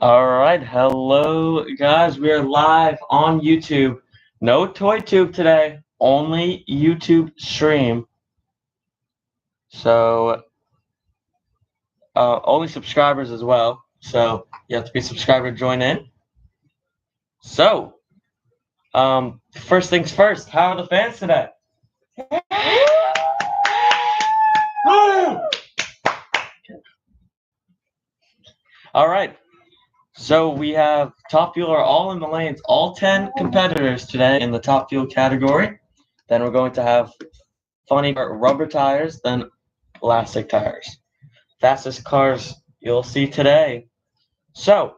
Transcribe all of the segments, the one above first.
All right, hello guys. We are live on YouTube. No ToyTube today, only YouTube stream. So, only subscribers as well. So you have to be a subscriber to join in. So, first things first. How are the fans today? All right. So we have Top Fuel are all in the lanes, all 10 competitors today in the Top Fuel category. Then we're going to have funny rubber tires, then plastic tires. Fastest cars you'll see today. So,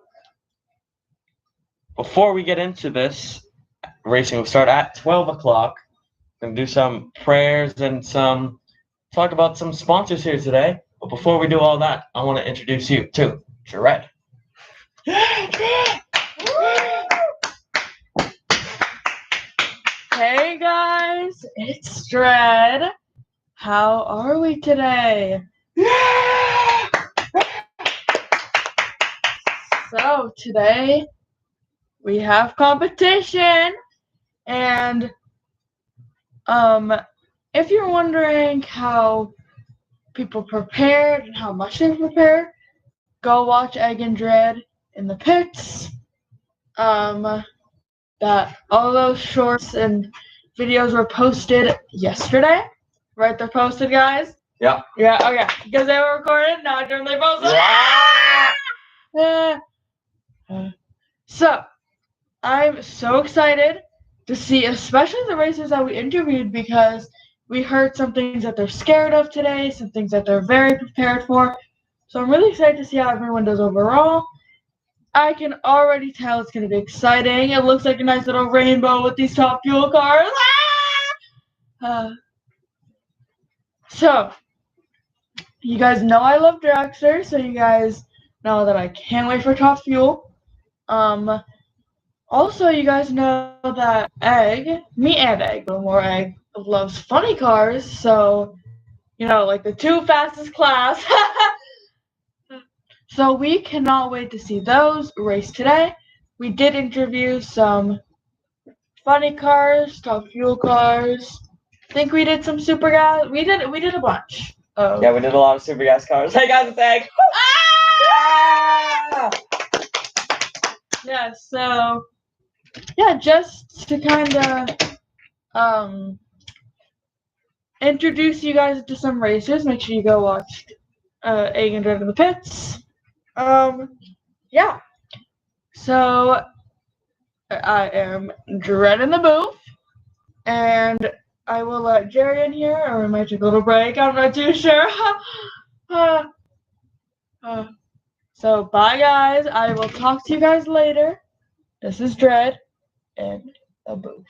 before we get into this racing, we'll start at 12 o'clock. We're going to do some prayers and talk about some sponsors here today. But before we do all that, I want to introduce you to Jared. Hey guys, it's Dread. How are we today? So today we have competition, and if you're wondering how people prepared and how much they prepared, go watch Egg and Dread in the pits. That all those shorts and videos were posted yesterday. Right, they're posted, guys? Yeah. Yeah, okay. Because they were recorded, now during they posted. So, I'm so excited to see, especially the racers that we interviewed, because we heard some things that they're scared of today, some things that they're very prepared for. So I'm really excited to see how everyone does overall. I can already tell it's going to be exciting. It looks like a nice little rainbow with these Top Fuel cars. So, you guys know I love dragsters, so you guys know that I can't wait for Top Fuel. Also, you guys know that me and Egg, but more Egg, loves funny cars, so, like the two fastest class. So we cannot wait to see those race today. We did interview some funny cars, Top Fuel cars. I think we did some super gas. We did a bunch. Yeah, we did a lot of super gas cars. Hey guys, it's Egg. Yeah, so just to kind of introduce you guys to some racers. Make sure you go watch Egg and Dread in the pits. Yeah. So I am Dread in the booth, and I will let Jerry in here, or we might take a little break. I'm not too sure. So bye, guys. I will talk to you guys later. This is Dread in the booth.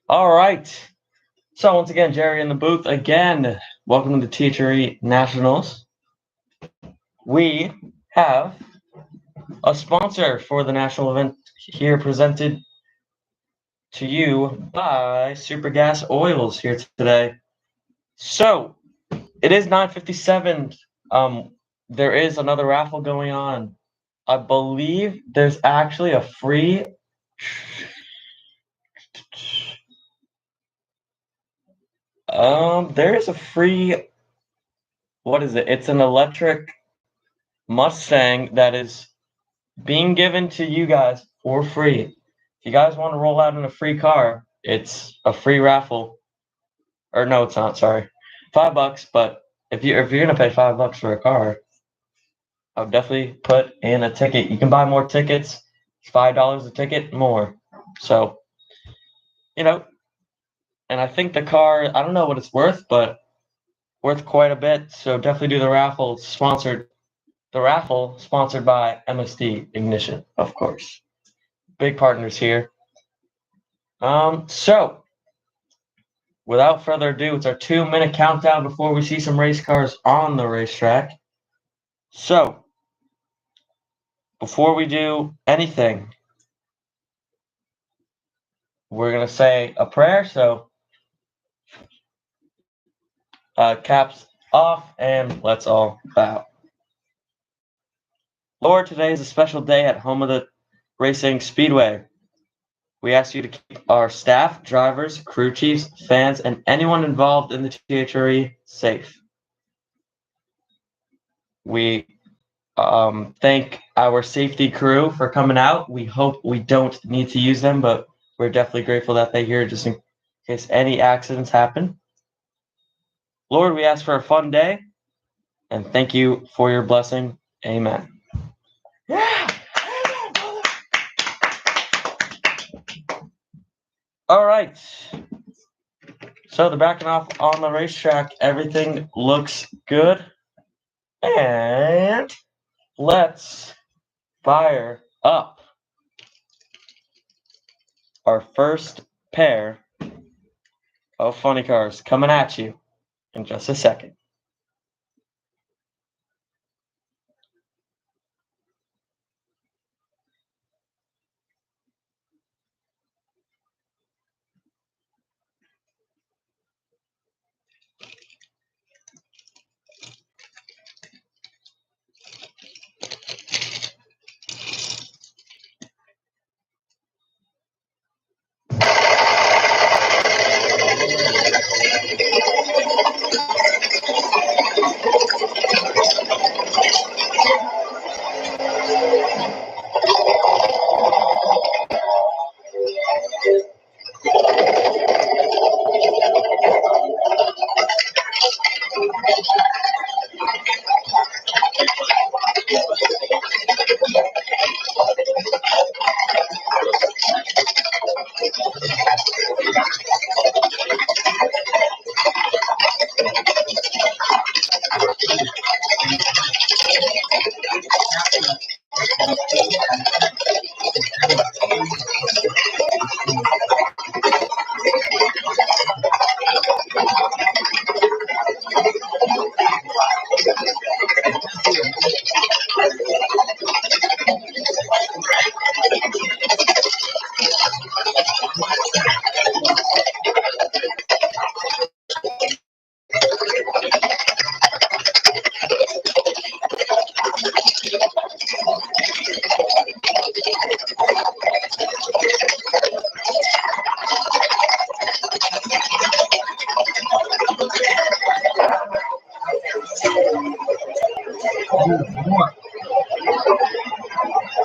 All right. So once again, Jerry in the booth again. Welcome to the THRE Nationals. We have a sponsor for the national event here presented to you by Super Gas Oils here today. So it is 9:57. There is another raffle going on. I believe there's actually a free. There is a free. What is it? It's an electric Mustang that is being given to you guys for free. If you guys want to roll out in a free car, it's a free raffle. Or no, it's not. Sorry, $5. But if you're gonna pay $5 for a car, I would definitely put in a ticket. You can buy more tickets. It's $5 a ticket more. So and I think the car. I don't know what it's worth, but worth quite a bit. So definitely do the raffle. It's sponsored. The raffle sponsored by MSD Ignition, of course. Big partners here. So without further ado, it's our 2-minute countdown before we see some race cars on the racetrack. So before we do anything, we're gonna say a prayer. So caps off and let's all bow. Lord, today is a special day at home of the racing speedway. We ask you to keep our staff, drivers, crew chiefs, fans, and anyone involved in the THRE safe. We thank our safety crew for coming out. We hope we don't need to use them, but we're definitely grateful that they're here just in case any accidents happen. Lord, we ask for a fun day, and thank you for your blessing. Amen. Yeah. All right. So they're backing off on the racetrack. Everything looks good. And let's fire up our first pair of funny cars coming at you in just a second.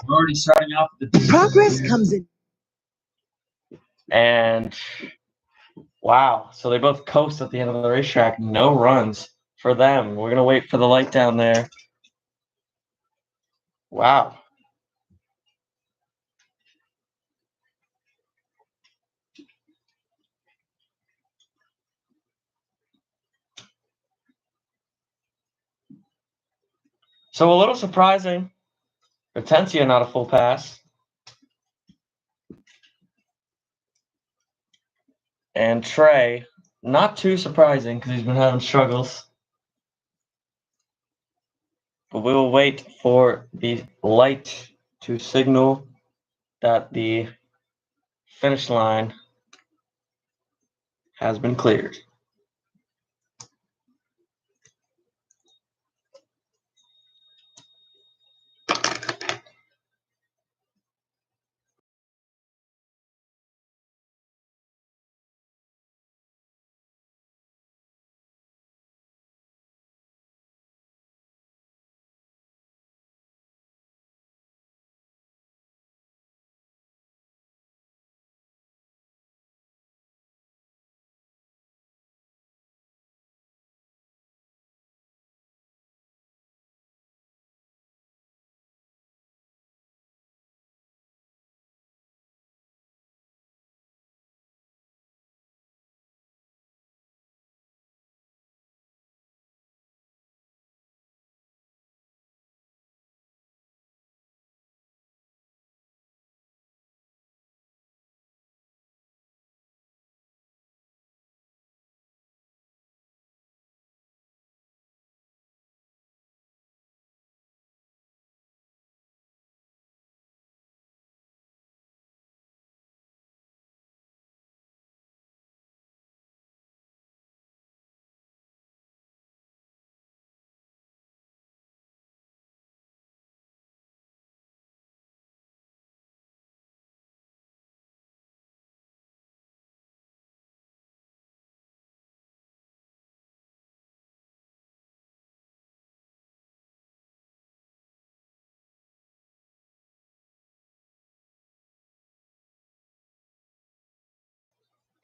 We're already starting off with the Progress comes in. And wow, so they both coast at the end of the racetrack. No runs for them. We're gonna wait for the light down there. Wow. So a little surprising. Hortensia not a full pass. And Trey, not too surprising because he's been having struggles. But we will wait for the light to signal that the finish line has been cleared.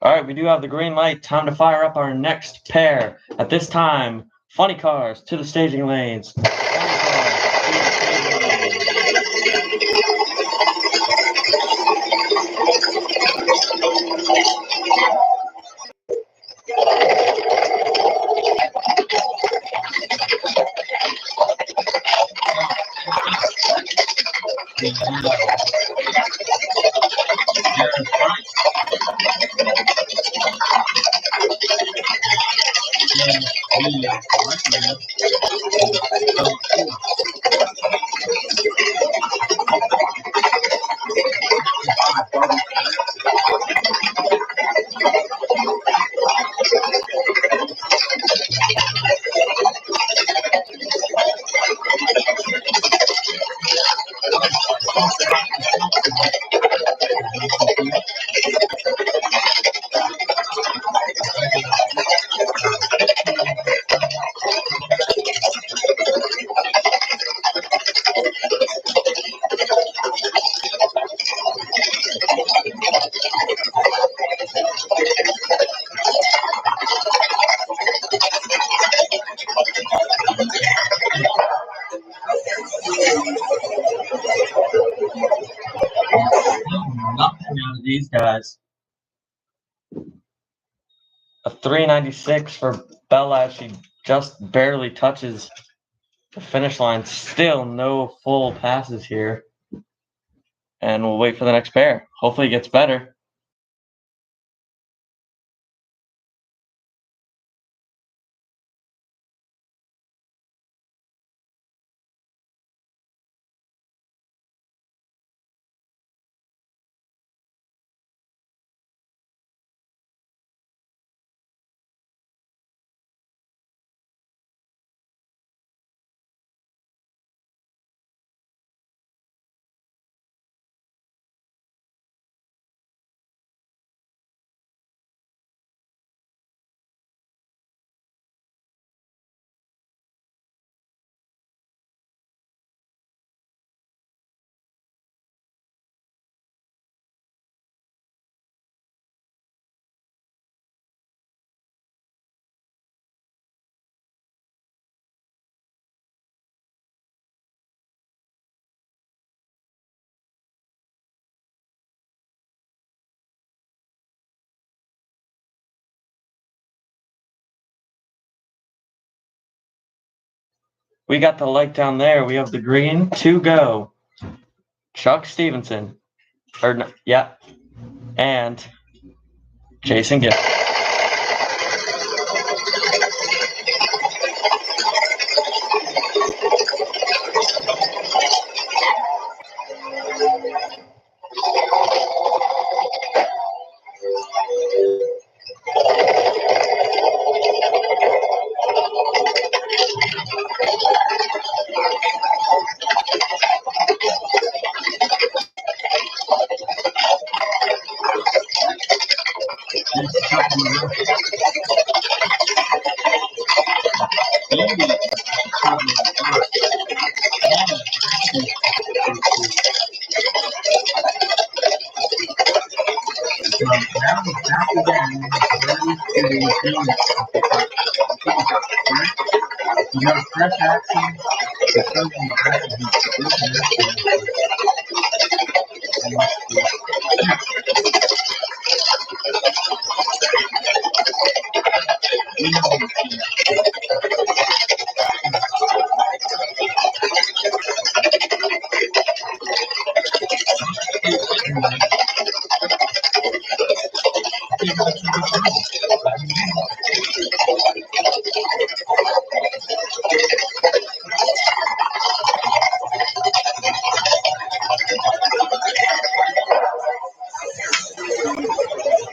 All right, we do have the green light. Time to fire up our next pair. At this time, funny cars to the staging lanes. Funny cars to the staging lanes. Nothing out of these guys. A 396 for Bella as she just barely touches the finish line. Still no full passes here. And we'll wait for the next pair. Hopefully it gets better. We got the light down there. We have the green to go. Chuck Stevenson. Yeah. And Jason Gibson.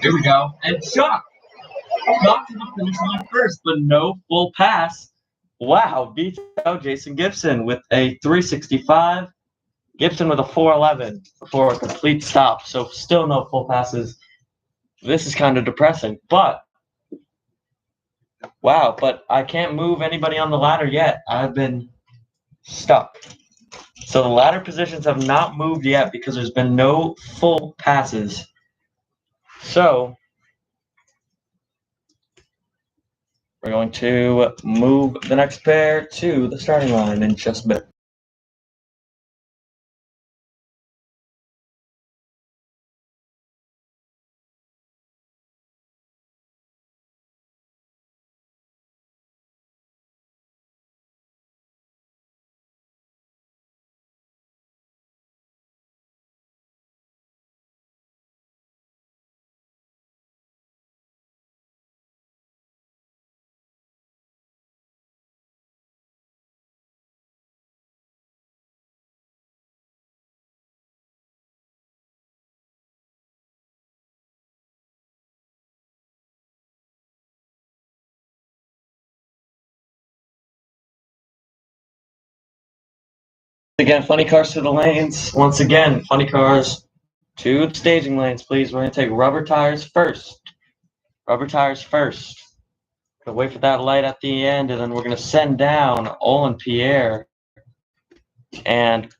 Here we go. And Chuck got to the finish line first, but no full pass. Wow, beats out Jason Gibson with a 365. Gibson with a 411 before a complete stop. So still no full passes. This is kind of depressing, but wow, but I can't move anybody on the ladder yet. I've been stuck. So the ladder positions have not moved yet because there's been no full passes. So we're going to move the next pair to the starting line in just a bit. Again, funny cars to the lanes. Once again, funny cars to the staging lanes, please. We're going to take rubber tires first. Rubber tires first. Gonna wait for that light at the end, and then we're going to send down Olin Pierre and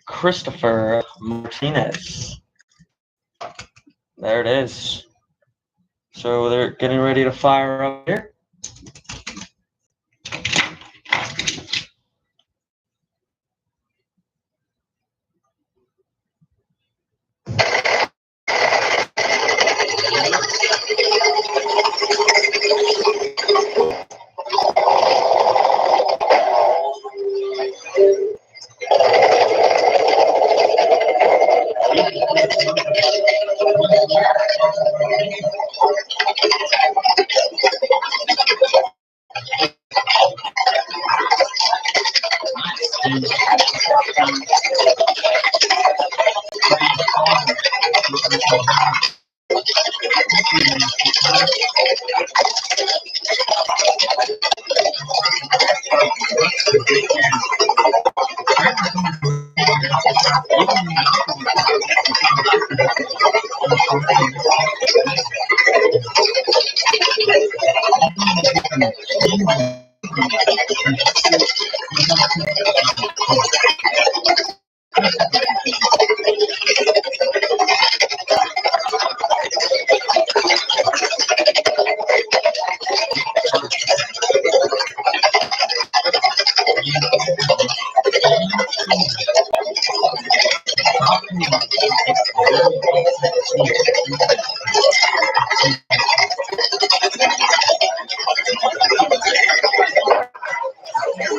Christopher Martinez. There it is. So they're getting ready to fire up here.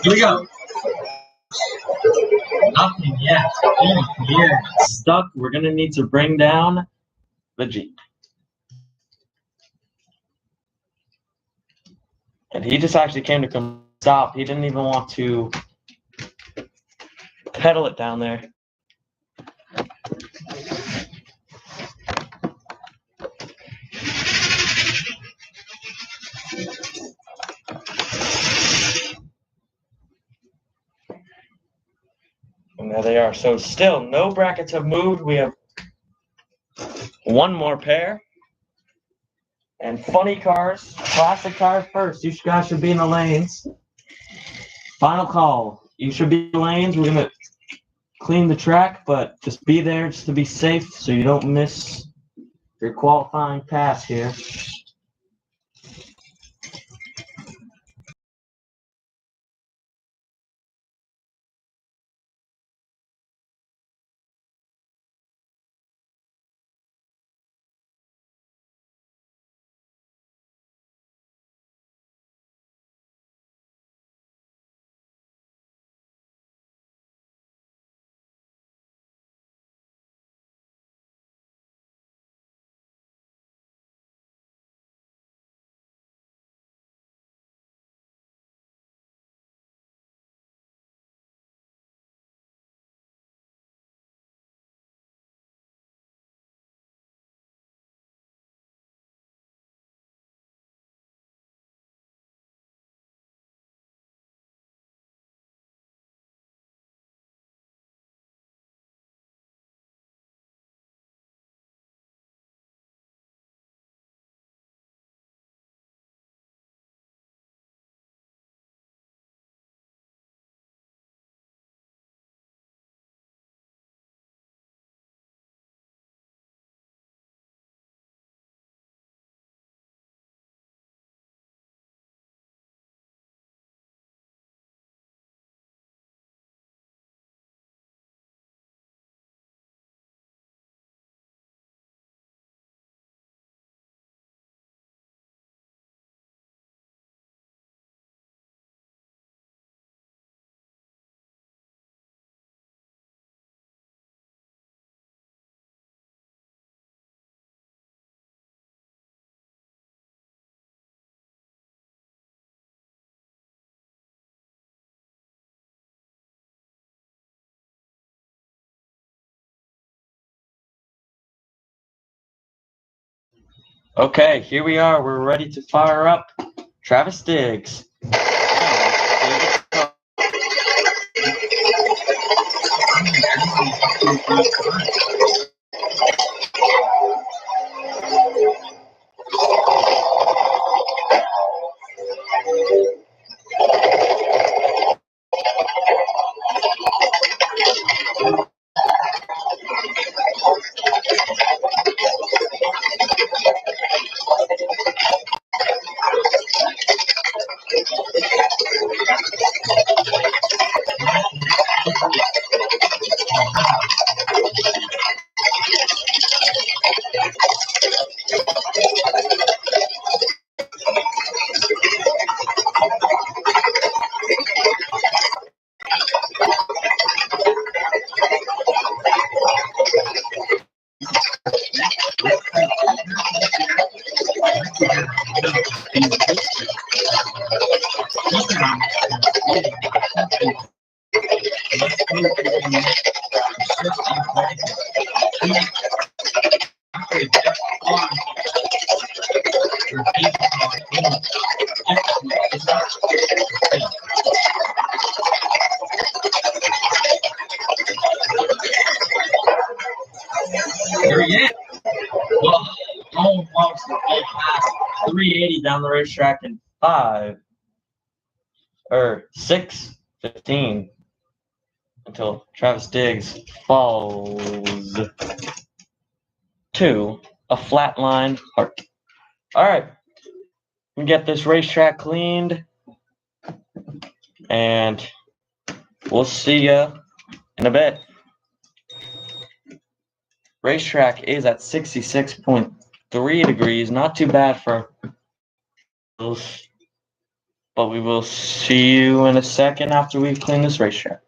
Here we go. Nothing yet. Here. Stuck. We're going to need to bring down the Jeep. And he just actually came to stop. He didn't even want to pedal it down there. And there they are. So still, no brackets have moved. We have one more pair. And funny cars, classic cars first. You guys should be in the lanes. Final call. You should be in the lanes. We're going to clean the track, but just be there just to be safe so you don't miss your qualifying pass here. Okay, here we are. We're ready to fire up Travis Diggs. Well, almost past 380 down the racetrack in 6:15 until Travis Diggs falls to a flatline heart. All right, we get this racetrack cleaned, and we'll see you in a bit. Racetrack is at 66.3 degrees, not too bad for those, but we will see you in a second after we clean this racetrack.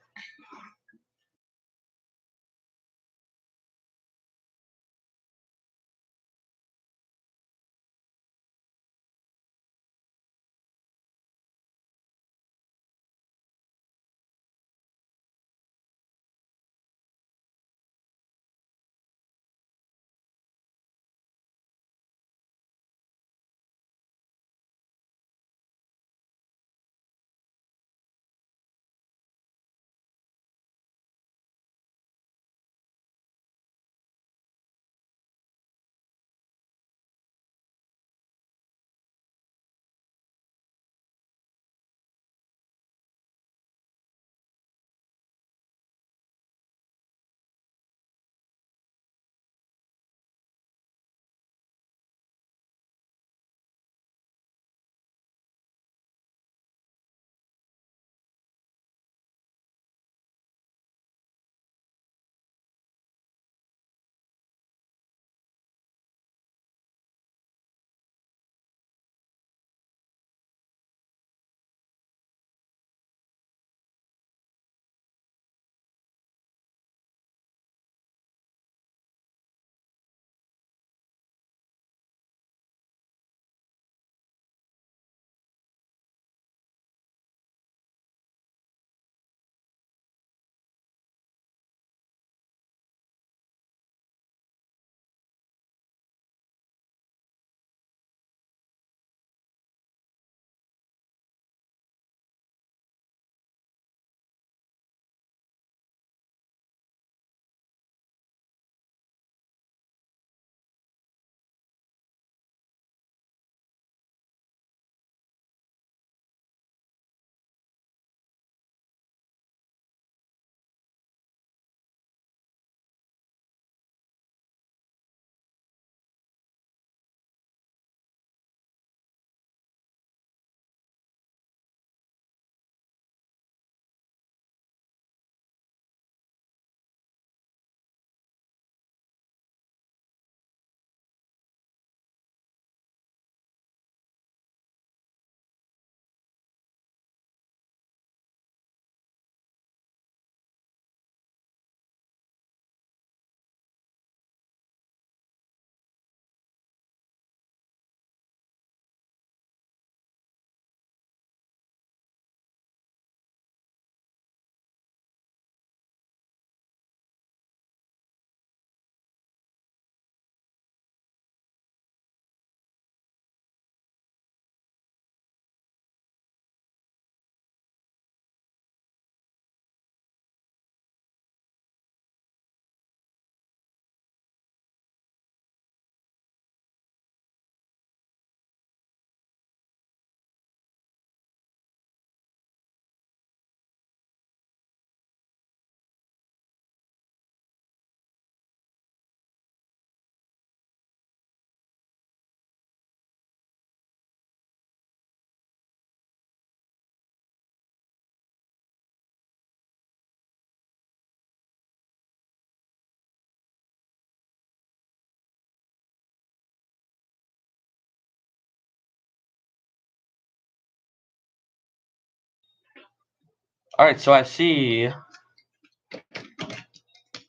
All right, so I see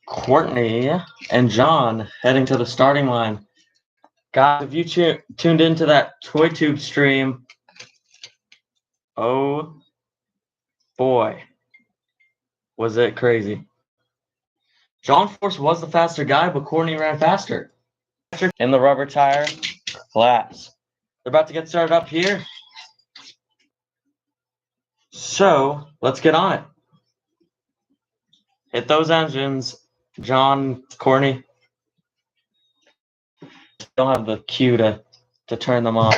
Courtney and John heading to the starting line. Guys, if you tuned into that toy tube stream, oh boy, was it crazy. John Force was the faster guy, but Courtney ran faster. In the rubber tire class. They're about to get started up here. So let's get on it. Hit those engines, John, Courtney. Don't have the cue to turn them off.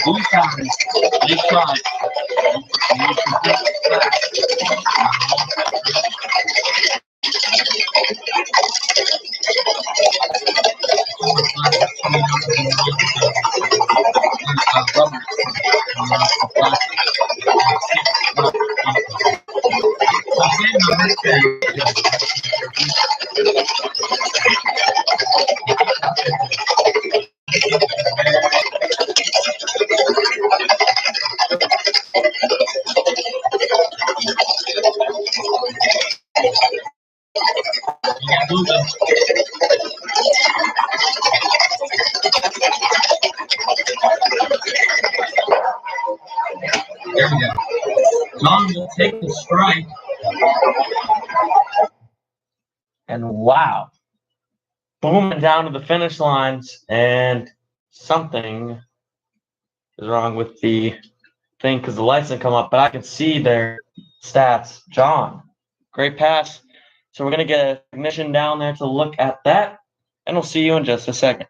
These times, they try. There we go. John will take the strike. And wow. Booming down to the finish lines, and something is wrong with the thing because the lights didn't come up, but I can see their stats. John, great pass. So we're going to get a technician down there to look at that, and we'll see you in just a second.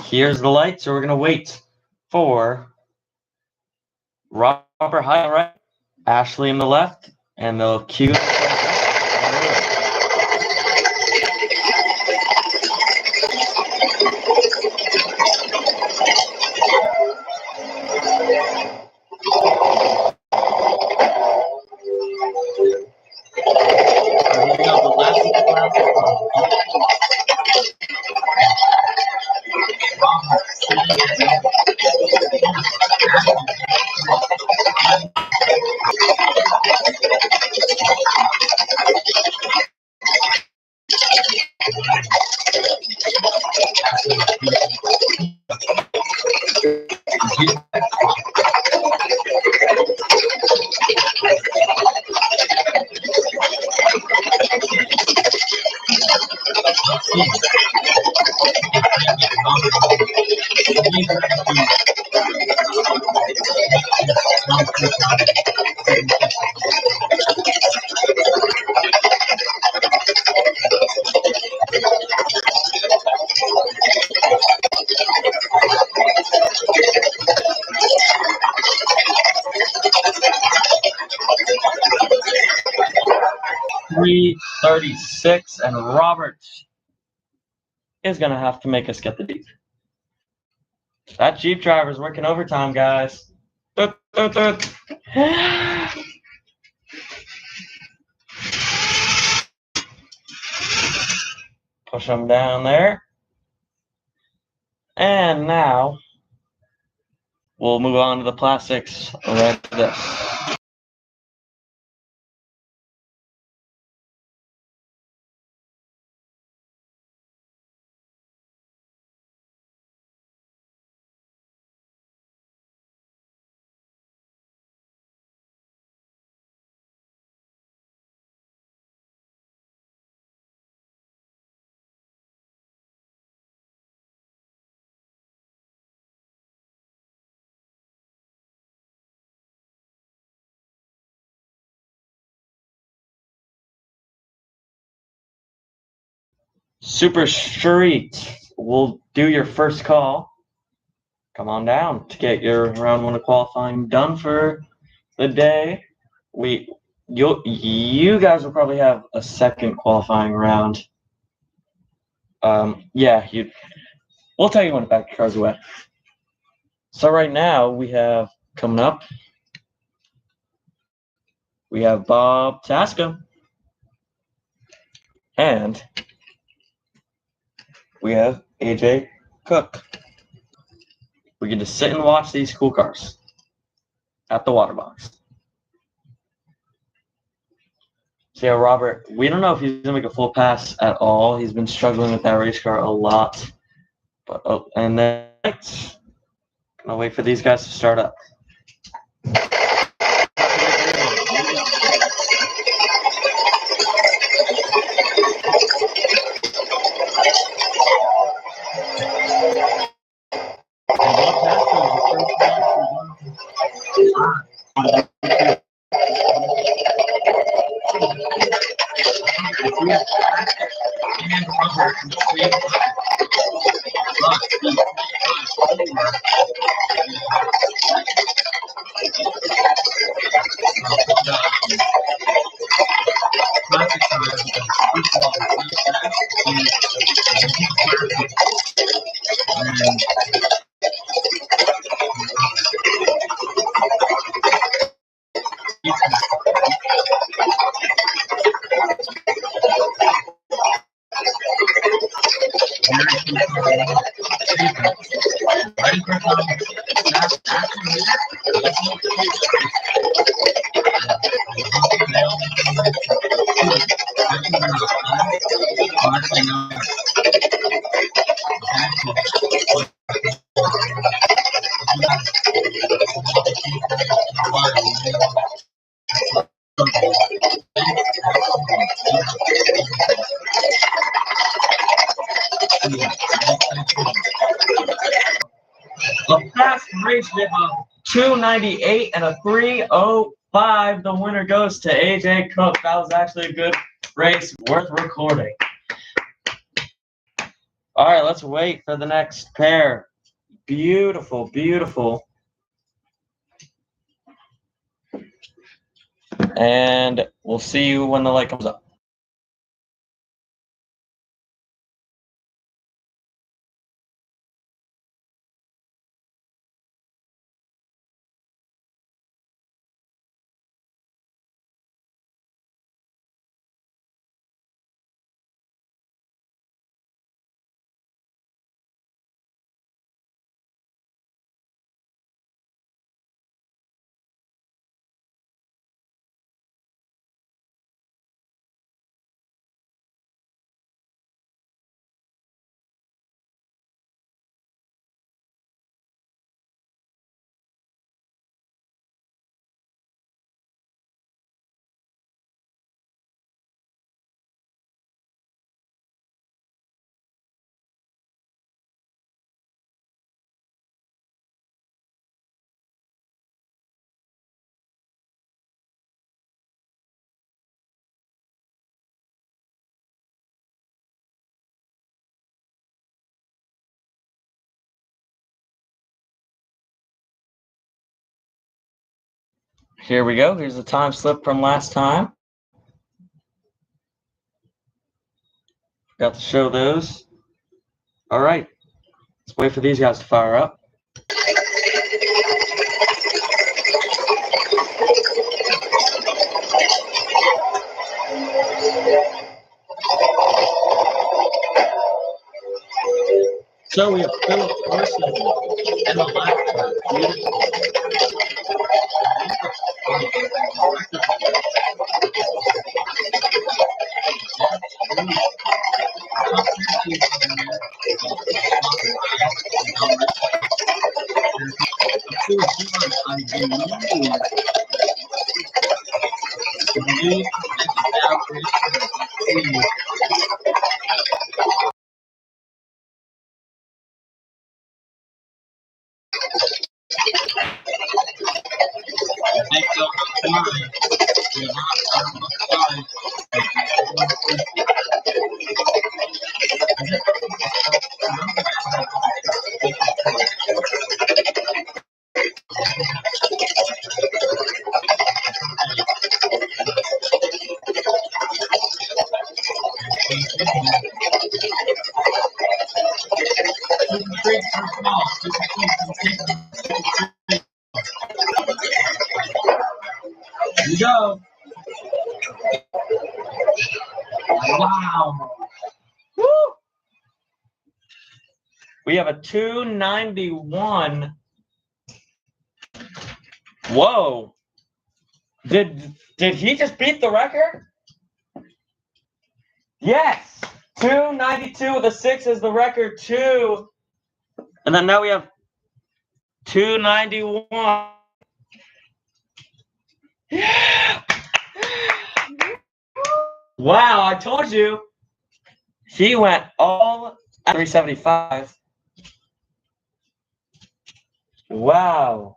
Here's the light, so we're going to wait for Robert High right, Ashley in the left, and they'll cue. 3:36, and Robert is gonna have to make us get the Jeep. That Jeep driver's working overtime, guys. Doot, doot, doot. Push them down there. And now we'll move on to the plastics right after this. Super Street will do your first call. Come on down to get your round one of qualifying done for the day. You guys will probably have a second qualifying round. We'll tell you when the back car's wet. So right now we have coming up. We have Bob Tascam. And we have AJ Cook. We get to sit and watch these cool cars at the water box. So yeah, Robert, we don't know if he's gonna make a full pass at all. He's been struggling with that race car a lot. But and then gonna wait for these guys to start up. A fast race with a 298 and a 305. The winner goes to AJ Cook. That was actually a good race, worth recording. All right, let's wait for the next pair. Beautiful, beautiful. And we'll see you when the light comes up. Here we go. Here's the time slip from last time. Got to show those. All right. Let's wait for these guys to fire up. So we have Philip Carson and the Blackbird. Go. Wow. Woo. We have a 291. Whoa. Did he just beat the record? Yes. 292 with a 6 is the record, too. And then now we have 291. Yeah. Wow, I told you. He went all at 375. Wow.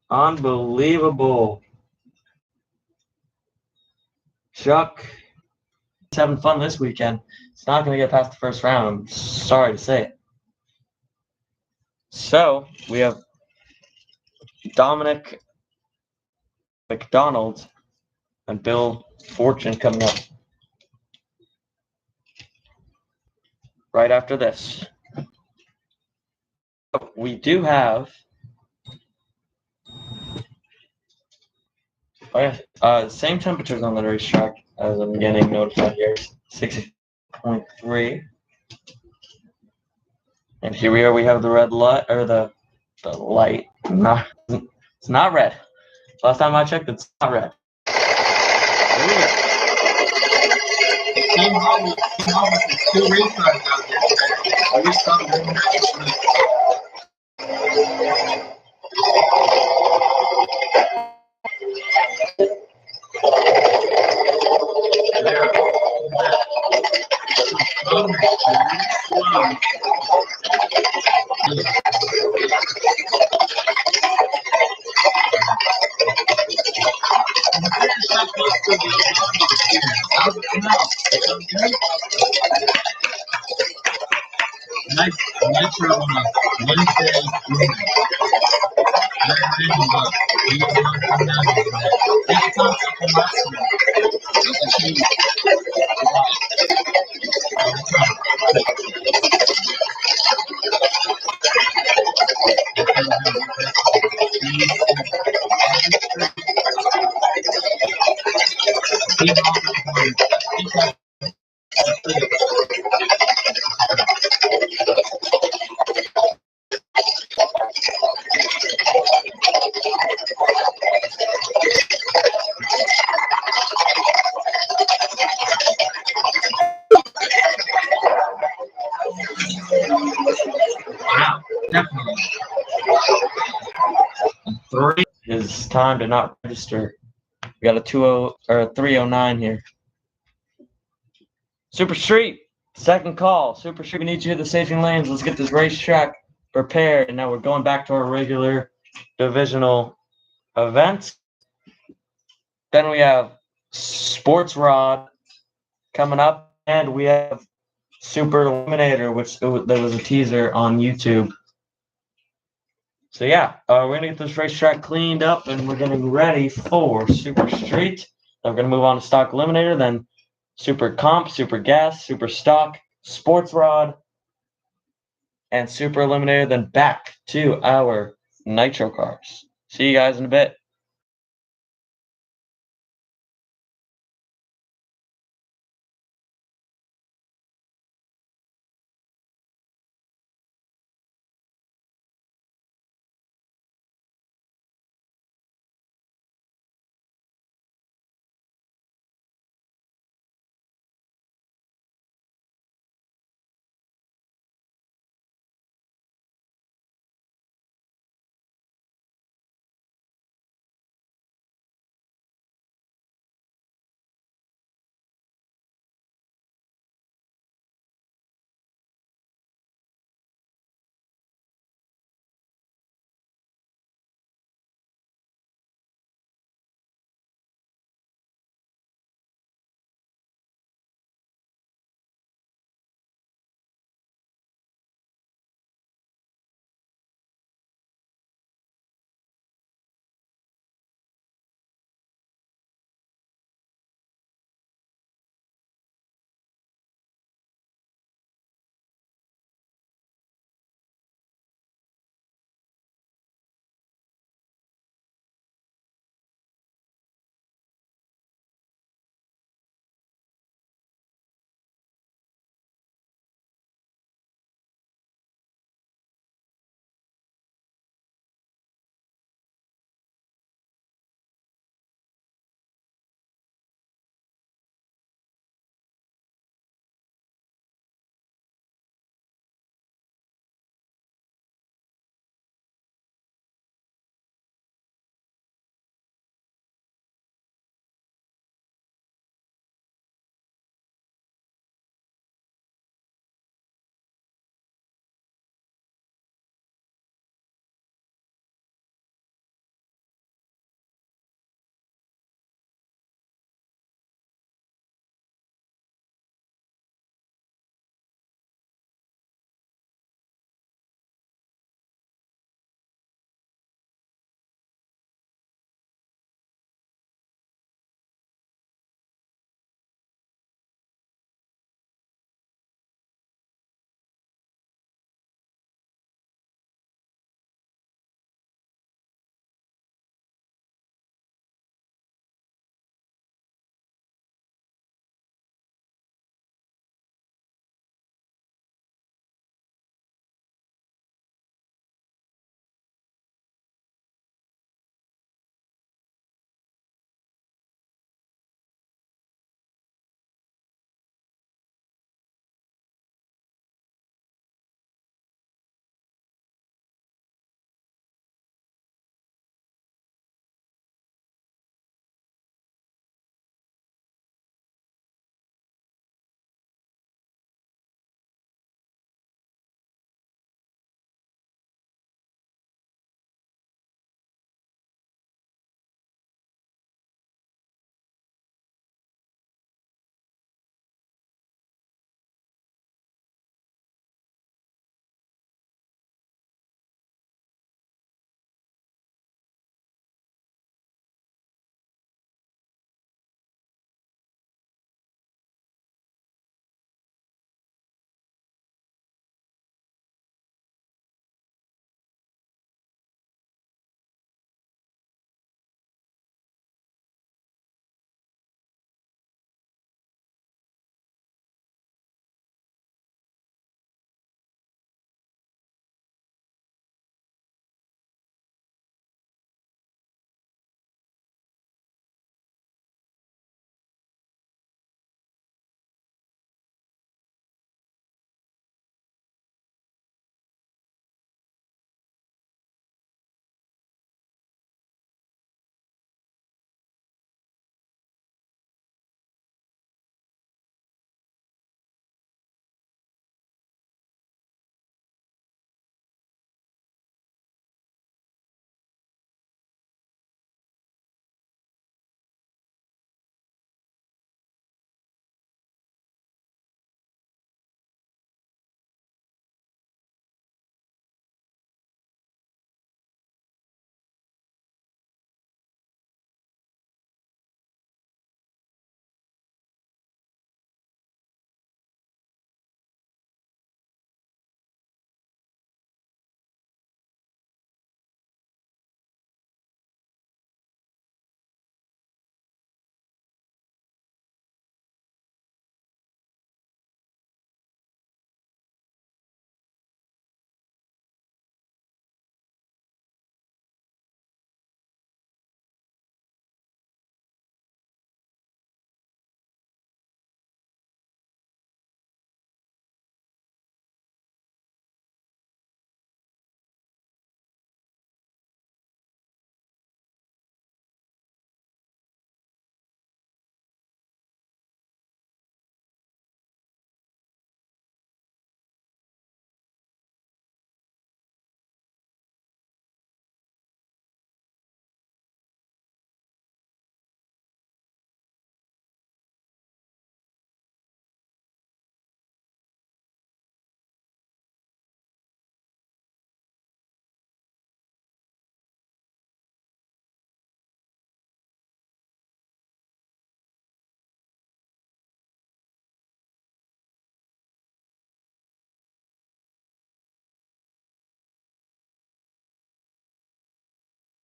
Unbelievable. Chuck is having fun this weekend. It's not going to get past the first round. I'm sorry to say it. So we have Dominic McDonald and Bill Fortune coming up right after this. We do have same temperatures on the racetrack as I'm getting notified here. 60.3. And here we are. We have the red light, or the light. It's not red. Last time I checked, it's not red. Two racetracks out there today. I wish something. Nice metro on a Wednesday morning. Very random, but we don't come down here today. Take the concept from last year. That's a change. Wow, definitely. 3 is time to not register. We got a 20 or a 309 here. Super Street, second call. Super Street, we need you to the staging lanes. Let's get this racetrack prepared. And now we're going back to our regular divisional events. Then we have Sports Rod coming up, and we have Super Eliminator, which there was a teaser on YouTube. So yeah, we're gonna get this racetrack cleaned up, and we're getting ready for Super Street. Then we're gonna move on to Stock Eliminator, then Super Comp, Super Gas, Super Stock, Sports Rod, and Super Eliminator. Then back to our Nitro cars. See you guys in a bit.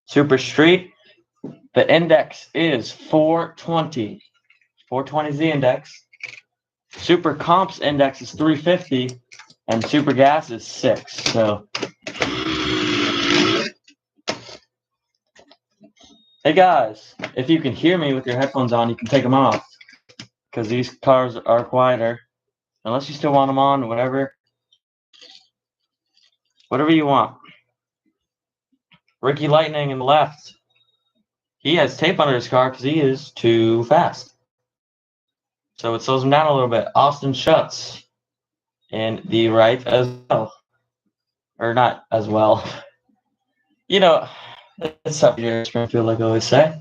Super Street, the index is 420. 420 is the index. Super Comps index is 350, and Super Gas is 6. So, hey guys, if you can hear me with your headphones on, you can take them off because these cars are quieter. Unless you still want them on, whatever you want. Ricky Lightning in the left. He has tape under his car because he is too fast. So it slows him down a little bit. Austin Schutz in the right as well. Or not as well. You know, it's up here in Springfield, like I always say.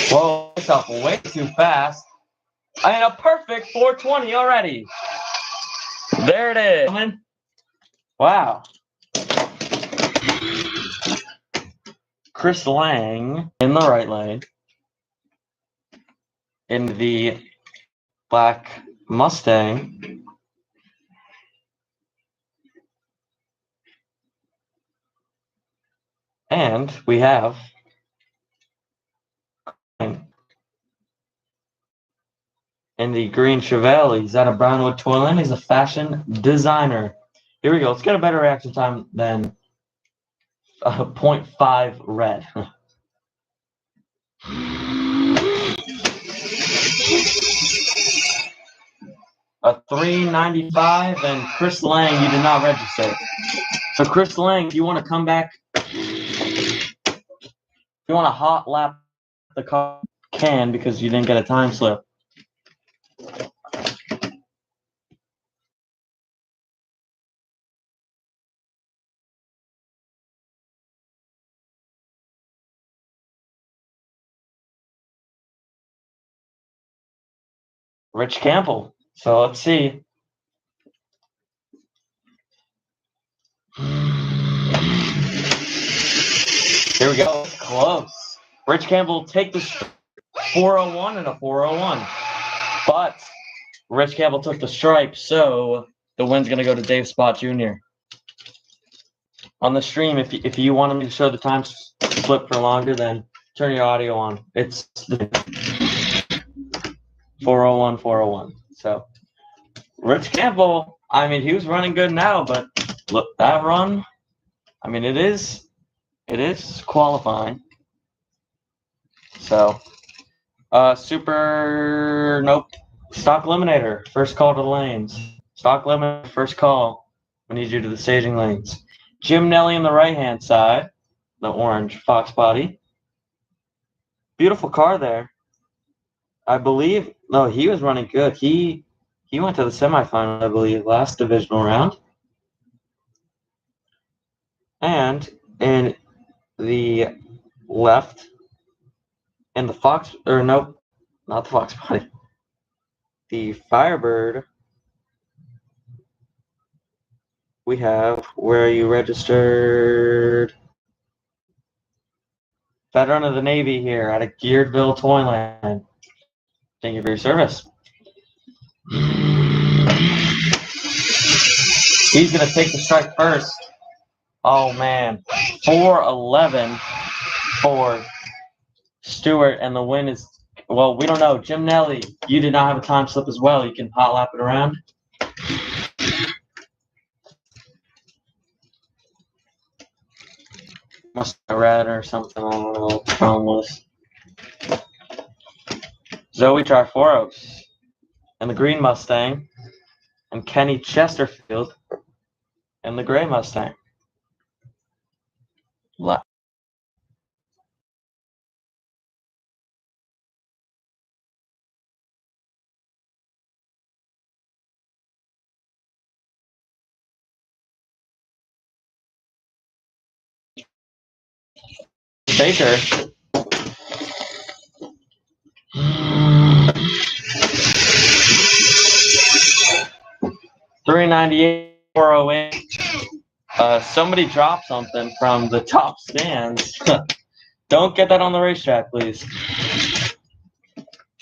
Whoa, it's up way too fast. And a perfect 420 already. There it is. Wow. Chris Lang in the right lane. In the black Mustang. And we have in the green Chevelle. He's out of Brownwood Toyland. He's a fashion designer. Here we go. Let's get a better reaction time than 0.5 red. A 395, and Chris Lang, you did not register. So Chris Lang, if you want to come back, if you want to hot lap the car, you can, because you didn't get a time slip. Rich Campbell. So let's see. Here we go. Close. Rich Campbell take the 401 and a 401. But Rich Campbell took the stripe, so the win's going to go to Dave Spot Jr. On the stream, if you want me to show the time slip for longer, then turn your audio on. It's 401, 401. So Rich Campbell, I mean, he was running good now, but look, that run, I mean, it is qualifying. So, nope. Stock Eliminator, first call to the lanes. Stock Eliminator, first call. We need you to the staging lanes. Jim Nelly on the right-hand side, the orange Fox body. Beautiful car there. I believe, no, he was running good. He went to the semifinal, I believe, last divisional round. And in the left, in the Fox, or nope, not the Fox body, the Firebird, we have, where you registered, veteran of the Navy here out of Gearedville, Toyland. Thank you for your service. He's going to take the strike first. Oh, man. 411 for Stewart, and the win is, well, we don't know. Jim Nelly, you did not have a time slip as well. You can hot lap it around. Must have red or something. I don't know what the problem was. Zoe Triforos and the green Mustang, and Kenny Chesterfield and the gray Mustang. Left. Baker. $398, 408. Somebody dropped something from the top stands. Don't get that on the racetrack, please.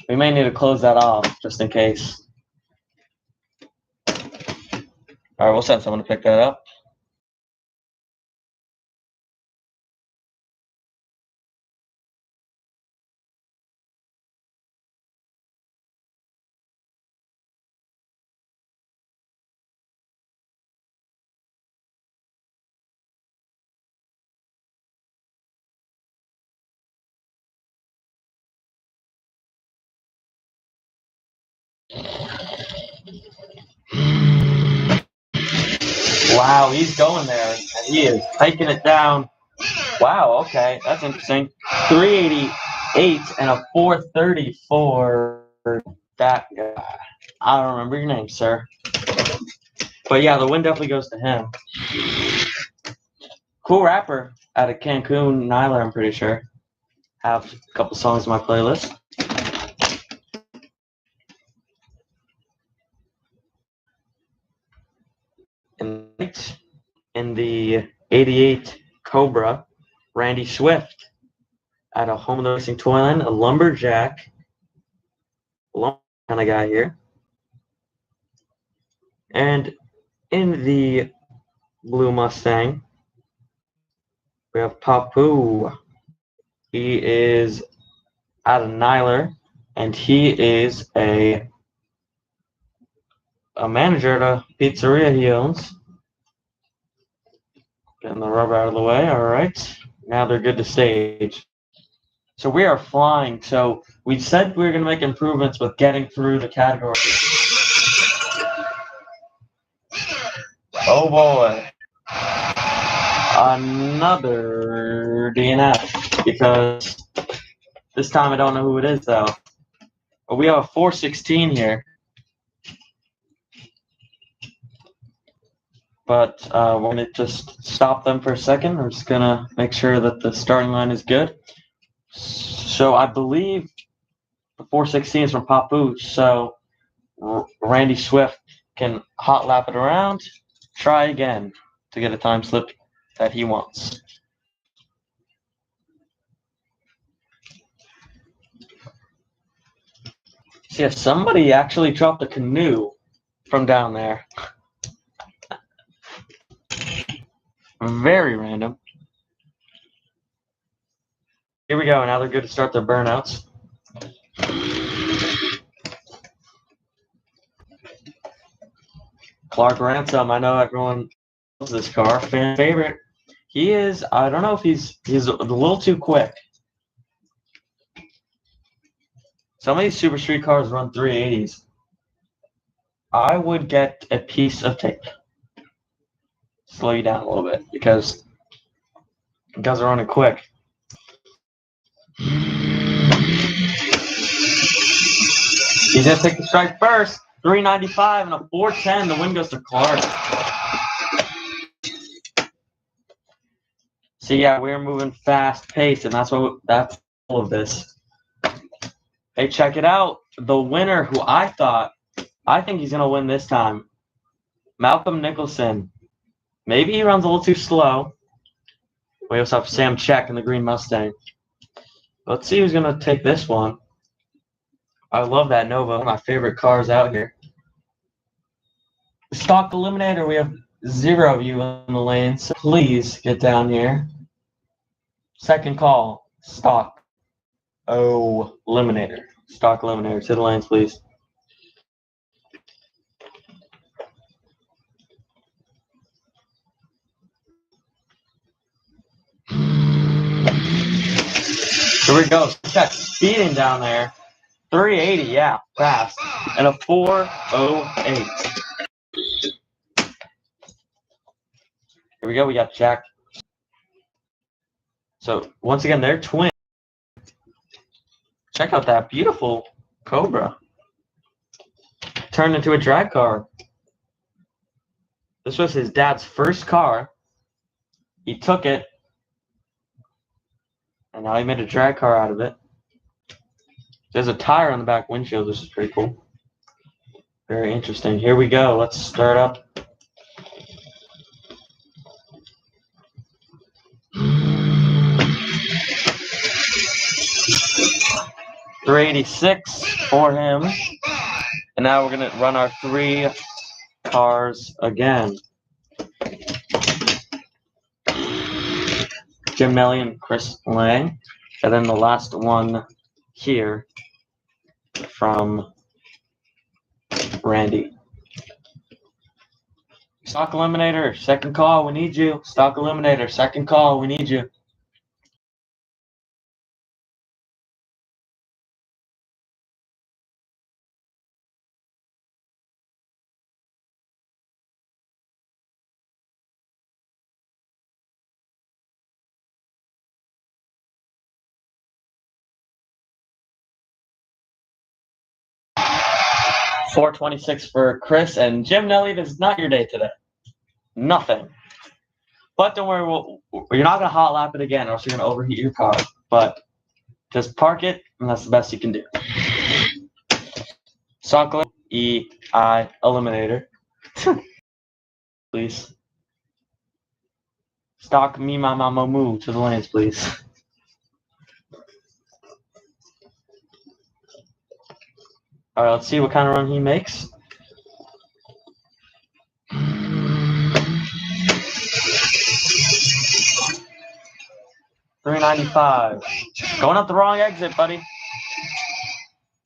We may need to close that off just in case. All right, we'll send someone to pick that up. Wow, he's going there, and he is taking it down. Wow, okay, that's interesting. 388 and a 430 for that guy. I don't remember your name, sir. But yeah, the win definitely goes to him. Cool rapper out of Cancun, Nyla, I'm pretty sure. Have a couple songs on my playlist. In the 88 Cobra, Randy Swift out of Home of the Racing Toyland, a lumberjack kind of guy here. And in the Blue Mustang, we have Papu. He is out of Nyler, and he is a manager at a pizzeria he owns. Getting the rubber out of the way. All right. Now they're good to stage. So we are flying. So we said we were going to make improvements with getting through the category. Oh boy. Another DNF. Because this time I don't know who it is though. But we have a 416 here. But we're going to just stop them for a second. We're just going to make sure that the starting line is good. So I believe the 416 is from Papu. So Randy Swift can hot lap it around, try again to get a time slip that he wants. So yeah, somebody actually dropped a canoe from down there. Very random. Here we go. Now they're good to start their burnouts. Clark Ransom. I know everyone loves this car. Fan favorite. He is. I don't know if he's a little too quick. Some of these Super Street cars run 380s. I would get a piece of tape. Slow you down a little bit because you guys are running quick. He's going to take the strike first. 395 and a 410. The win goes to Clark. So yeah, we're moving fast paced, and that's all of this. Hey, check it out. The winner, who I think he's gonna win this time. Malcolm Nicholson. Maybe he runs a little too slow. We also have Sam Check in the green Mustang. Let's see who's gonna take this one. I love that Nova. One of my favorite cars out here. Stock Eliminator. We have 0 of you in the lane, so please get down here. Second call. Stock Eliminator. Stock Eliminator. To the lanes, please. Here we go. Check speeding down there. 380, yeah, fast. And a 408. Here we go. We got Jack. So once again, they're twins. Check out that beautiful Cobra. Turned into a drag car. This was his dad's first car. He took it, and now he made a drag car out of it. There's a tire on the back windshield. This is pretty cool. Very interesting. Here we go. Let's start up. $386 for him. And now we're going to run our 3 cars again. Jim Melly and Chris Lang. And then the last one here from Randy. Stock Eliminator, second call, we need you. Stock Eliminator, second call, we need you. 426 for Chris, and Jim Nelly, this is not your day today. Nothing. But don't worry, you're not going to hot lap it again, or else you're going to overheat your car. But just park it, and that's the best you can do. Sockler, E-I, Eliminator. Please. Stock me, my mama, moo to the lanes, please. All right, let's see what kind of run he makes. $3.95. Going up the wrong exit, buddy.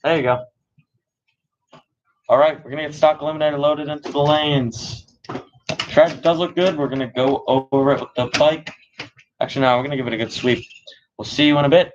There you go. All right, we're gonna get stock eliminator loaded into the lanes. Track does look good. We're gonna go over it with the bike. Actually, no, we're gonna give it a good sweep. We'll see you in a bit.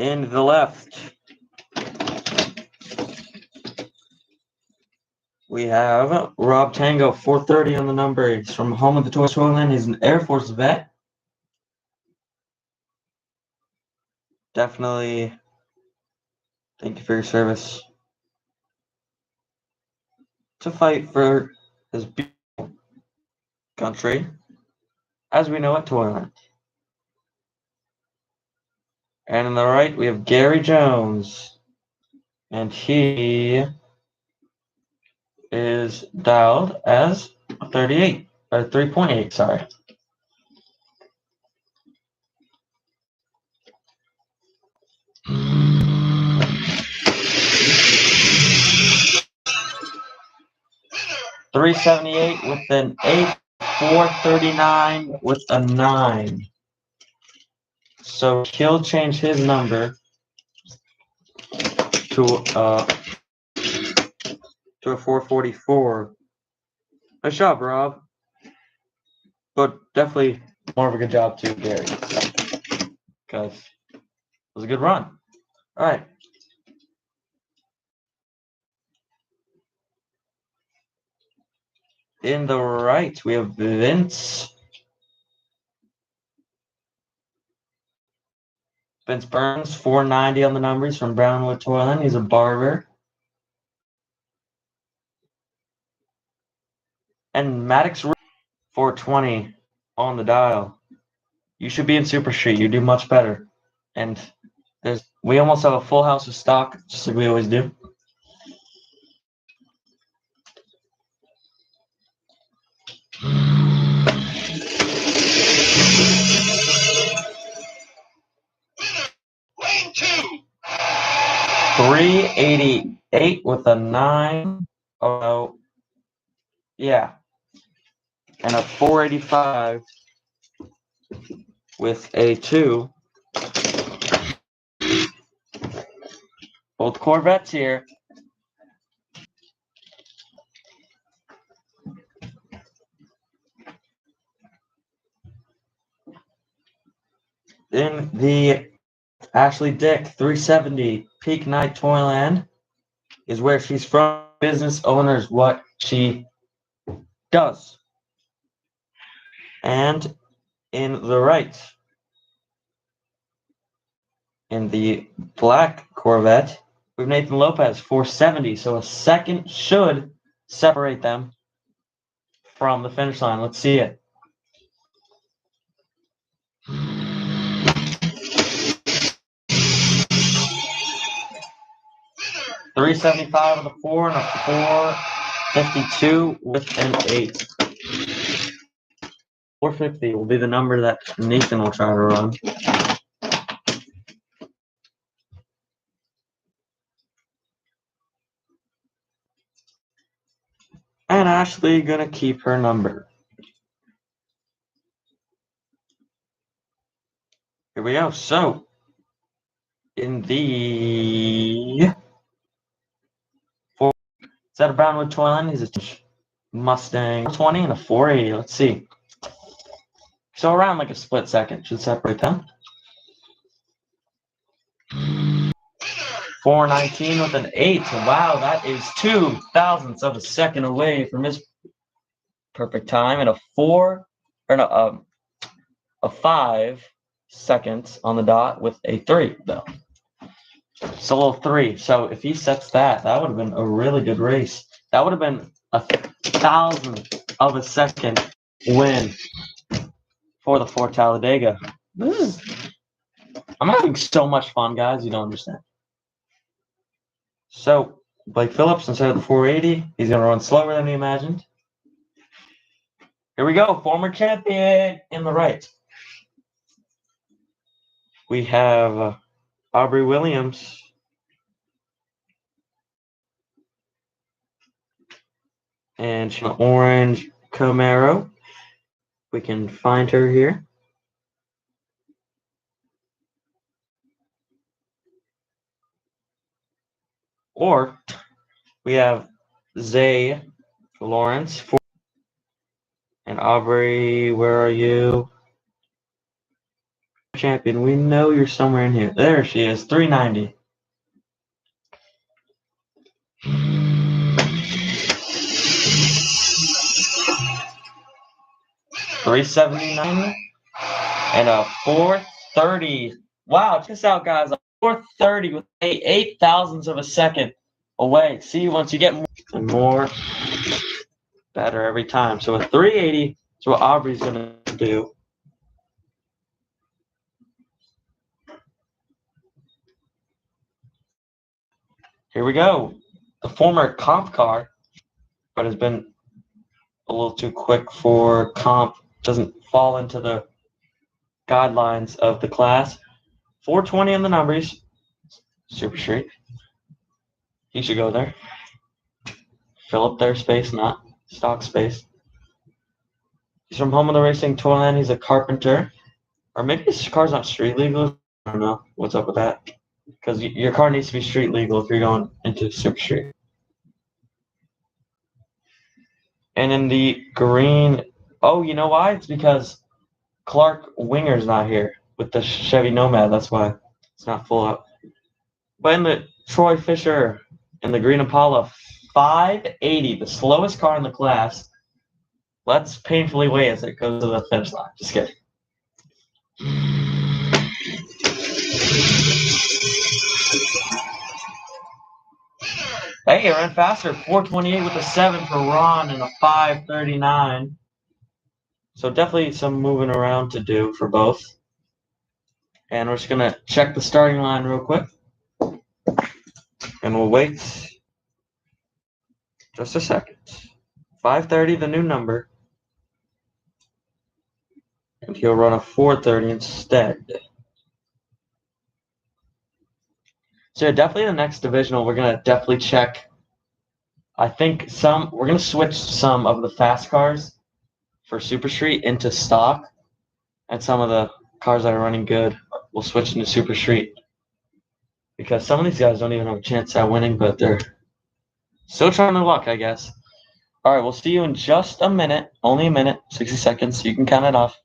In the left, we have Rob Tango, 430 on the number. He's from home of the Toyland. He's an Air Force vet. Definitely thank you for your service to fight for his beautiful country, as we know it, Toyland. And on the right, we have Gary Jones, and he is dialed as 38, or 3.8, sorry. $378 with an 8, $439 with a 9. So he'll change his number to a 444. Nice job, Rob. But definitely more of a good job too, Gary. Because it was a good run. All right. In the right, we have Vince. Vince Burns, 490 on the numbers from Brownwood, Toyland. He's a barber. And Maddox, 420 on the dial. You should be in Super Street. You do much better. And we almost have a full house of stock, just like we always do. $388 with a 9. Oh no. Yeah. And a 485 with a 2. Both Corvettes here. In the Ashley Dick, 370, Peak Night Toyland is where she's from. Business owners, what she does. And in the right, in the black Corvette, we have Nathan Lopez, 470. So a second should separate them from the finish line. Let's see it. $375 with a 4 and a 452 with an 8. 450 will be the number that Nathan will try to run. And Ashley gonna keep her number. Here we go. So in the is that a Brownwood Toyland? He's a Mustang 20 and a 480. Let's see. So around like a split second should separate them. 419 with an 8. Wow, that is 0.02 of a second away from his perfect time, and a 5 seconds on the dot with a 3 though. So a little 3. So if he sets that, that would have been a really good race. That would have been a 1,000th of a second win for the Fort Talladega. I'm having so much fun, guys. You don't understand. So Blake Phillips, instead of the 480, he's going to run slower than he imagined. Here we go. Former champion in the right. We have Aubrey Williams. And she's an orange Camaro. We can find her here. Or we have Zay Lawrence. And Aubrey, where are you? champion. We know you're somewhere in here. There she is, 390. $379 and a 430. Wow, check this out, guys. A 430 with 8,000ths of a second away. See, once you get more and more, better every time. So a 380 is what Aubrey's gonna do. Here we go. The former comp car, but has been a little too quick for comp. Doesn't fall into the guidelines of the class. 420 in the numbers. Super Street. He should go there. Fill up their space, not stock space. He's from Home of the Racing Toyland. He's a carpenter. Or maybe his car's not street legal. I don't know what's up with that. Because your car needs to be street legal if you're going into Super Street. And in the green, oh, you know why? It's because Clark Winger's not here with the Chevy Nomad. That's why it's not full up. But in the Troy Fisher in the green Impala, 580, the slowest car in the class. Let's painfully wait as it goes to the finish line. Just kidding. Hey, it ran faster. 428 with a 7 for Ron and a 539. So definitely some moving around to do for both. And we're just going to check the starting line real quick. And we'll wait just a second. 530, the new number. And he'll run a 430 instead. So yeah, definitely the next divisional, we're going to definitely check. I think we're going to switch some of the fast cars for Super Street into stock. And some of the cars that are running good, we'll switch into Super Street. Because some of these guys don't even have a chance at winning, but they're still trying their luck, I guess. All right, we'll see you in just a minute. Only a minute, 60 seconds. You can count it off.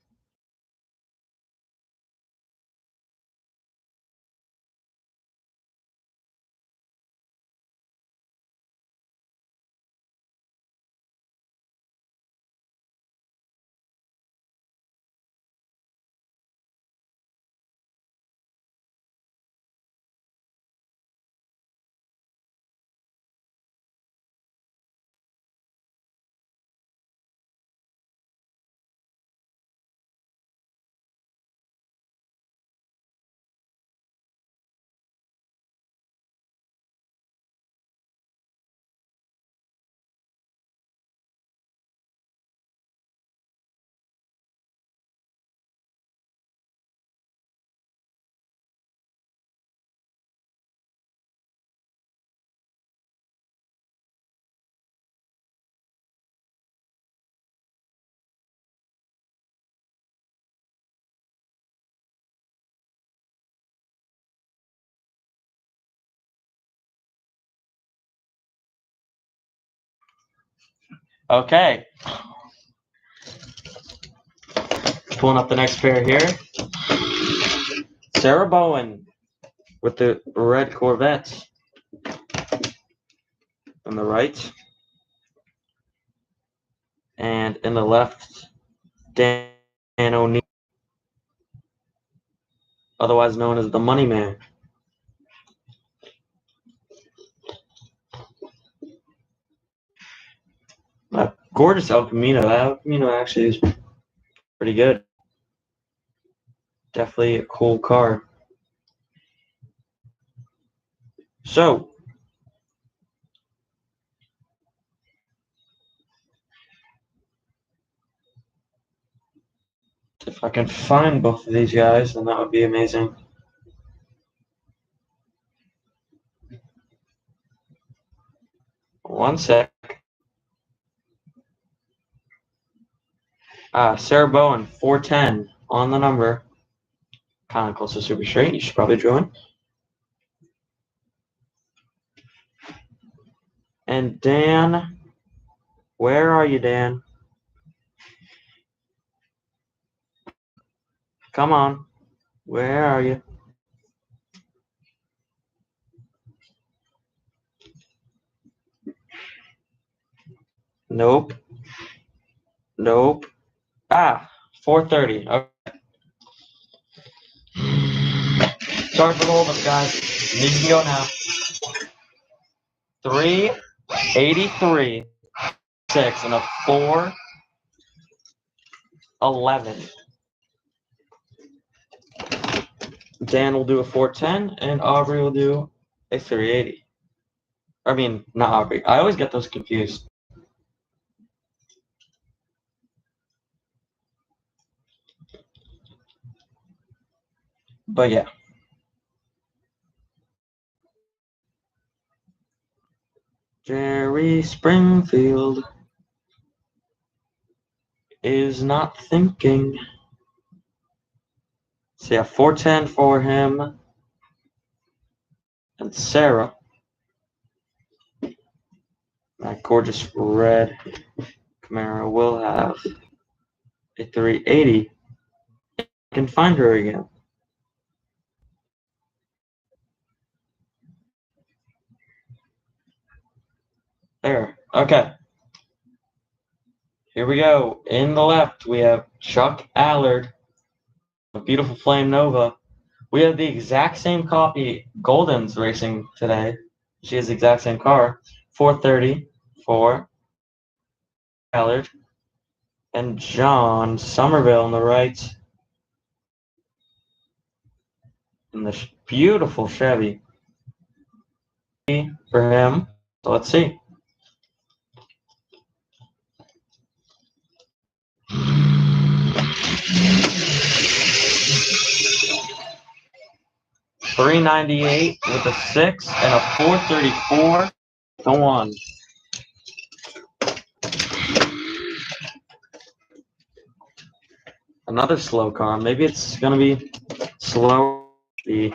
Okay. Pulling up the next pair here. Sarah Bowen with the red Corvette on the right. And in the left, Dan O'Neill, otherwise known as the Money Man. That gorgeous El Camino. That El Camino actually is pretty good. Definitely a cool car. So, if I can find both of these guys, then that would be amazing. One sec. Sarah Bowen, 410 on the number. Kind of close to Super Straight. You should probably join. And Dan, where are you, Dan? Come on. Where are you? Nope. Nope. Ah, 4:30. Okay. Sorry for the holdup, guys. Need to go now. 383, 6, and a 411. Dan will do a 410, and Aubrey will do a 380. I mean, not Aubrey. I always get those confused. But yeah. Jerry Springfield is not thinking. So yeah, 410 for him. And Sarah. That gorgeous red Camaro will have a 380. I can find her again. There. Okay. Here we go. In the left, we have Chuck Allard, a beautiful Flame Nova. We have the exact same copy. Golden's racing today. She has the exact same car. 430 for Allard. And John Somerville on the right. And the beautiful Chevy for him. So let's see. $398 with a 6 and a 434. Go on. Another slow car. Maybe it's gonna be slow. The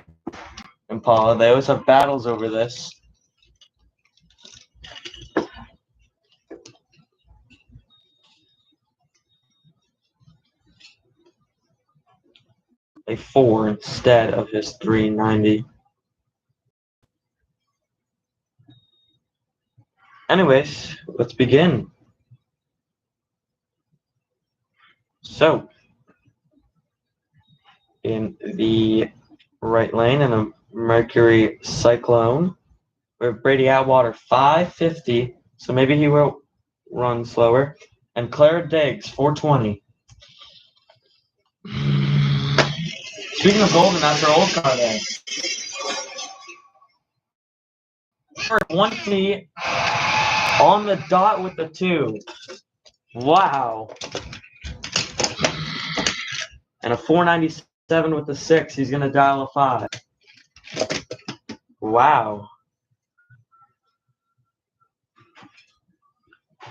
Impala. They always have battles over this. A 4 instead of his 390. Anyways, let's begin. So, in the right lane in a Mercury Cyclone, we have Brady Atwater 550, so maybe he will run slower, and Clara Diggs 420. Speaking of Golden, that's her old car there. 1 on the dot with the 2. Wow. And a 497 with the 6. He's going to dial a 5. Wow.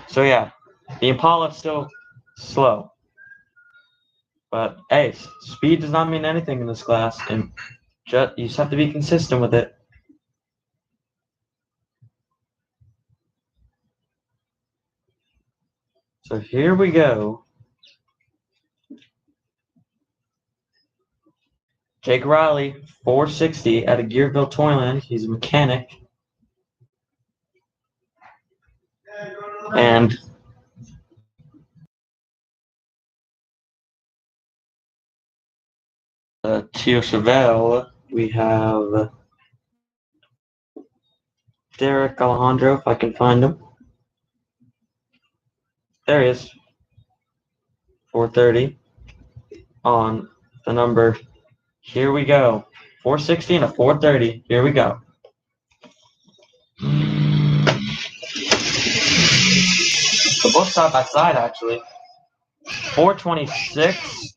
So yeah, the Impala's still slow. But hey, speed does not mean anything in this class, and you just have to be consistent with it. So here we go. Jake Riley, 460 out of Gearville, Toyland. He's a mechanic. And Tio Chevelle, we have Derek Alejandro, if I can find him. There he is. 430 on the number. Here we go. 460 and a 430. Here we go. So both side by side, actually. 426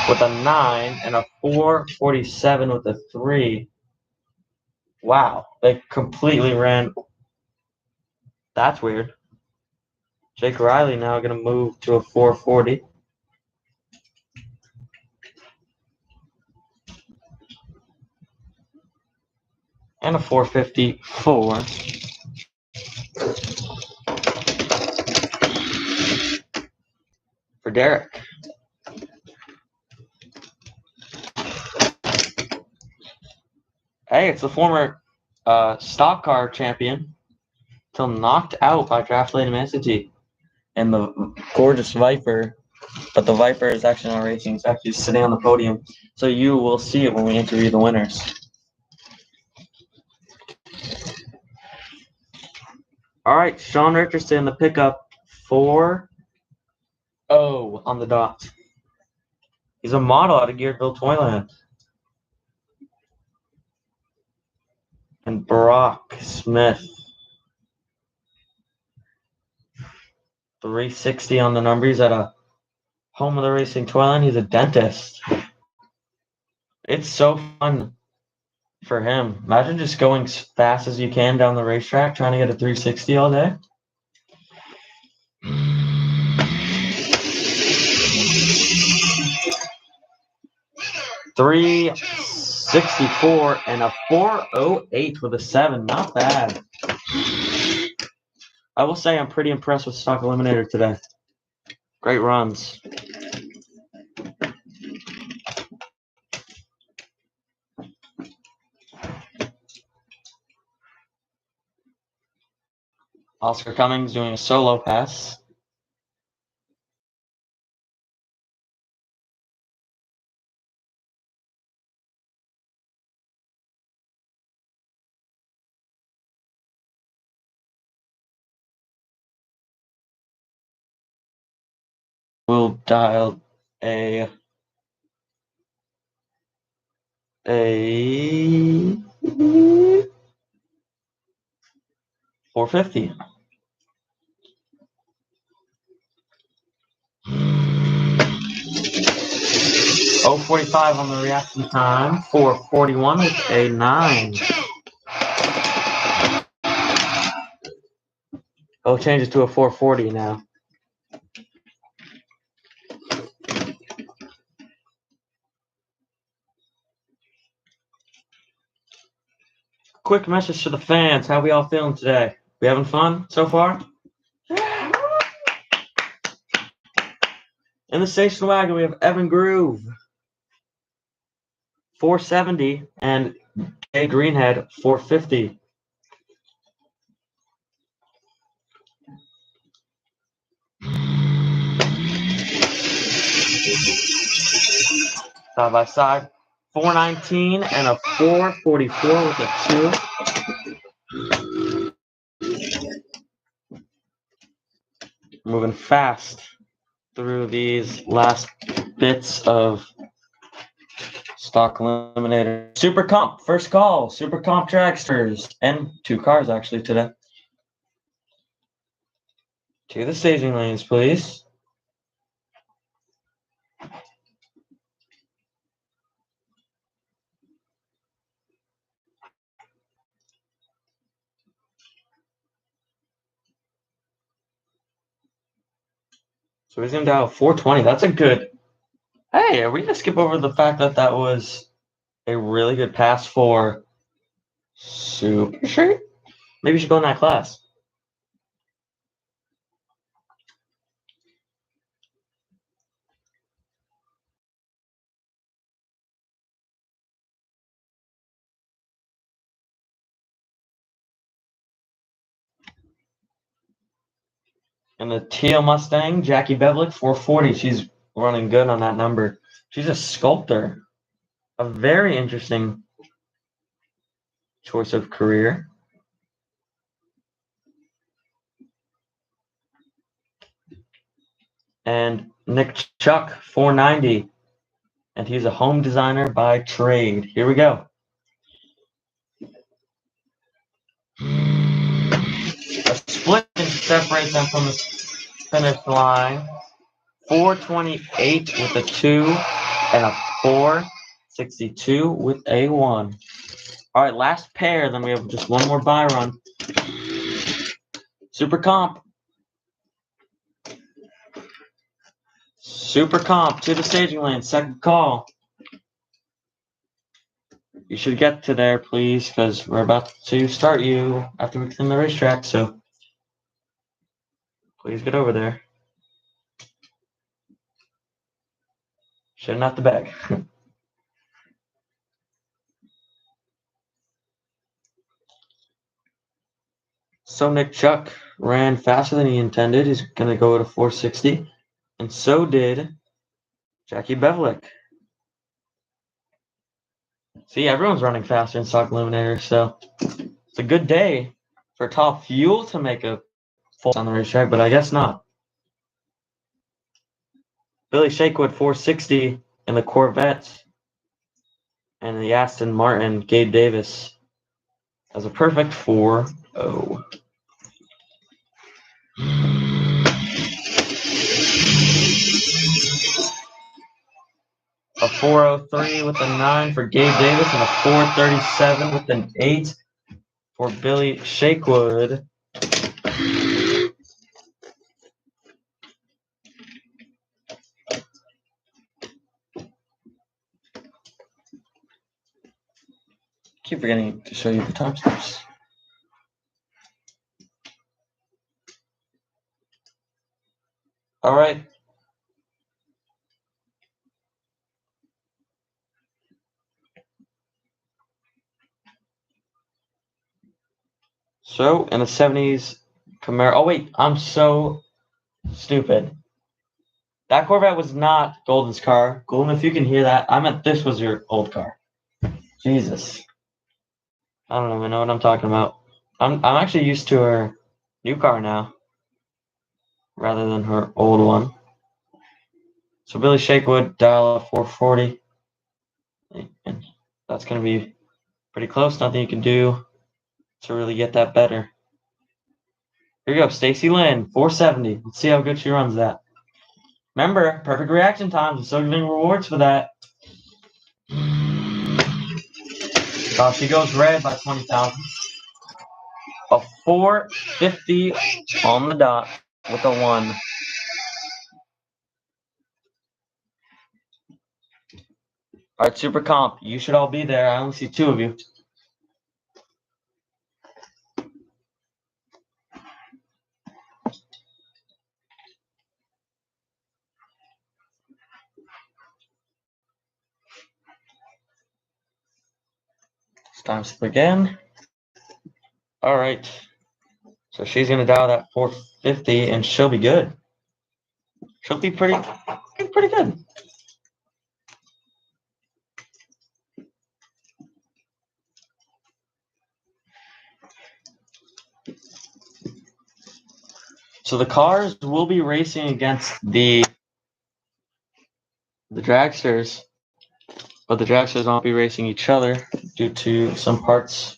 with a 9 and a 447 with a 3. Wow, they completely ran. That's weird. Jake Riley now going to move to a 440. And a 454. For Derek. Hey, it's the former stock car champion till knocked out by Draft Lady Mancity and the gorgeous Viper. But the Viper is actually not racing. It's actually sitting on the podium. So you will see it when we interview the winners. All right, Sean Richardson, the pickup 4-0 on the dot. He's a model out of Gearedville, Toyland. And Brock Smith. 360 on the number. He's at a home of the racing Toyland. He's a dentist. It's so fun for him. Imagine just going as fast as you can down the racetrack, trying to get a 360 all day. 364 and a 408 with a 7. Not bad. I will say I'm pretty impressed with Stock Eliminator today. Great runs. Oscar Cummings doing a solo pass. We'll dial a 450. Oh, 45 on the reaction time. 441 with a 9. I'll change it to a 440 now. Quick message to the fans. How we all feeling today? We having fun so far? In the station wagon, we have Evan Groove, 470, and Jay Greenhead, 450. Side by side, 419 and a 444 with a 2. Moving fast through these last bits of Stock Eliminator. Super Comp, first call. Super Comp dragsters. And 2 cars actually today. To the staging lanes, please. So we zoomed out 420. That's a good. Hey, are we going to skip over the fact that that was a really good pass for Super Shirt? Maybe you should go in that class. And the teal Mustang, Jackie Bevlick, 440. She's running good on that number. She's a sculptor. A very interesting choice of career. And Nick Chuck, 490. And he's a home designer by trade. Here we go. A split inch separates them from the finish line. 428 with a 2 and a 462 with a 1. All right, last pair. Then we have just one more buy run. Super Comp. Super Comp to the staging lane. Second call. You should get to there, please, because we're about to start you after we clean the racetrack. So please get over there. Shouldn't have to beg. So Nick Chuck ran faster than he intended. He's going to go to 460. And so did Jackie Bevlick. See, everyone's running faster in Stock Eliminator, so it's a good day for Top Fuel to make a full on the racetrack, but I guess not. Billy Shakewood 460 in the Corvette, and the Aston Martin Gabe Davis has a perfect 4.0. A 4.03 with a 9 for Gabe Davis, and a 4.37 with an 8 for Billy Shakewood. Keep forgetting to show you the time steps. All right. So in the 70s Camaro. Oh wait, I'm so stupid. That Corvette was not Golden's car. Golden, if you can hear that, I meant this was your old car. Jesus. I don't even know what I'm talking about. I'm actually used to her new car now, rather than her old one. So Billy Shakewood, dial of 440. And that's going to be pretty close. Nothing you can do to really get that better. Here we go. Stacy Lynn, 470. Let's see how good she runs that. Remember, perfect reaction times. I'm still giving rewards for that. Oh, she goes red by 20,000. A 450 on the dot with a 1. All right, Super Comp, you should all be there. I only see 2 of you. It's time to again. All right. So she's going to dial that 450, and she'll be good. She'll be pretty good. So the cars will be racing against the dragsters, but the dragsters won't be racing each other due to some parts.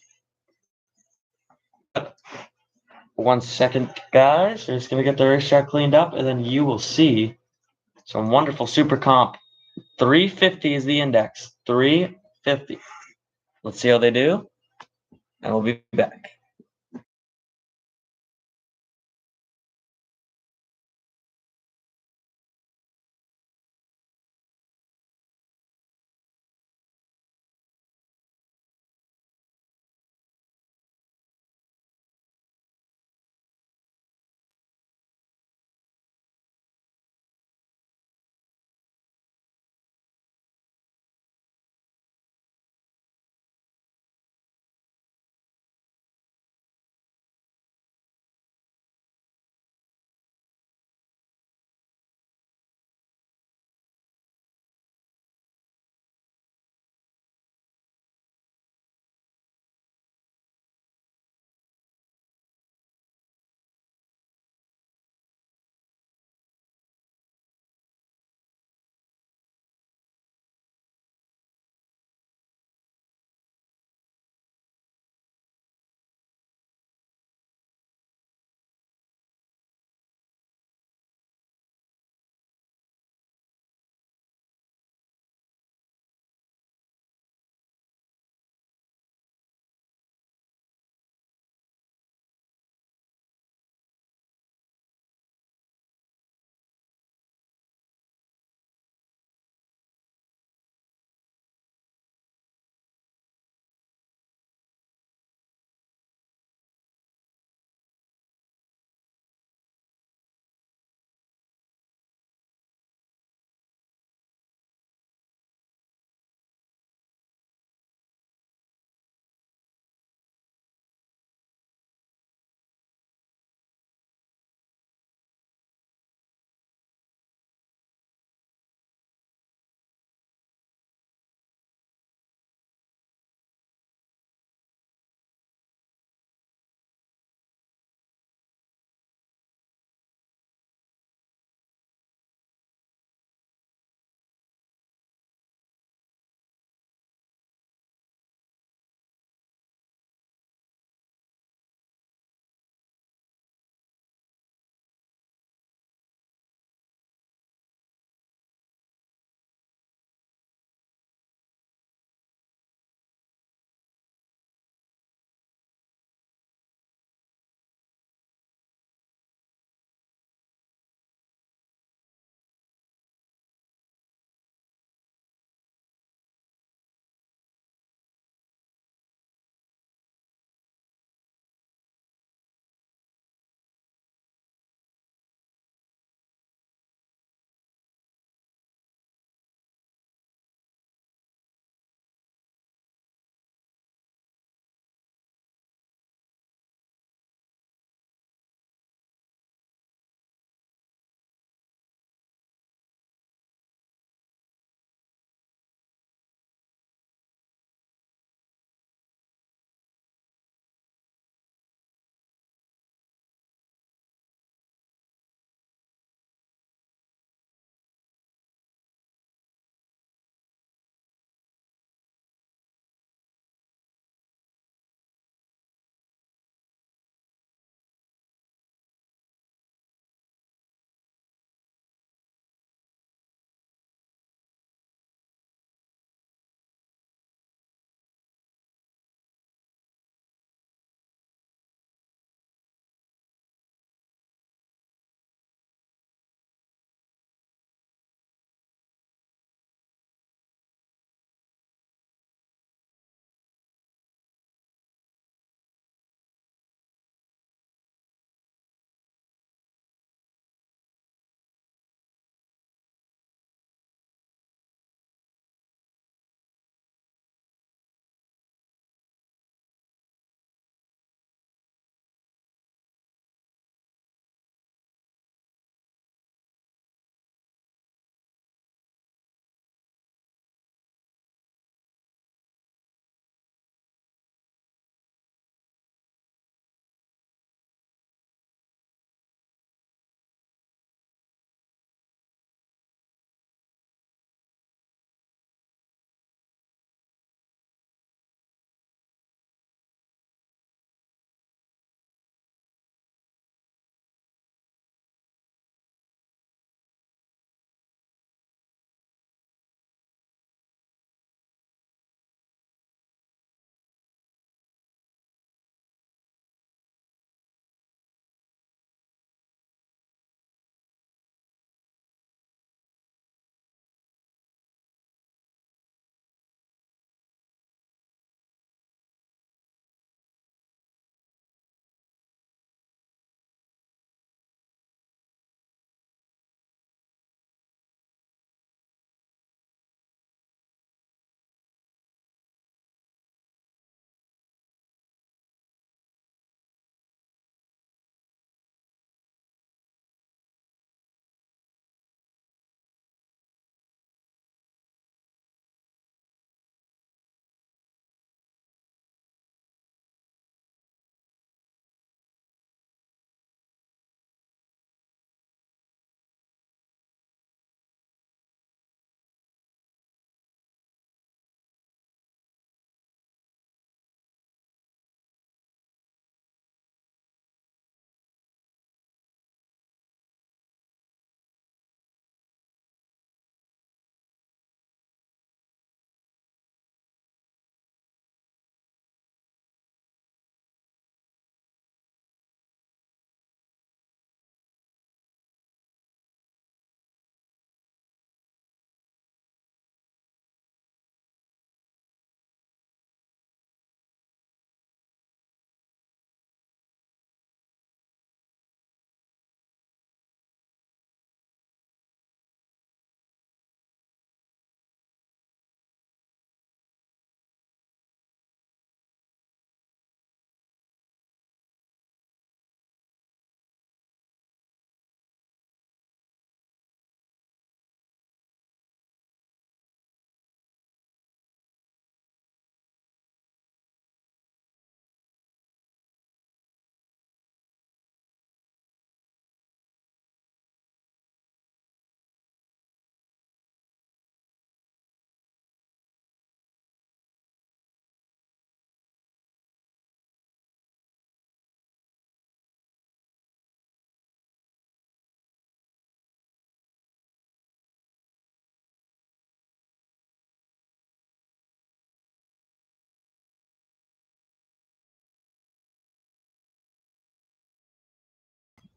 1 second, guys. They're just going to get the racetrack cleaned up, and then you will see some wonderful Super Comp. 350 is the index. 350. Let's see how they do, and we'll be back.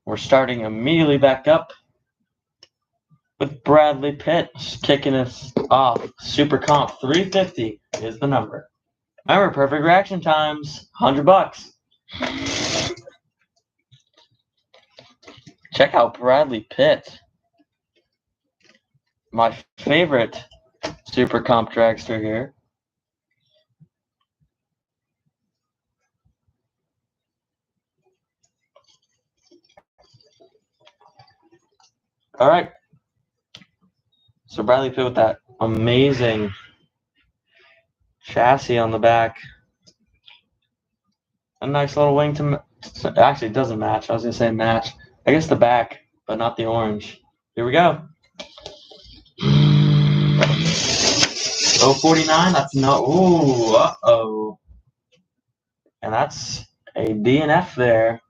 We're starting immediately back up with Bradley Pitt kicking us off. Super Comp 350 is the number. Remember, perfect reaction times, $100. Check out Bradley Pitt, my favorite Super Comp dragster here. All right. So Bradley Pitt with that amazing chassis on the back. A nice little wing to actually it doesn't match. I was gonna say match. I guess the back, but not the orange. Here we go. 049. That's no. Ooh. Uh-oh. And that's a DNF there.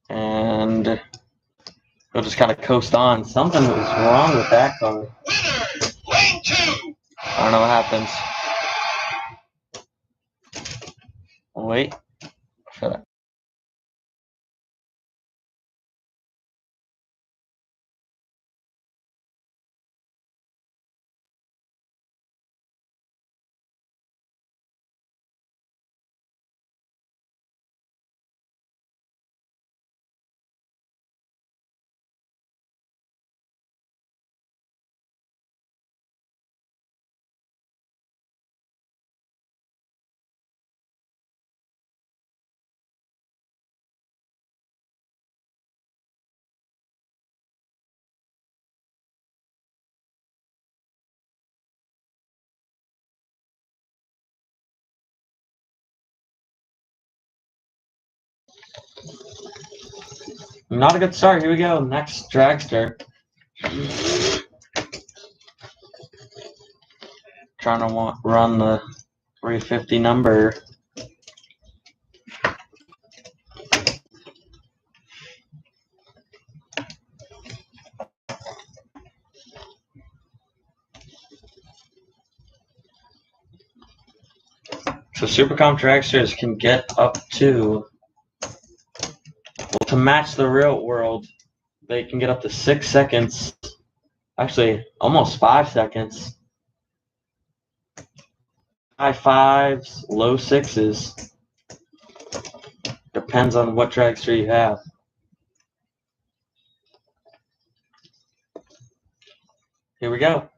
And we'll just kind of coast on. Something was wrong with that car. I don't know what happens. Wait for that. Not a good start. Here we go. Next dragster. Trying to run the 350 number. So Supercomp dragsters can get up to match the real world. They can get up to 6 seconds. Actually, almost 5 seconds. High fives, low sixes. Depends on what dragster you have. Here we go.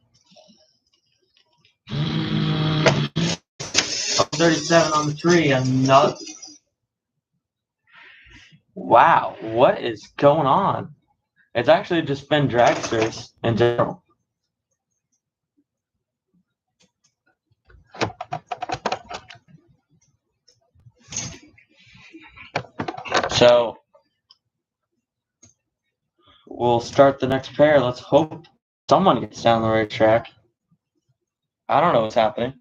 37 on the tree. Another. Wow, what is going on? It's actually just been dragsters in general. So we'll start the next pair. Let's hope someone gets down the right track. I don't know what's happening.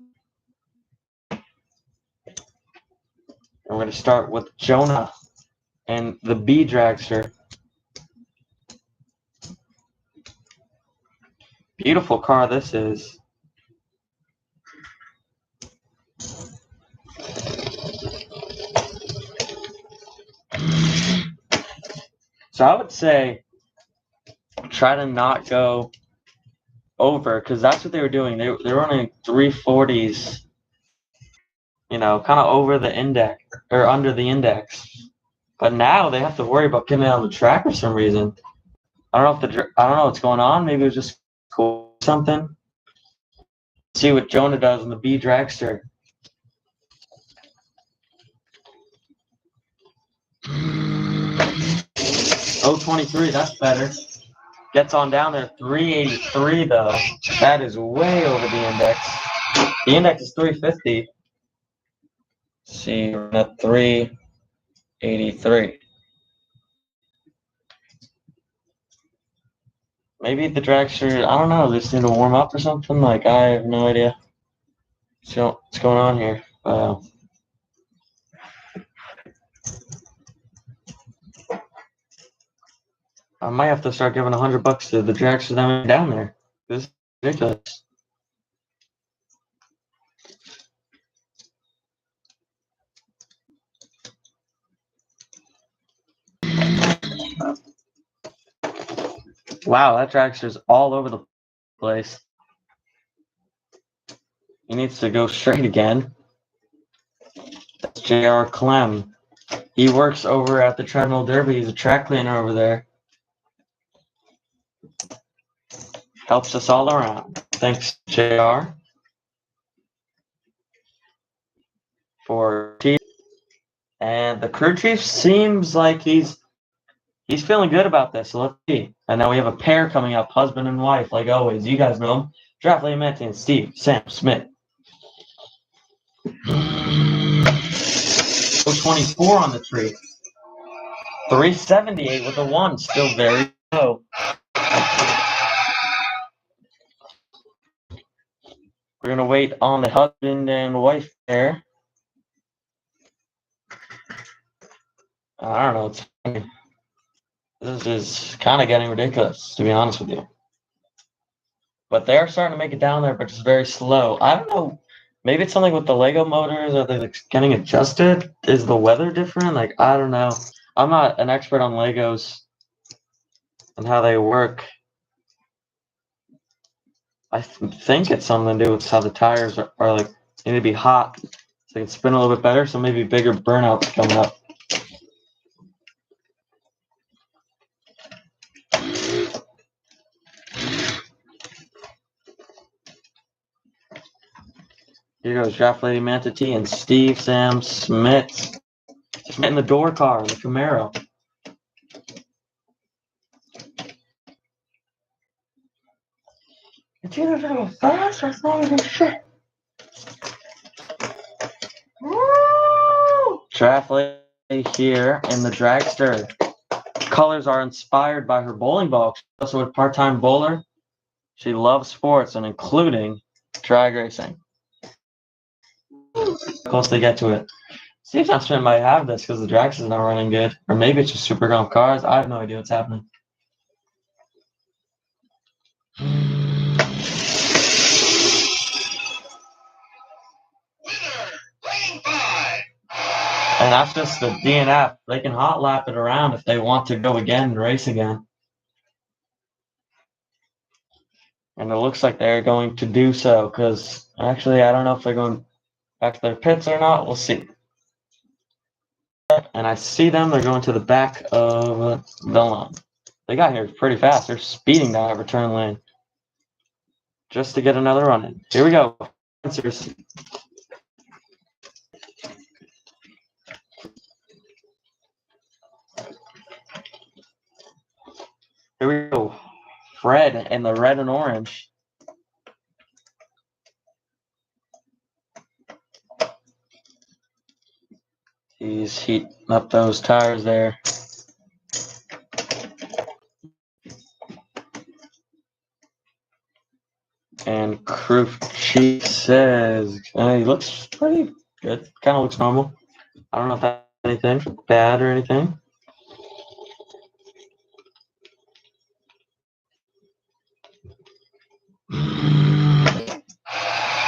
We're going to start with Jonah and the B dragster. Beautiful car this is. So I would say try to not go over, because that's what they were doing. They were running 340s, you know, kind of over the index or under the index. But now they have to worry about getting on the track for some reason. I don't know what's going on. Maybe it was just cool something. See what Jonah does in the B dragster. Oh, 23, that's better. Gets on down there. 383 though. That is way over the index. The index is 350. Let's see, we're at 383. Maybe the dragster, I don't know, they just need to warm up or something. Like, I have no idea. So what's going on here? I might have to start giving $100 to the dragster that down there. This is ridiculous. Wow, that dragster's all over the place. He needs to go straight again. That's J.R. Clem. He works over at the Treadmill Derby. He's a track cleaner over there. Helps us all around. Thanks, JR, for chief. And the crew chief seems like he's feeling good about this. So let's see. And now we have a pair coming up, husband and wife, like always. You guys know them. Draft Lady Manti and Steve Sam Smith. 24 on the tree. 378 with a 1. Still very low. We're going to wait on the husband and wife pair. I don't know. It's funny. This is kind of getting ridiculous, to be honest with you. But they're starting to make it down there, but just very slow. I don't know. Maybe it's something with the Lego motors. Are they like getting adjusted? Is the weather different? Like, I don't know. I'm not an expert on Legos and how they work. I think it's something to do with how the tires are like need to be hot so they can spin a little bit better. So maybe bigger burnouts coming up. Here goes Draft Lady Manta T and Steve Sam Smith. Just met in the door car, the Camaro. It's either going fast or it's not even shit. Draft Lady here in the dragster. Colors are inspired by her bowling ball. She's also a part-time bowler. She loves sports and including drag racing. Close they get to it. Steve Sam Smith might have this because the dragster is not running good. Or maybe it's just super gump cars. I have no idea what's happening. And that's just the DNF. They can hot lap it around if they want to go again and race again. And it looks like they're going to do so because actually I don't know if they're going back to their pits or not. We'll see. And I see them. They're going to the back of the line. They got here pretty fast. They're speeding down that return lane just to get another run in. Here we go. Here we go. Fred in the red and orange. He's heating up those tires there. And crew chief says he looks pretty good. Kind of looks normal. I don't know if that's anything bad or anything.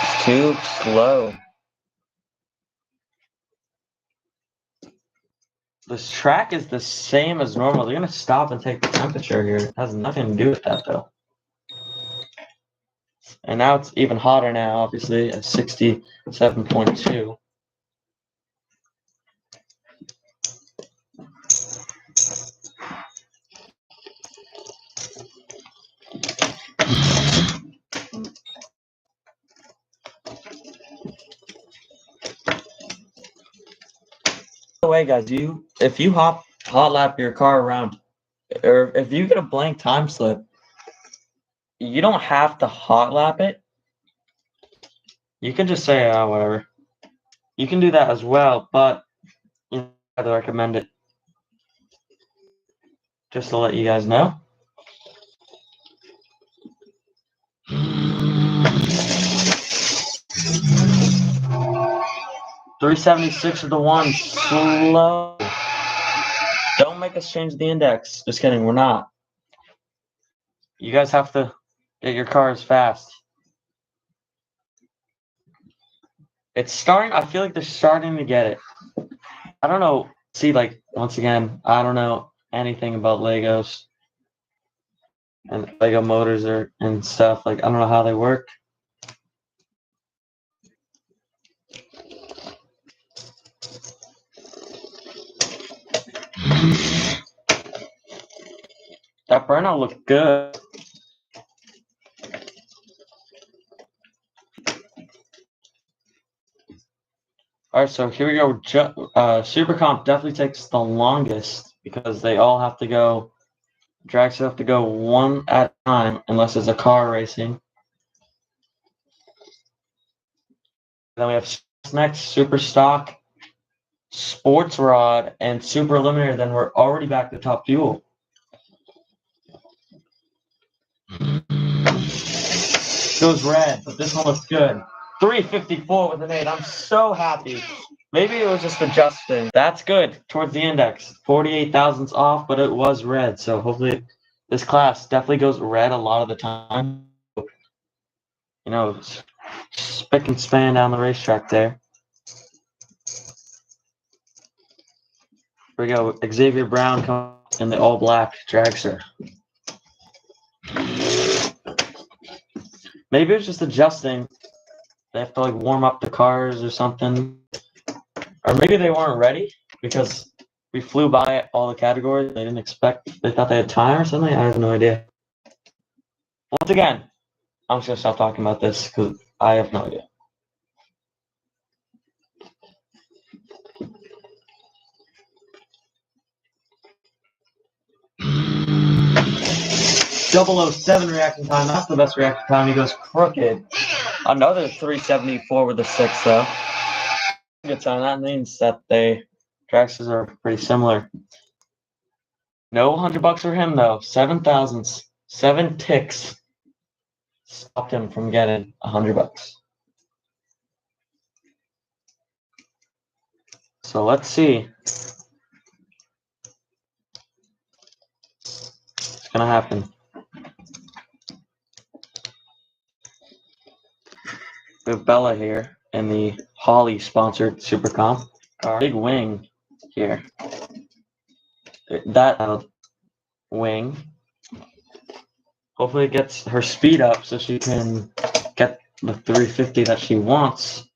It's too slow. This track is the same as normal. They're going to stop and take the temperature here. It has nothing to do with that, though. And now it's even hotter now, obviously, at 67.2. By the way, guys, if you hot lap your car around, or if you get a blank time slip, you don't have to hot lap it. You can just say, whatever. You can do that as well, but I'd recommend it. Just to let you guys know. $376 with the 1. Slow. Don't make us change the index. Just kidding. We're not. You guys have to get your cars fast. It's starting. I feel like they're starting to get it. I don't know. See, like, once again, I don't know anything about Legos. and Lego motors are and stuff. Like, I don't know how they work. That burnout looked good. All right, so here we go. Super Comp definitely takes the longest because they all have to go. Drags have to go one at a time unless it's a car racing. Then we have next Super Stock, Sports Rod, and Super Eliminator. Then we're already back to Top Fuel. Goes red, but this one looks good. 354 with an 8. I'm so happy. Maybe it was just adjusting. That's good. Towards the index. 48 thousandths off, but it was red. So hopefully this class definitely goes red a lot of the time. You know, spick and span down the racetrack there. Here we go. Xavier Brown comes in the all black dragster. Maybe it's just adjusting. They have to like warm up the cars or something. Or maybe they weren't ready because we flew by all the categories. They didn't expect, they thought they had time or something. I have no idea. Once again, I'm just going to stop talking about this because I have no idea. .007 reaction time. That's the best reaction time. He goes crooked. Another 374 with a 6, though. Good sign. That means that the dragsters are pretty similar. No $100 for him, though. 7 thousandths. 7 ticks stopped him from getting $100. So let's see what's gonna happen. We have Bella here in the Holly sponsored Super Comp. Our big wing here. That wing. Hopefully it gets her speed up so she can get the 350 that she wants.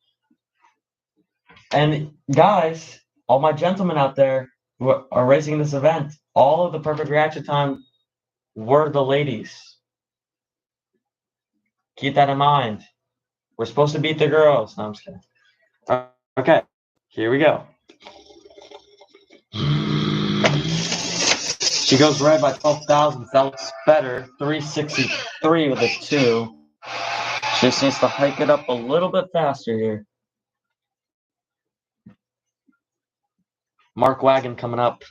And guys, all my gentlemen out there who are racing this event, all of the perfect reaction time were the ladies. Keep that in mind. We're supposed to beat the girls. No, I'm just kidding. Okay, here we go. She goes red by 12 thousandths. That looks better. 363 with a 2. She just needs to hike it up a little bit faster here. Mark Wagon coming up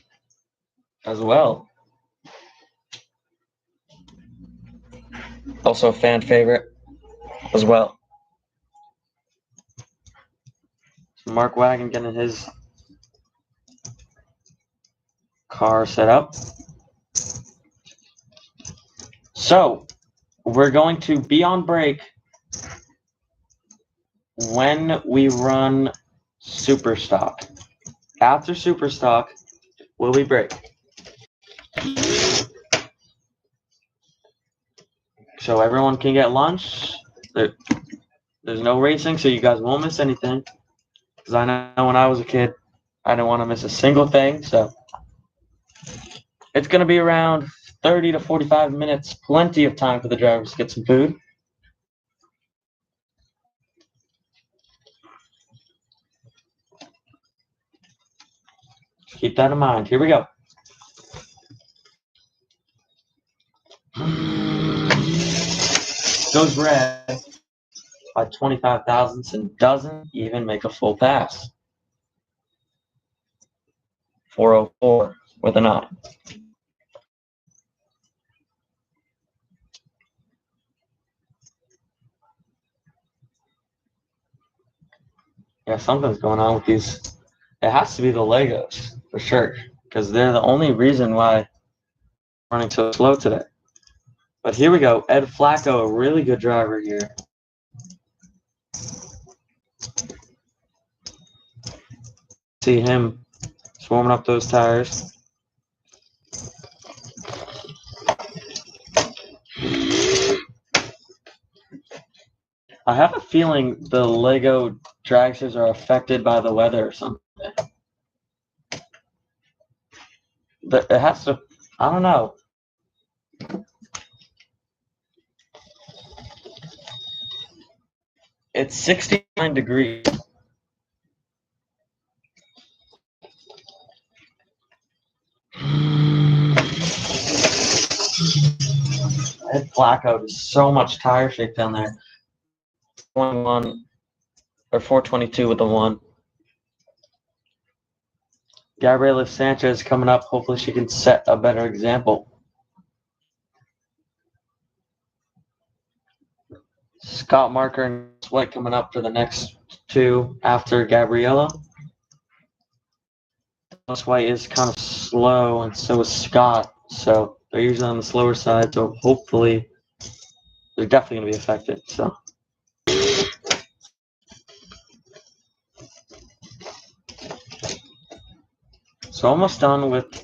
as well. Also a fan favorite as well. So Mark Wagon getting his car set up. So we're going to be on break when we run Super Stock. After Super Stock, will we break? So everyone can get lunch. There's no racing, so you guys won't miss anything. Because I know when I was a kid, I didn't want to miss a single thing. So it's going to be around 30 to 45 minutes. Plenty of time for the drivers to get some food. Keep that in mind. Here we go. Goes red by 25 thousandths and doesn't even make a full pass. 404 with a 9. Yeah, something's going on with these. It has to be the Legos for sure, because they're the only reason why I'm running so slow today. But here we go. Ed Flacco, a really good driver here. See him swarming up those tires. I have a feeling the Lego dragsters are affected by the weather or something. But it has to. I don't know. It's 69 degrees. I had blackout. There's so much tire shake down there. 1 or 422 with the 1. Gabriela Sanchez coming up. Hopefully she can set a better example. Scott Marker and Sweat coming up for the next 2 after Gabriella. White is kind of slow, and so is Scott. So they're usually on the slower side. So hopefully they're definitely going to be affected. So almost done with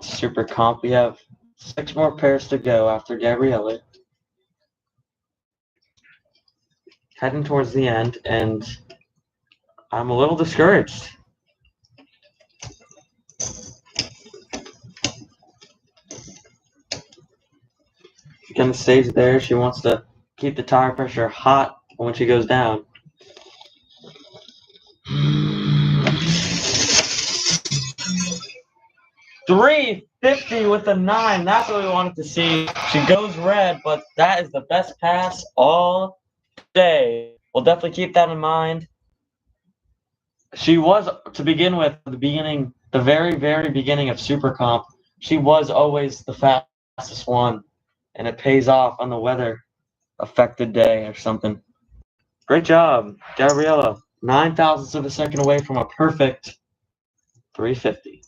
Super Comp. We have 6 more pairs to go after Gabriella. Heading towards the end, and I'm a little discouraged. She's gonna stay there. She wants to keep the tire pressure hot when she goes down. $350 with a 9. That's what we wanted to see. She goes red, but that is the best pass all day. We'll definitely keep that in mind. She was, to begin with, the very, very beginning of Super Comp, she was always the fastest one, and it pays off on the weather-affected day or something. Great job, Gabriella. 9 thousandths of a second away from a perfect 350.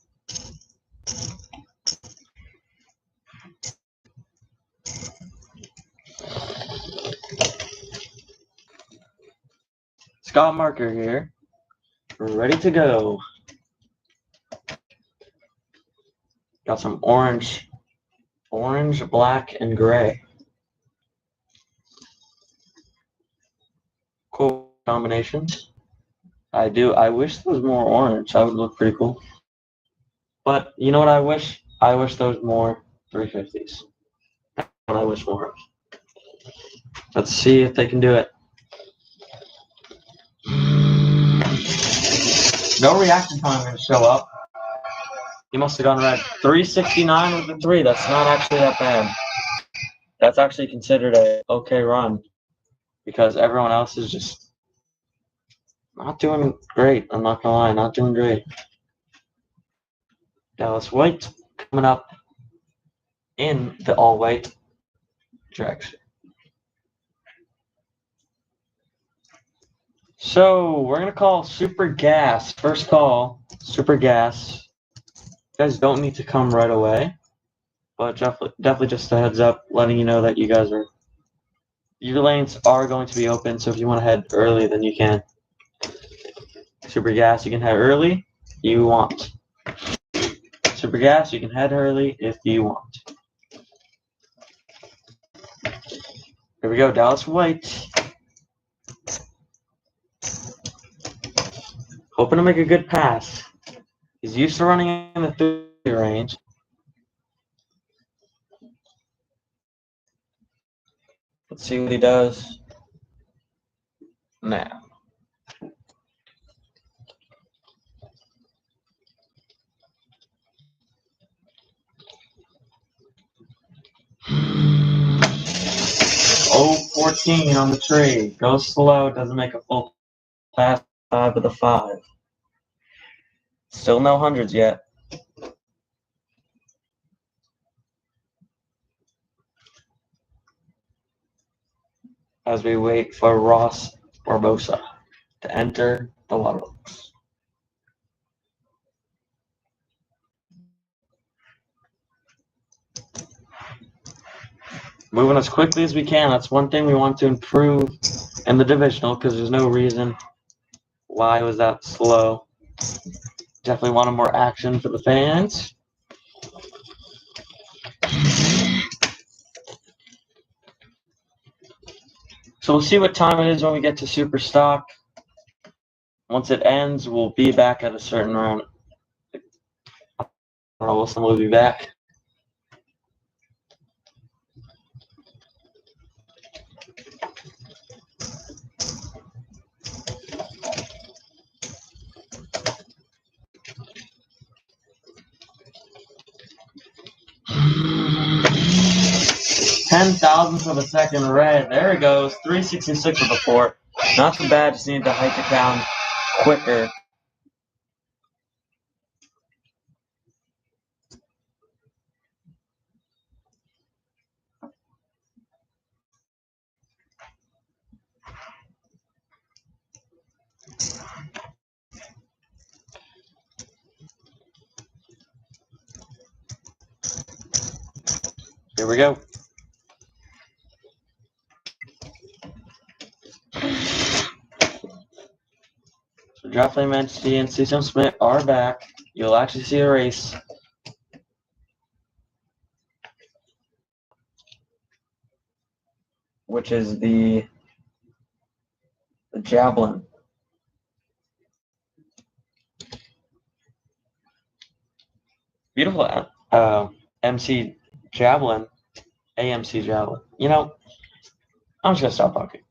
Scott Marker here. We're ready to go. Got some orange, black, and gray. Cool combinations. I wish there was more orange. That would look pretty cool. But you know what I wish? I wish there was more 350s. That's what I wish more of. Let's see if they can do it. No reaction time going to show up. He must have gone red. 369 with the 3. That's not actually that bad. That's actually considered a okay run because everyone else is just not doing great. I'm not going to lie, not doing great. Dallas White coming up in the all-white direction. So we're going to call Super Gas. First call, Super Gas. You guys don't need to come right away, but definitely just a heads up, letting you know that your lanes are going to be open, so if you want to head early, then you can. Super Gas, you can head early, you want. Super Gas, you can head early if you want. Here we go, Dallas White. Hoping to make a good pass. He's used to running in the 30 range. Let's see what he does now. Oh, 14 on the tree. Goes slow, doesn't make a full pass. 5 with a 5. Still no hundreds yet. As we wait for Ross Barbosa to enter the lotto box. Moving as quickly as we can. That's one thing we want to improve in the divisional because there's no reason why it was that slow. Definitely wanted more action for the fans. So we'll see what time it is when we get to super stock. Once it ends, we'll be back at a certain round. I don't know, we'll be back. Ten thousandths of a second red. There it goes. 366 with the port. Not too bad, just need to hike it down quicker. Here we go. So Drop Flame Entity and Cecil Smith are back. You'll actually see a race. Which is the javelin. Beautiful MC javelin. AMC javelin. You know, I'm just gonna stop talking.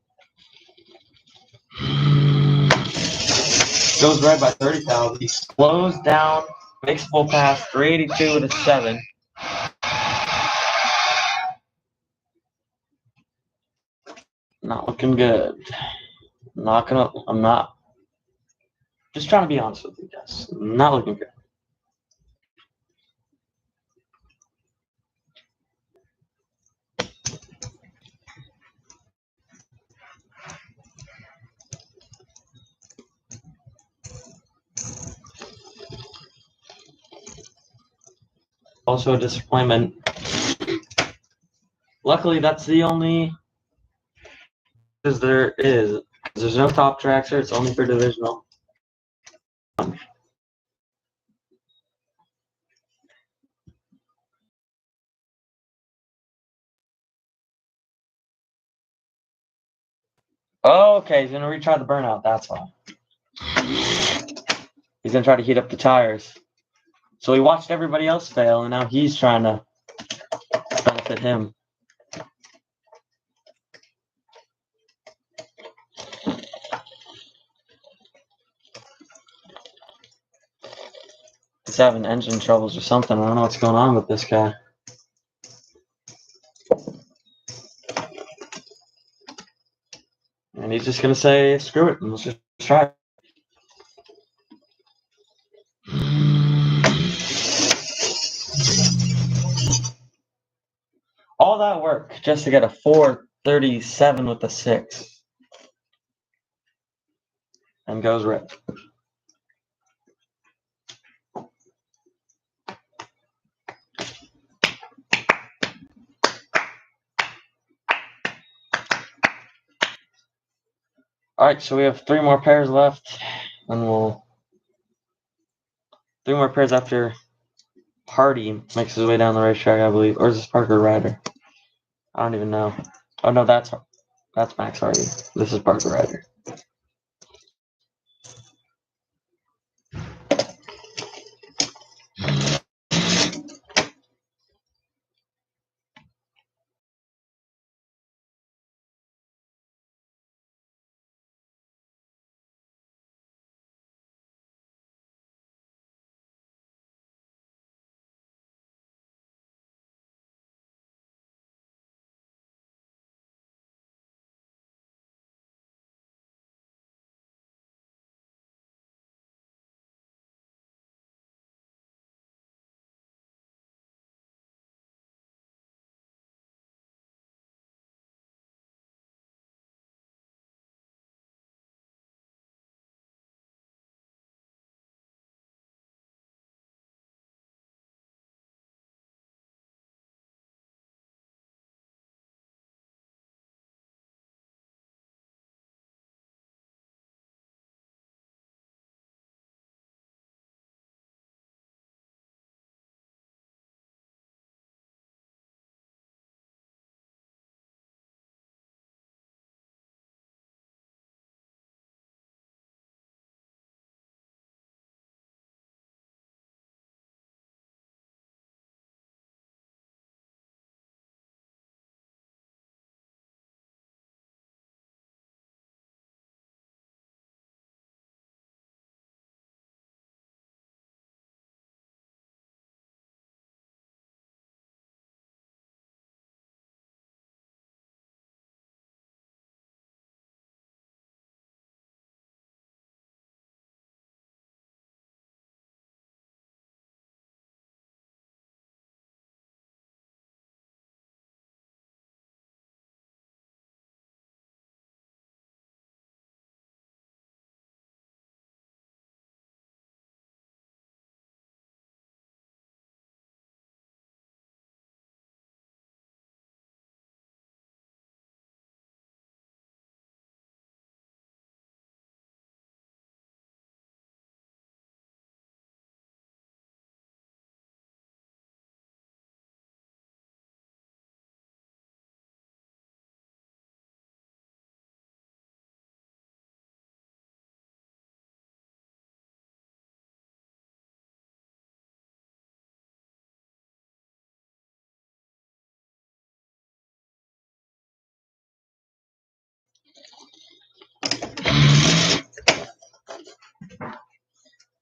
Goes red by 30,000. He slows down, makes a full pass, 382 with a 7. Not looking good. I'm not. Just trying to be honest with you guys. Not looking good. Also a disappointment. Luckily, that's the only there is. There's no top tracks here. It's only for divisional. Oh, okay, he's gonna retry the burnout. That's why. He's gonna try to heat up the tires. So he watched everybody else fail, and now he's trying to benefit him. He's having engine troubles or something. I don't know what's going on with this guy. And he's just gonna say, screw it, and let's just try it. All that work just to get a 437 with a 6. And goes red. Alright, so we have 3 more pairs left. And we'll 3 more pairs after Hardy makes his way down the racetrack, I believe. Or is this Parker Ryder? I don't even know. Oh no, that's Max Hardy. This is Parker Ryder.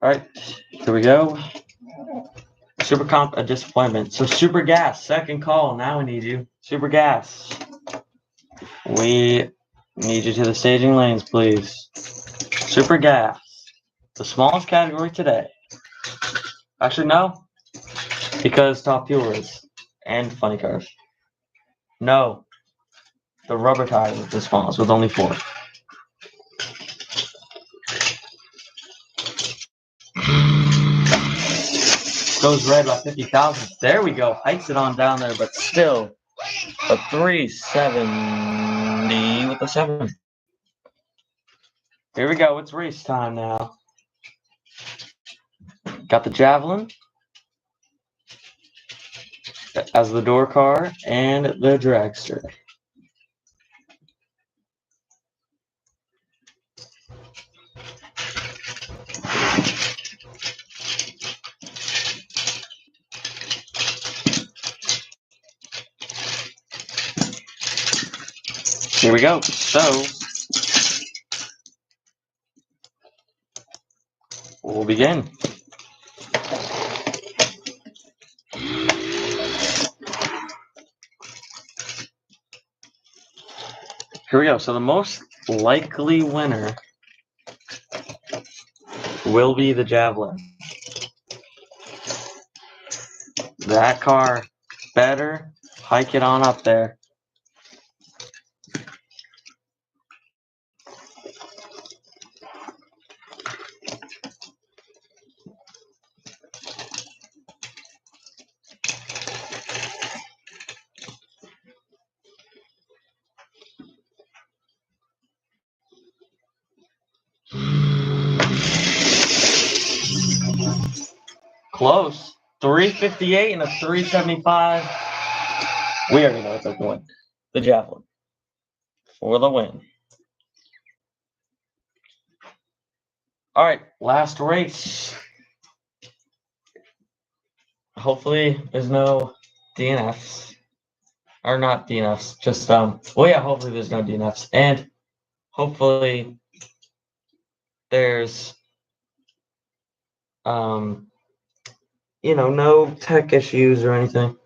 Alright, here we go. Super Comp, a disappointment. So Super Gas, second call. Now we need you. Super Gas. We need you to the staging lanes, please. Super Gas. The smallest category today. Actually, no. Because Top Fuel is. And Funny Cars. No. The rubber tire is the smallest with only 4. Goes red by 50,000. There we go. Hikes it on down there, but still a 370 with a 7. Here we go. It's race time now. Got the Javelin as the door car and the dragster. Here we go. So we'll begin. Here we go. So the most likely winner will be the Javelin. That car better hike it on up there. Close. 358 and a 375. We already know it's going to win. The Javelin. For the win. All right, last race. Hopefully there's no DNFs. Or not DNFs, just, well, yeah, hopefully there's no DNFs. And hopefully there's, no tech issues or anything.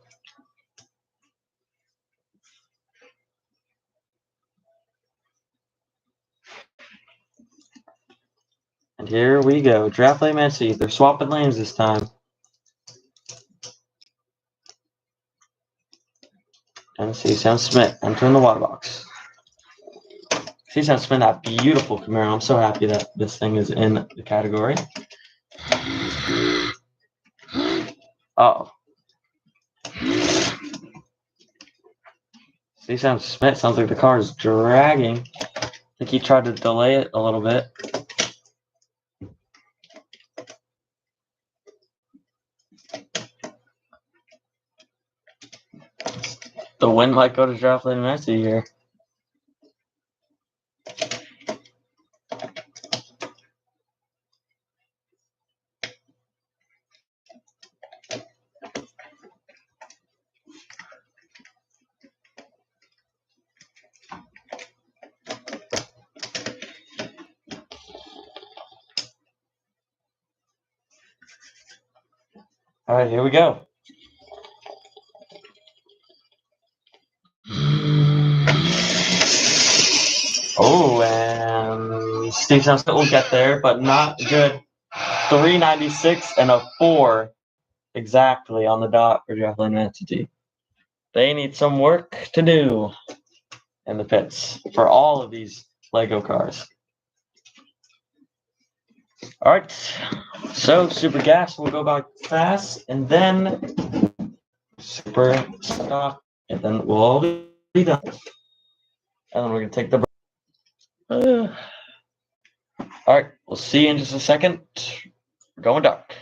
And here we go. Draft lane Messi. They're swapping lanes this time. And see Sam Smith entering the water box. See Sam Smith, that beautiful Camaro. I'm so happy that this thing is in the category. Uh-oh. See Sam Smith, sounds like the car is dragging. I think he tried to delay it a little bit. The win might go to Draft lane Messi here. All right, here we go. Oh, and Steve Sam Smith will get there, but not good. 396 and a 4 exactly on the dot for Draft lane Messi. They need some work to do in the pits for all of these Lego cars. All right, so Super Gas will go back fast, and then Super Stock, and then we'll all be done. And then we're going to take the break. All right, we'll see you in just a second. We're going dark.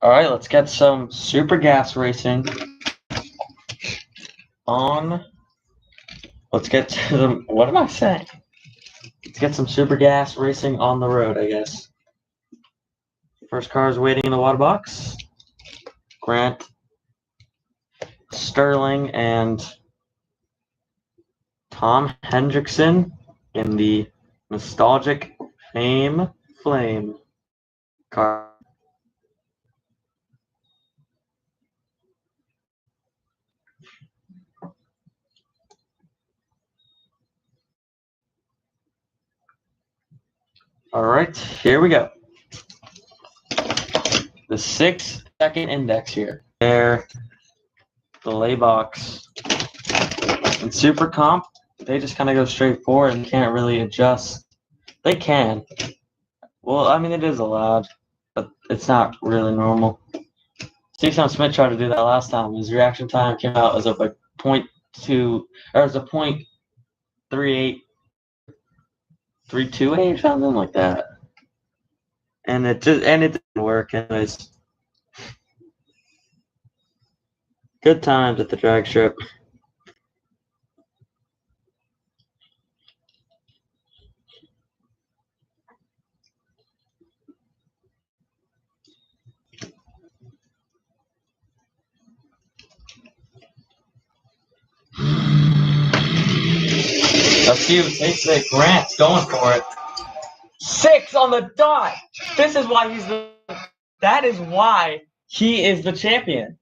All right, let's get some super gas racing on. Let's get to the. What am I saying? Let's get some super gas racing on the road, I guess. First car is waiting in the water box. Grant, Sterling, and Tom Hendrickson in the nostalgic Fame Flame car. All right, here we go. The 6-second index here. There, delay box. In Super Comp, they just kind of go straight forward and can't really adjust. They can. Well, I mean, it is allowed, but it's not really normal. Steve Smith tried to do that last time. His reaction time came out as a like 0.2 or as a 0.38, 328 or something like that. And it didn't work anyways. Good times at the drag strip. Let's see who takes it. Grant's going for it. 6 on the dot. This is why that is why he is the champion.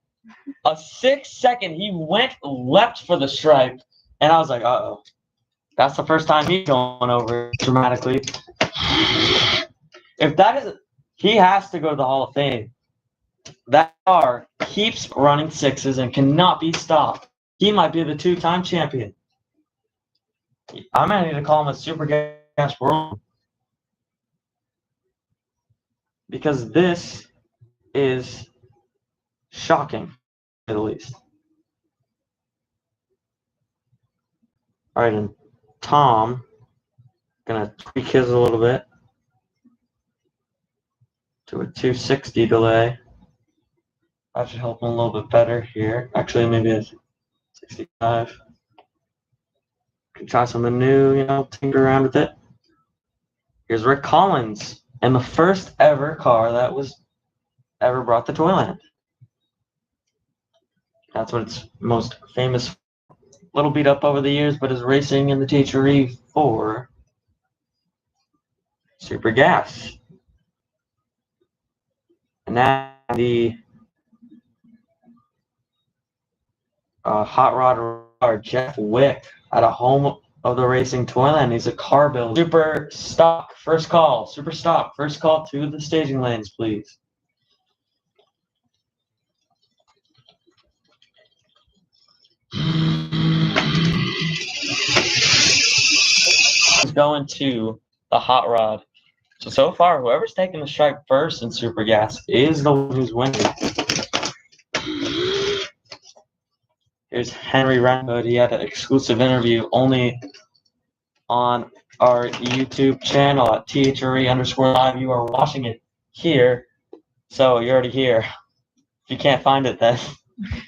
A 6-second, he leapt for the stripe, and I was like, uh-oh. That's the first time he's going over dramatically. If that is, he has to go to the Hall of Fame. That car keeps running 6s and cannot be stopped. He might be the 2-time champion. I might need to call him a Super Gas World. Because this is shocking, at least. All right, and Tom, gonna tweak his a little bit to a 260 delay. That should help him a little bit better here. Actually, maybe a 65. Can try something new, tinker around with it. Here's Rick Collins and the first ever car that was ever brought to Toyland. That's what it's most famous for. A little beat up over the years, but is racing in the THRE for Super Gas. And now the hot rod Jeff Wick at a home of the racing Toyland. He's a car builder. Super stock, first call. Super stock, first call to the staging lanes, please. Going to the hot rod. So far, whoever's taking the stripe first in Super Gas is the one who's winning. Here's Henry Renhood. He had an exclusive interview only on our YouTube channel at THRE_live. You are watching it here, so you're already here. If you can't find it, then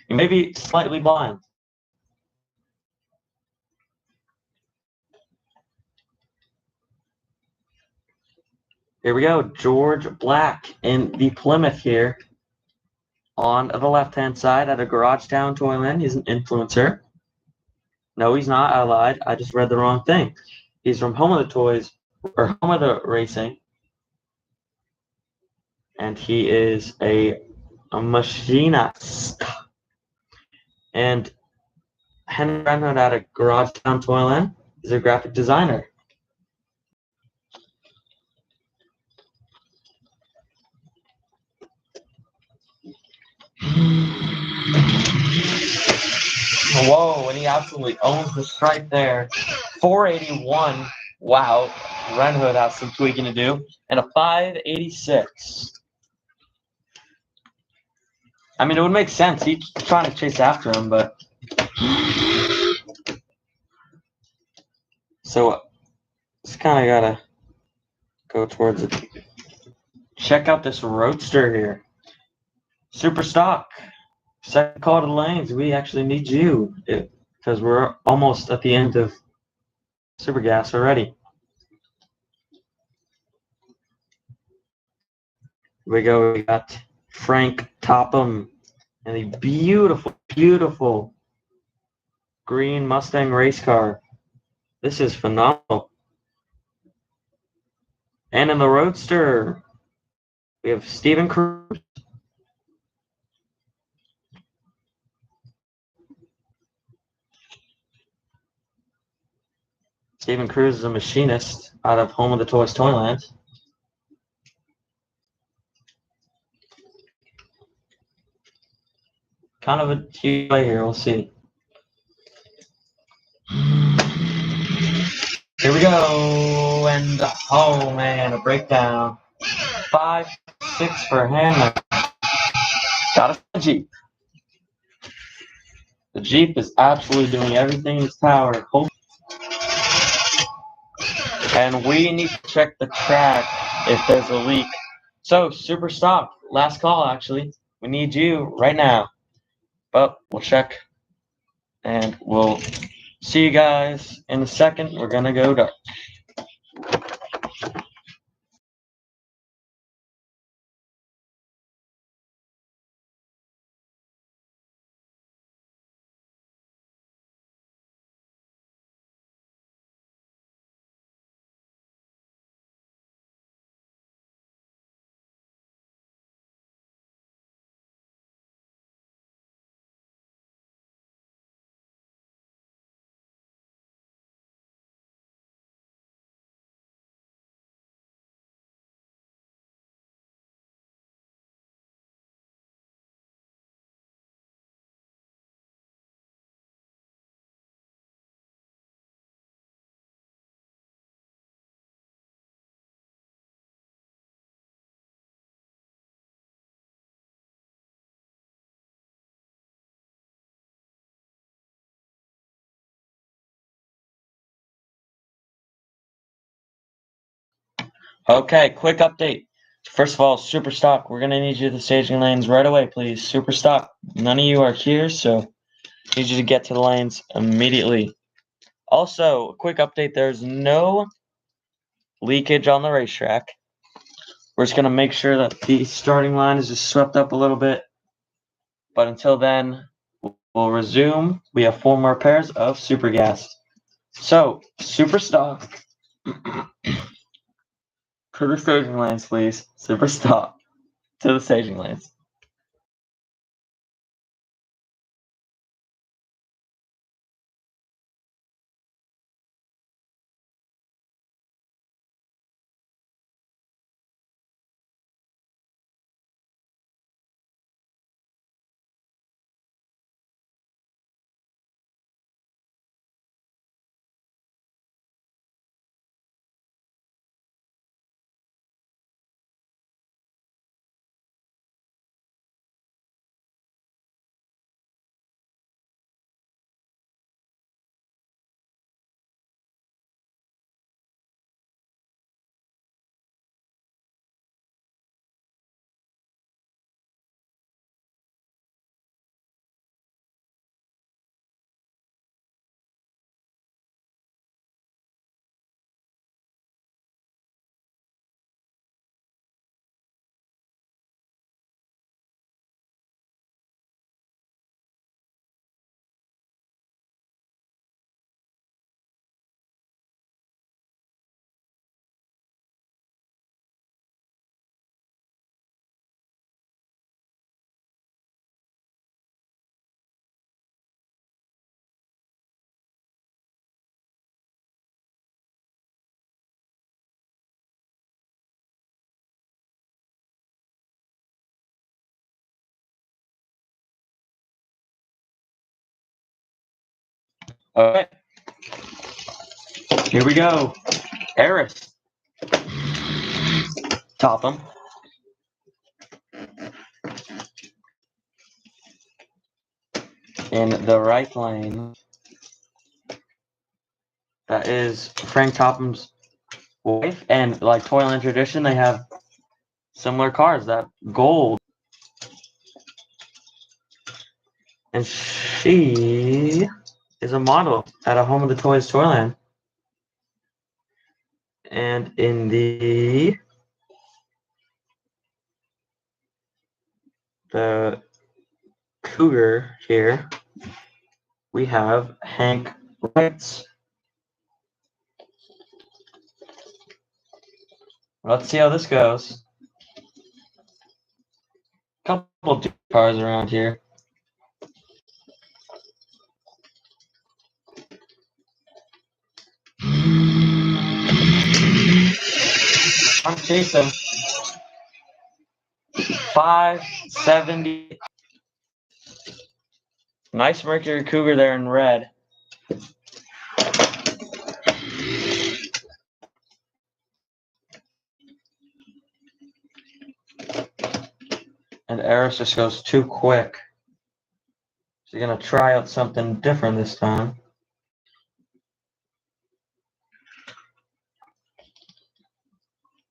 you may be slightly blind. Here we go. George Black in the Plymouth here on the left-hand side at a Garage Town Toyland. He's an influencer. No, he's not. I lied. I just read the wrong thing. He's from Home of the Toys, or Home of the Racing. And he is a machinist. And Henry Renhood at a Garage Town Toyland is a graphic designer. Whoa, and he absolutely owns the stripe there. 481. Wow. Renhood has some tweaking to do. And a 586. I mean, it would make sense. He's trying to chase after him, but... So, just kind of got to go towards it. Check out this Roadster here. Super stock. Second call to the lanes. We actually need you because we're almost at the end of super gas already. Here we go. We got Frank Topham and the beautiful, beautiful green Mustang race car. This is phenomenal. And in the Roadster, we have Stephen Cruz. Stephen Cruz is a machinist out of Home of the Toys Toyland. Kind of a huge play here. We'll see. Here we go. And oh man, a breakdown. 5-6 for Hannah. Got a Jeep. The Jeep is absolutely doing everything in its power. And we need to check the track if there's a leak. So, super stock. Last call, actually. We need you right now. But we'll check. And we'll see you guys in a second. We're going to go dark. Okay, quick update. First of all, super stock. We're going to need you to the staging lanes right away, please. Super stock. None of you are here, so I need you to get to the lanes immediately. Also, a quick update. There's no leakage on the racetrack. We're just going to make sure that the starting line is just swept up a little bit. But until then, we'll resume. We have 4 more pairs of super gas. So, super stock. To the staging lanes, please. Super stock. To the staging lanes. Okay. Here we go. Eris. Topham. In the right lane. That is Frank Topham's wife. And like Toyland tradition, they have similar cars. That gold And she is a model at a Home of the Toys Toyland. And in the Cougar here, we have Hank Wrights. Let's see how this goes. Couple of cars around here. I'm chasing 570. Nice Mercury Cougar there in red. And Eris just goes too quick. She's gonna try out something different this time.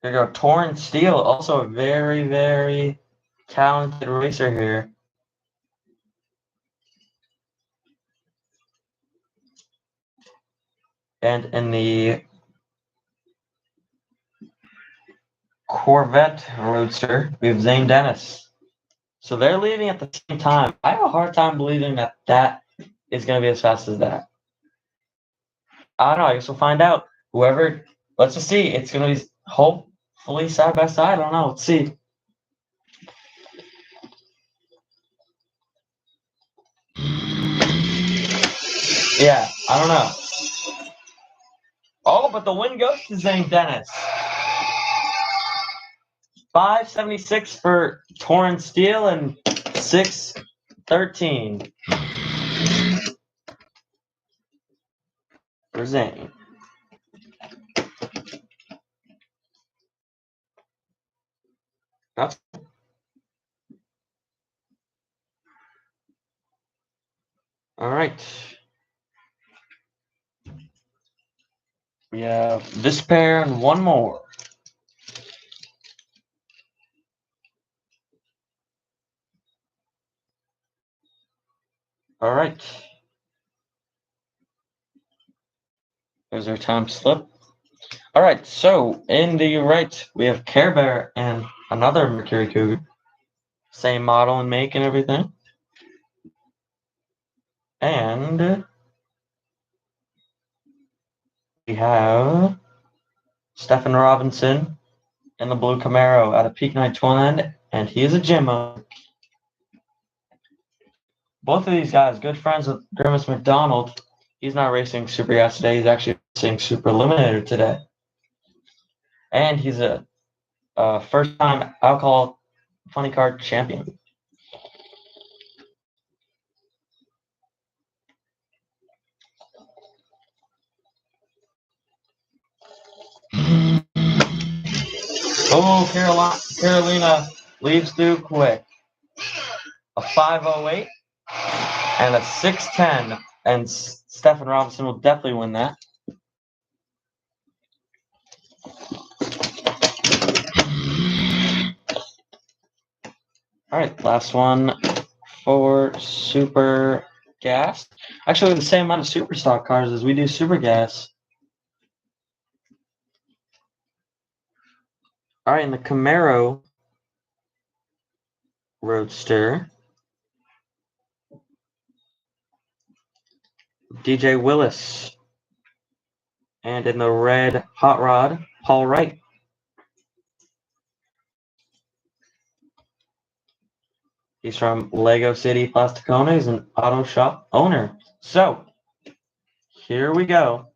There you go, Torrent Steel, also a very, very talented racer here. And in the Corvette Roadster, we have Zane Dennis. So they're leaving at the same time. I have a hard time believing that that is going to be as fast as that. I don't know. I guess we'll find out. Whoever, let's just see. It's going to be hopefully side by side. I don't know. Let's see. Yeah, I don't know. Oh, but the win goes to Zane Dennis. 576 for Torrent Steel and 613 for Zane. That's all right. We have this pair and one more. All right. There's our time slip. All right, so in the right, we have Care Bear and another Mercury Cougar. Same model and make and everything. And we have Stephen Robinson in the blue Camaro out of Peak Night Toyland, and he is a Jimmo. Both of these guys, good friends with Grimace McDonald. He's not racing Super Gas today. He's actually racing Super Eliminator today. And he's a first-time alcohol funny car champion. Oh, Carolina leaves too quick. A 508 and a 610, and Stephen Robinson will definitely win that. All right, last one for Super Gas. Actually, we have the same amount of Super Stock cars as we do Super Gas. All right, in the Camaro Roadster, DJ Willis. And in the red Hot Rod, Paul Wright. He's from Lego City, Plasticona. He's an auto shop owner. So, here we go.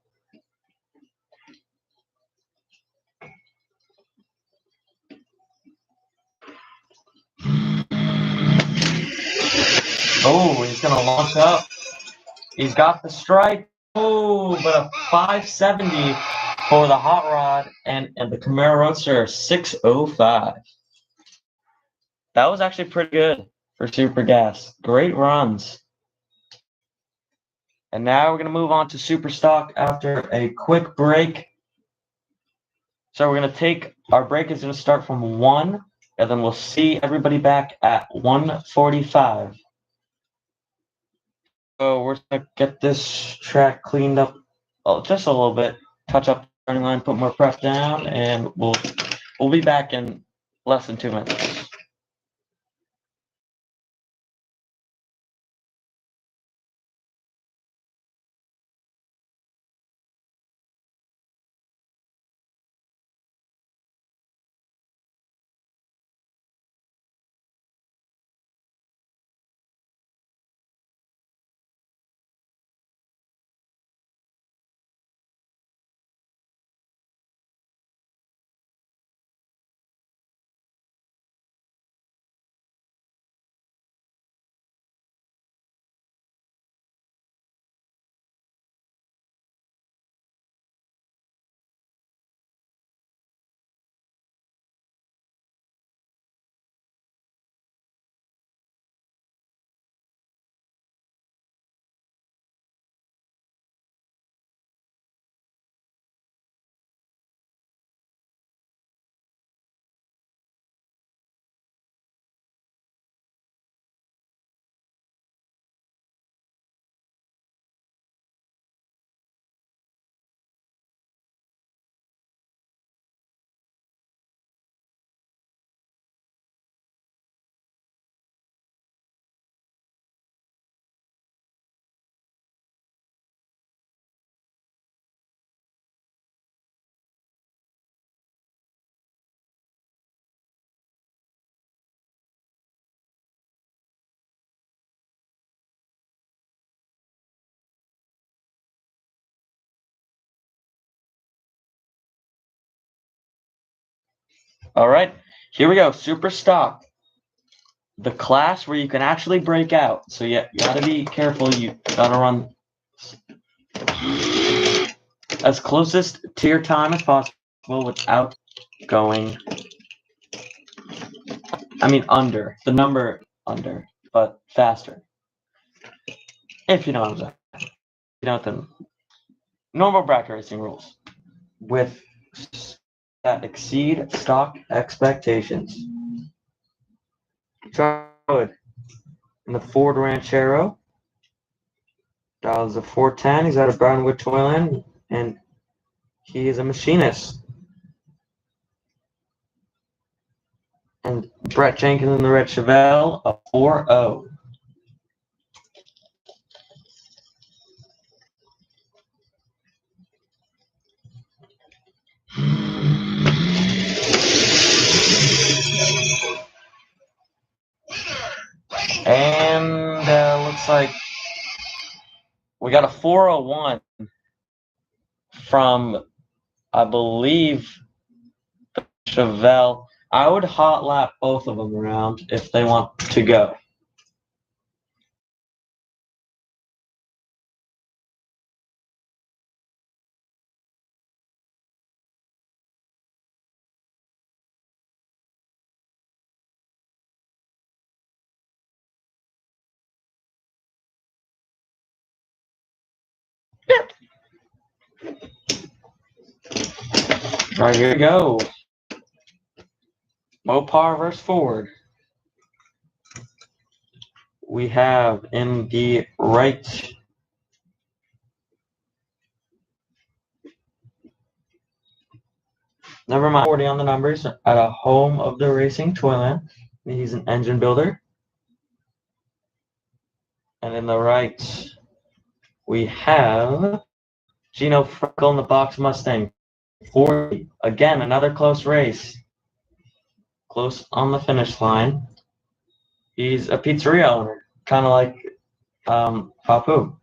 Oh, he's going to launch up. He's got the strike. Oh, but a 570 for the Hot Rod and the Camaro Roadster, 605. That was actually pretty good for Super Gas. Great runs. And now we're going to move on to Super Stock after a quick break. So we're going to take, our break is going to start from 1, and then we'll see everybody back at 1:45. So we're gonna get this track cleaned up just a little bit, touch up the turning line, put more prep down, and we'll be back in less than 2 minutes. All right, here we go. Super stock, the class where you can actually break out. So you gotta be careful. You gotta run as closest to your time as possible without going. I mean, under the number under, but faster. If you know what I'm saying. You know the normal bracket racing rules with that exceed stock expectations. Charlotte in the Ford Ranchero. Dials a 410. He's out of Brownwood, Toyland, and he is a machinist. And Brett Jenkins in the red Chevelle, a 4.0. And looks like we got a 401 from, I believe, Chevelle. I would hot lap both of them around if they want to go. All right, here we go. Mopar versus Ford. We have in the right never mind 40 on the numbers at a home of the racing, Toyland. He's an engine builder. And in the right, we have Gino Freckle in the box Mustang. 40. Again, another close race. Close on the finish line. He's a pizzeria owner, kind of like Papu.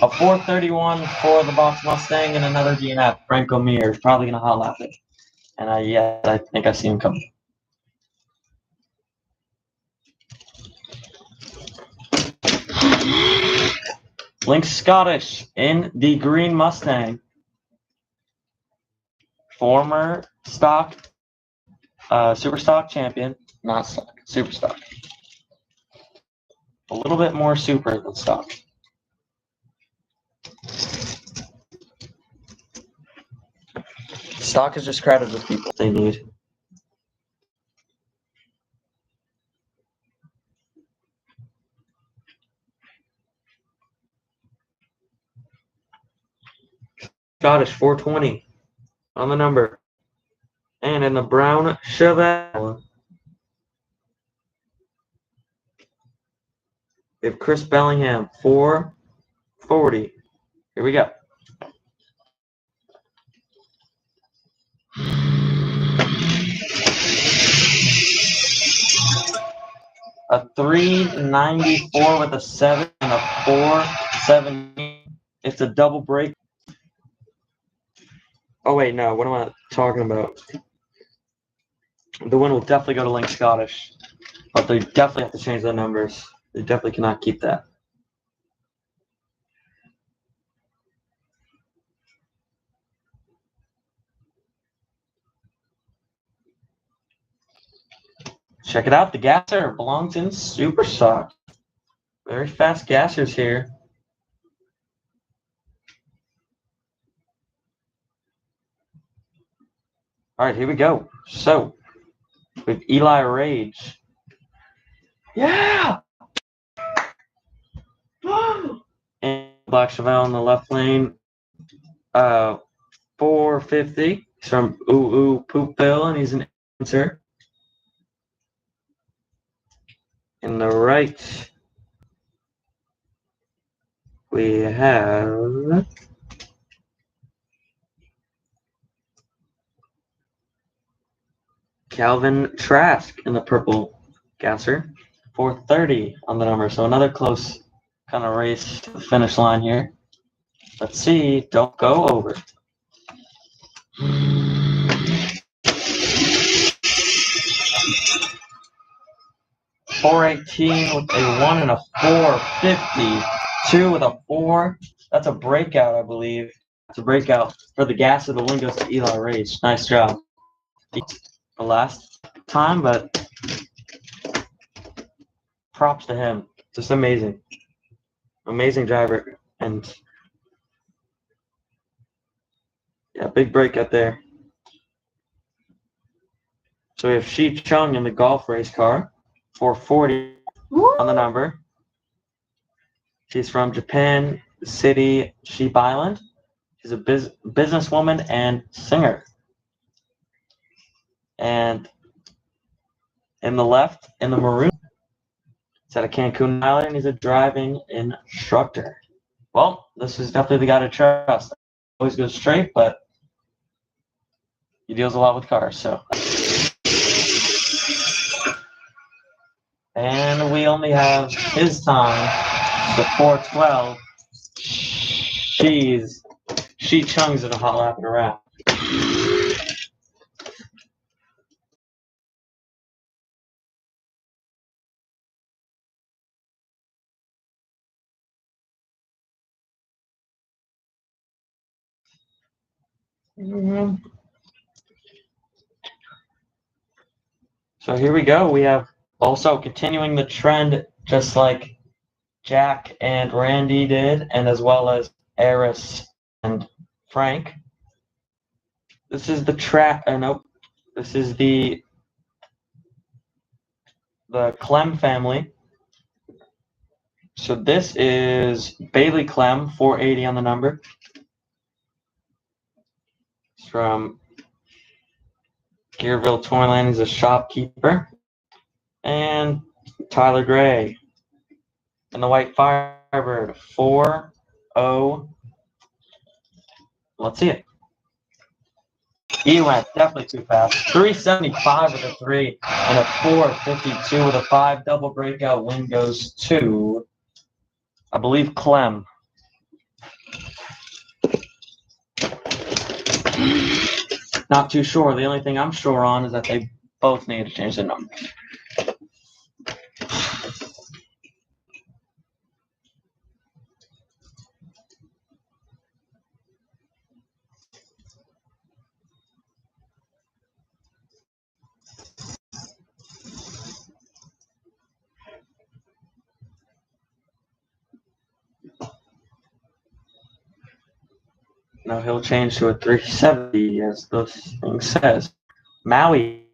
A 431 for the box Mustang and another DNF. Franco Mir is probably going to hot lap it. And I think I see him coming. Link Scottish in the green Mustang. Former stock, super stock champion. Not stock, super stock. A little bit more super than stock. Stock is just crowded with people they need. Scottish 420 on the number. And in the brown Chevelle, we have Chris Bellingham 440. Here we go. A 394 with a 7 and a 470. It's a double break. Oh wait, no. What am I talking about? The win will definitely go to Link Scottish, but they definitely have to change their numbers. They definitely cannot keep that. Check it out. The gasser belongs in Super Stock. Very fast gassers here. All right, here we go. So, with Eli Rage. Yeah! And Black Chevelle in the left lane. 450. He's from Ooh Ooh Poopville, and he's an answer. In the right, we have Calvin Trask in the purple gasser. 430 on the number. So another close kind of race to the finish line here. Let's see. Don't go over. .418 with a 1 and a 450. 2 with a 4. That's a breakout, I believe. It's a breakout for the gas of the win goes to Eli Rage. Nice job. The last time, but props to him. Just amazing. Amazing driver. And yeah, big breakout there. So we have Shi Chung in the golf race car. 440 on the number. She's from Japan City, Sheep Island. She's a businesswoman and singer. And in the left, in the maroon, it's at a Cancun Island, and he's a driving instructor. Well, this is definitely the guy to trust. Always goes straight, but he deals a lot with cars, so. And we only have his time, the 412. She chungs at a hot lap and a wrap. So here we go. We have also continuing the trend, just like Jack and Randy did, and as well as Eris and Frank. This is the nope. This is the Clem family. So this is Bailey Clem, 480 on the number. It's from Gearville, Toyland. He's a shopkeeper. And Tyler Gray and the White Firebird, 4-0. Let's see it. He went definitely too fast. 375 with a 3 and a 452 with a 5. Double breakout win goes to, I believe, Clem. Not too sure. The only thing I'm sure on is that they both need to change their numbers. No, he'll change to a 370, as this thing says. Maui,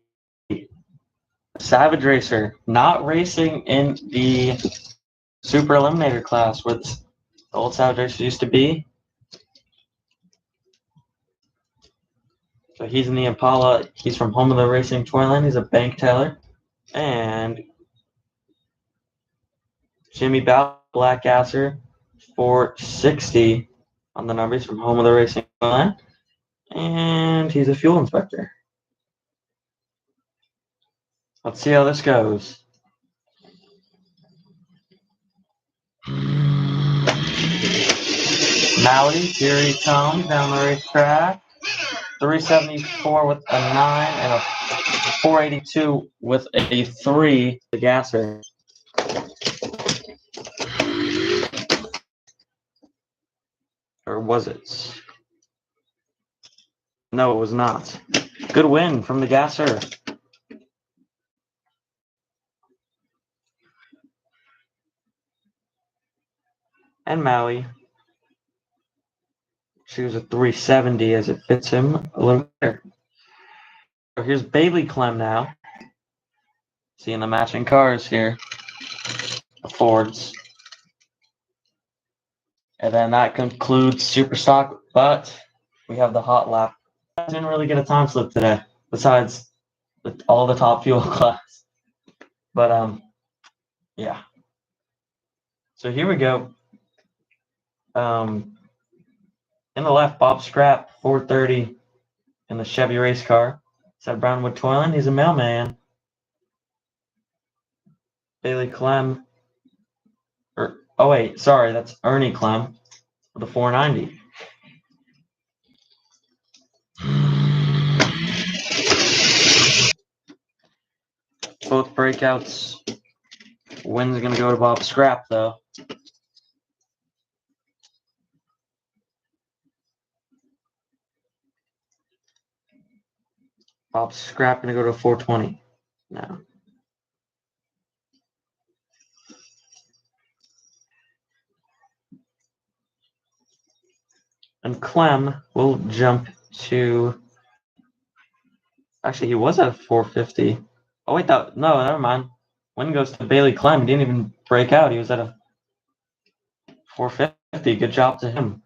Savage Racer, not racing in the Super Eliminator class where the old Savage Racer used to be. So he's in the Impala. He's from Home of the Racing Toyland. He's a bank teller. And Jimmy Bow, Black Asser, 460 on the numbers from Home of the Racing Toyland. And he's a fuel inspector. Let's see how this goes. Maui, here he comes down the racetrack. 374 with a 9 and a 482 with a 3. The gasser. Or was it? No, it was not. Good win from the gasser. And Maui. Choose a 370 as it fits him a little better. So here's Bailey Clem now. Seeing the matching cars here. The Fords. And then that concludes Super Stock, but we have the hot lap. I didn't really get a time slip today, besides all the top fuel class. But yeah. So here we go. In the left, Bob Scrap, 430 in the Chevy race car. It's at Brownwood Toyland. He's a mailman. Bailey Clem. Oh wait, sorry, that's Ernie Clem with the 490. Both breakouts. Win's gonna go to Bob Scrap though. Bob Scrap gonna go to 420 now. And Clem will jump to. Actually, he was at a 450. Oh wait, no, never mind. Win goes to Bailey Clem. He didn't even break out. He was at a 450. Good job to him.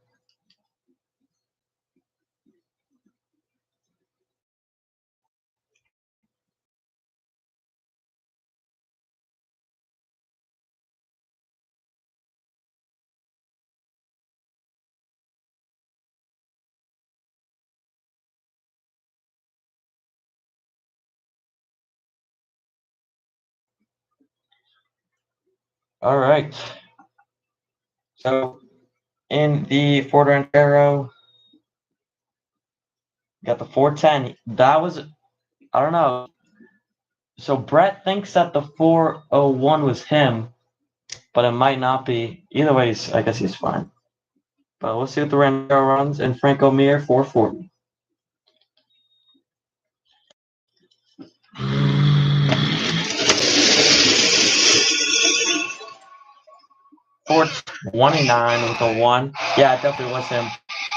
All right. So in the Ford Ranchero, got the 410. That was, I don't know. So Brett thinks that the 401 was him, but it might not be. Either way, I guess he's fine. But let's see what the Ranchero runs. And Franco Mir, 440. 429 with a 1. Yeah, it definitely was him.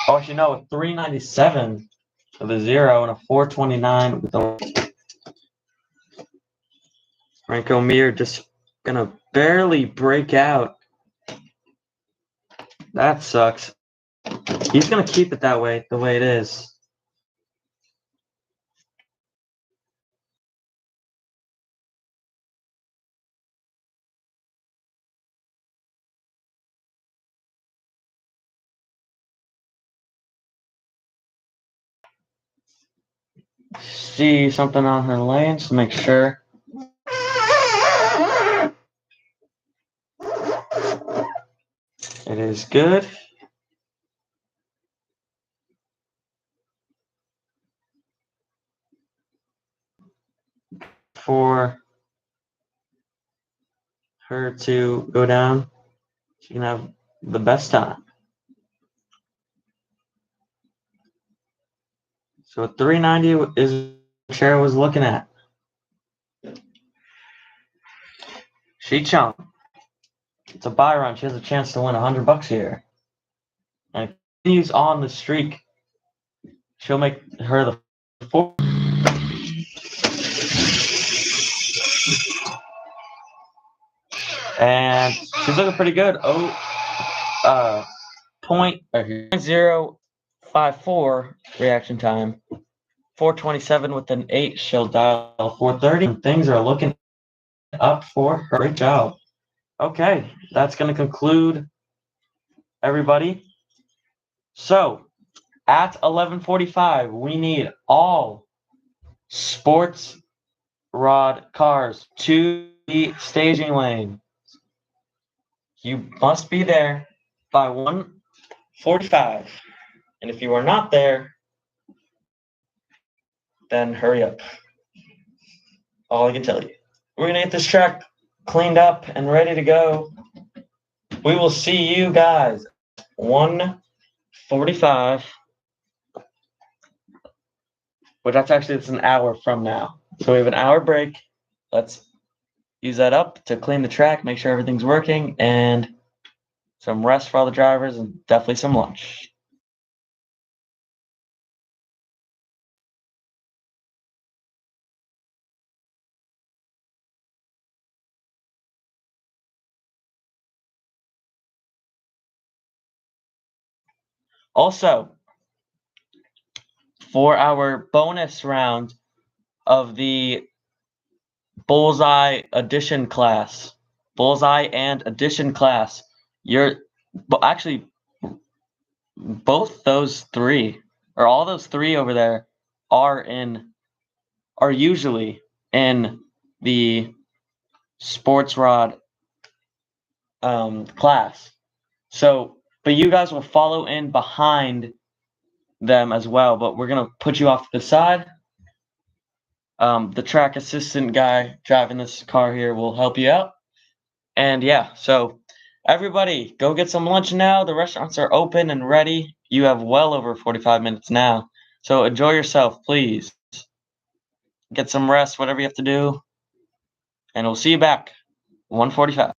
Oh, actually, no, a 397 with a 0 and a 429 with a. Franco Mir just gonna barely break out. That sucks. He's gonna keep it that way, the way it is. See something on her lanes to make sure. It is good. For her to go down, she can have the best time. So 390 is what Cher was looking at. She chunked. It's a buy run. She has a chance to win $100 here. And continues on the streak, she'll make her the fourth. And she's looking pretty good. Point 0.054 reaction time. 427 with an 8. She'll dial 430. Things are looking up for her. Great job. Okay, that's going to conclude everybody. So, at 11:45, we need all sports rod cars to the staging lane. You must be there by 1:45. And if you are not there, then hurry up. All I can tell you. We're going to get this track cleaned up and ready to go. We will see you guys 1:45. But it's an hour from now. So we have an hour break. Let's use that up to clean the track, make sure everything's working, and some rest for all the drivers, and definitely some lunch. Also, for our bonus round of the Bullseye Edition class, Bullseye and Edition class, actually both those three, or all those three over there, are usually in the sports rod class. So, but you guys will follow in behind them as well. But we're gonna put you off to the side. The track assistant guy driving this car here will help you out. And yeah, so everybody, go get some lunch now. The restaurants are open and ready. You have well over 45 minutes now. So enjoy yourself, please. Get some rest, whatever you have to do. And we'll see you back 1:45.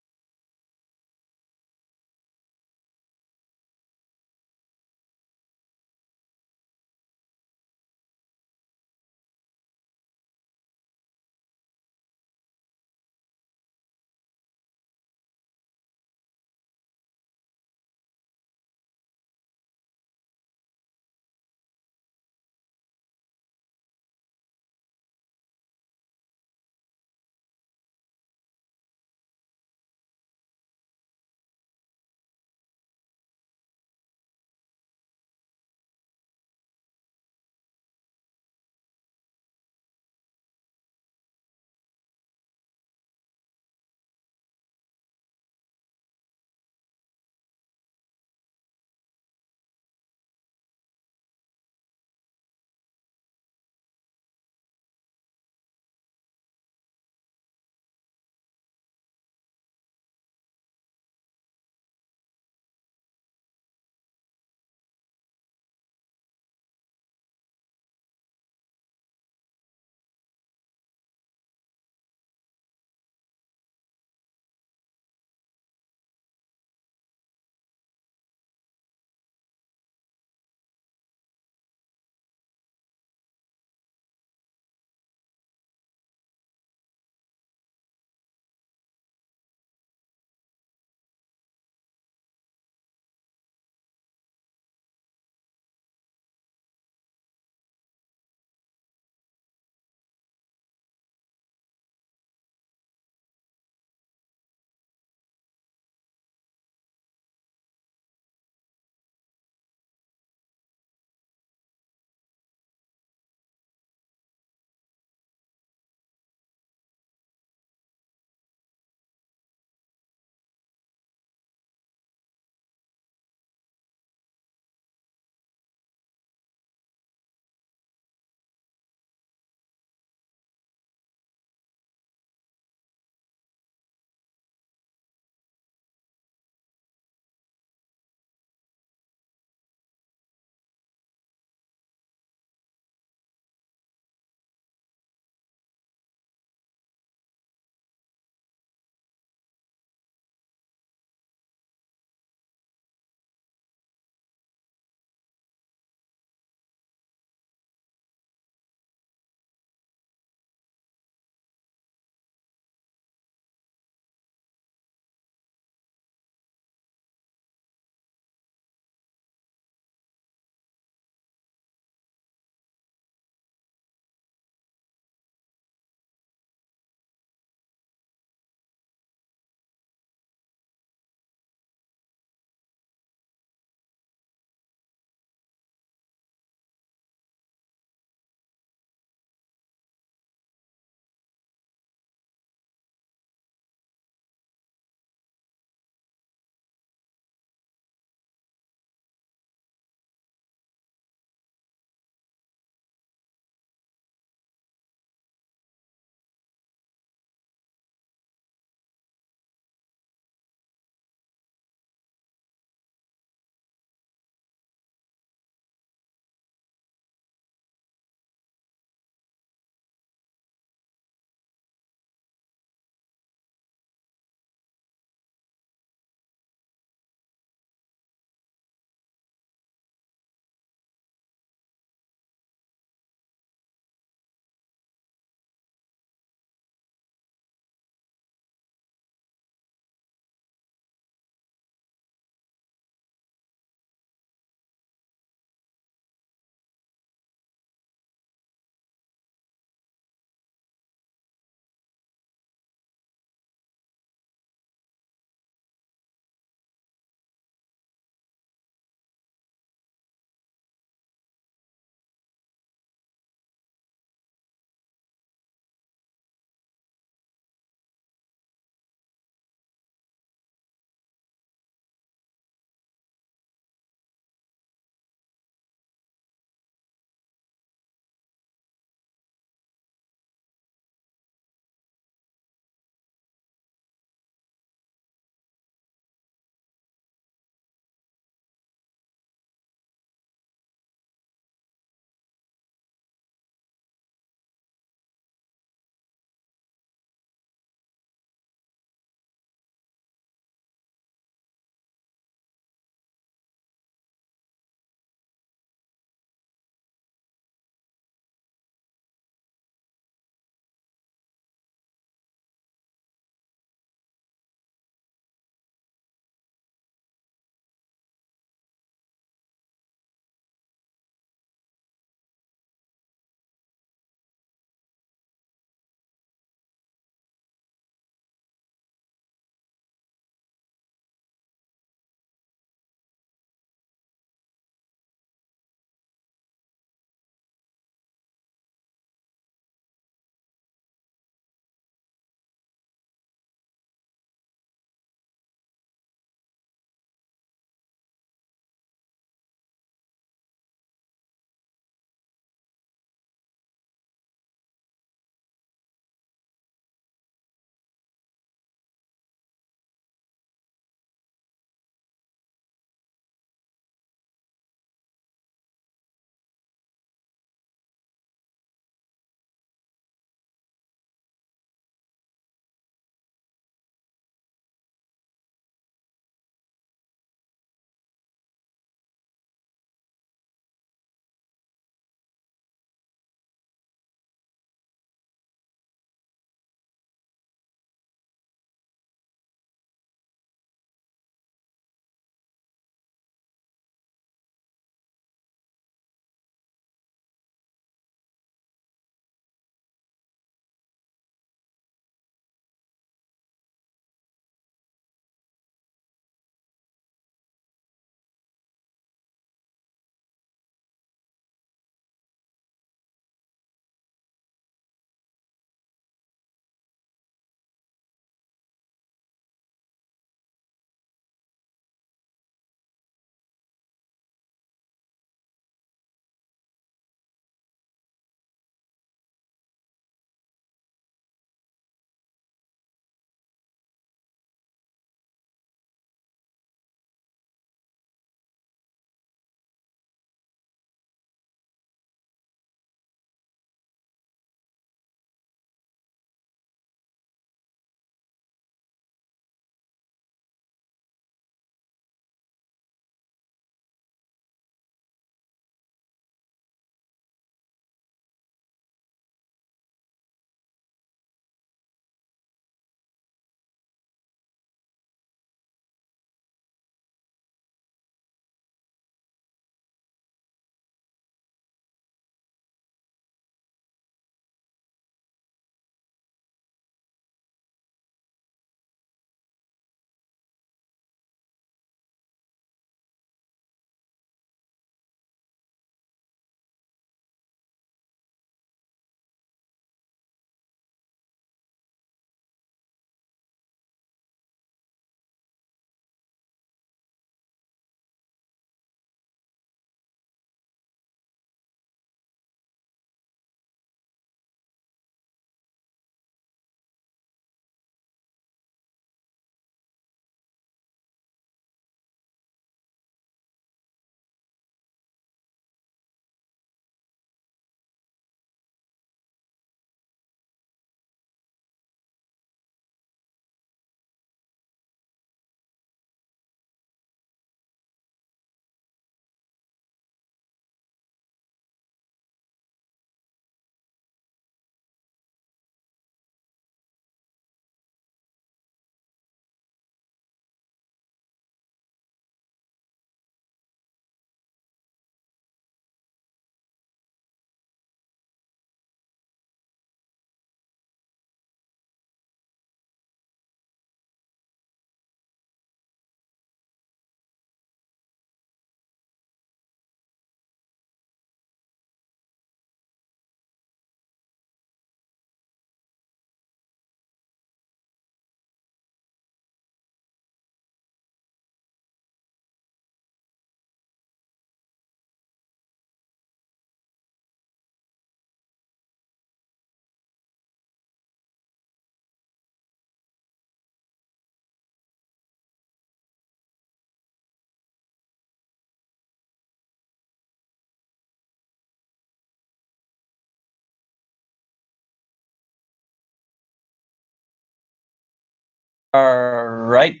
Alright,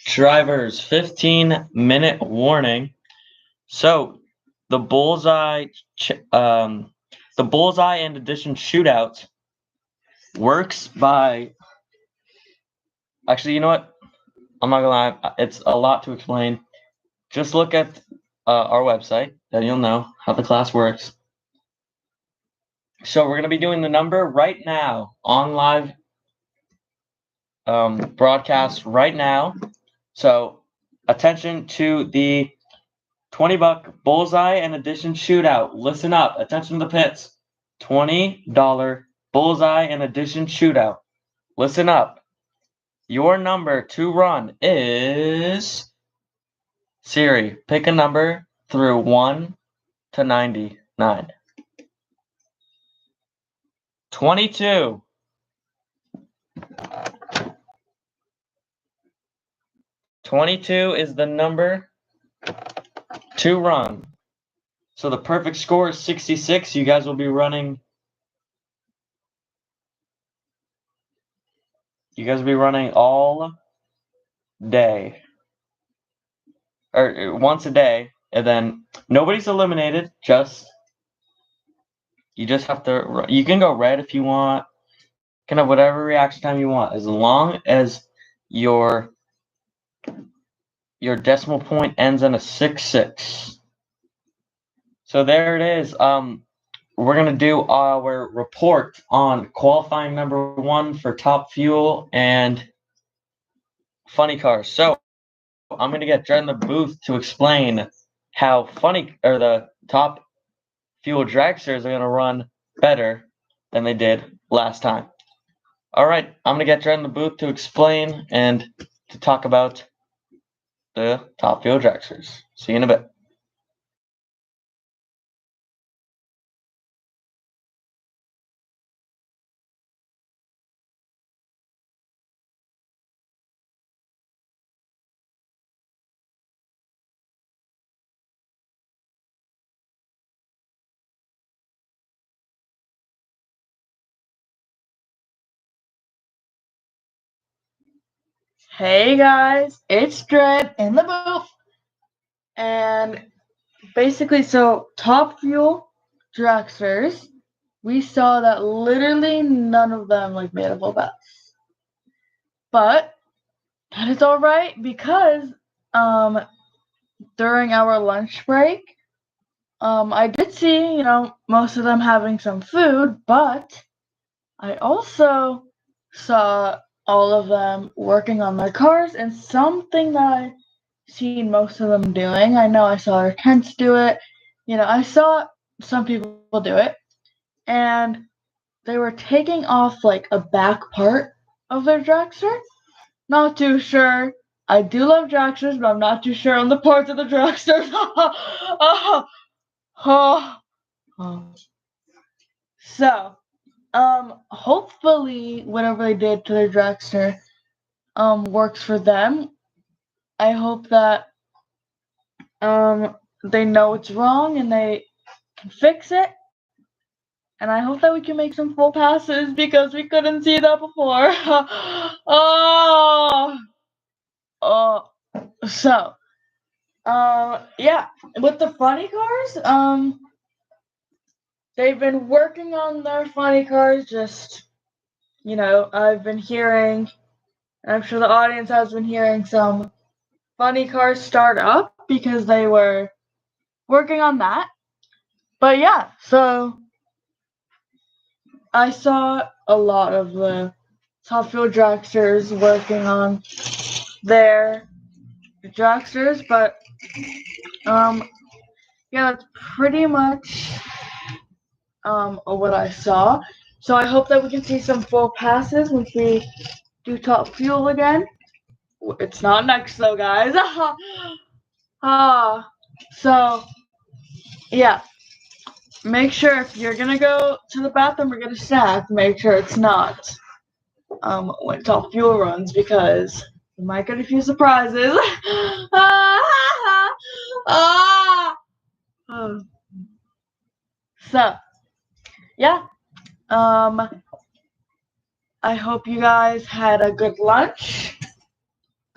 drivers, 15-minute warning. So, the bullseye and addition shootout works by. Actually, you know what? I'm not gonna lie. It's a lot to explain. Just look at our website, then you'll know how the class works. So we're gonna be doing the number right now on live broadcast right now. So attention to the $20 bullseye and addition shootout. Listen up. Attention to the pits. $20 bullseye and addition shootout. Listen up. Your number to run is Siri. Pick a number through 1 to 99. 22. 22 is the number to run. So the perfect score is 66. You guys will be running. You guys will be running all day. Or once a day. And then nobody's eliminated. You just have to. You can go red if you want. You can have whatever reaction time you want. As long as your decimal point ends in a 66. So there it is. We're going to do our report on qualifying number 1 for Top Fuel and Funny Cars. So I'm going to get Jen in the booth to explain how the Top Fuel dragsters are going to run better than they did last time. All right, I'm going to get Jen in the booth to explain and to talk about the Top Fuel dragsters. See you in a bit. Hey guys, it's Dread in the booth. And basically, so Top Fuel dragsters, we saw that literally none of them made a full pass. But that is alright because during our lunch break, I did see, most of them having some food, but I also saw all of them working on their cars, and something that I've seen most of them doing, I know I saw their tents do it, I saw some people do it, and they were taking off a back part of their dragster. Not too sure. I do love dragsters, but I'm not too sure on the parts of the dragsters. So, hopefully whatever they did to their dragster works for them. I hope that they know it's wrong and they can fix it. And I hope that we can make some full passes because we couldn't see that before. So, yeah, with the funny cars, they've been working on their funny cars. Just, I've been hearing, and I'm sure the audience has been hearing some funny cars start up because they were working on that. But yeah, so I saw a lot of the Top Fuel dragsters working on their dragsters, but yeah, that's pretty much what I saw. So I hope that we can see some full passes once we do Top Fuel again. It's not next though, guys. So yeah, make sure if you're gonna go to the bathroom or get a snack, make sure it's not when Top Fuel runs because you might get a few surprises. So yeah, I hope you guys had a good lunch.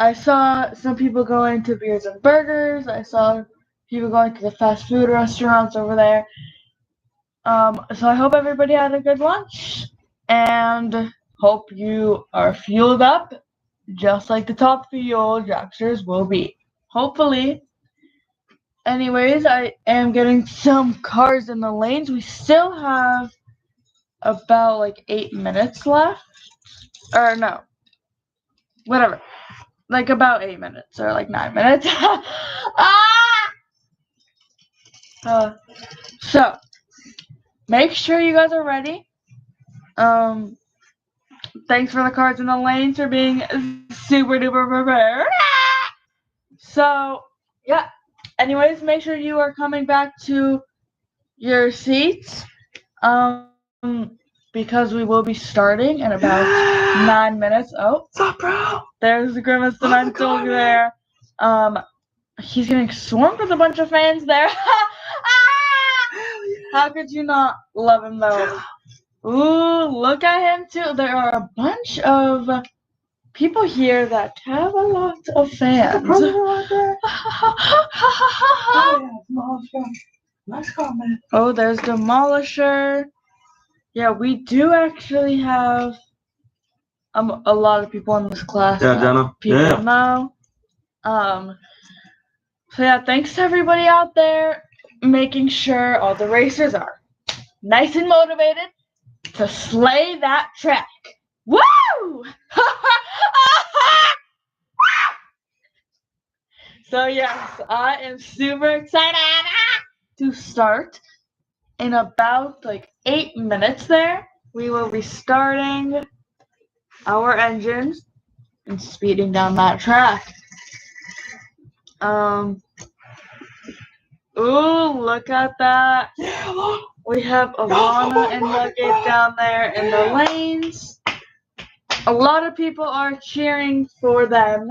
I saw some people going to Beers and Burgers. I saw people going to the fast food restaurants over there. So I hope everybody had a good lunch and hope you are fueled up just like the top fuel Jacksters will be. Hopefully. Anyways, I am getting some cars in the lanes. We still have about like 8 minutes left. Or no. Whatever. Like about 8 minutes or like 9 minutes. So make sure you guys are ready. Thanks for the cards in the lanes for being super duper prepared. So yeah. Anyways, make sure you are coming back to your seats. Because we will be starting in about 9 minutes. Oh, What's up, bro? there's the Grimace Dimensional over there. He's getting swarmed with a bunch of fans there. How could you not love him though? Ooh, look at him too. There are a bunch of people here that have a lot of fans. Nice comment. Oh, there's Demolisher. Yeah, we do actually have a lot of people in this class. Yeah, Jenna. People know. So yeah, thanks to everybody out there making sure all the racers are nice and motivated to slay that track. Woo! So yes, I am super excited to start in about like 8 minutes there. We will be starting our engines and speeding down that track. Ooh, look at that. We have Alana and Nugget down there in the lanes. A lot of people are cheering for them.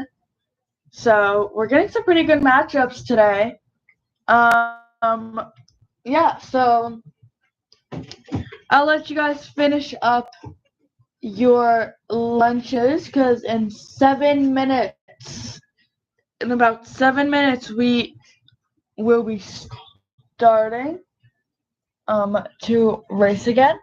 So we're getting some pretty good matchups today. Yeah, so I'll let you guys finish up your lunches because in about 7 minutes, we will be starting to race again.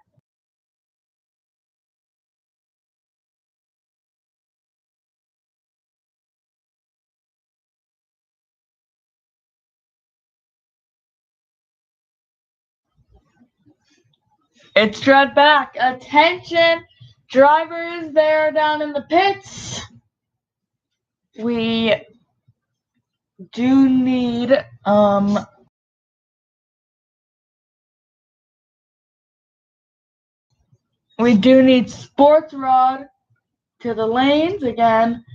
It's Dread back. Attention, drivers there down in the pits. We do need sports rod to the lanes again.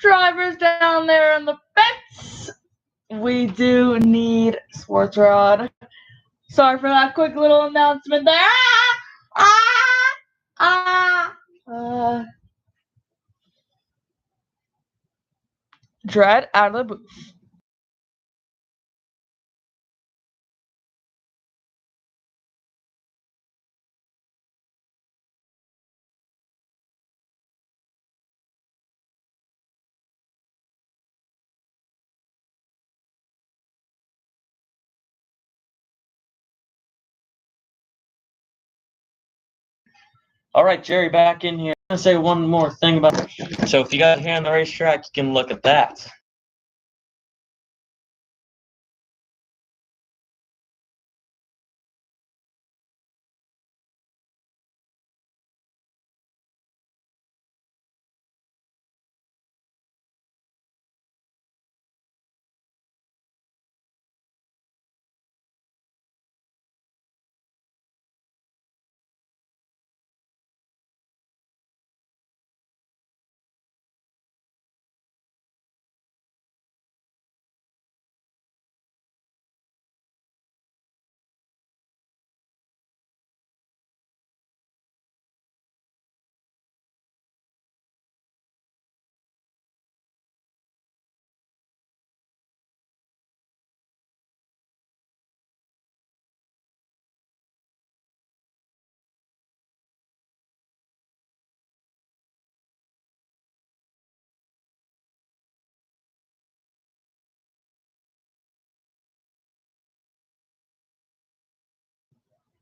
Drivers down there in the pits. We do need sports rod. Sorry for that quick little announcement there. Dread out of the booth. All right, Jerry, back in here. I'm gonna say one more thing about. So if you got here on the racetrack, you can look at that.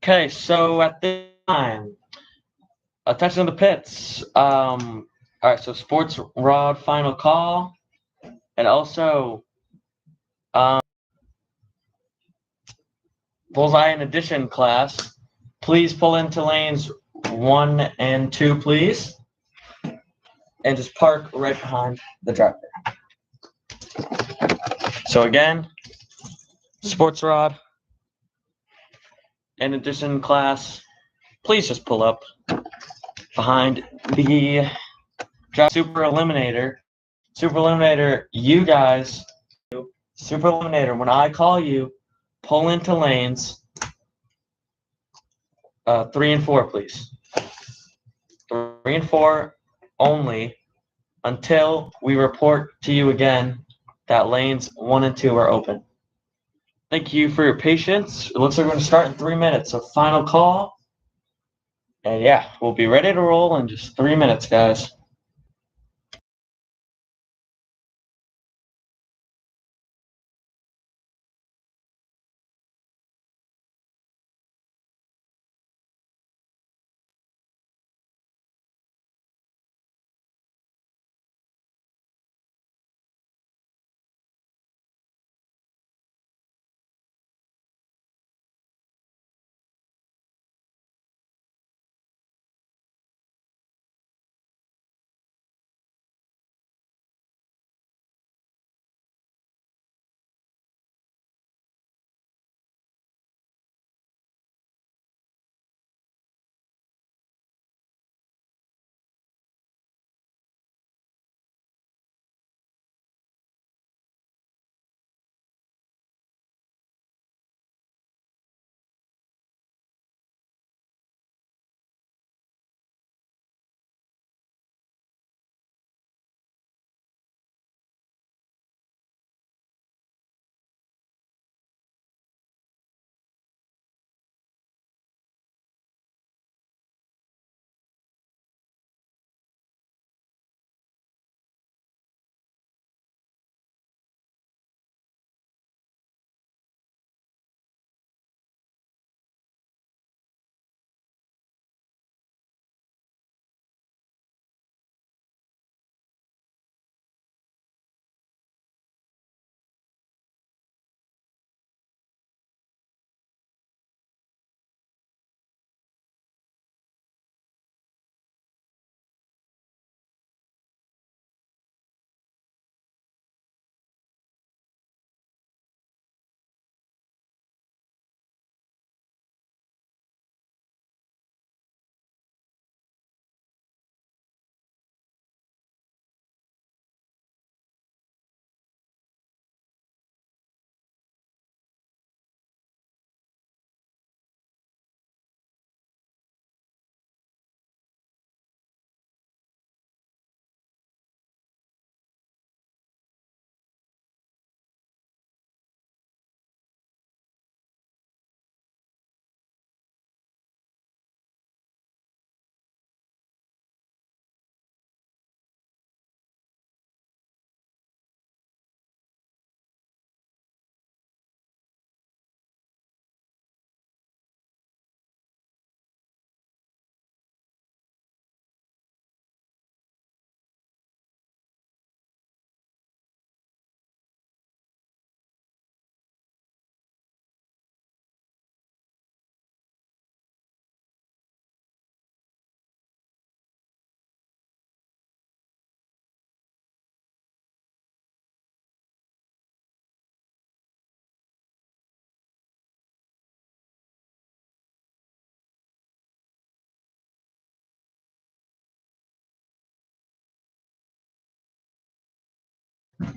Okay, so at this time, attention to the pits. All right, so sports rod final call, and also bullseye in addition class. Please pull into lanes 1 and 2, please, and just park right behind the driver. So again, sports rod in addition class, please just pull up behind the Super Eliminator. Super Eliminator, you guys, Super Eliminator, when I call you, pull into lanes 3 and 4, please. 3 and 4 only until we report to you again that lanes 1 and 2 are open. Thank you for your patience. It looks like we're going to start in 3 minutes. So final call. And yeah, we'll be ready to roll in just 3 minutes, guys.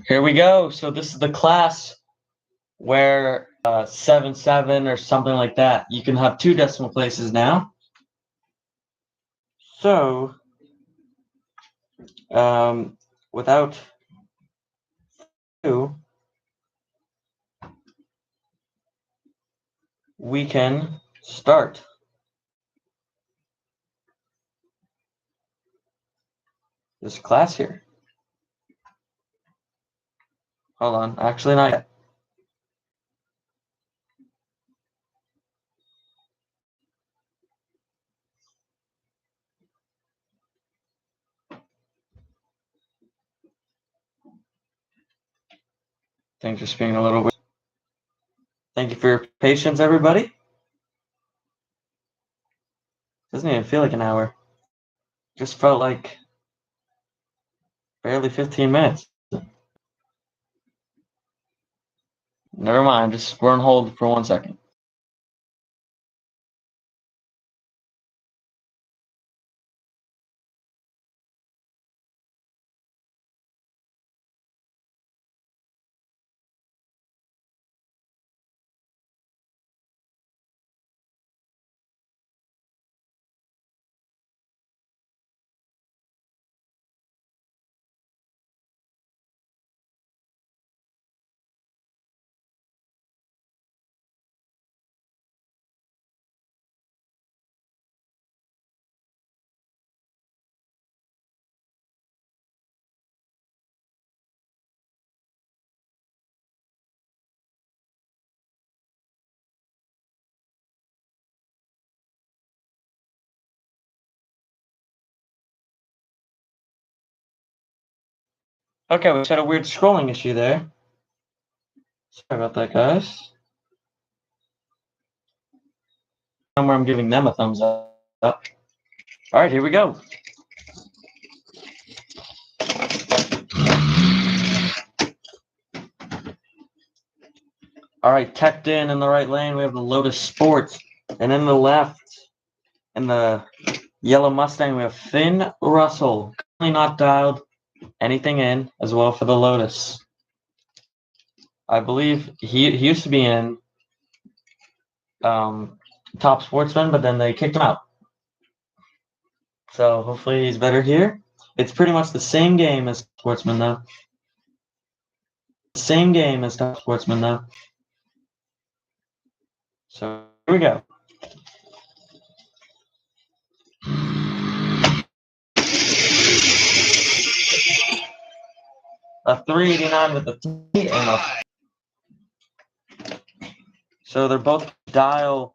Here we go. So this is the class where 7-7 or something like that. You can have 2 decimal places now. So without ado, we can start. This class here. Hold on. Actually, not yet. Things just being a little weird. Thank you for your patience, everybody. Doesn't even feel like an hour. Just felt like barely 15 minutes. Never mind, just we're on hold for 1 second. Okay, we just had a weird scrolling issue there. Sorry about that, guys. Somewhere I'm giving them a thumbs up. All right, here we go. All right, tucked in the right lane, we have the Lotus Sports. And in the left, in the yellow Mustang, we have Finn Russell. Currently not dialed anything in as well for the Lotus. I believe he used to be in Top Sportsman, but then they kicked him out. So hopefully he's better here. It's pretty much the same game as Sportsman, though. Same game as Top Sportsman, though. So here we go. A 389 with a 3 and a. So they're both dial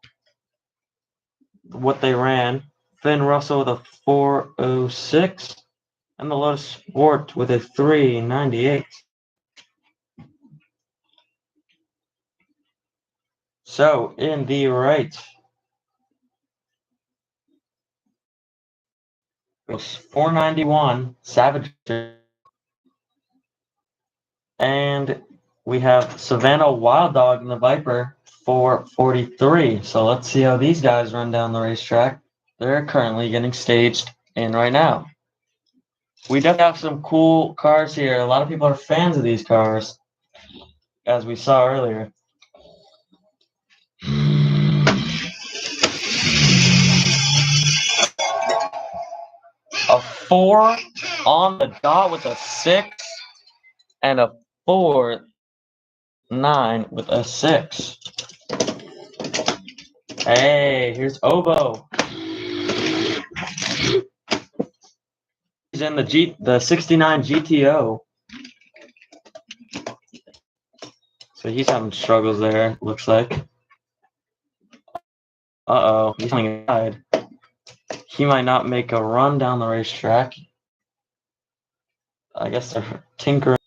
what they ran. Finn Russell with a 406 and the Lotus Sport with a 398. So in the right, it was 491 Savage, and we have Savannah Wild Dog and the Viper 443. So let's see how these guys run down the racetrack. They're currently getting staged in right now. We definitely have some cool cars here. A lot of people are fans of these cars, as we saw earlier. A 4 on the dot with a 6 and a 4-9 with a 6. Hey, here's Obo. He's in the 69 GTO. So he's having struggles there, looks like. Uh-oh, he's coming inside. He might not make a run down the racetrack. I guess they're tinkering.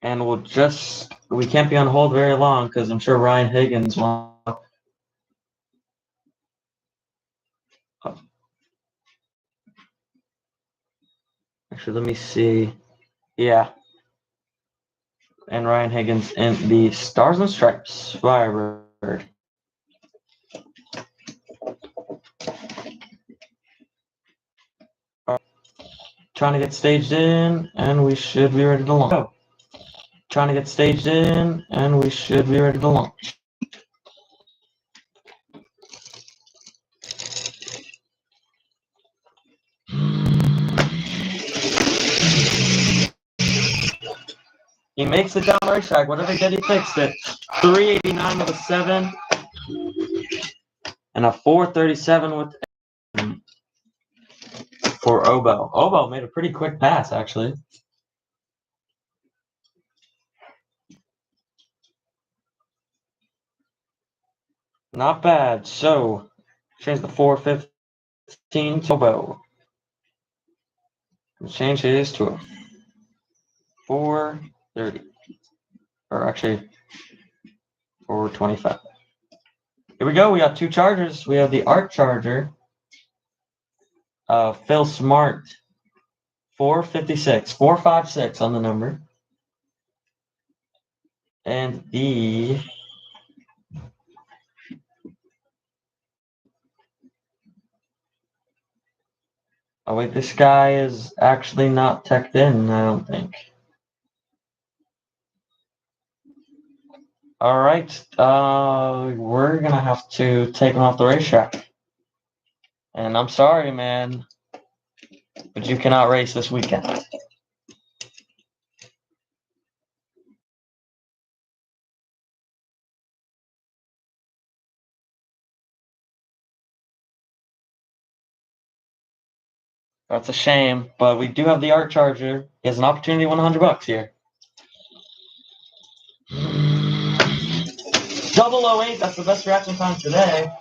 And we can't be on hold very long because I'm sure Ryan Higgins will. Actually, let me see. Yeah. And Ryan Higgins in the Stars and Stripes Firebird. Trying to get staged in, and we should be ready to launch. Trying to get staged in, and we should be ready to launch. He makes it down the racetrack. What did they get? He fixed it. 389 with a 7, and a 437 with for Obo. Obo made a pretty quick pass, actually. Not bad. So, change the 415 to Obo. Change his to a 4. 30. Or actually, 425. Here we go. We got 2 Chargers. We have the Art Charger. Phil Smart. 456. 456 on the number. And the... Oh wait, this guy is actually not teched in, I don't think. Alright, we're gonna have to take him off the racetrack. And I'm sorry, man, but you cannot race this weekend. That's a shame, but we do have the Art Charger. He has an opportunity to win $100 here. 008, that's the best reaction time today.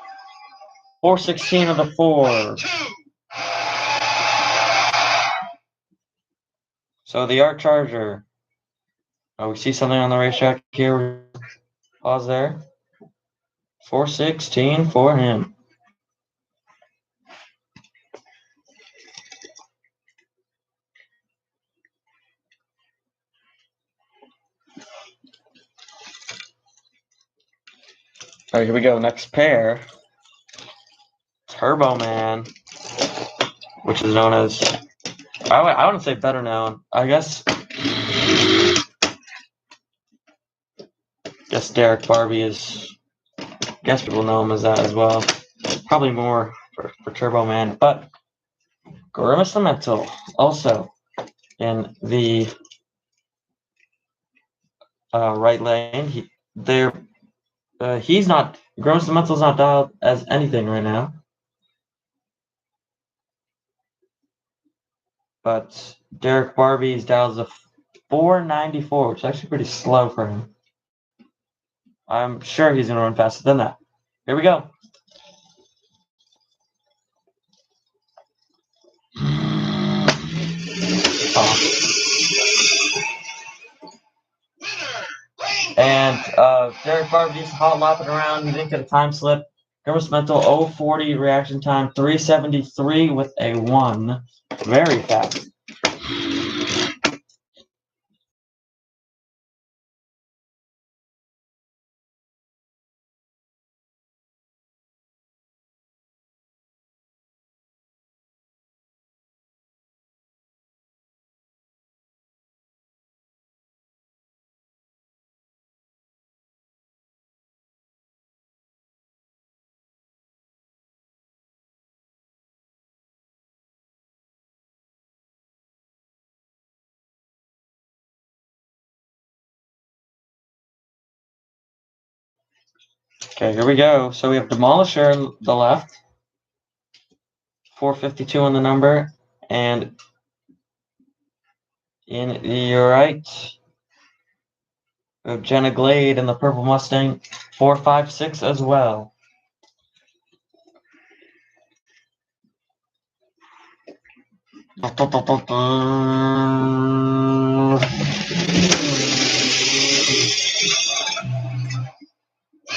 416 of the 4. So the Art Charger. Oh, we see something on the racetrack here. Pause there. 416 for him. All right, here we go. Next pair. Turbo Man, which is known as, I wouldn't say better known. I guess Derek Barbie is, I guess people know him as that as well. Probably more for Turbo Man, but Grimace the Mental also in the right lane. He's not, Grimace the Mental's not dialed as anything right now. But Derek Barbie's dialed as a 494, which is actually pretty slow for him. I'm sure he's going to run faster than that. Here we go. And Derek Barbie just hot lapping around. He didn't get a time slip. Grimace Mental 040 reaction time, 373 with a 1. Very fast. Okay, here we go. So we have Demolisher on the left, 452 on the number, and in the right, we have Jenna Glade in the purple Mustang, 456 as well.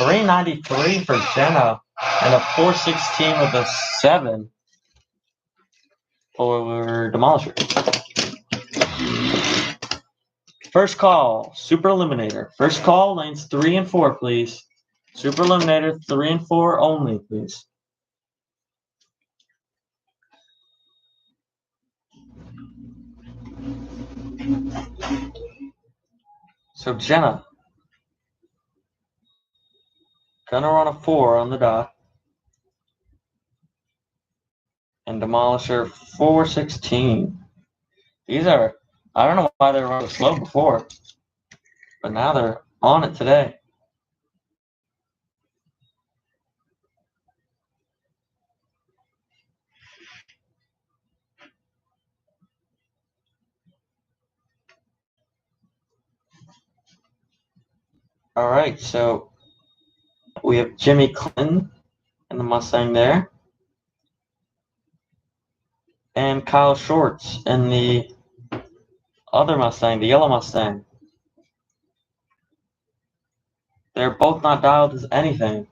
$393 for Jenna and a 416 with a 7 for Demolisher. First call, Super Eliminator. First call, lanes 3 and 4, please. Super Eliminator 3 and 4 only, please. So Jenna, gonna run a 4 on the dot. And Demolisher 416. These are, I don't know why they were running slow before, but now they're on it today. All right, so we have Jimmy Clinton in the Mustang there. And Kyle Shorts in the other Mustang, the yellow Mustang. They're both not dialed as anything.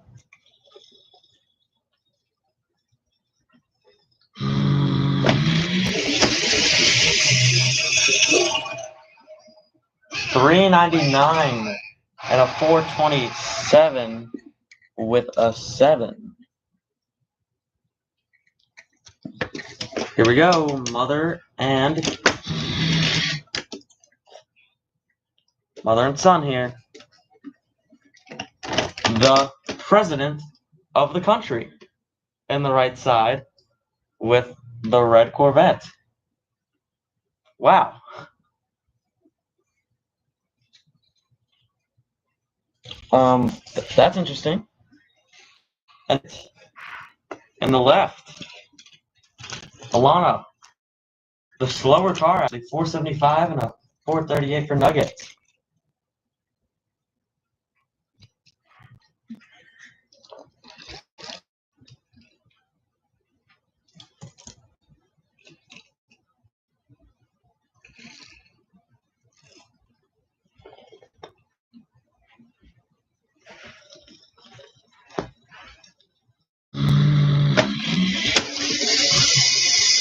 $3.99 and a 427 with a 7. Here we go, mother and son here. The president of the country in the right side with the red Corvette. Wow. That's interesting. And in the left, Alana, the slower car, actually 475 and a 438 for Nuggets.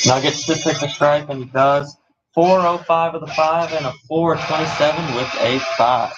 Nuggets should pick the stripe, and he does. 405 of the 5 and a 427 with a 5.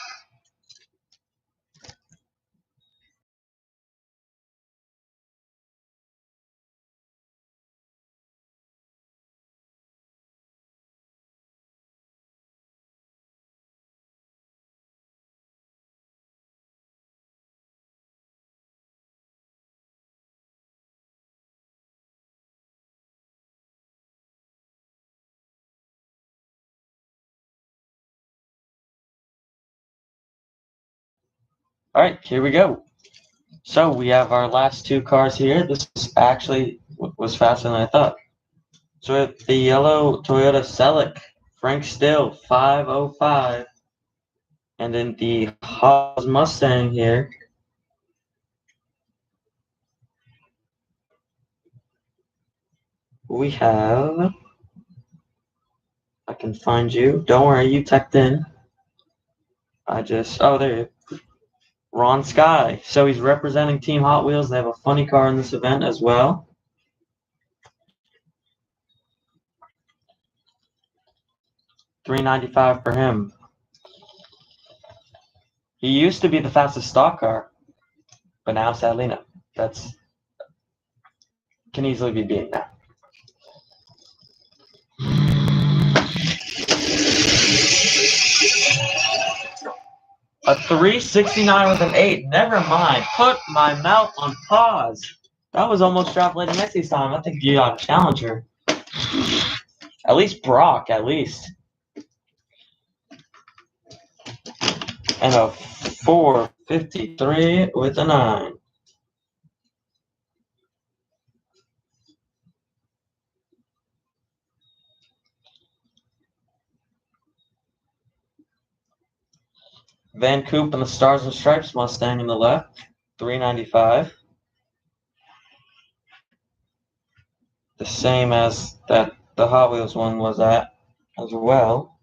All right, here we go. So we have our last 2 cars here. This actually was faster than I thought. So we have the yellow Toyota Celic, Frank Still, 505. And then the Haas Mustang here, we have, I can find you. Don't worry, you typed in. Oh, there you go. Ron Sky. So he's representing Team Hot Wheels. They have a funny car in this event as well. $3.95 for him. He used to be the fastest stock car, but now sadly no. That's can easily be beaten now. A 369 with an 8. Never mind. Put my mouth on pause. That was almost dropped Lady Messi's time. I think you got a challenger. At least Brock, at least. And a 453 with a 9. Van Coop and the Stars and Stripes Mustang in the left, $3.95. The same as that the Hot Wheels one was at as well.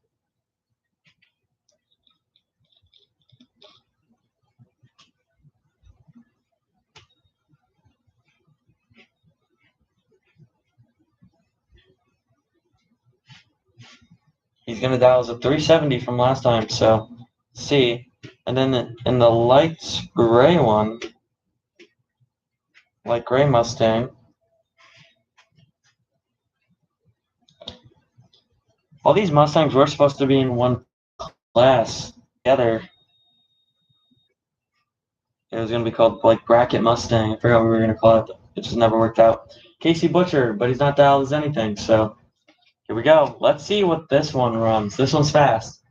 He's going to dial as a 370 from last time, so see. And then in the light gray one, light gray Mustang, all these Mustangs were supposed to be in one class together. It was going to be called like Bracket Mustang. I forgot what we were going to call it. It just never worked out. Casey Butcher, but he's not dialed as anything, so here we go. Let's see what this one runs. This one's fast.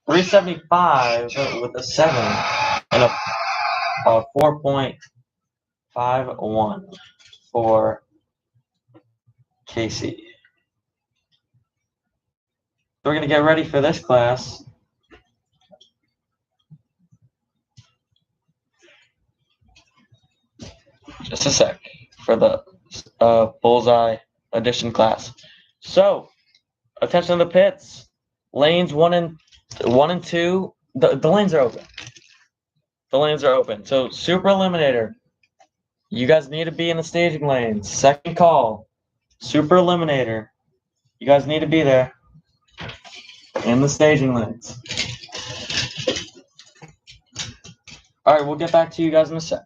375 with a 7 and a 4.51 for Casey. We're going to get ready for this class. Just a sec for the Bullseye Edition class. So, Attention to the pits. Lanes 1 and 2. The lanes are open. The lanes are open. So Super Eliminator, you guys need to be in the staging lanes. Second call. Super Eliminator, you guys need to be there in the staging lanes. All right, we'll get back to you guys in a sec.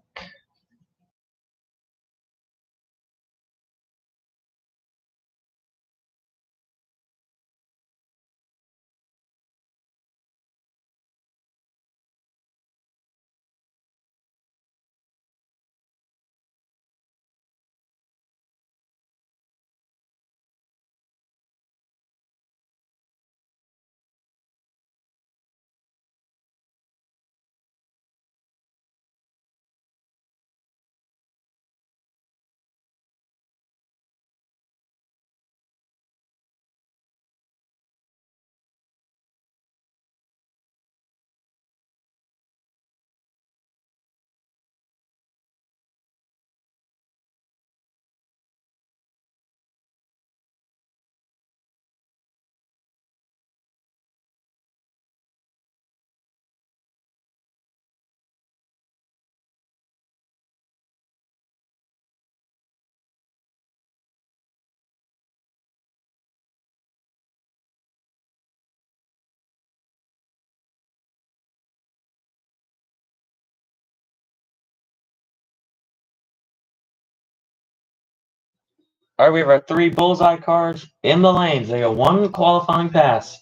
All right, we have our 3 bullseye cars in the lanes. They got 1 qualifying pass.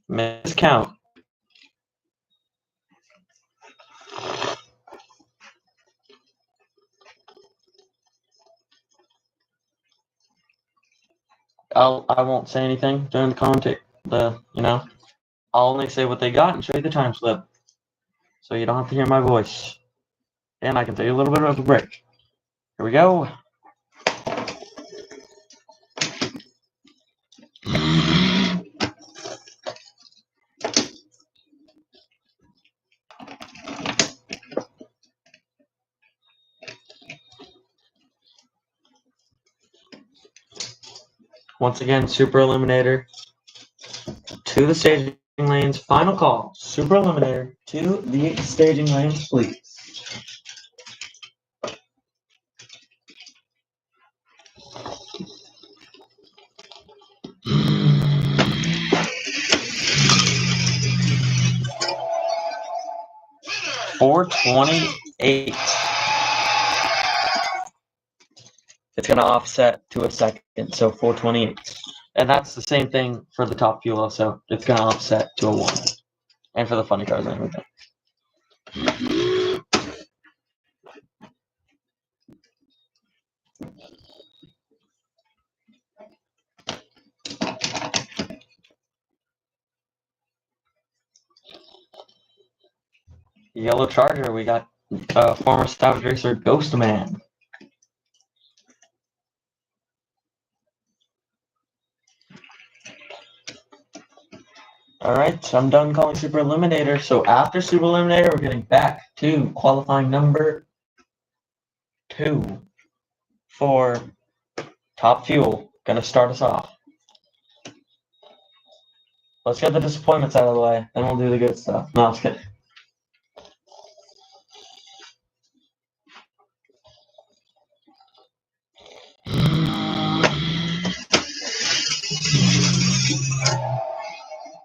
Miss count. I won't say anything during the commentate. I'll only say what they got and show you the time slip, so you don't have to hear my voice. And I can take a little bit of a break. Here we go. Once again, Super Eliminator to the staging lanes. Final call. Super Eliminator to the staging lanes, please. .428. It's going to offset to a second, so 428. And that's the same thing for the top fuel also. It's going to offset to a 1. And for the funny cars and everything. Yellow Charger, we got former Savage Racer Ghost Man. All right, I'm done calling Super Eliminator. So after Super Eliminator, we're getting back to qualifying number 2 for top fuel. Gonna start us off. Let's get the disappointments out of the way, then we'll do the good stuff. No, I'm just kidding.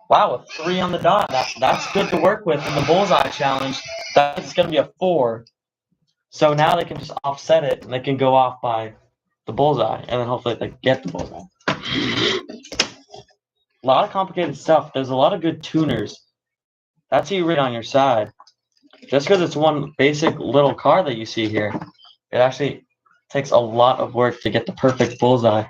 Wow, a 3 on the dot. That's good to work with in the bullseye challenge. That's going to be a 4. So now they can just offset it, and they can go off by the bullseye, and then hopefully they get the bullseye. A lot of complicated stuff. There's a lot of good tuners. That's who you read on your side. Just because it's one basic little car that you see here, it actually takes a lot of work to get the perfect bullseye.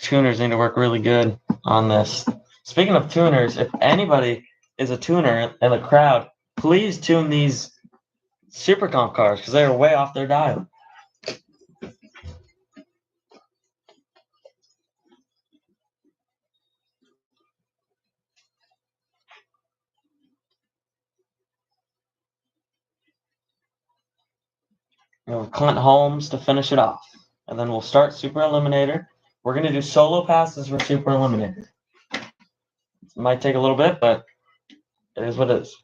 Tuners need to work really good on this. Speaking of tuners, if anybody is a tuner in the crowd, please tune these Super Comp cars because they are way off their dial. Clint Holmes to finish it off. and then we'll start Super Eliminator. We're going to do solo passes for Super Eliminator. It might take a little bit, but it is what it is.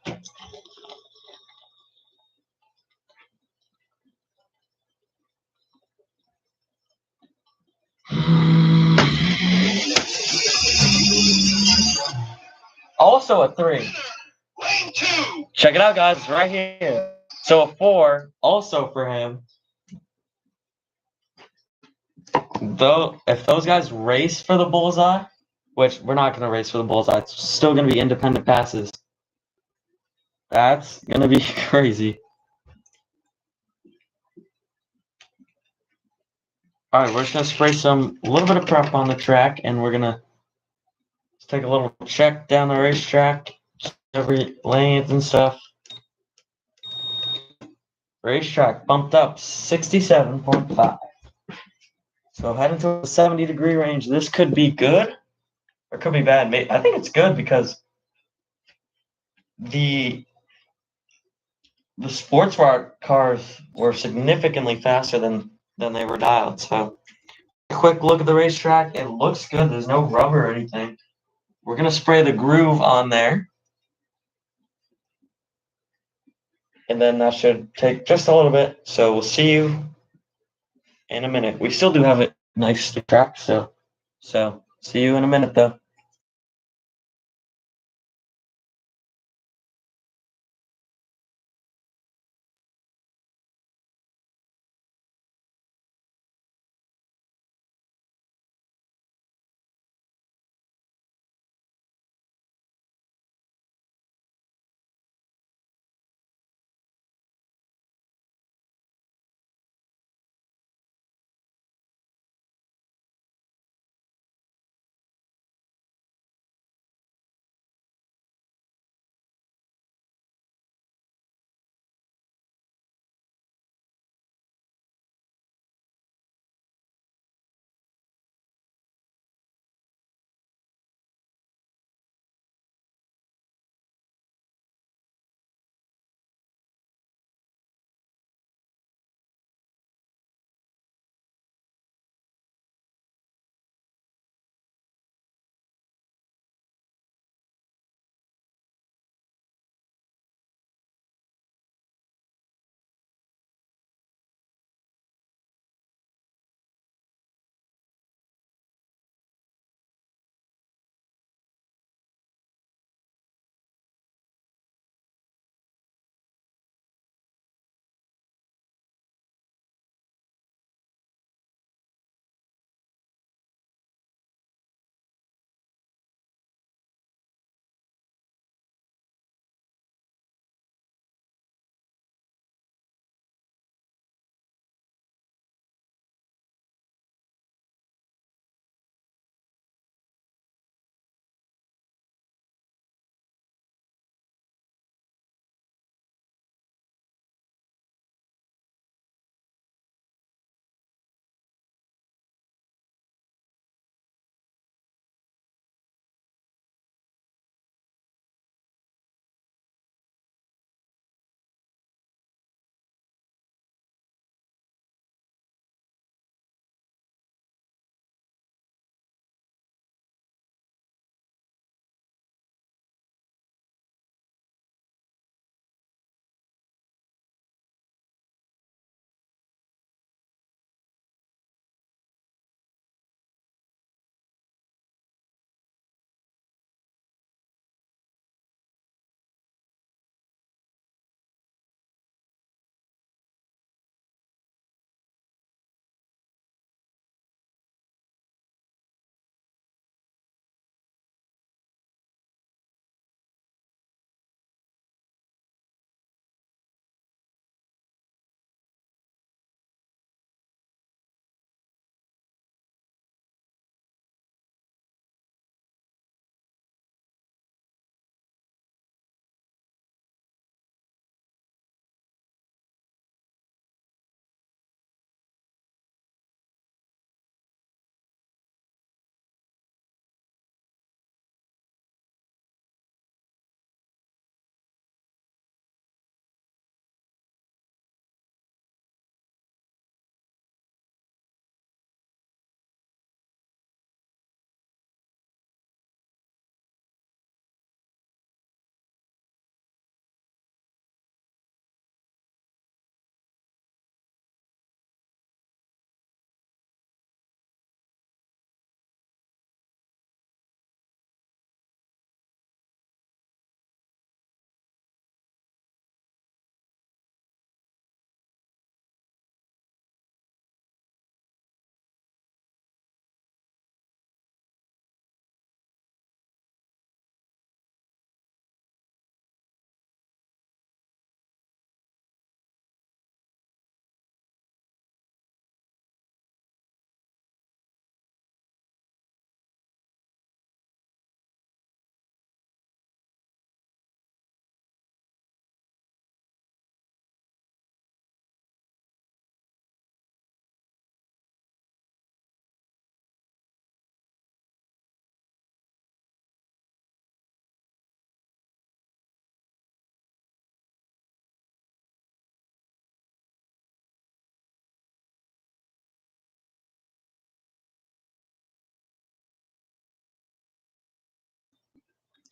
Also a 3. Check it out, guys. It's right here. So a 4, also for him. Though, if those guys race for the bullseye, which we're not going to race for the bullseye, it's still going to be independent passes. That's going to be crazy. All right, we're just going to spray a little bit of prep on the track, and we're going to take a little check down the racetrack, every lanes and stuff. Racetrack bumped up 67.5. So heading to a 70-degree range. This could be good or could be bad. I think it's good because the sports cars were significantly faster than they were dialed. So a quick look at the racetrack. It looks good. There's no rubber or anything. We're going to spray the groove on there. And then that should take just a little bit. So we'll see you in a minute. We still do have a nice track. So see you in a minute, though.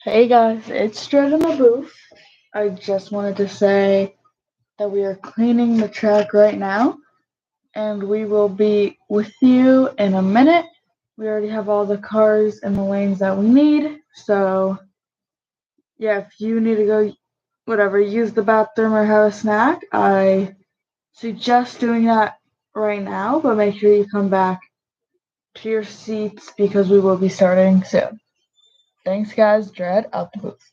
Hey guys, it's Dread in the booth. I just wanted to say that we are cleaning the track right now, and we will be with you in a minute. We already have all the cars and the lanes that we need, so yeah, if you need to go, whatever, use the bathroom or have a snack, I suggest doing that right now, but make sure you come back to your seats because we will be starting soon. Thanks, guys. Dread out the booth.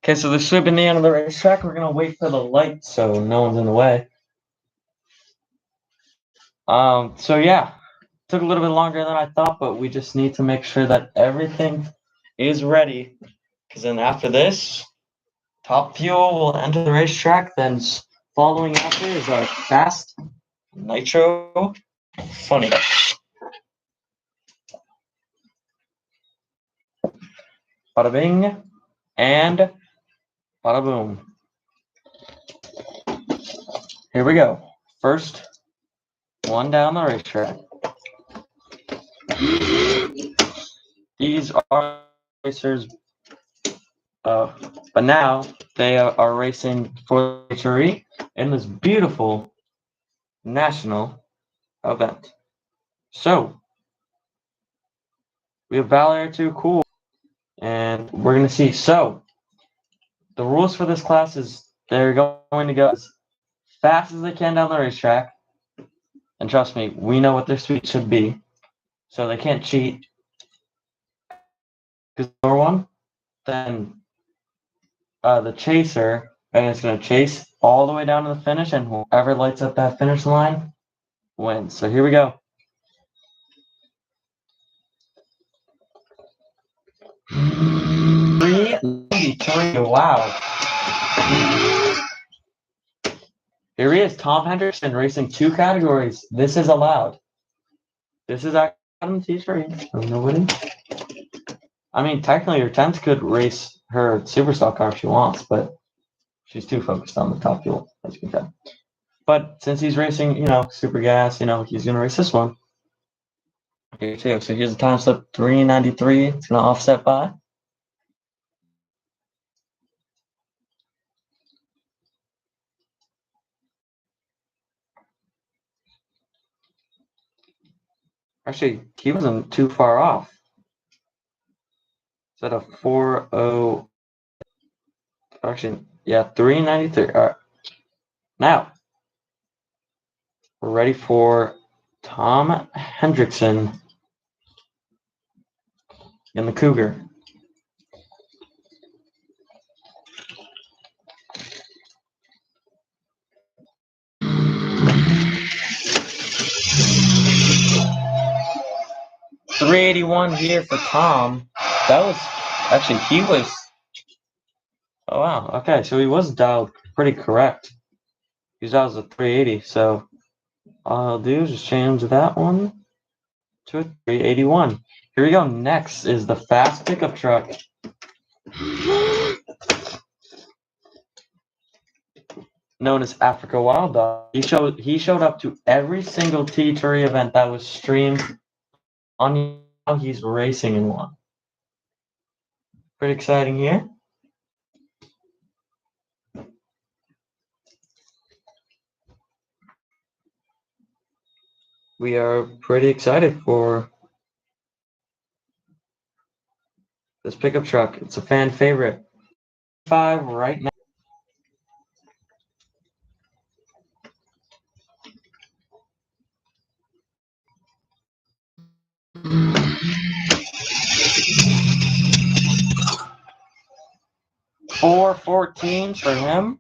Okay, so this should be the end of the racetrack. We're gonna wait for the light so no one's in the way. So yeah, took a little bit longer than I thought, but we just need to make sure that everything is ready. Because then after this, Top Fuel will enter the racetrack. Then following after is our Fast Nitro Funny. Bada bing and bada boom. Here we go. First one down the racetrack. These are racers, but now they are racing for THRE in this beautiful national event. So we have Valerie 2 Cool, and we're gonna see. So the rules for this class is they're going to go as fast as they can down the racetrack, and trust me, we know what their speed should be, so they can't cheat. Because number one, then the chaser, and it's gonna chase all the way down to the finish, and whoever lights up that finish line wins. So here we go. Wow. Here he is, Tom Hendrickson, racing 2 categories. This is allowed. This is Adam T3. Nobody. I mean, technically, your 10th could race her Superstar car if she wants, but she's too focused on the Top Fuel, as you can tell. But since he's racing, Super Gas, he's going to race this one. Here too. So here's the time slip 393. It's going to offset by. Actually, he wasn't too far off. Is that a 4.0? Actually, yeah, 393. All right. Now, we're ready for Tom Hendrickson in the Cougar. .381 here for Tom. That was actually he was. Oh wow. Okay, so he was dialed pretty correct. He was dialed a 380. So all I'll do is just change that one to a 381. Here we go. Next is the fast pickup truck. Known as Africa Wild Dog. He showed up to every single THRE event that was streamed on. Now he's racing in one. Pretty exciting here. We are pretty excited for this pickup truck. It's a fan favorite. 5 right now. .414 for him.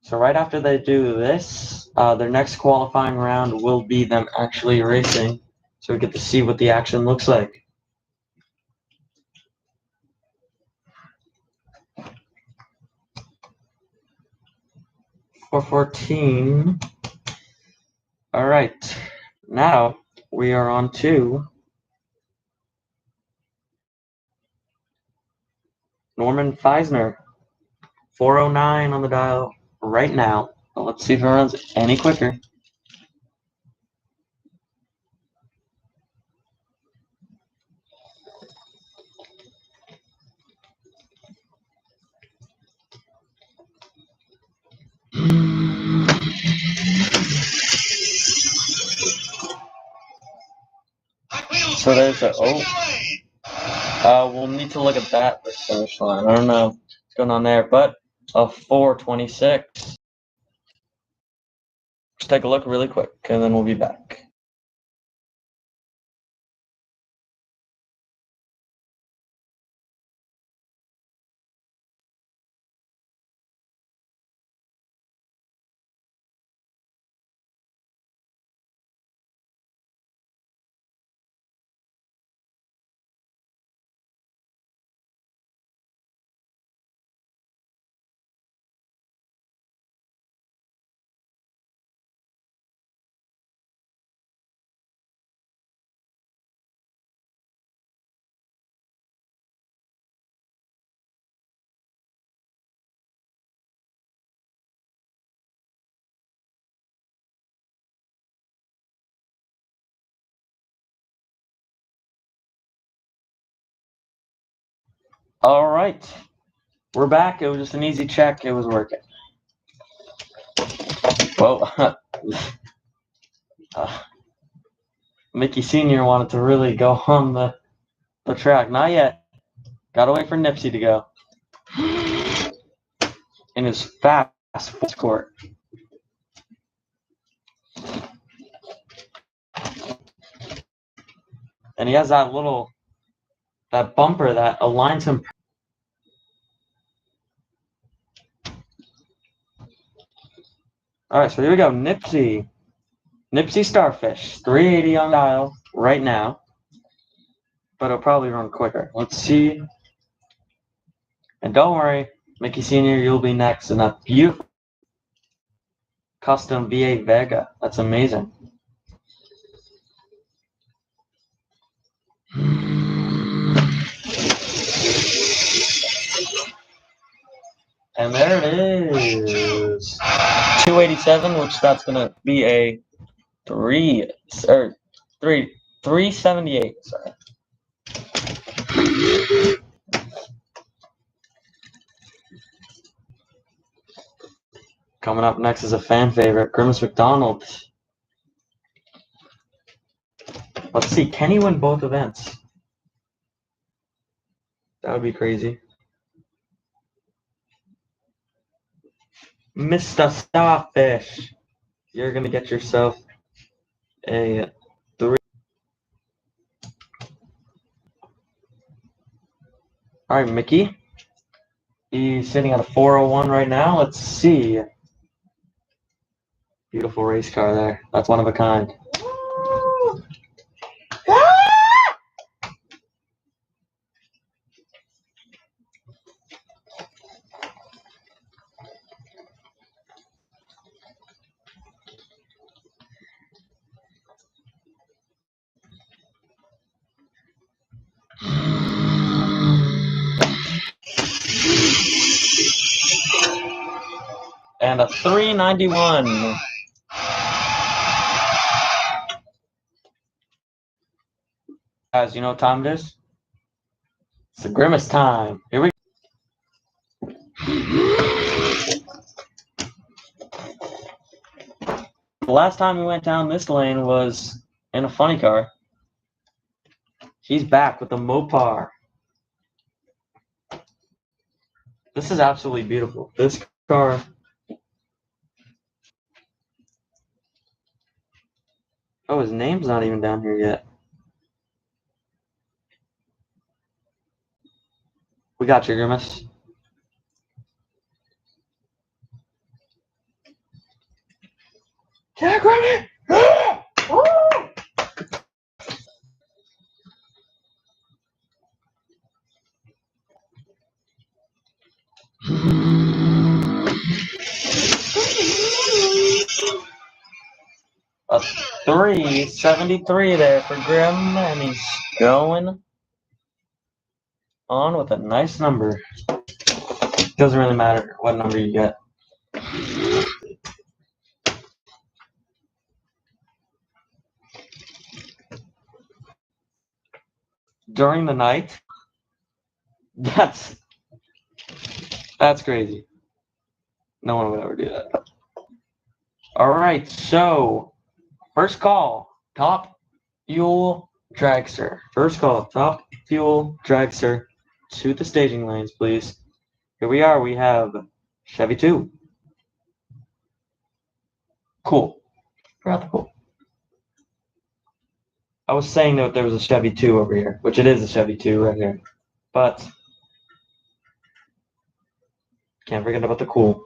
So right after they do this, Their next qualifying round will be them actually racing, so we get to see what the action looks like. .414. All right, now we are on to Norman Feisner. 409 on the dial right now. Let's see if it runs any quicker. So there's a we'll need to look at that finish line. I don't know what's going on there, but a 426. Let's take a look really quick, and then we'll be back. All right, we're back. It was just an easy check. It was working. Whoa. Mickey Sr. wanted to really go on the track. Not yet. Gotta wait for Nipsey to go. In his fast court. And he has that bumper that aligns him. All right, so here we go. Nipsey Starfish, 380 on dial right now, but it'll probably run quicker. Let's see. And don't worry, Mickey Sr., you'll be next in that beautiful custom V8 Vega. That's amazing. And there it is. 287, which that's going to be a 378, sorry. Coming up next is a fan favorite, Grimace McDonald. Let's see, can he win both events? That would be crazy. Mr. Starfish, you're going to get yourself a 3. All right, Mickey. He's sitting at a 401 right now. Let's see. Beautiful race car there. That's one of a kind. And a 391. Guys, you know what time it is? It's the Grimace time. Here we go. The last time we went down this lane was in a funny car. He's back with the Mopar. This is absolutely beautiful. This car. Oh, his name's not even down here yet. We got you, Grimace. 373 there for Grim, and he's going on with a nice number. Doesn't really matter what number you get. During the night? That's crazy. No one would ever do that. Alright, so first call, Top Fuel Dragster. First call, Top Fuel Dragster to the staging lanes, please. Here we are. We have Chevy 2. Cool. Rather cool. I was saying that there was a Chevy 2 over here, which it is a Chevy 2 right here. But can't forget about the cool.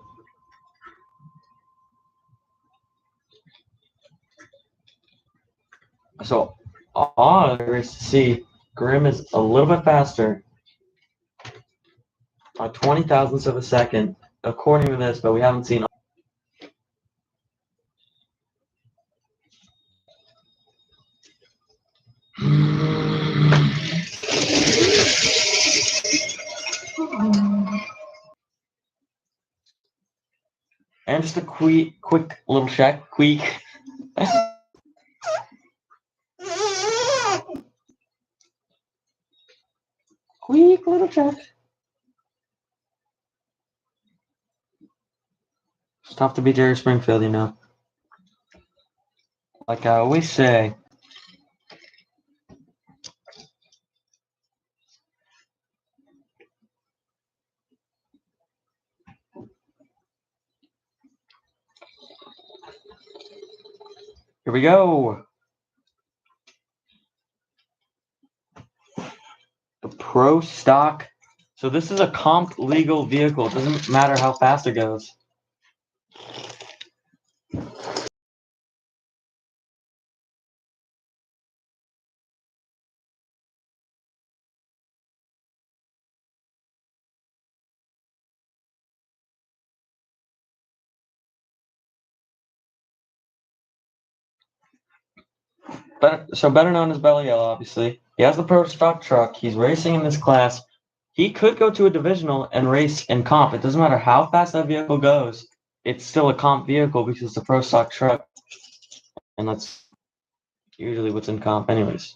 So all there is to see, Grim is a little bit faster. A 20 thousandths of a second, according to this, but we haven't seen. And just a quick little check. Quick little check. It's tough to be Jerry Springfield, you know. Like I always say. Here we go. The Pro Stock. So this is a comp legal vehicle. It doesn't matter how fast it goes. Better known as Belly Yellow, obviously. He has the Pro Stock truck. He's racing in this class. He could go to a divisional and race in comp. It doesn't matter how fast that vehicle goes. It's still a comp vehicle because it's a Pro Stock truck. And that's usually what's in comp anyways.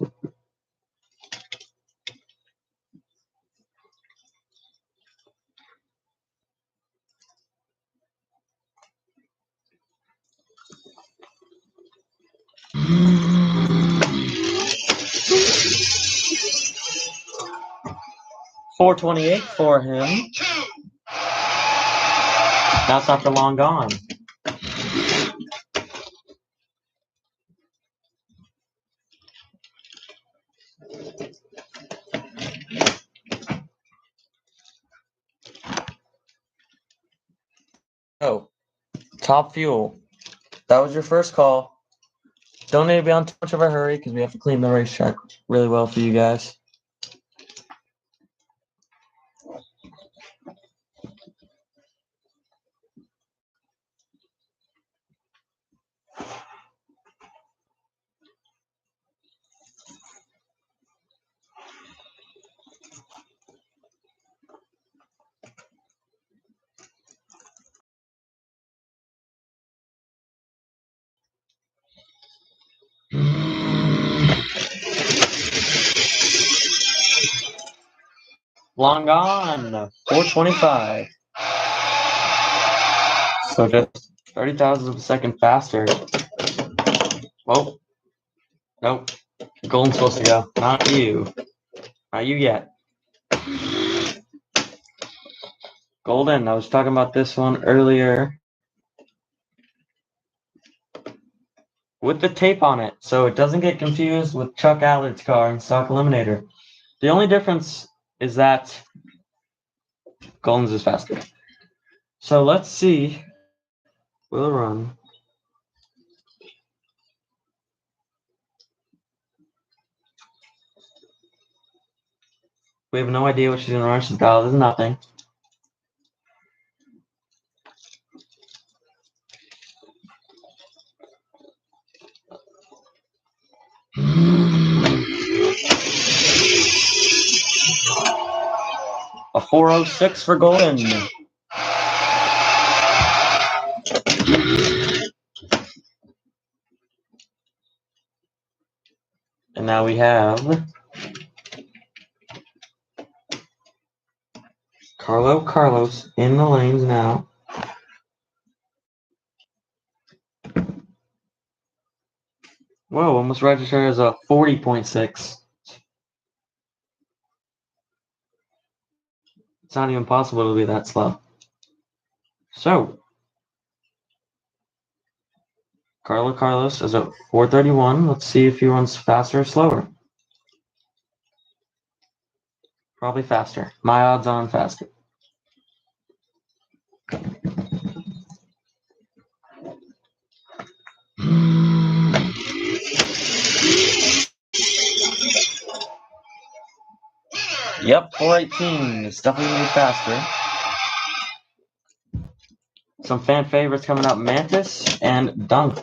.428 for him. That's after long gone. Oh, Top Fuel. That was your first call. Don't need to be on too much of a hurry because we have to clean the racetrack really well for you guys. Long gone. 425. So just 30 thousandths of a second faster. Whoa. Nope. Golden's supposed to go. Not you. Not you yet. Golden, I was talking about this one earlier. With the tape on it, so it doesn't get confused with Chuck Allard's car in Stock Eliminator. The only difference is that Golden's is faster. So let's see. Will it run? We have no idea what she's gonna run. She's dialed as nothing. A 4:06 for Golden. And now we have Carlos in the lanes now. Whoa, almost registered as a 40.6. It's not even possible to be that slow. So, Carlos is at 4:31. Let's see if he runs faster or slower. Probably faster. My odds on faster. Yep, 4:18. It's definitely going to be faster. Some fan favorites coming up, Mantis and Dunk.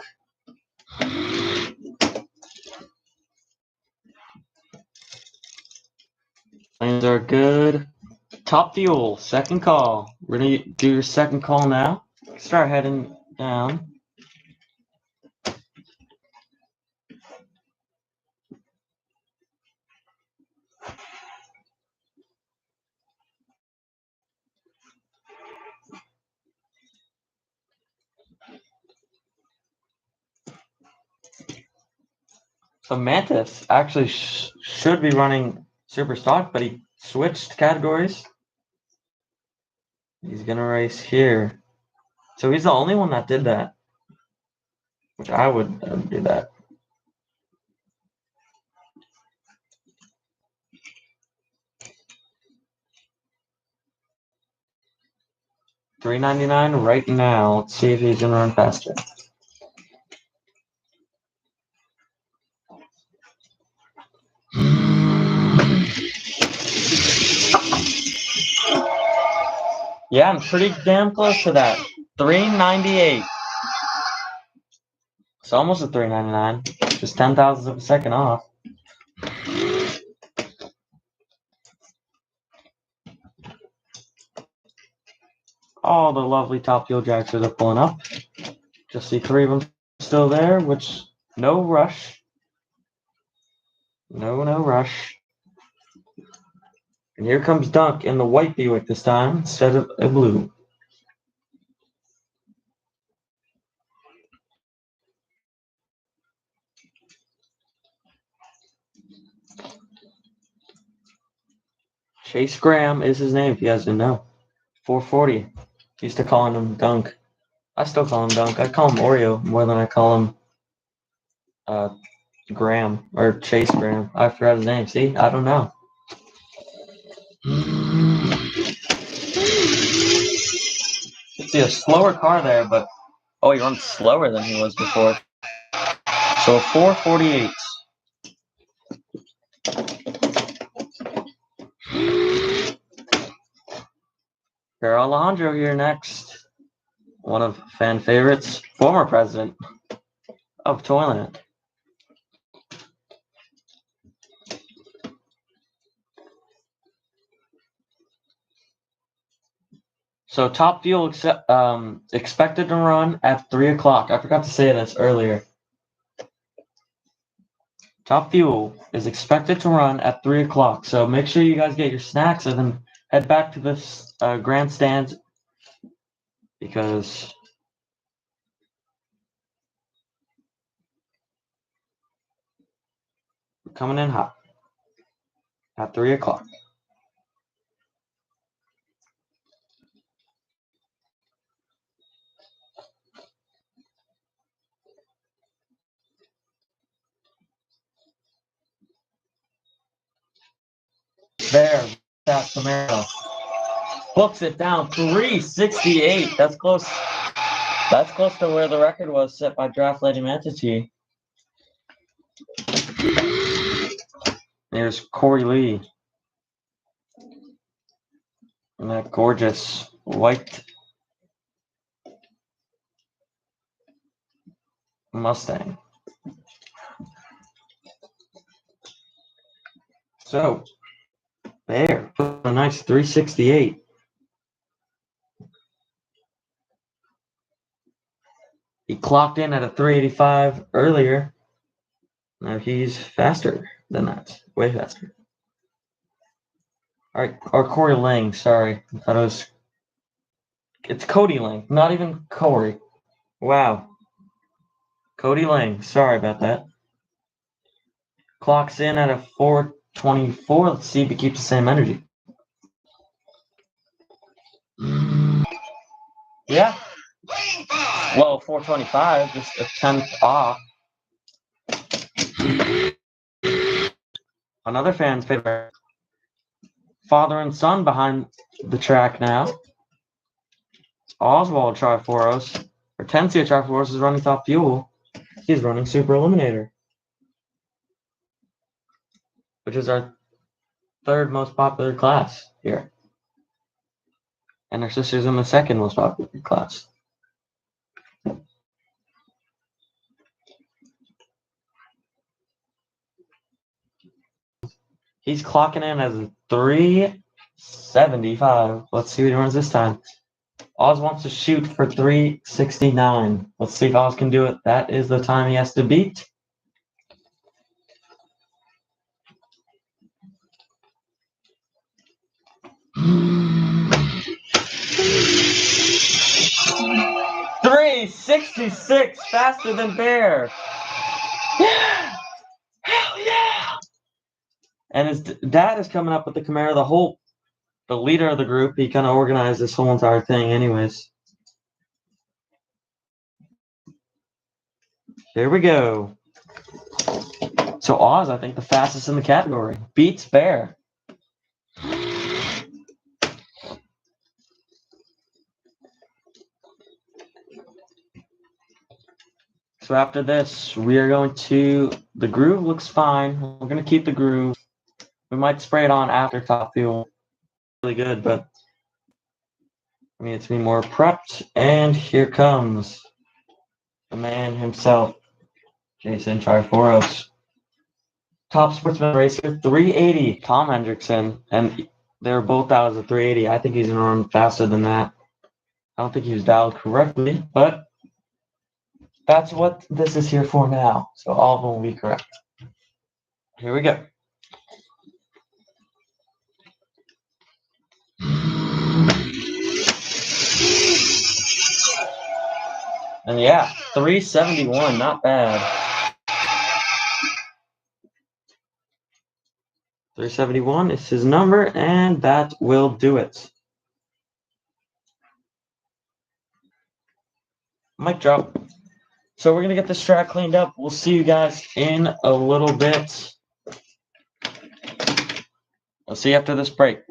Lanes are good. Top Fuel, second call. We're going to do your second call now. Start heading down. So Mantis actually should be running Super Stock, but he switched categories. He's going to race here. So he's the only one that did that. Which I would do that. $3.99 right now. Let's see if he's going to run faster. Yeah, I'm pretty damn close to that. $3.98. It's almost a $3.99. Just 10,000ths of a second off. All the lovely Top Fuel Jacksons are pulling up. Just see 3 of them still there, which no rush. No rush. And here comes Dunk in the white Buick this time instead of a blue. Chase Graham is his name, if you guys didn't know. 440. Used to calling him Dunk. I still call him Dunk. I call him Oreo more than I call him Graham or Chase Graham. I forgot his name. See? I don't know. See a slower car there, but oh, he runs slower than he was before. So a 4:48. Carol Alejandro here next. One of fan favorites, former president of Toyland. So Top Fuel expected to run at 3 o'clock. I forgot to say this earlier. Top Fuel is expected to run at 3 o'clock. So make sure you guys get your snacks and then head back to this grandstand because we're coming in hot at 3 o'clock. There, that Camaro books it down 368. That's close. That's close to where the record was set by Draft Lady Manatee. There's Corey Lee. And that gorgeous white Mustang. So, there, put a nice 368. He clocked in at a 385 earlier. Now he's faster than that. Way faster. All right, or Corey Lang, sorry. I thought it was... It's Cody Lang, not even Corey. Wow. Cody Lang, sorry about that. Clocks in at a 424. Let's see if he keeps the same energy. Yeah. Well, 425, just a tenth off. Another fan's favorite. Father and son behind the track now. Oswald Triforos, or Tensia Triforos, is running Top Fuel. He's running Super Eliminator, which is our third most popular class here. And our sister's in the second most popular class. He's clocking in as a 375. Let's see what he runs this time. Oz wants to shoot for 369. Let's see if Oz can do it. That is the time he has to beat. $366, faster than Bear. Yeah! Hell yeah! And his dad is coming up with the Camaro, the leader of the group. He kind of organized this whole entire thing anyways. Here we go. So Oz, I think, the fastest in the category. Beats Bear. So after this, we are going to... The groove looks fine. We're going to keep the groove. We might spray it on after Top Fuel. Really good, but I mean, it's to be more prepped. And here comes the man himself, Jason Triforos. Top Sportsman Racer, 380, Tom Hendrickson. And they're both out as a 380. I think he's going to run faster than that. I don't think he was dialed correctly, but that's what this is here for now. So all of them will be correct. Here we go. And yeah, 371, not bad. 371 is his number, and that will do it. Mic drop. So we're going to get this track cleaned up. We'll see you guys in a little bit. I'll see you after this break.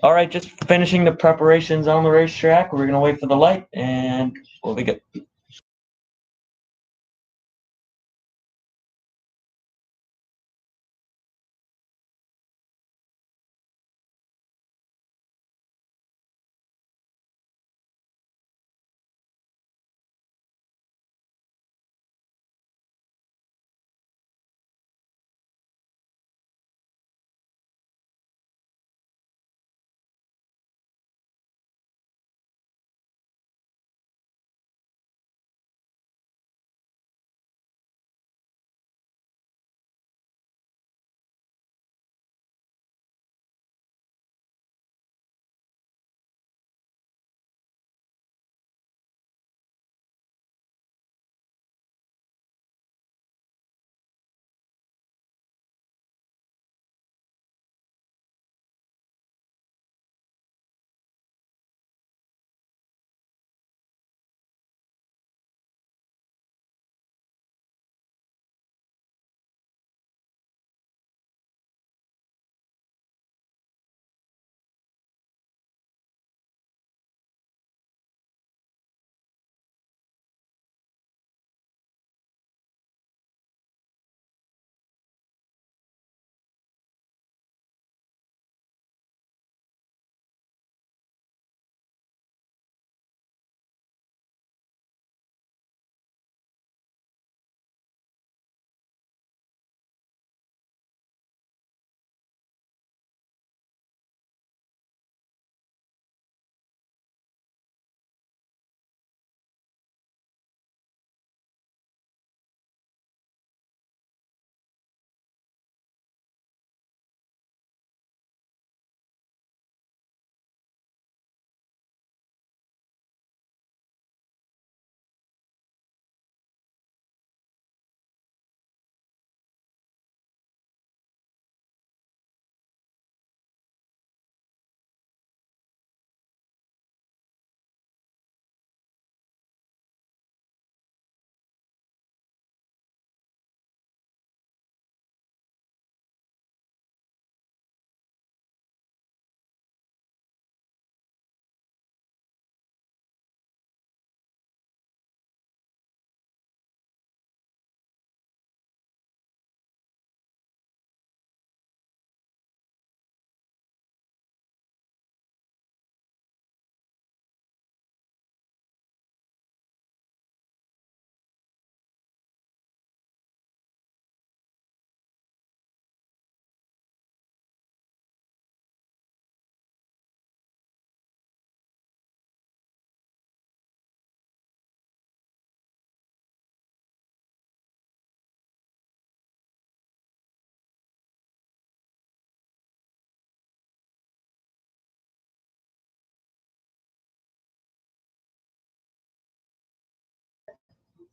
All right, just finishing the preparations on the racetrack. We're gonna wait for the light, and we'll be good.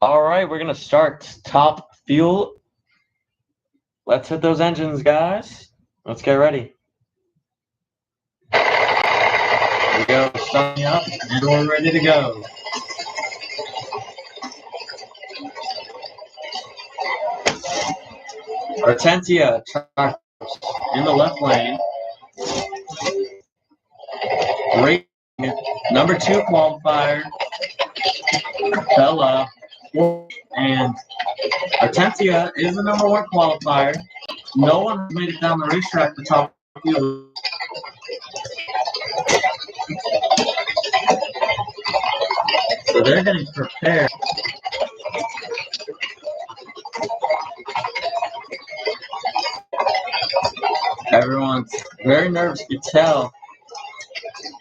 All right, we're gonna start top fuel. Let's hit those engines, guys. Let's get ready. Here we go, starting up, and we're ready to go. Hortensia in the left lane. Great. Number 2 qualifier, Bella, and Hortensia is the number 1 qualifier. No one has made it down the racetrack to top field. So they're getting prepared. Everyone's very nervous. You can tell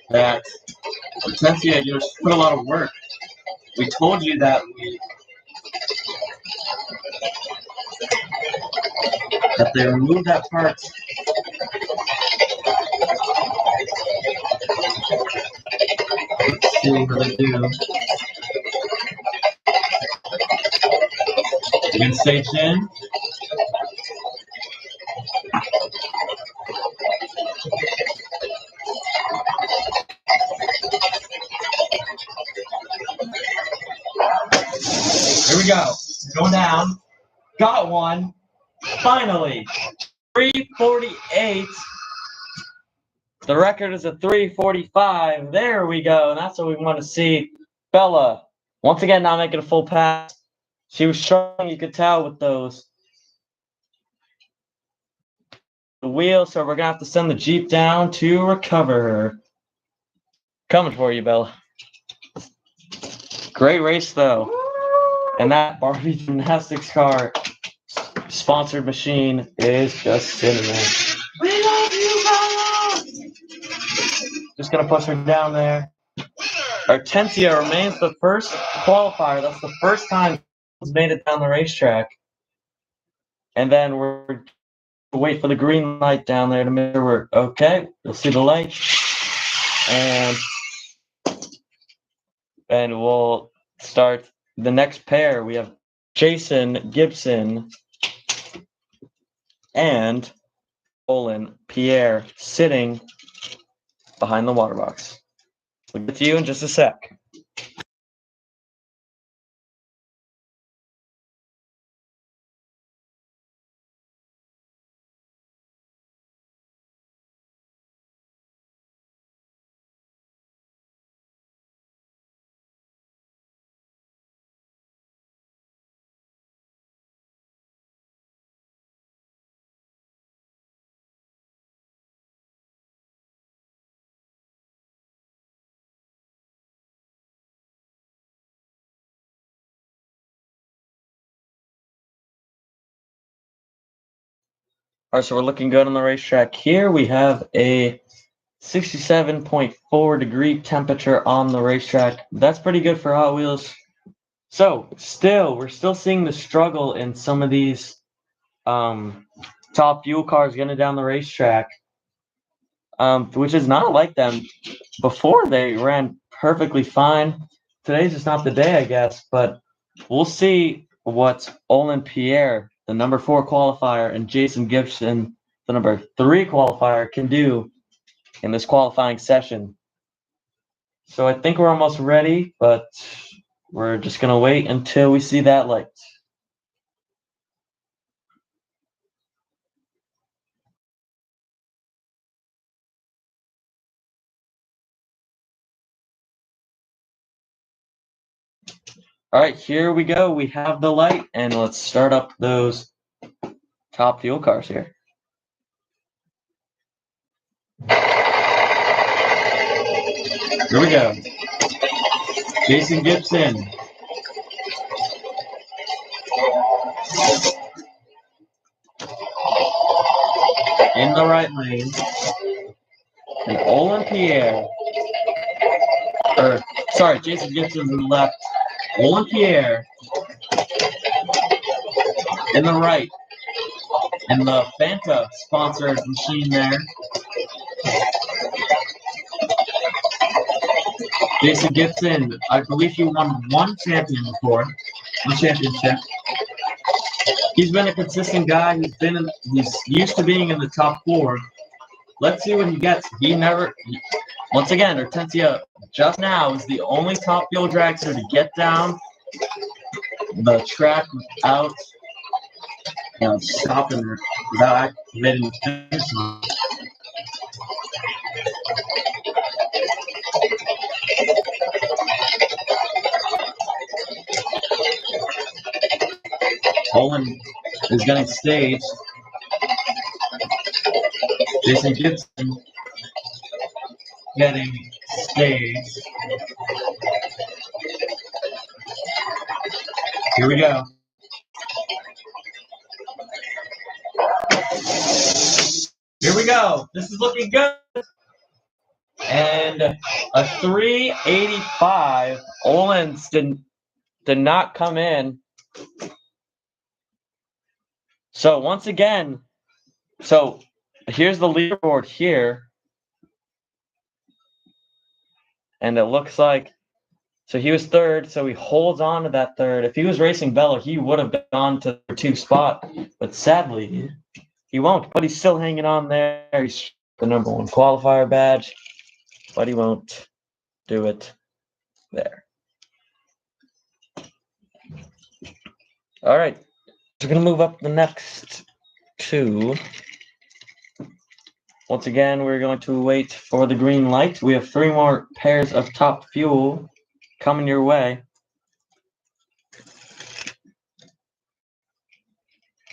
that Hortensia just put a lot of work. We told you that they removed that part. Let's see what they do. You're gonna stay in. Here we go. Going down. Got one. Finally. 348. The record is a 3:45. There we go. And that's what we want to see. Bella, once again, not making a full pass. She was struggling, you could tell, with those wheels, so we're gonna have to send the Jeep down to recover her. Coming for you, Bella. Great race though. And that Barbie Gymnastics car sponsored machine is just sitting there. We love you, Bella! Just gonna push her down there. Hortensia remains the first qualifier. That's the first time she's made it down the racetrack. And then we're wait for the green light down there to make sure we're okay. You'll see the light. And we'll start the next pair. We have Jason Gibson and Olin Pierre sitting behind the water box. We'll get to you in just a sec. All right, so we're looking good on the racetrack here. We have a 67.4 degree temperature on the racetrack. That's pretty good for Hot Wheels. So we're still seeing the struggle in some of these top fuel cars getting down the racetrack, which is not like them. Before they ran perfectly fine. Today's just not the day, I guess, but we'll see what Olin Pierre, the number 4 qualifier, and Jason Gibson, the number 3 qualifier, can do in this qualifying session. So I think we're almost ready, but we're just going to wait until we see that light. All right, here we go. We have the light, and let's start up those top fuel cars here. Here we go. Jason Gibson. In the right lane. And Olin Pierre. Jason Gibson's in the left. Olin Pierre in the right. And the Fanta sponsored machine there. Jason Gibson, I believe he won one championship. He's been a consistent guy. He's used to being in the top 4. Let's see what he gets. Once again, Hortensia just now is the only top fuel dragster to get down the track without stopping her, without activating the finish line. Olin is getting staged. Jason Gibson getting staged. Here we go. Here we go. This is looking good. And a 385. Olin's did not come in. So once again, here's the leaderboard here. And it looks like, he was 3rd, so he holds on to that 3rd. If he was racing Bella, he would have gone to the 2 spot. But sadly, he won't. But he's still hanging on there. He's the number 1 qualifier badge. But he won't do it there. All right. We're going to move up the next 2. Once again, we're going to wait for the green light. We have 3 more pairs of top fuel coming your way.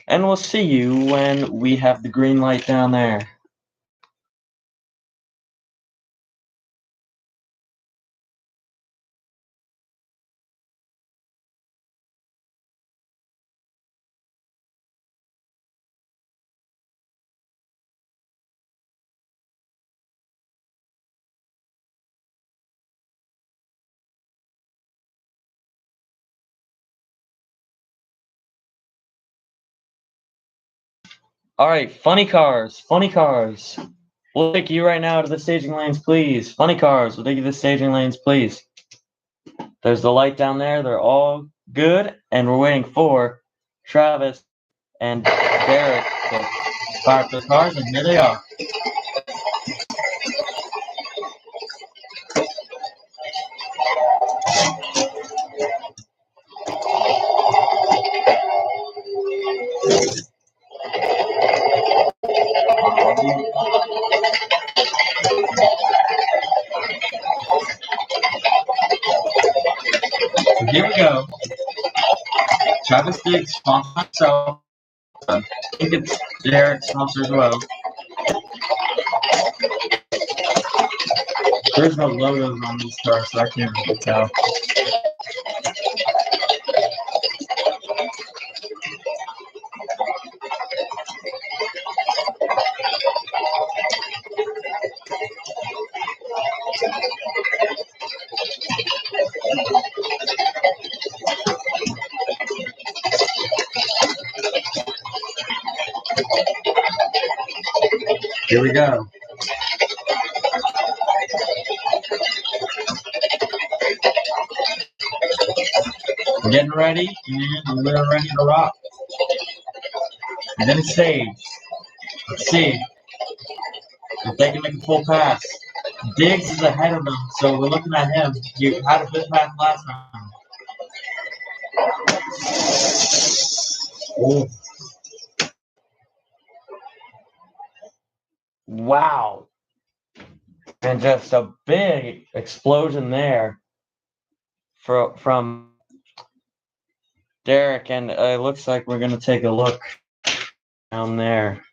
And we'll see you when we have the green light down there. Alright, funny cars. We'll take you right now to the staging lanes, please. Funny cars, we'll take you to the staging lanes, please. There's the light down there. They're all good. And we're waiting for Travis and Derek to fire up those cars, and here they are. So here we go. Travis did sponsor himself. I think it's Derek's sponsor as well. There's no logos on these cars, so I can't really tell. Here we go. We're getting ready, and we're ready to rock. And then stage. Let's see if they can make a full pass. Diggs is ahead of them, so we're looking at him. He had a good pass last time. Oh. Wow. And just a big explosion there from Derek, and it looks like we're going to take a look down there.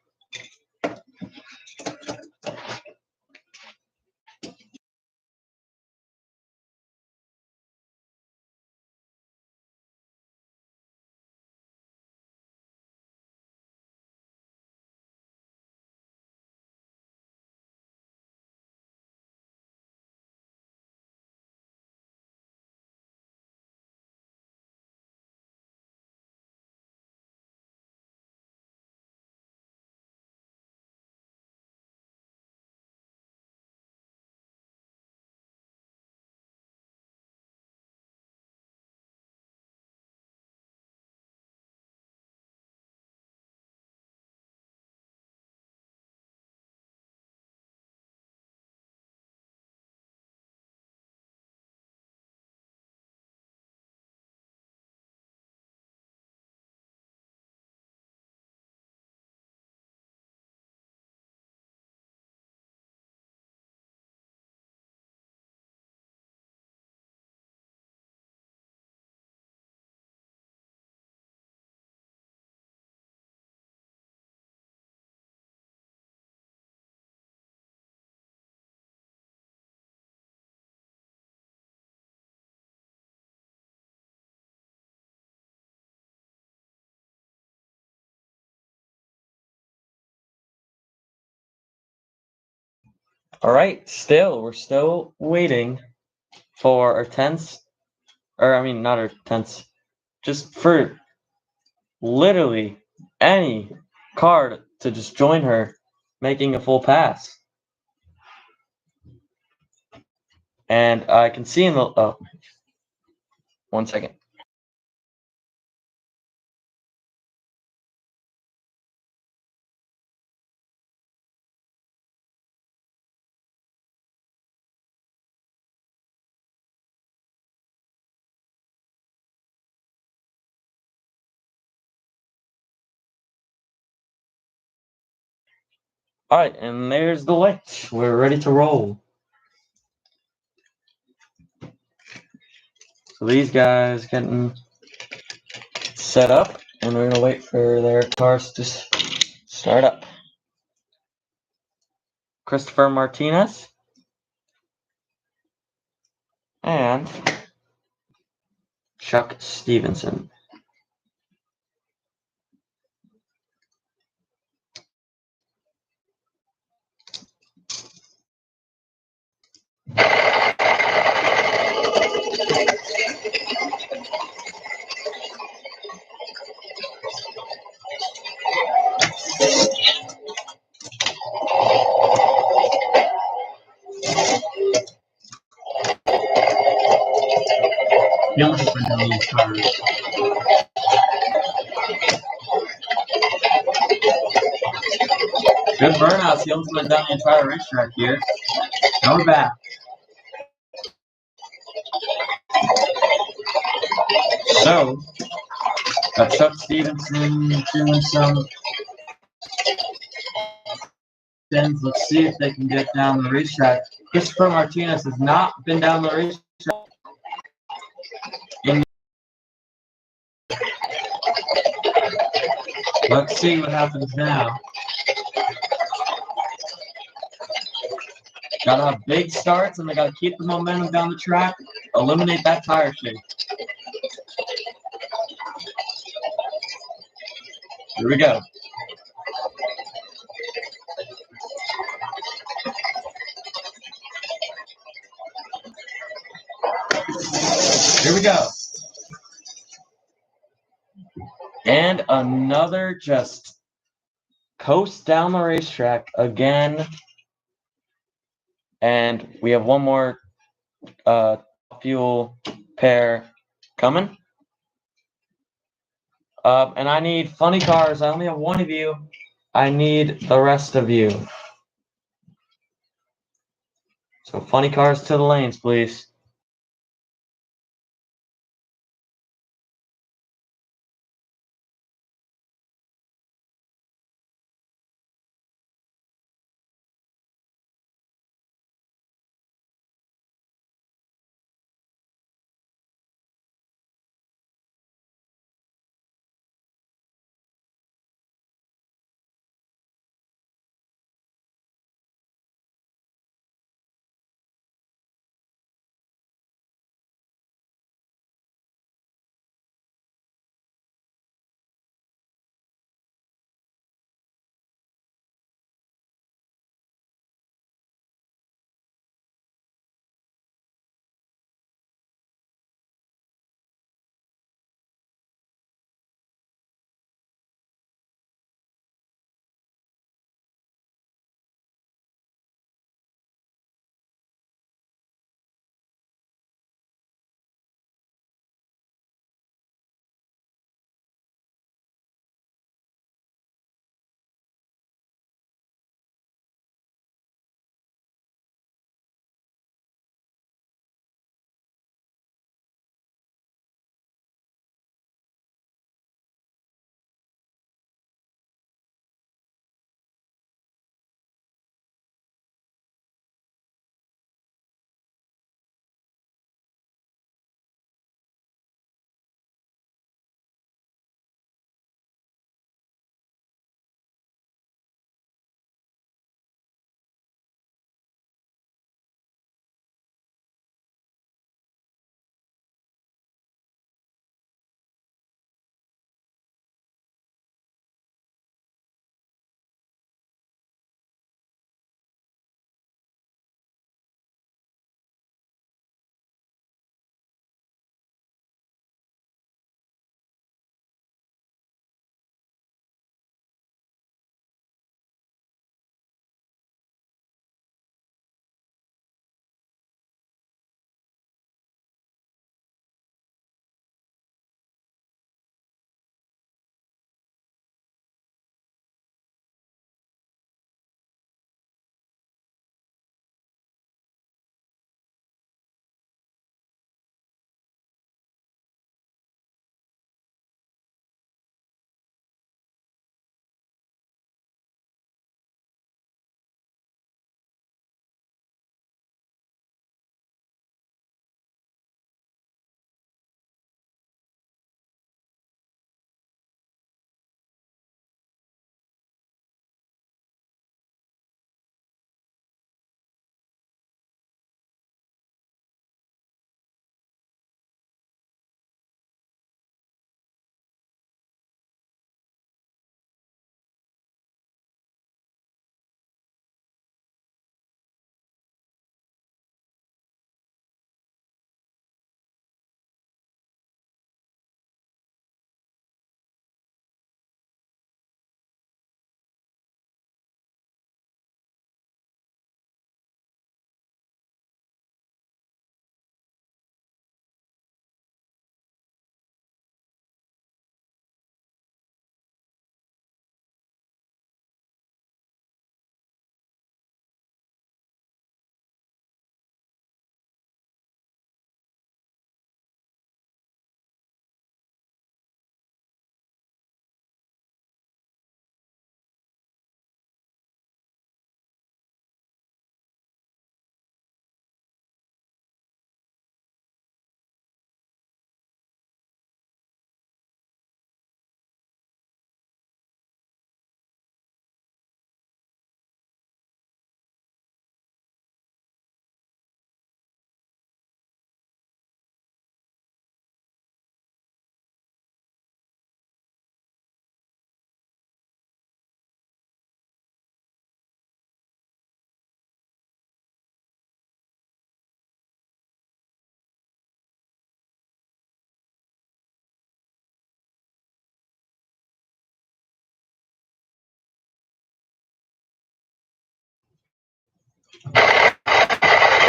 All right, we're still waiting for our tenths, or I mean, not our tenths, just for literally any card to just join her, making a full pass. And I can see in the, oh, 1 second. All right, and there's the light. We're ready to roll. So these guys getting set up, and we're gonna wait for their cars to start up. Christopher Martinez and Chuck Stevenson. Good burnouts. He almost went down the entire racetrack here. Now we're back. So, got Chuck Stevenson doing some things. Let's see if they can get down the racetrack. Christopher Martinez has not been down the racetrack. Let's see what happens now. Gotta have big starts, and they gotta keep the momentum down the track. Eliminate that tire shake. Here we go. Here we go. And another just coast down the racetrack again. And we have one more fuel pair coming. And I need funny cars. I only have one of you. I need the rest of you. So funny cars to the lanes, please.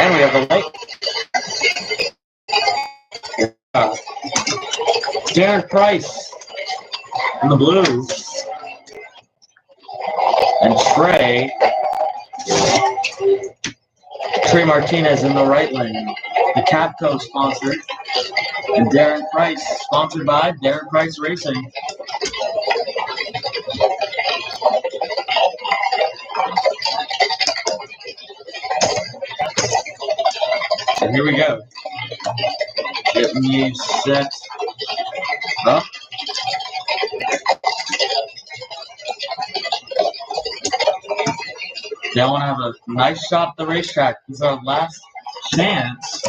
And we have the light. Darren Price in the blue. And Trey Martinez in the right lane. The Capco sponsored. And Darren Price, sponsored by Darren Price Racing. So here we go. Getting you set up. They want to have a nice shot at the racetrack. This is our last chance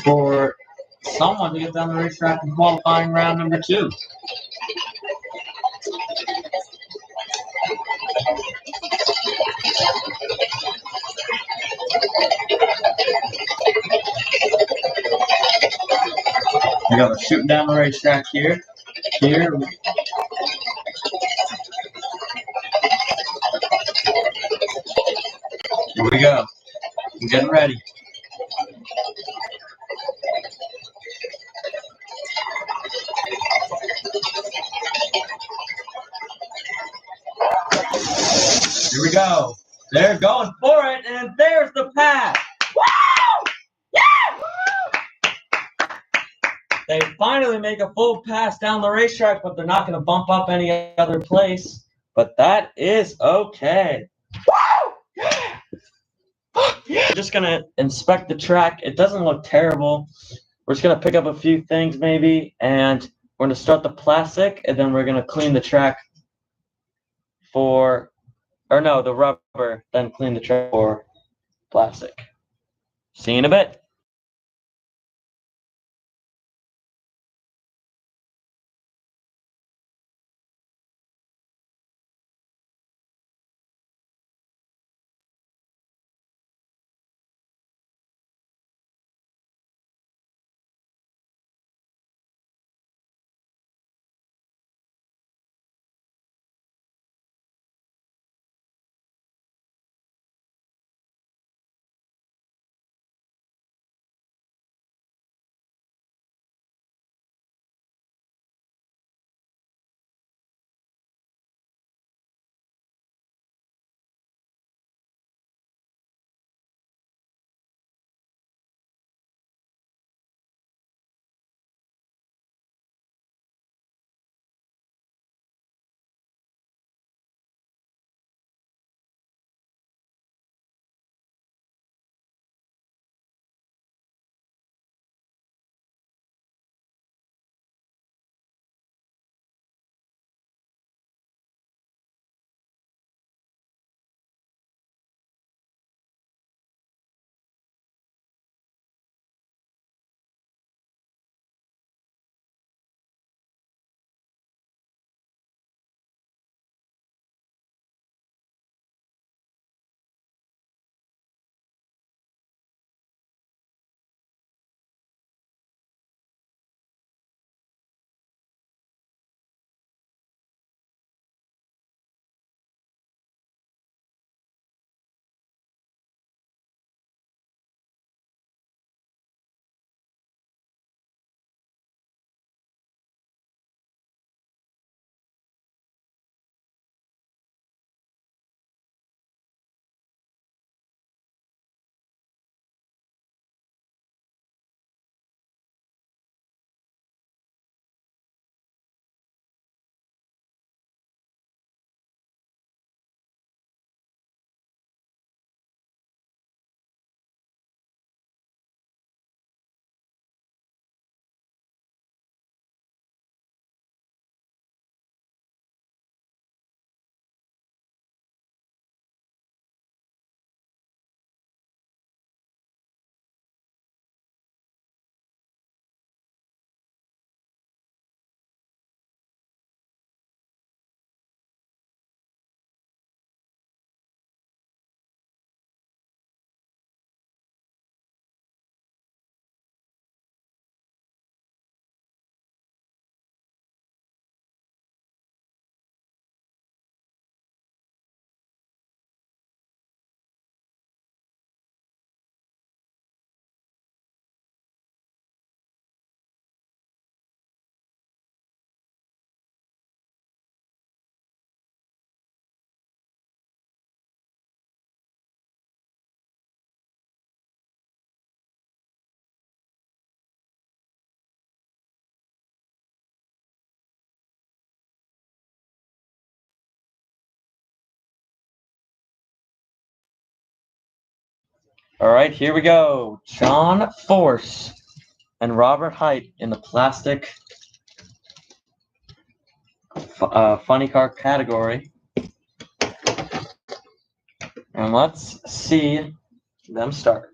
for someone to get down the racetrack in qualifying round number 2. We got a shooting down the racetrack here. Here we go. We're getting ready. Here we go. They're going for it, and there's the pass. Woo! Yeah! They finally make a full pass down the racetrack, but they're not going to bump up any other place. But that is okay. Woo! Yeah! Just going to inspect the track. It doesn't look terrible. We're just going to pick up a few things maybe, and we're going to start the plastic, and then we're going to clean the track the rubber, then clean the track for plastic. See you in a bit. All right, here we go. John Force and Robert Height in the plastic funny car category. And let's see them start.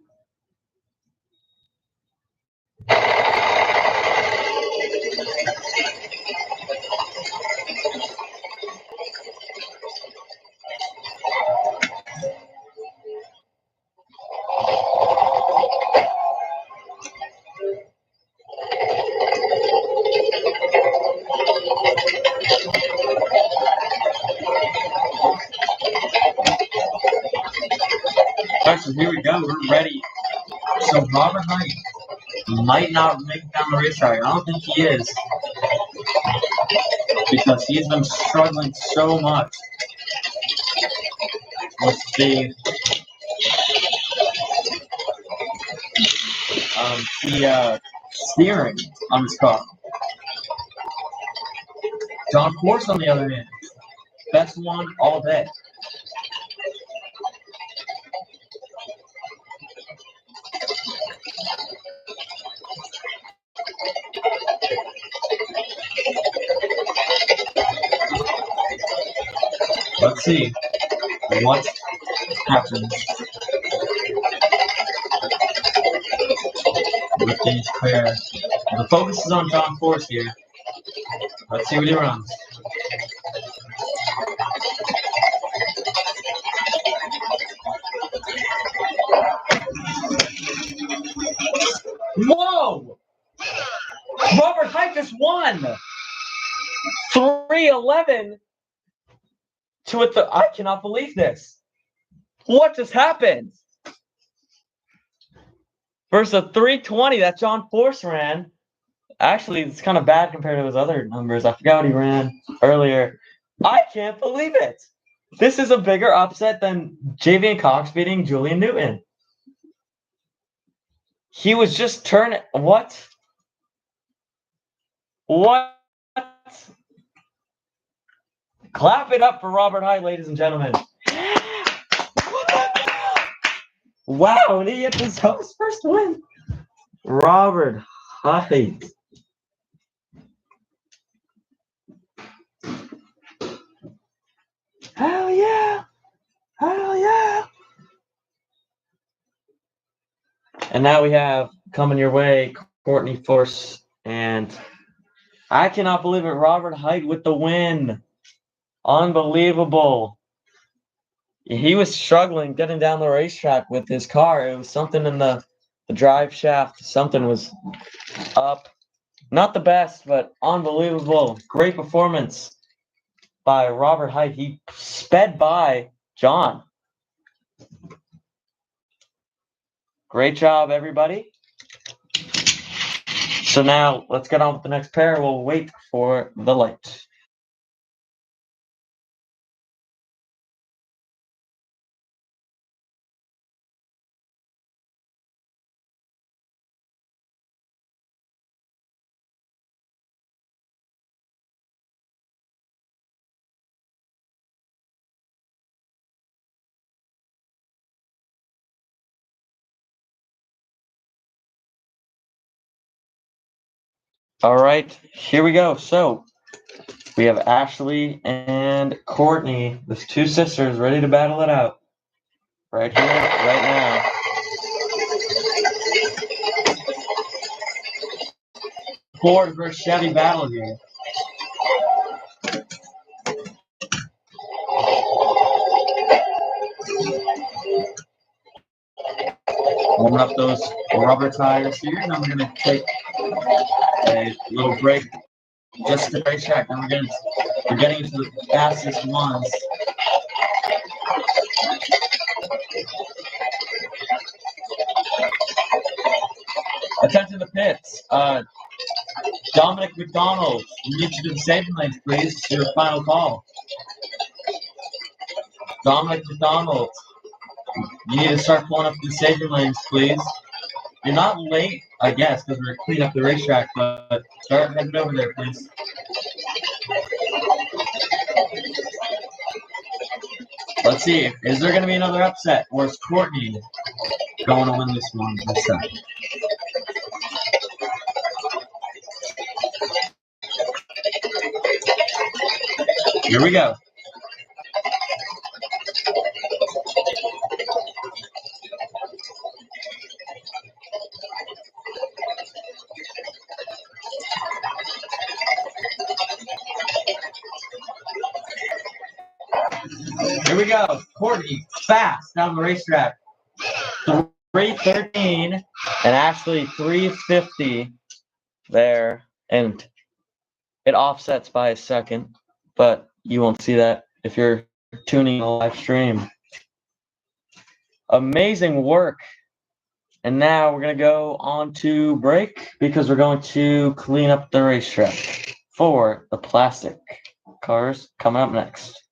Alright, so here we go. We're ready. So Robert Height might not make it down the racetrack. I don't think he is, because he's been struggling so much with the steering on his car. John Force, on the other hand, best one all day. Let's see what happens with these pairs. The focus is on John Force here. Let's see what he runs. Whoa! Robert Height just won! 311 to it. I cannot believe this. What just happened? Versus a 320 that John Force ran. Actually, it's kind of bad compared to his other numbers. I forgot what he ran earlier. I can't believe it. This is a bigger upset than Javian Cox beating Julian Newton. He was just turning. What? What? Clap it up for Robert Height, ladies and gentlemen. Wow, and he gets his first win. Robert Height. Hell yeah! Hell yeah! And now we have coming your way, Courtney Force, and I cannot believe it, Robert Height with the win. Unbelievable. He was struggling getting down the racetrack with his car. It was something in the drive shaft. Something was up. Not the best, but unbelievable. Great performance by Robert Height. He sped by John. Great job, everybody. So now let's get on with the next pair. We'll wait for the light. All right, here we go. So we have Ashley and Courtney, the two sisters, ready to battle it out. Right here, right now. Ford versus Chevy battle here. Warming up those rubber tires here, and then we're going to take a little break just to racetrack. Then we're getting into the fastest ones. Attention to the pits. Dominic McDonald, we need you to the saving lanes, please. Your final call. Dominic McDonald, you need to start pulling up the saving lanes, please. You're not late, I guess, because we're cleaning up the racetrack, but start heading over there, please. Let's see. Is there going to be another upset? Or is Courtney Going to win this one. That's up. Here we go. Here we go. Courtney, fast down the racetrack. 3:13 and actually 3:50 there. And it offsets by a second, but you won't see that if you're tuning the live stream. Amazing work. And now we're going to go on to break because we're going to clean up the racetrack for the plastic cars coming up next.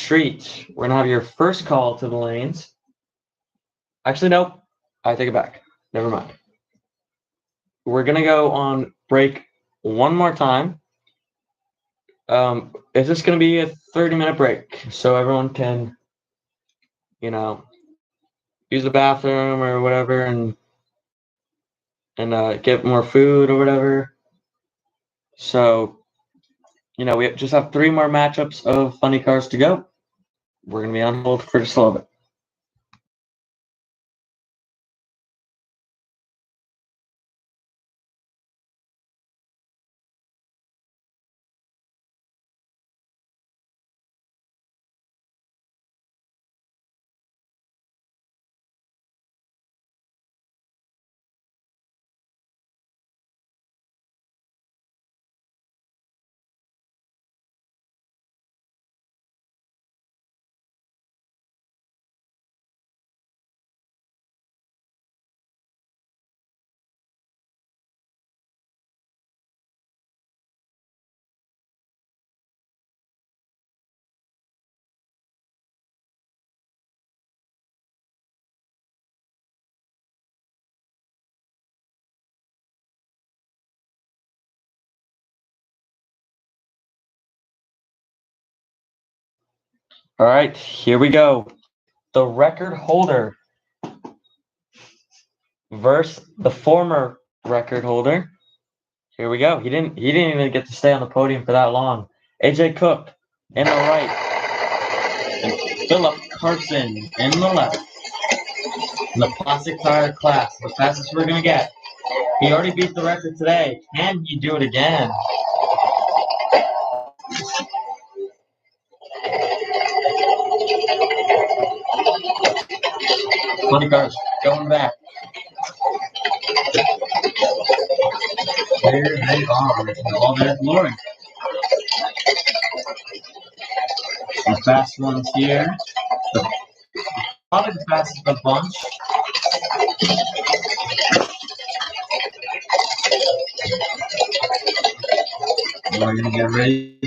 treat. We're gonna have your first call to the lanes. Actually, nope. I take it back. Never mind. We're gonna go on break one more time. It's just gonna be a 30-minute break, so everyone can, use the bathroom or whatever, and get more food or whatever. So, we just have 3 more matchups of funny cars to go. We're gonna be on hold for just a little bit. All right, here we go. The record holder versus the former record holder. Here we go. He didn't even get to stay on the podium for that long. AJ Cook in the right, and Philip Carson in the left. In the plastic tire class, the fastest we're gonna get. He already beat the record today. Can he do it again? Funny cars going back. Here they are. All that glory. The fast ones here. Probably the fastest of the bunch. We're gonna get ready.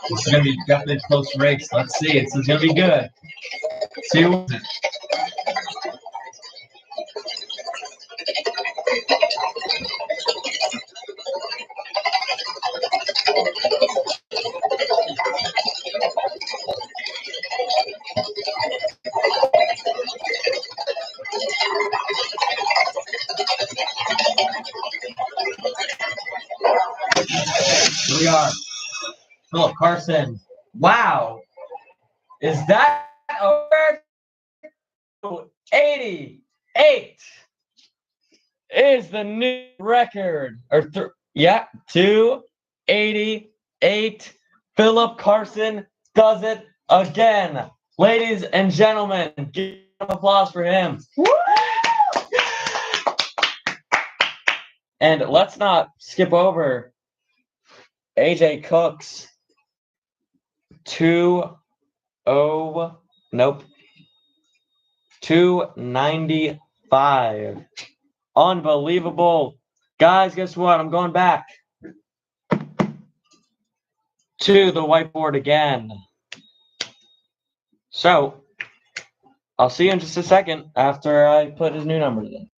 This is gonna be definitely a close race. Let's see. This is gonna be good. See who wins it. Here we are. Philip Carson. Wow. Is that over? 88 is the new record. 288. Philip Carson does it again. Ladies and gentlemen, give an applause for him. Woo! And let's not skip over AJ Cook's 295. Unbelievable. Guys, guess what? I'm going back to the whiteboard again. So, I'll see you in just a second after I put his new numbers in.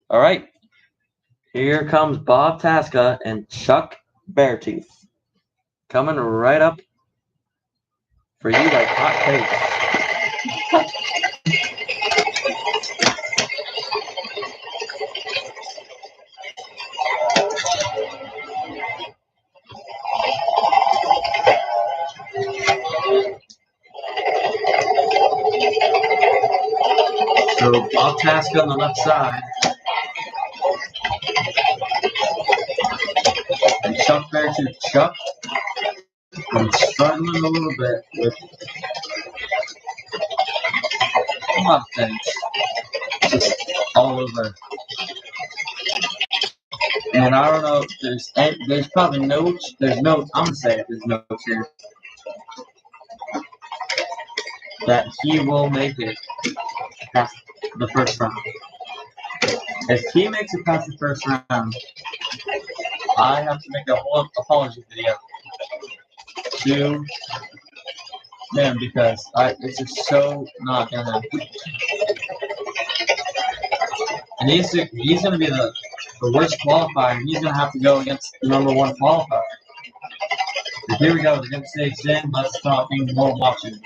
All right. Here comes Bob Tasca and Chuck Beartooth. Coming right up for you like hot cakes. So Bob Tasca on the left side. And Chuck Beartooth. Chuck, I'm struggling a little bit with a lot of things. Just all over. And I don't know if there's probably notes. There's notes. I'm gonna say it. There's notes here that he will make it past the first round. If he makes it past the first round, I have to make a whole apology video to him because it's just so not gonna happen. And he's gonna be the worst qualifier, and he's gonna have to go against the #1 qualifier. So here we go. They're gonna stay in. Less talking, more watching.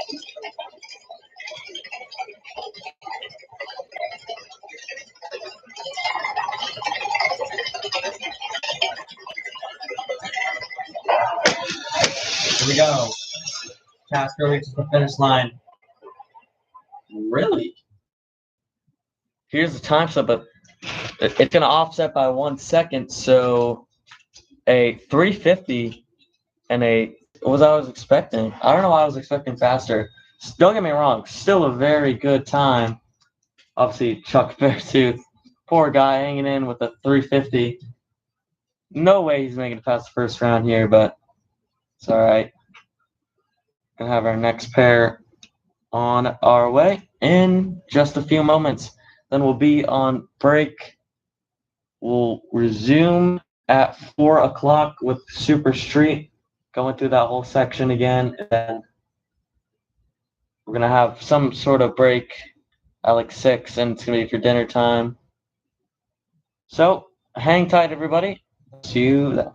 Here we go. Tasker reaches the finish line. Really? Here's the time slip, but it's going to offset by 1 second. So a 350 and what I was expecting. I don't know why I was expecting faster. Don't get me wrong. Still a very good time. Obviously, Chuck Beartooth, poor guy hanging in with a 350. No way he's making it past the first round here, but it's all right. Gonna have our next pair on our way in just a few moments. Then we'll be on break. We'll resume at 4 o'clock with Super Street, going through that whole section again. And then we're gonna have some sort of break at like 6, and it's gonna be for dinner time. So hang tight, everybody. See you then.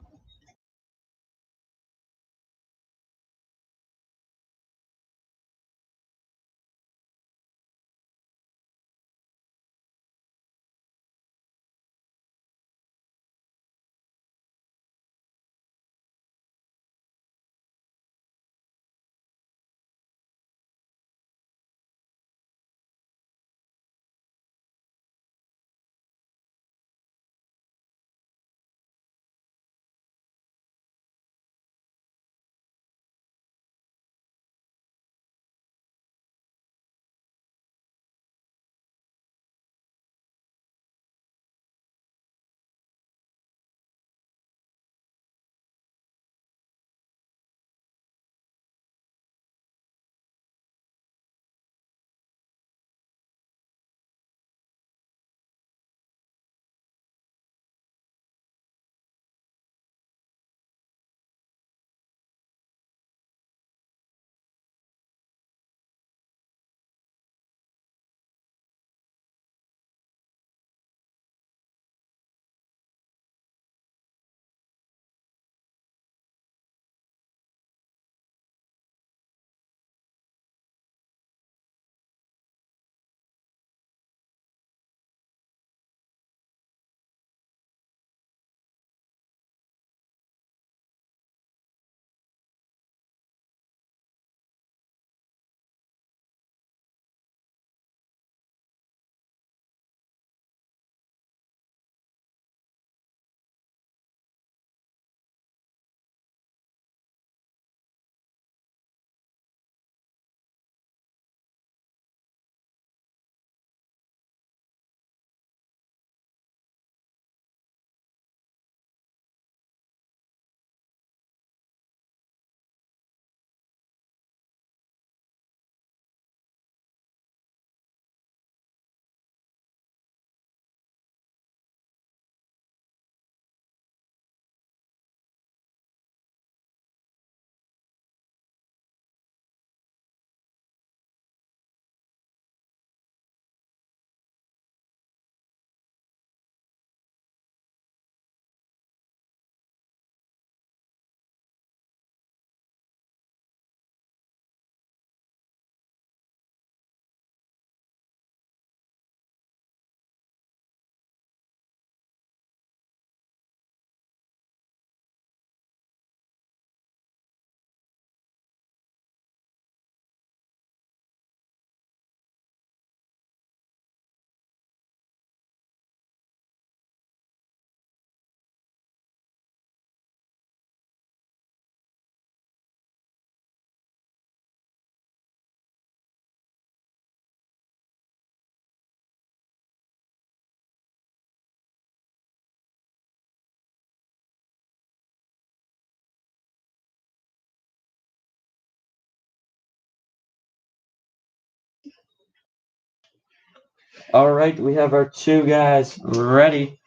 All right, we have our two guys ready.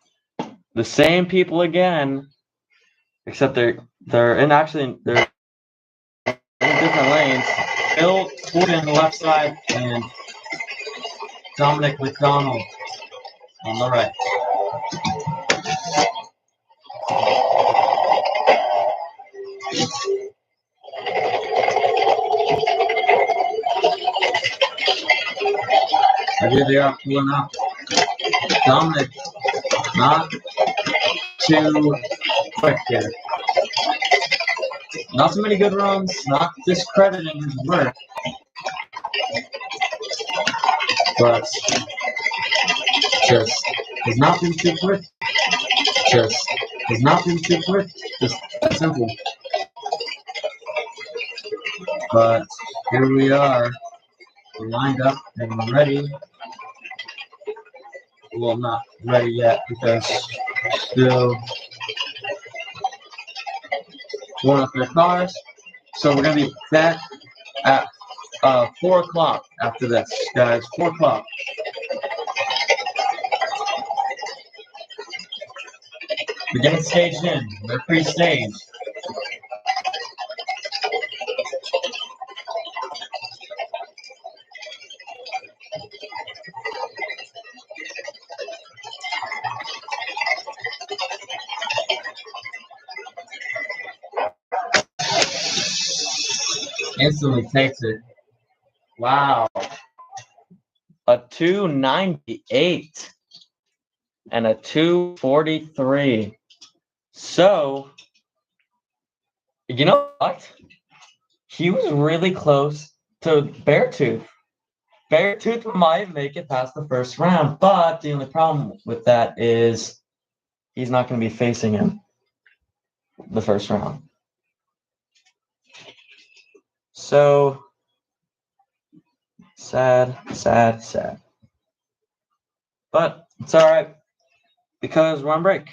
The same people again, except they're in different lanes. Bill Corbin on the left side and Dominic McDonald on the right. And here they are pulling up. Dominic, not too quick here. Not so many good runs, not discrediting his work, but just has not been too quick. Just has not been too quick. Just that simple. But here we are, lined up and ready. Well, not ready yet because still warming up their cars. So we're gonna be back at 4 o'clock after this, guys. 4 o'clock. We're getting staged in. We're pre-staged. Instantly takes it. Wow. A 298 and a 243. So, you know what? He was really close to Beartooth. Beartooth might make it past the first round, but the only problem with that is he's not going to be facing him the first round. So, sad. But it's all right because we're on break.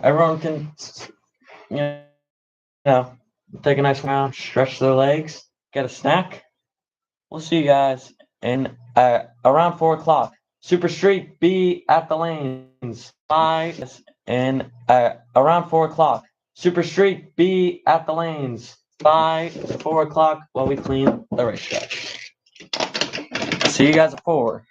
Everyone can, you know, take a nice round, stretch their legs, get a snack. We'll see you guys in around 4 o'clock. Super Street B at the lanes. Bye. In around 4 o'clock. Super Street B at the lanes. By 4 o'clock while we clean the racetrack. See you guys at 4.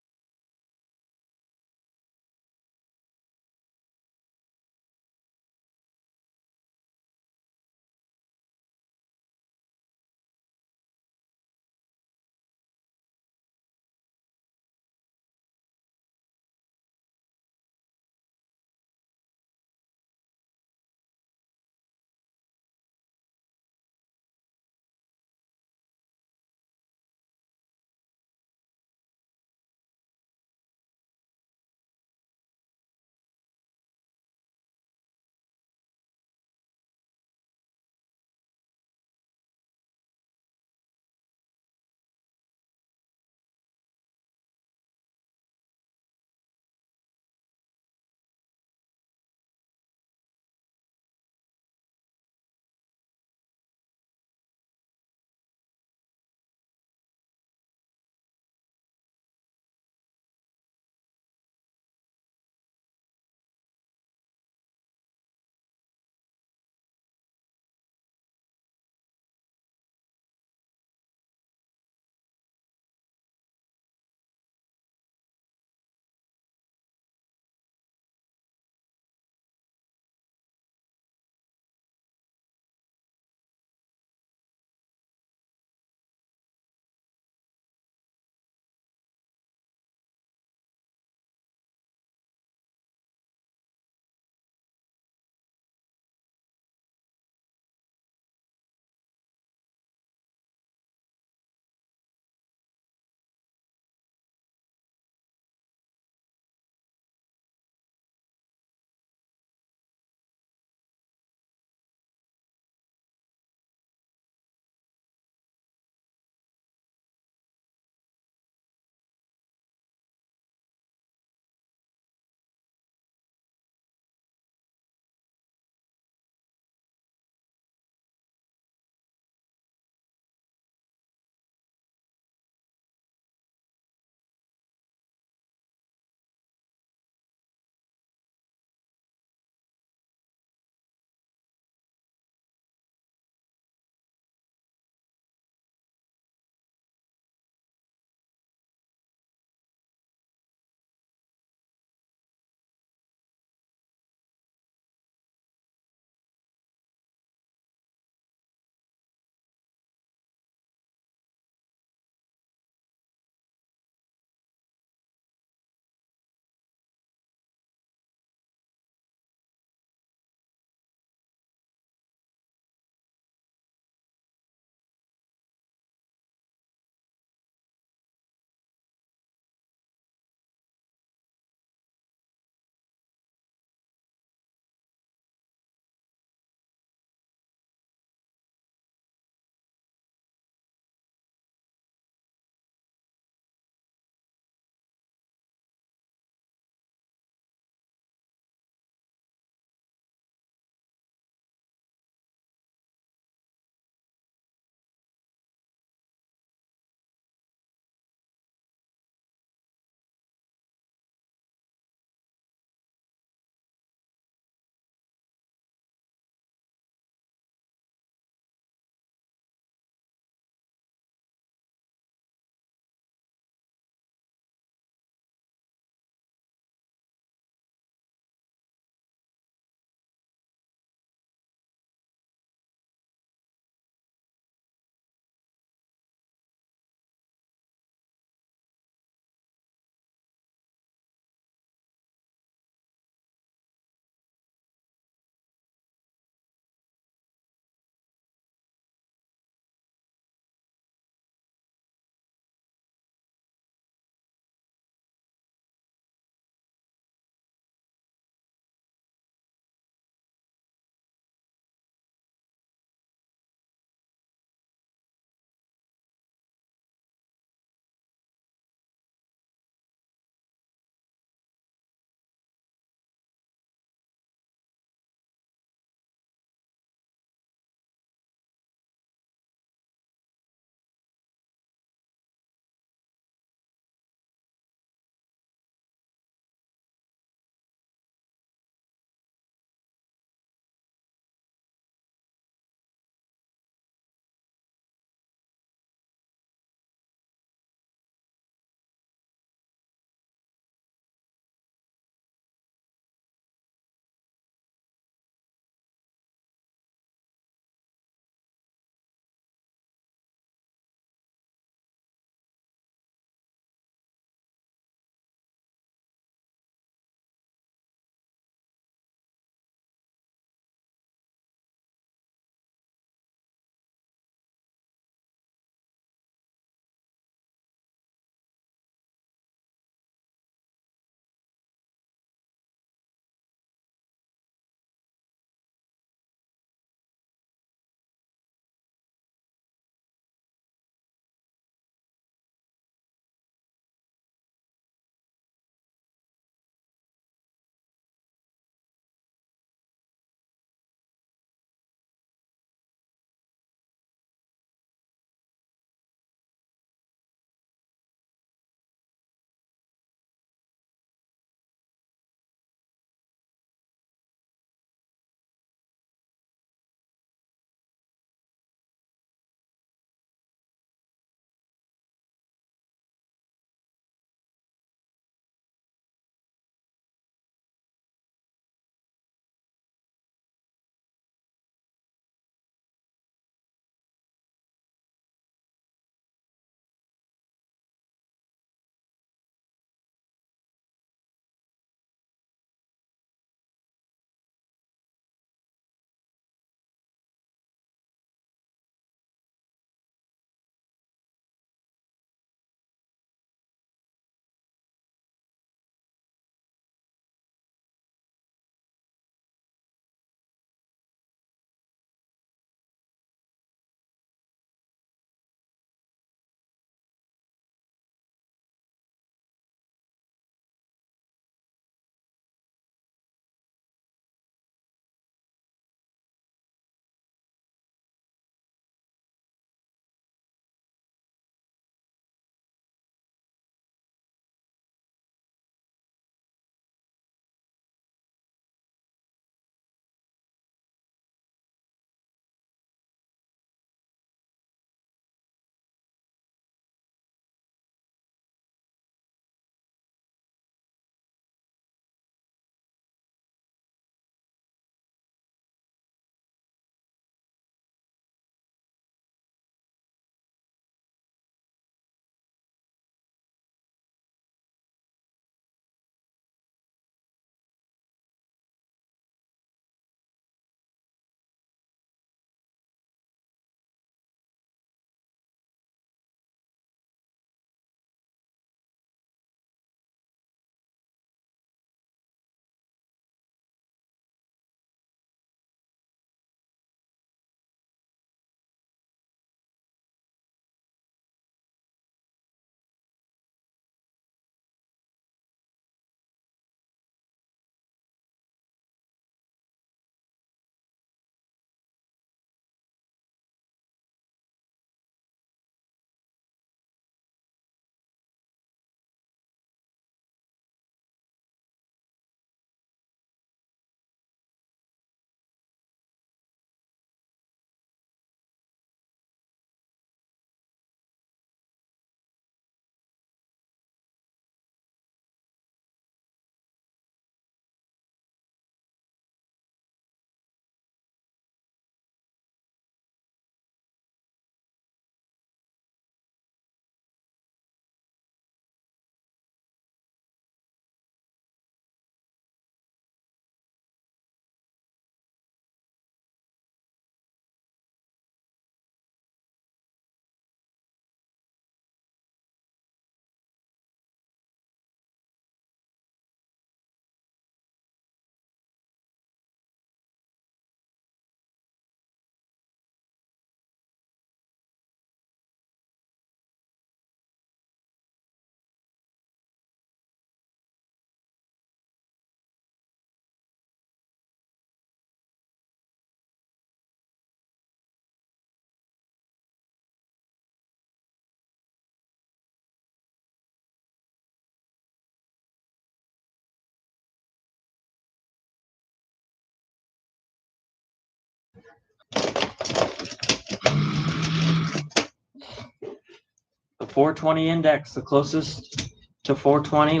420 index, the closest to 420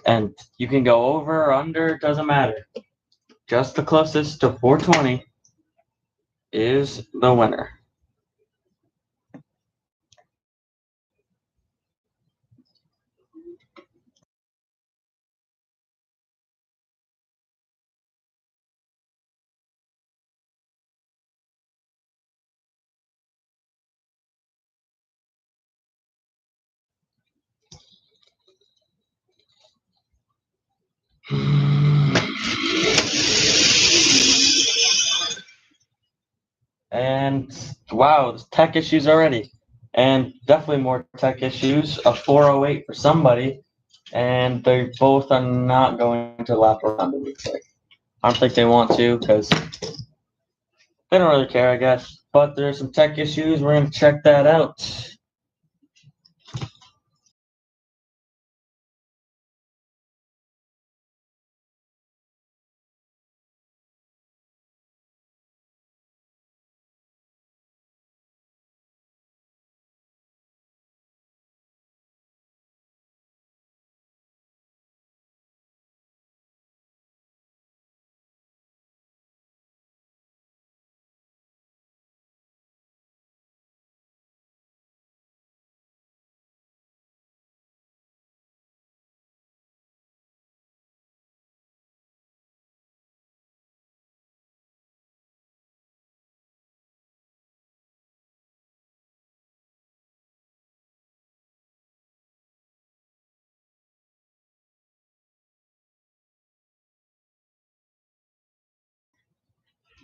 and you can go over or under, it doesn't matter. Just the closest to 420 is the winner. And wow, there's tech issues already. And definitely more tech issues. A 408 for somebody. And they both are not going to lap around, it looks like. I don't think they want to because they don't really care, I guess. But there's some tech issues. We're going to check that out.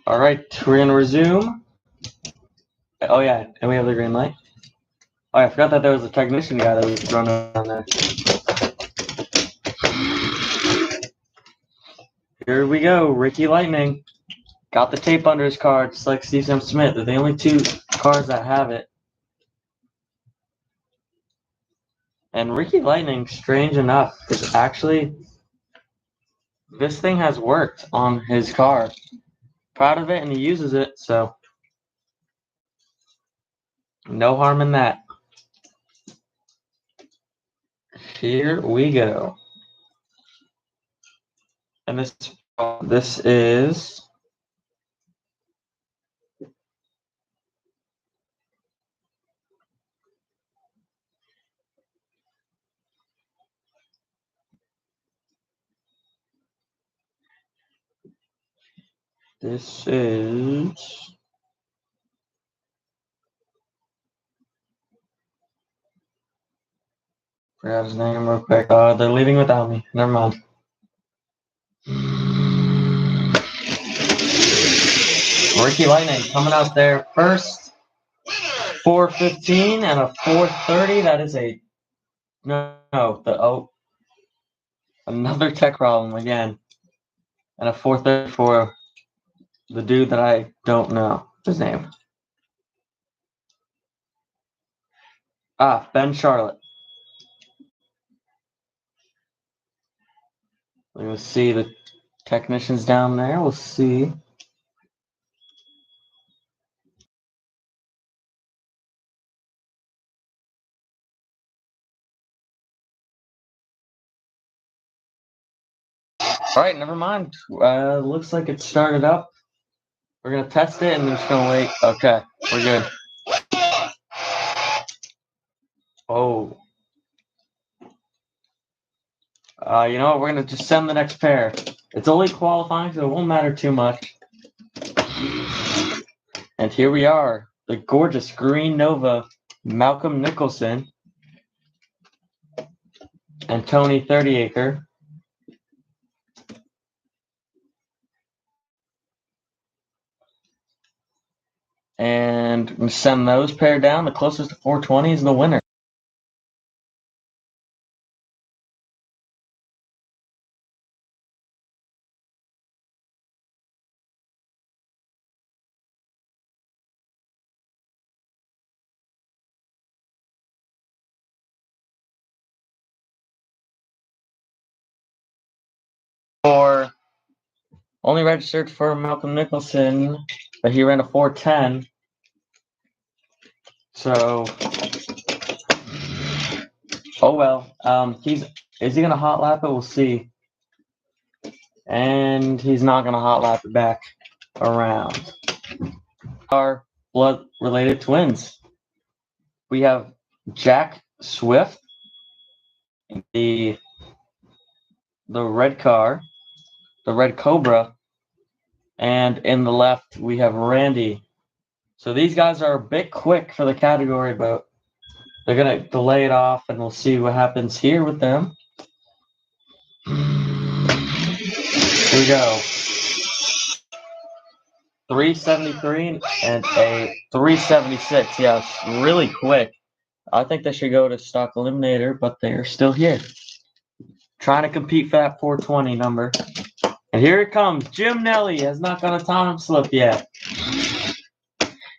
All right, we're going to resume. Oh, yeah, and we have the green light. Oh, I forgot that there was a technician guy that was running on there. Here we go, Ricky Lightning. Got the tape under his car, just like Steve Smith. They're the only two cars that have it. And Ricky Lightning, strange enough, is actually, this thing has worked on his car. Proud of it, and he uses it, so no harm in that. Here we go. And this is forgot his name real quick. They're leaving without me. Never mind. Ricky Lightning coming out there first. 415 and a 430. That is another tech problem again. And a 430 for the dude that I don't know his name. Ben Charlotte. We'll see the technicians down there. We'll see. All right, never mind. Looks like it started up. We're going to test it and we're just going to wait. Okay, we're good. Oh. You know what? We're going to just send the next pair. It's only qualifying, so it won't matter too much. And here we are. The gorgeous Green Nova, Malcolm Nicholson, and Tony 30acre. And send those pair down. The closest to 420 is the winner. Only registered for Malcolm Nicholson, but he ran a 410. So Oh well. Is he gonna hot lap it? We'll see. And he's not gonna hot lap it back around. Our blood related twins. We have Jack Swift, the red car, the red Cobra, and in the left we have Randy. So these guys are a bit quick for the category, but they're gonna delay it off, and we'll see what happens here with them. Here we go. 373 and a 376. Yes, really quick. I think they should go to stock eliminator, but they are still here. Trying to compete for that 420 number. And here it comes. Jim Nelly has not got a time slip yet.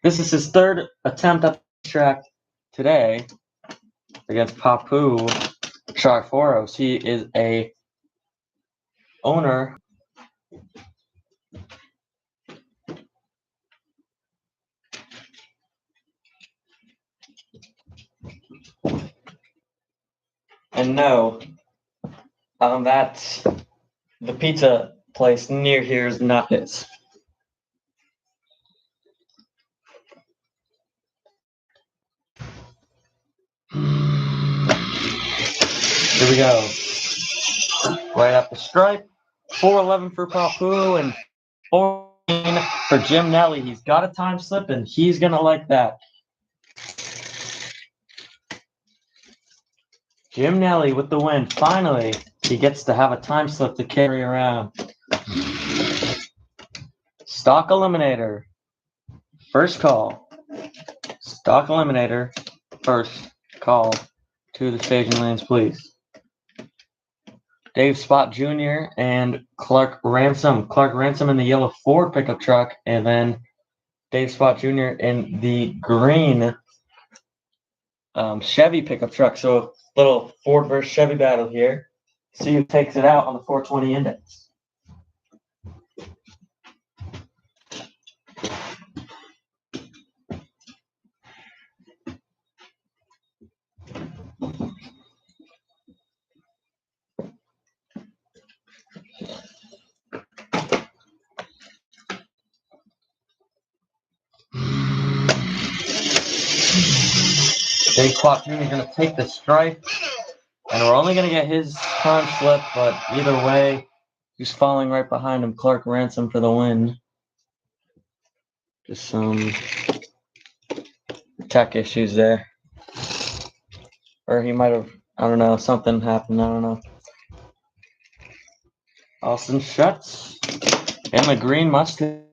This is his third attempt at the track today against Papu Charforos. He is a owner. And no, that's the pizza place near here is not his. Here we go. Right up the stripe. 411 for Papu and 14 for Jim Nelly. He's got a time slip, and he's going to like that. Jim Nelly with the win. Finally, he gets to have a time slip to carry around. Stock eliminator. First call. Stock eliminator. First call to the staging lanes, please. Dave Spot Jr. and Clark Ransom. Clark Ransom in the yellow Ford pickup truck, and then Dave Spot Jr. in the green Chevy pickup truck. So little Ford versus Chevy battle here. See who takes it out on the 420 index. Dave Spot Jr. is going to take the stripe, and we're only going to get his time slip, but either way, he's falling right behind him. Clark Ransom for the win. Just some tech issues there. Or he might have, I don't know, something happened, I don't know. Austin Schutz in the green Mustang.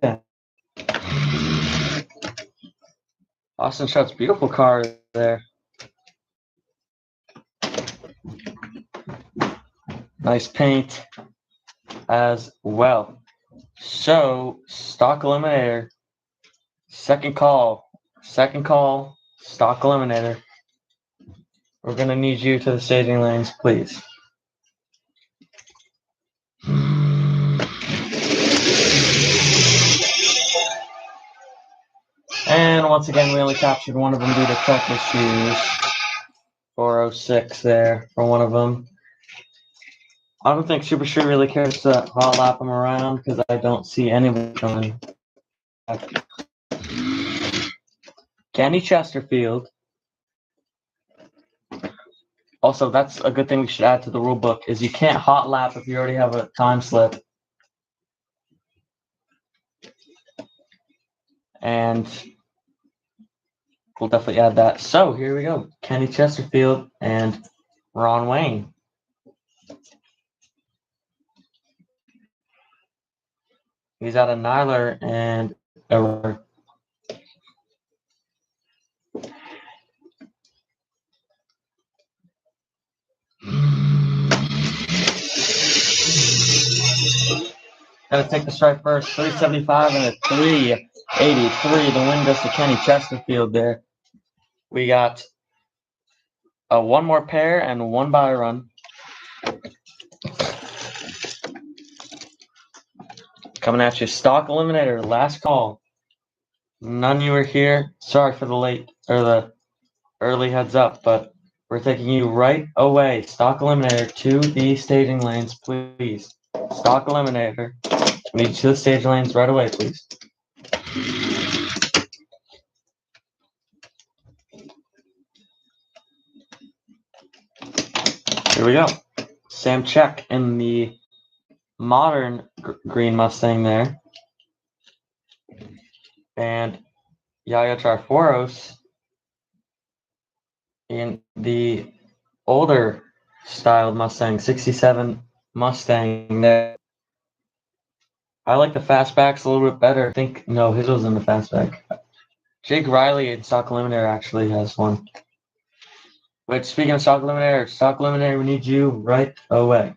Austin Schutz, beautiful car there. Nice paint as well. So, stock eliminator. Second call, stock eliminator. We're going to need you to the staging lanes, please. And once again, we only captured one of them due to tech issues. 406 there for one of them. I don't think Super Street really cares to hot lap them around because I don't see anyone coming. Kenny Chesterfield. Also, that's a good thing we should add to the rule book is you can't hot lap if you already have a time slip. And we'll definitely add that. So here we go. Kenny Chesterfield and Ron Wayne. He's out of Nyler and Edward. Gotta take the stripe first. 375 and a 383. The win goes to Kenny Chesterfield there. We got one more pair and one by run. Coming at you, stock eliminator, last call. None of you are here. Sorry for the late or the early heads up, but We're taking you right away. Stock Eliminator to the staging lanes, please. Stock Eliminator. We need to the stage lanes right away, please. Here we go. Sam Check in the modern green Mustang there. And Yaya Triforos in the older styled Mustang, 67 Mustang there. I like the fastbacks a little bit better. I think, no, his was in the fastback. Jake Riley in Stock Eliminator actually has one. But speaking of Stock Eliminator, we need you right away.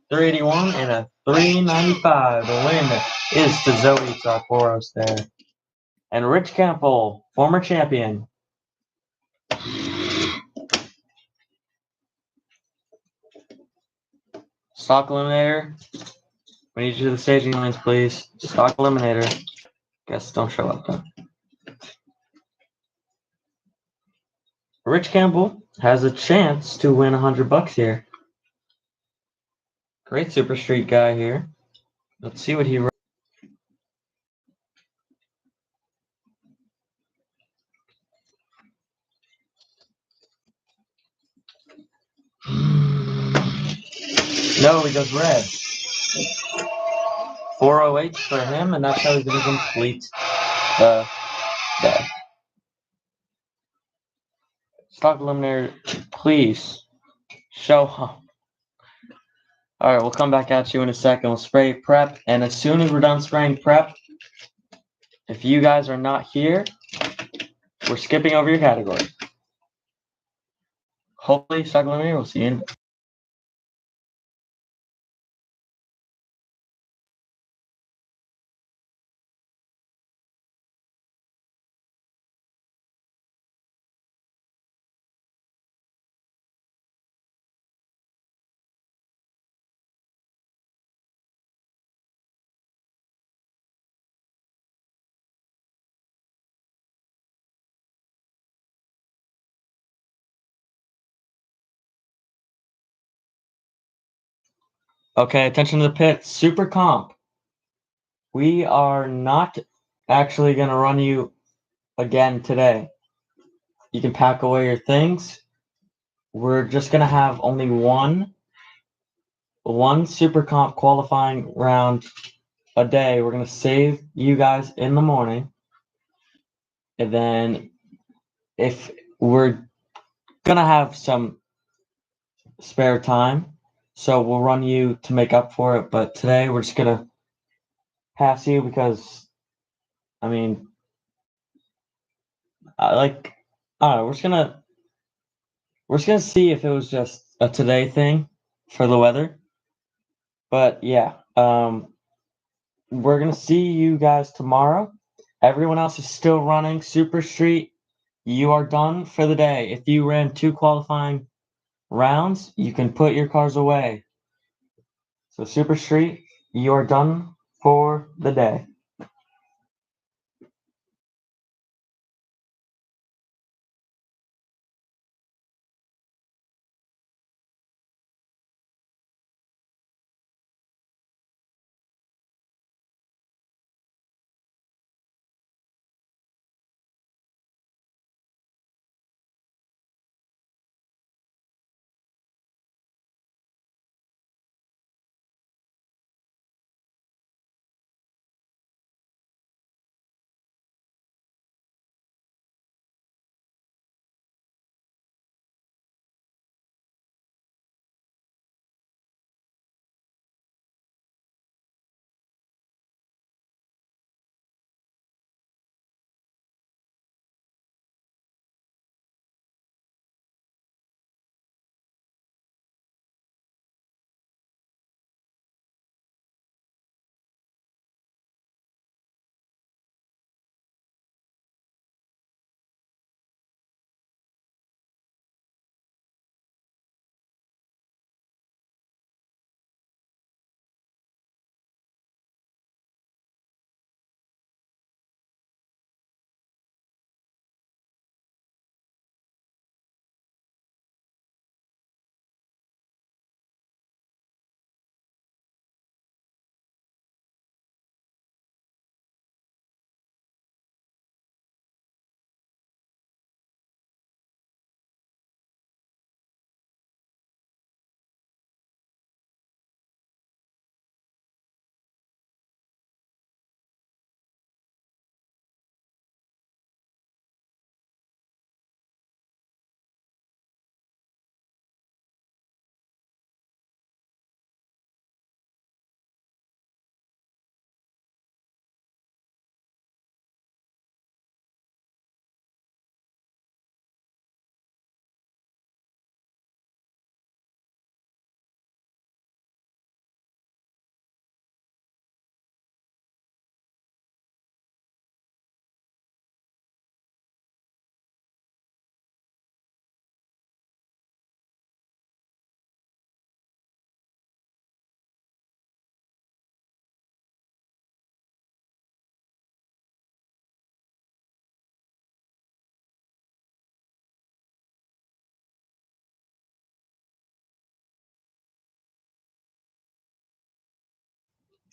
381 and a 395. The win is to Zoe Triforos there. And Rich Campbell, former champion. Stock Eliminator. We need you to the staging lanes, please. Stock Eliminator. Guess don't show up though. Rich Campbell has a chance to win $100 here. Great Super Street guy here. Let's see what he wrote. No, he does red. 408 for him, and that's how he's going to complete the day. Stock Eliminator, please show up. All right, we'll come back at you in a second. We'll spray prep, and as soon as we're done spraying prep, if you guys are not here, we're skipping over your category. Hopefully, Stock Eliminator, we'll see you in. Okay, attention to the pit. Super comp. We are not actually going to run you again today. You can pack away your things. We're just going to have only one super comp qualifying round a day. We're going to save you guys in the morning. And then if we're going to have some spare time, so we'll run you to make up for it. But today we're just going to pass you because, I mean, we're just gonna see if it was just a today thing for the weather. But yeah, we're gonna see you guys tomorrow. Everyone else is still running Super Street. You are done for the day. If you ran 2 qualifying rounds, you can put your cars away. So Super Street, you are done for the day.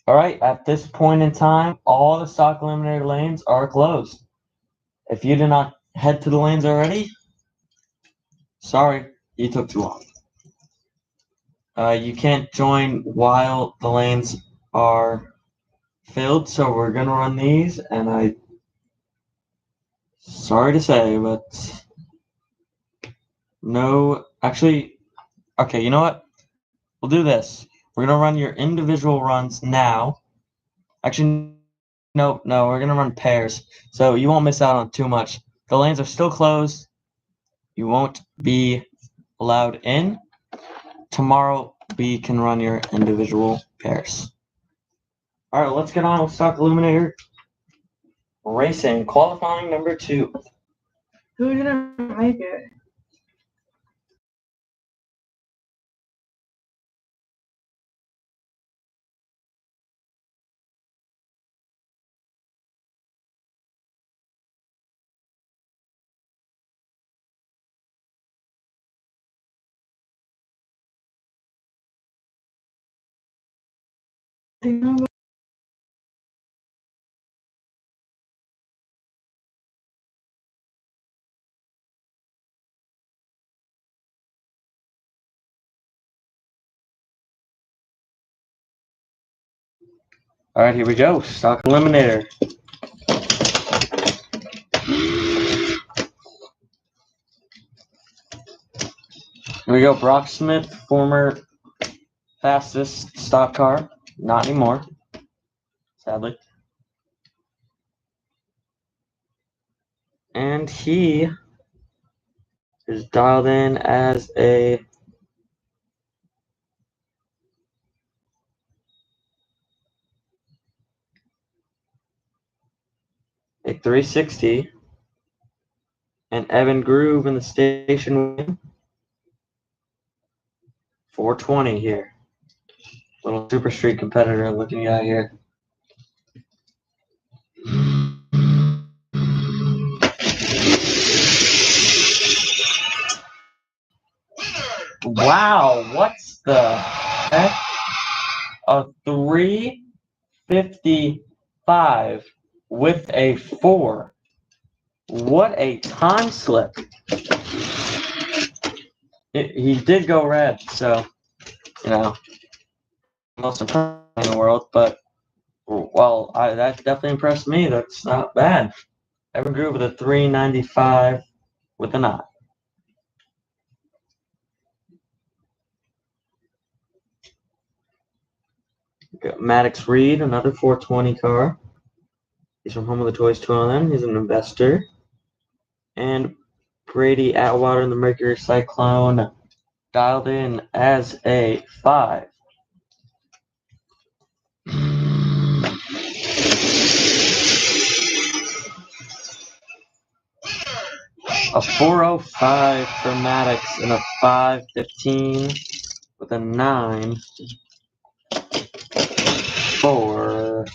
Alright, at this point in time, all the stock eliminator lanes are closed. If you did not head to the lanes already, sorry, you took too long. You can't join while the lanes are filled, so we're gonna run these, and sorry to say, but no, actually, okay, you know what? We'll do this. We're gonna run your individual runs now. Actually, no, we're gonna run pairs, so you won't miss out on too much. The lanes are still closed. You won't be allowed in. Tomorrow, we can run your individual pairs. Alright, let's get on with Stock Illuminator Racing, qualifying number 2. Who didn't make it? Do you know about- Alright, here we go. Stock Eliminator. Here we go. Brock Smith, former fastest stock car. Not anymore, sadly. And he is dialed in as a a 360, and Evan Groove in the station win. 420 here. Little Super Street competitor looking out here. Wow, what's the heck? A 355 with a 4. What a time slip. He did go red, so, you know, most impressive in the world, but, well, that definitely impressed me. That's not bad. Evan Groove with a 395 with a 9. Got Maddox Reed, another 420 car. He's from Home of the Toys 2LM. He's an investor. And Brady Atwater in the Mercury Cyclone, dialed in as a 5. A 405 for Maddox and a 515 with a 9 for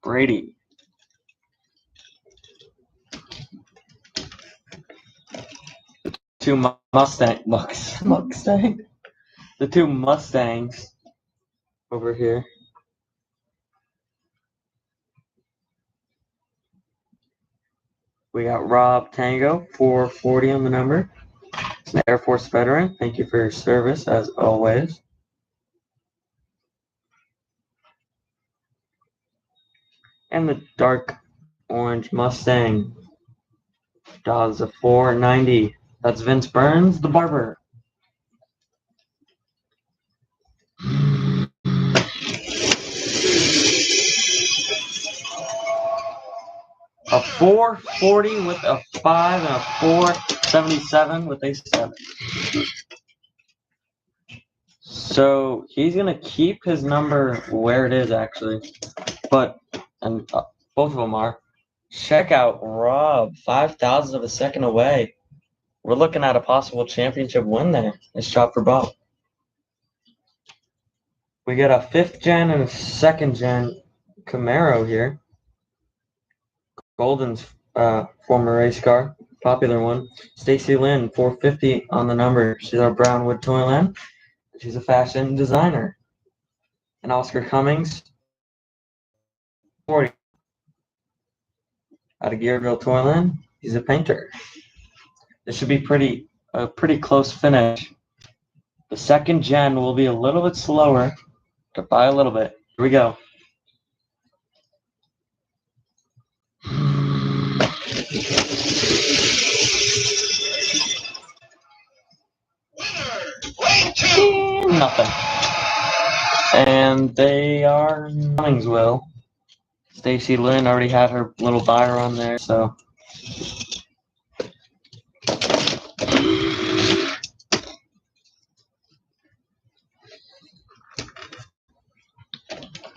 Brady. Two Mustang. The two Mustangs over here. We got Rob Tango, 440 on the number. He's an Air Force veteran. Thank you for your service, as always. And the dark orange Mustang. Dodge a 490. That's Vince Burns, the barber. A 440 with a 5 and a 477 with a 7. So he's going to keep his number where it is, actually. But, and both of them are. Check out Rob, 5,000 of a second away. We're looking at a possible championship win there. Nice job for Bob. We got a 5th gen and a 2nd gen Camaro here. Golden's former race car, popular one. Stacy Lynn, 450 on the number. She's our Brownwood Toyland. She's a fashion designer. And Oscar Cummings, 40. Out of Gearville, Toyland, he's a painter. This should be a pretty close finish. The second gen will be a little bit slower, but by a little bit. Here we go. Nothing. And they are Cummingsville. Stacy Lynn already had her little buyer on there, so.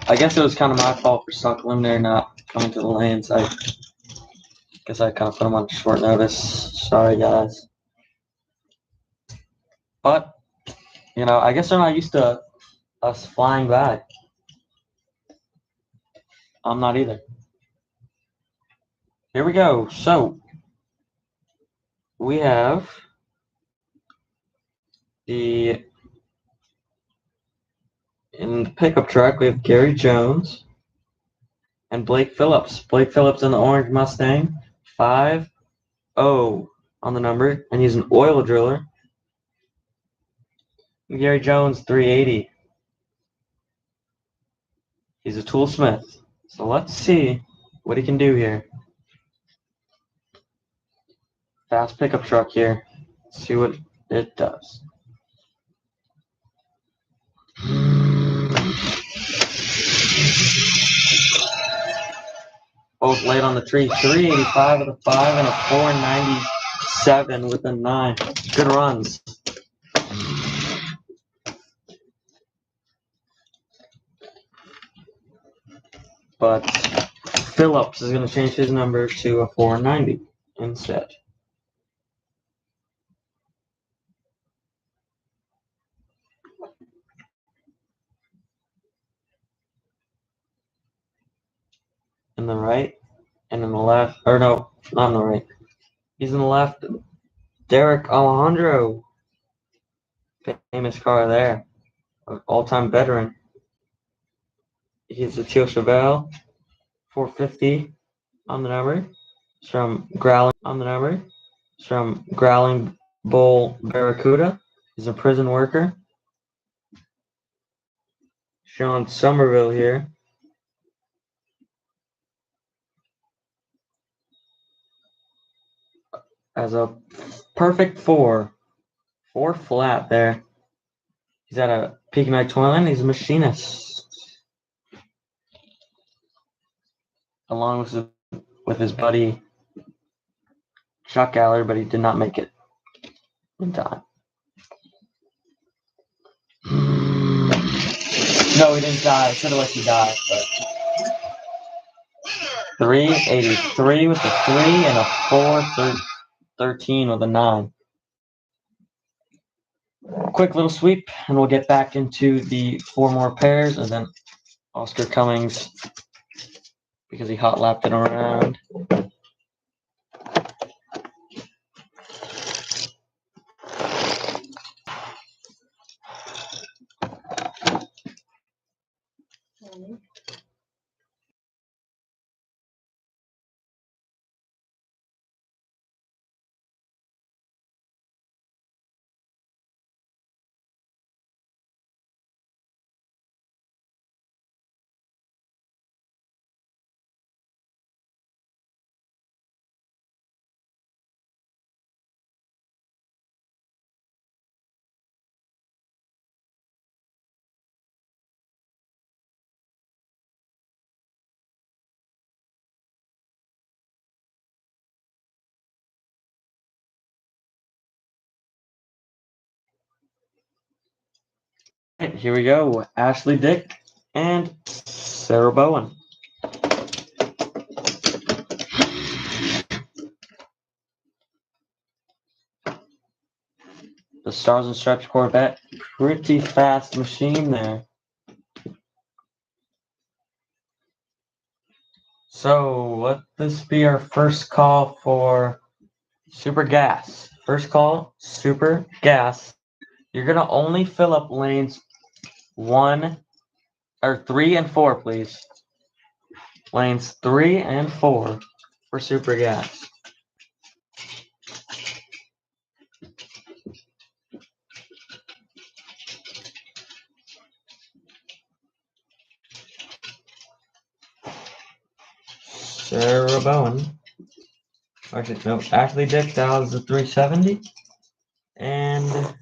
I guess it was kind of my fault for suckling there, not coming to the lanes. I guess I kind of put them on short notice. Sorry, guys. But, you know, I guess they're not used to us flying by. I'm not either. Here we go. So, we have in the pickup truck, we have Gary Jones and Blake Phillips. Blake Phillips in the orange Mustang, 5-0 on the number, and he's an oil driller. Gary Jones, 380. He's a toolsmith. So let's see what he can do here. Fast pickup truck here. Let's see what it does. Both late on the tree. 385 with a 5 and a 497 with a 9. Good runs. But Phillips is going to change his number to a 490 instead. In the right and in the left, or no, not in the right. He's in the left. Derek Alejandro, famous car there, all-time veteran. He's a Teal Chevelle, 450 on the number. It's from Growling Bull Barracuda. He's a prison worker. Sean Somerville here. As a perfect 4 flat there. He's at a Peak Night Toyland. He's a machinist, along with his buddy Chuck Aller, but he did not make it in time. No, he didn't die. I should have let you die, but 383 with a 3 and a 413 with a 9. Quick little sweep, and we'll get back into the 4 more pairs, and then Oscar Cummings, because he hot lapped it around. Right, here we go. Ashley Dick and Sarah Bowen. The Stars and Stripes Corvette, pretty fast machine there. So let this be our first call for Super Gas. First call, Super Gas. You're going to only fill up lanes 1 Or 3 and 4, please. Lanes 3 and 4 for Super Gas. Sarah Bowen. Actually, no. Ashley Dix, that was the 370. And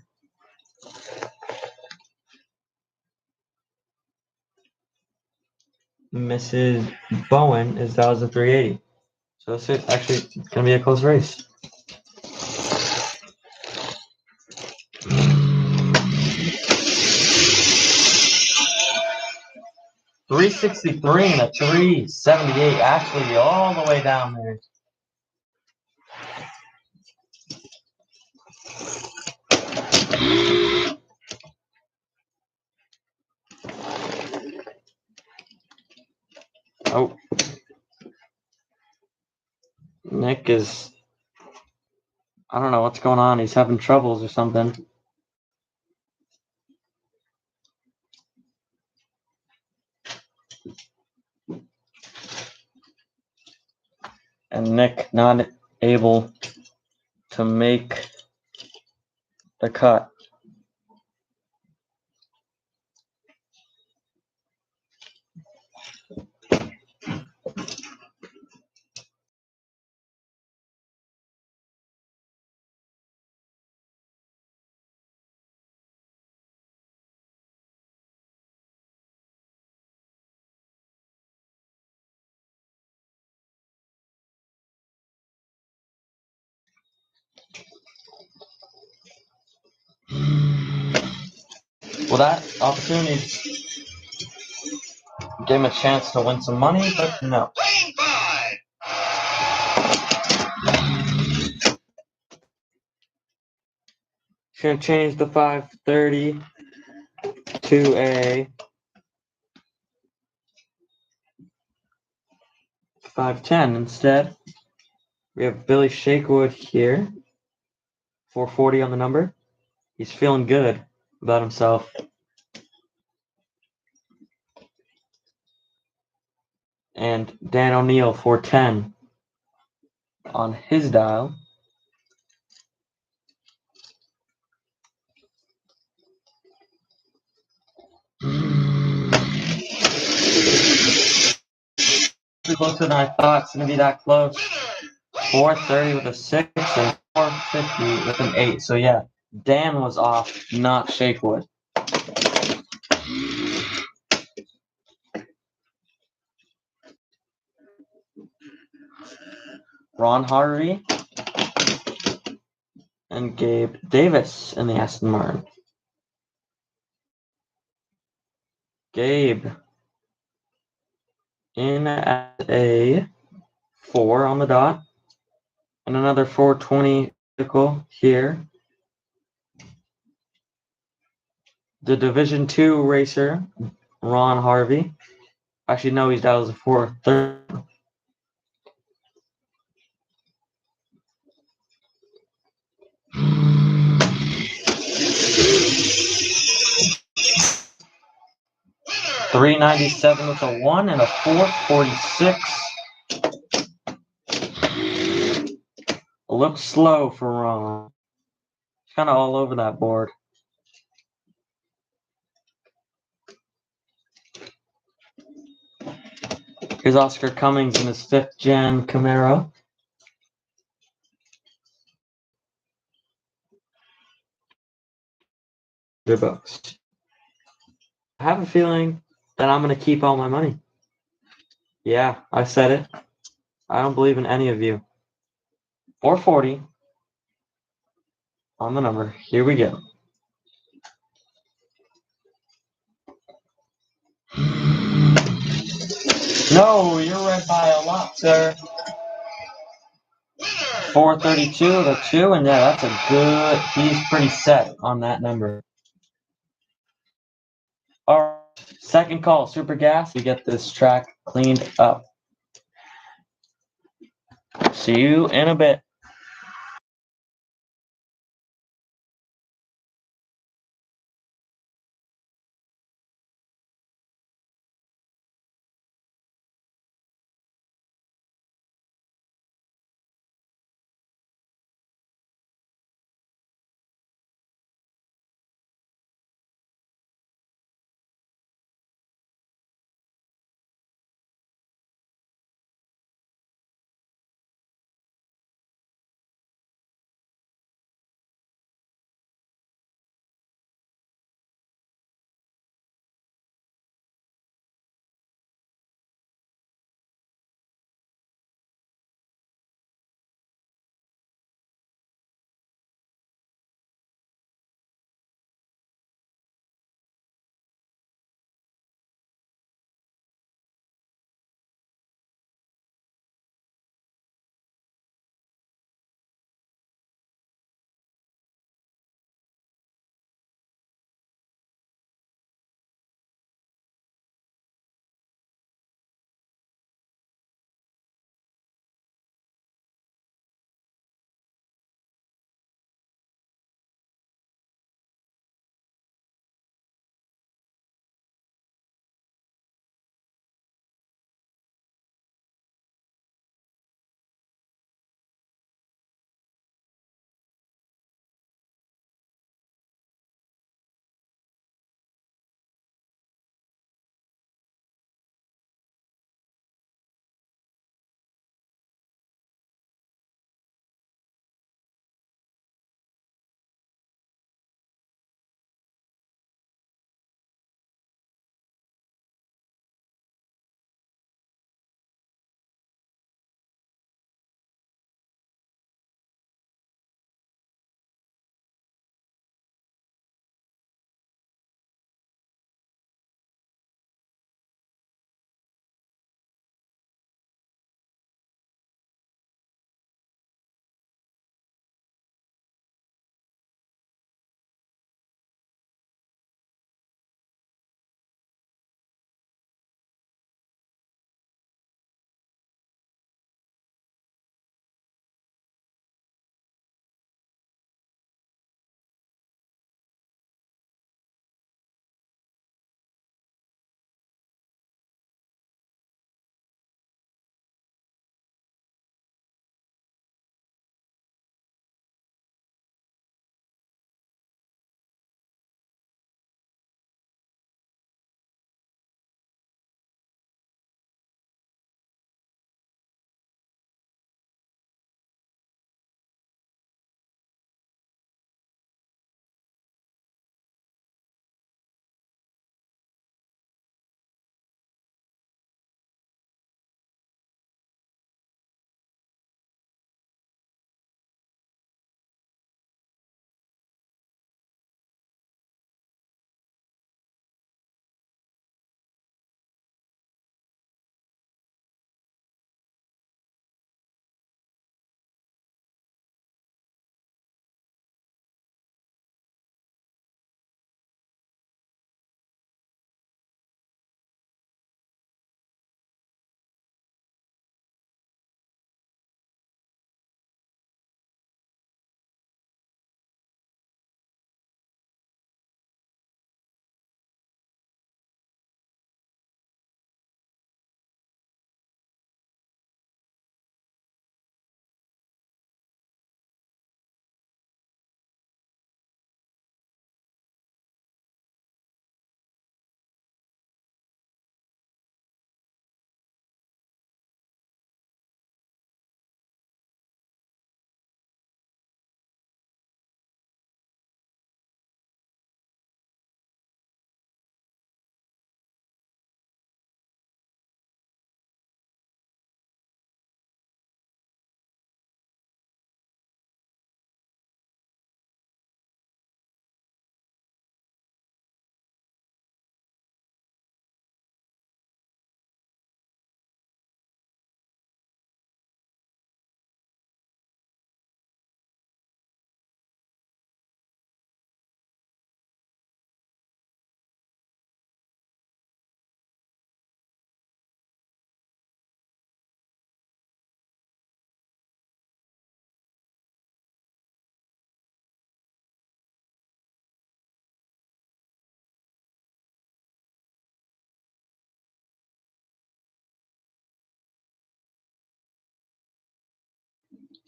Mrs. Bowen that was the 380. So this is actually going to be a close race. $363 and a $378. Ashley all the way down there. Oh. Nick is, I don't know what's going on. He's having troubles or something. And Nick not able to make the cut. Well, that opportunity gave him a chance to win some money, but no. Should have changed the 530 to a 510 instead. We have Billy Shakewood here. 440 on the number. He's feeling good about himself. And Dan O'Neill, 410 on his dial. Closer than I thought. It's going to be that close. 430 with a 6 and 450 with an 8. So, yeah, Dan was off, not Shakewood. Ron Harvey and Gabe Davis in the Aston Martin. Gabe in at a 4 on the dot. And another 420 vehicle here. The Division 2 racer, Ron Harvey. Actually, no, he's down as a 430. $397 with a 1 and a 446. A little slow for Ron. He's kind of all over that board. Here's Oscar Cummings in his 5th gen Camaro. $100. I have a feeling that I'm going to keep all my money. Yeah, I said it. I don't believe in any of you. 440 on the number. Here we go. No, you're red by a lot, sir. 432 with a 2, and yeah, that's a good. He's pretty set on that number. All right, second call, Super Gas. We get this track cleaned up. See you in a bit.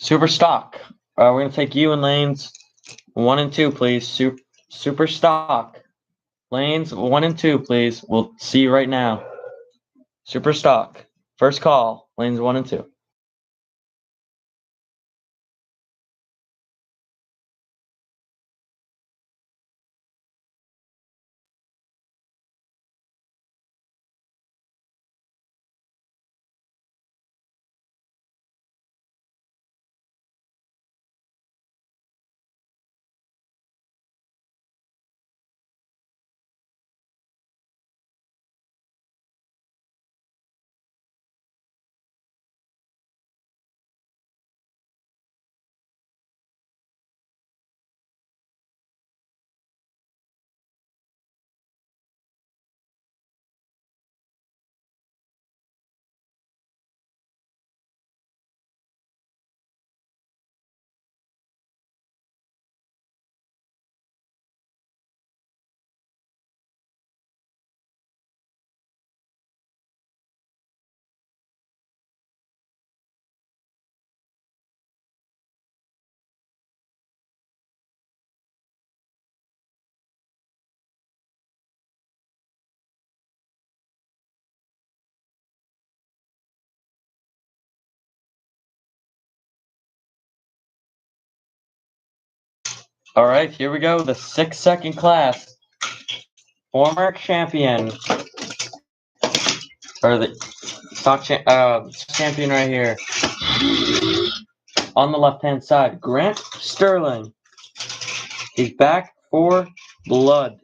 Super stock. We're going to take you in lanes 1 and 2, please. Super stock. Lanes 1 and 2, please. We'll see you right now. Super stock. First call. Lanes 1 and 2. All right, here we go. The 6-second class. Former champion. Or the stock champion right here. On the left-hand side, Grant Sterling. He's back for blood.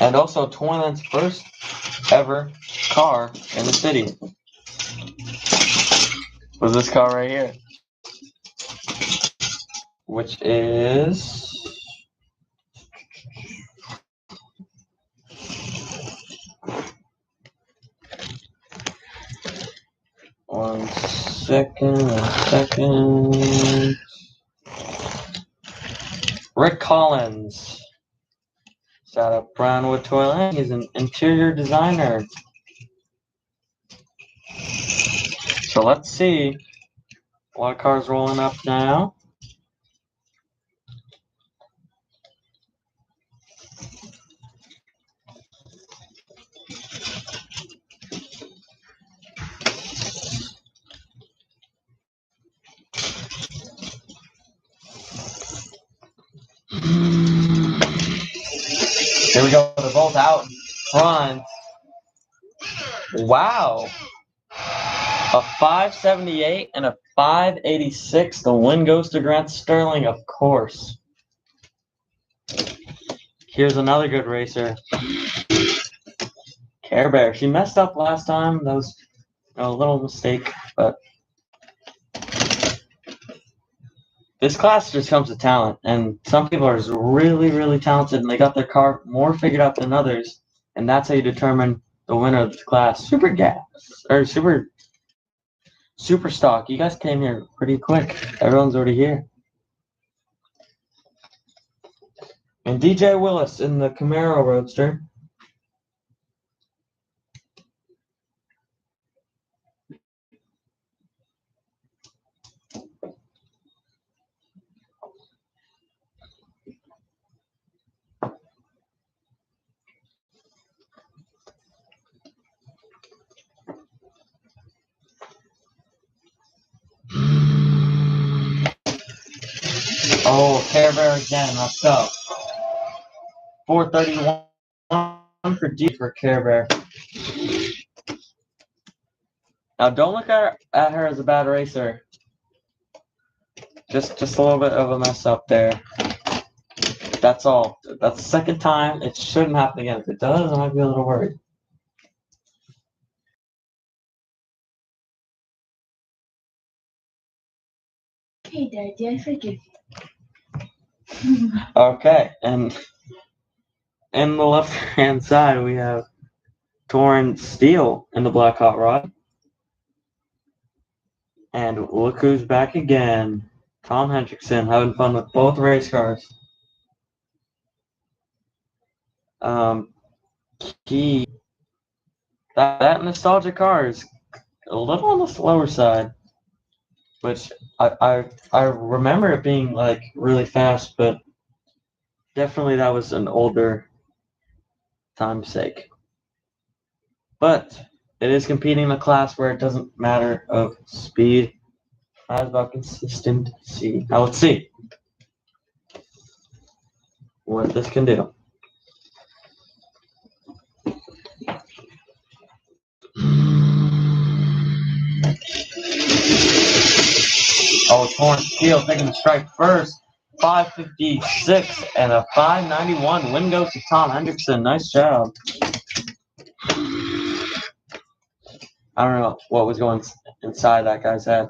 And also Toyland's first ever car in the city was this car right here, which is one second. Rick Collins. He's out of Brownwood Toyland. He's an interior designer. So let's see. A lot of cars rolling up now. Here we go. They're both out front. Wow. A 578 and a 586. The win goes to Grant Sterling, of course. Here's another good racer. Care Bear. She messed up last time. That was a little mistake, but this class just comes to talent, and some people are really, really talented, and they got their car more figured out than others, and that's how you determine the winner of the class. Super gas or super stock. You guys came here pretty quick. Everyone's already here. And DJ Willis in the Camaro Roadster. Oh, Care Bear again. Let's go. 431 for D for Care Bear. Now, don't look at her as a bad racer. Just a little bit of a mess up there. That's all. That's the second time. It shouldn't happen again. If it does, I might be a little worried. Hey, Daddy, I forgive you. Okay, and in the left-hand side, we have Torrin Steele in the black hot rod. And look who's back again. Tom Hendrickson, having fun with both race cars. Key That nostalgia car is a little on the slower side, which I remember it being like really fast, but definitely that was an older time's sake. But it is competing in a class where it doesn't matter of speed, it's about consistency. Now let's see what this can do. Oh, Torrance Steele taking the strike first. 556 and a 591. Win goes to Tom Hendrickson. Nice job. I don't know what was going inside that guy's head.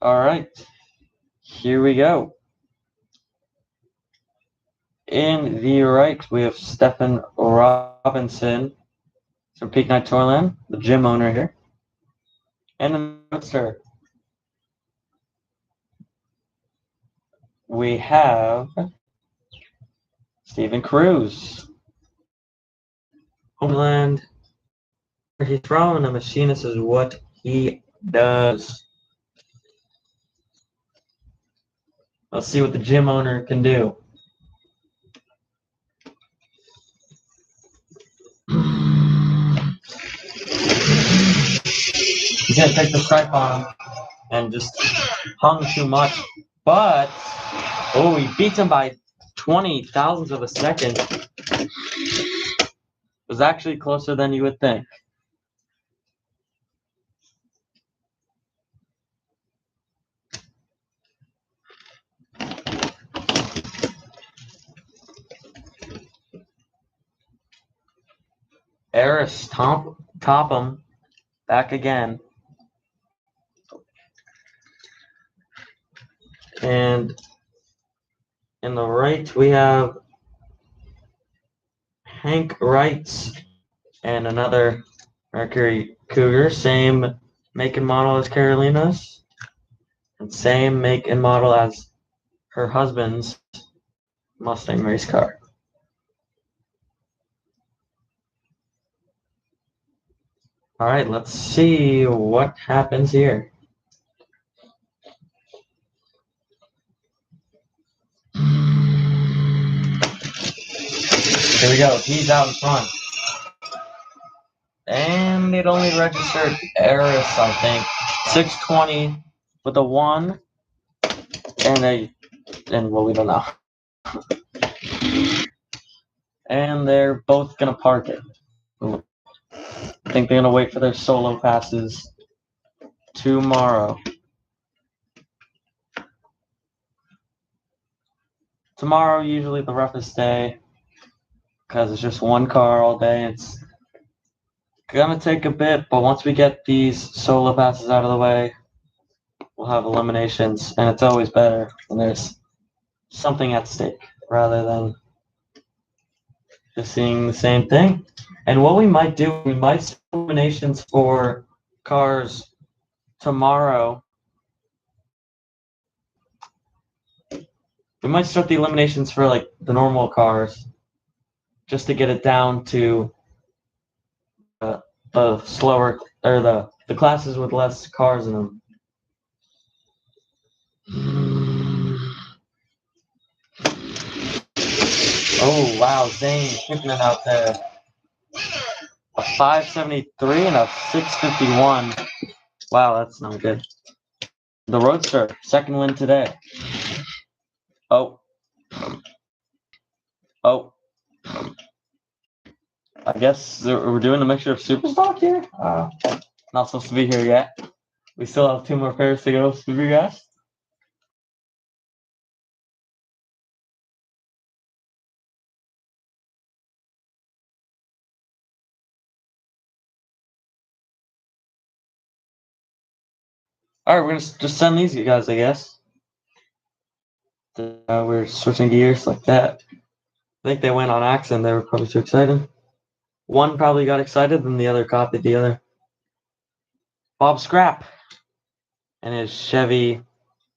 All right, here we go. In the right, we have Stephen Robinson from Peak Night Tourland, the gym owner here. And in the roadster, we have Stephen Cruz. Homeland, where he's from, and a machinist is what he does. Let's see what the gym owner can do. He's gonna take the stripe on him and just hung too much. But oh, he beats him by 20 thousandths of a second. It was actually closer than you would think. Eris Topham back again. And in the right, we have Hank Wrights and another Mercury Cougar. Same make and model as Carolina's. And same make and model as her husband's Mustang race car. All right, let's see what happens here. Here we go. He's out in front. And it only registered Eris, I think. 620 with a 1 and well, we don't know. And they're both gonna park it. I think they're gonna wait for their solo passes tomorrow. Tomorrow, usually the roughest day, because it's just one car all day. It's gonna take a bit, but once we get these solo passes out of the way, we'll have eliminations, and it's always better when there's something at stake rather than just seeing the same thing. And what we might do, we might set eliminations for cars tomorrow. We might start the eliminations for like the normal cars just to get it down to the slower or the classes with less cars in them. Oh wow, Zane kicking it out there. A 573 and a 651. Wow, that's not good. The Roadster, second win today. Oh. I guess we're doing a mixture of super stock here. Not supposed to be here yet. We still have 2 more pairs to go, Supergrass. Alright, we're gonna just send these guys, I guess. We're switching gears like that. I think they went on accident. They were probably too excited. One probably got excited, and the other copied the other. Bob Scrap and his Chevy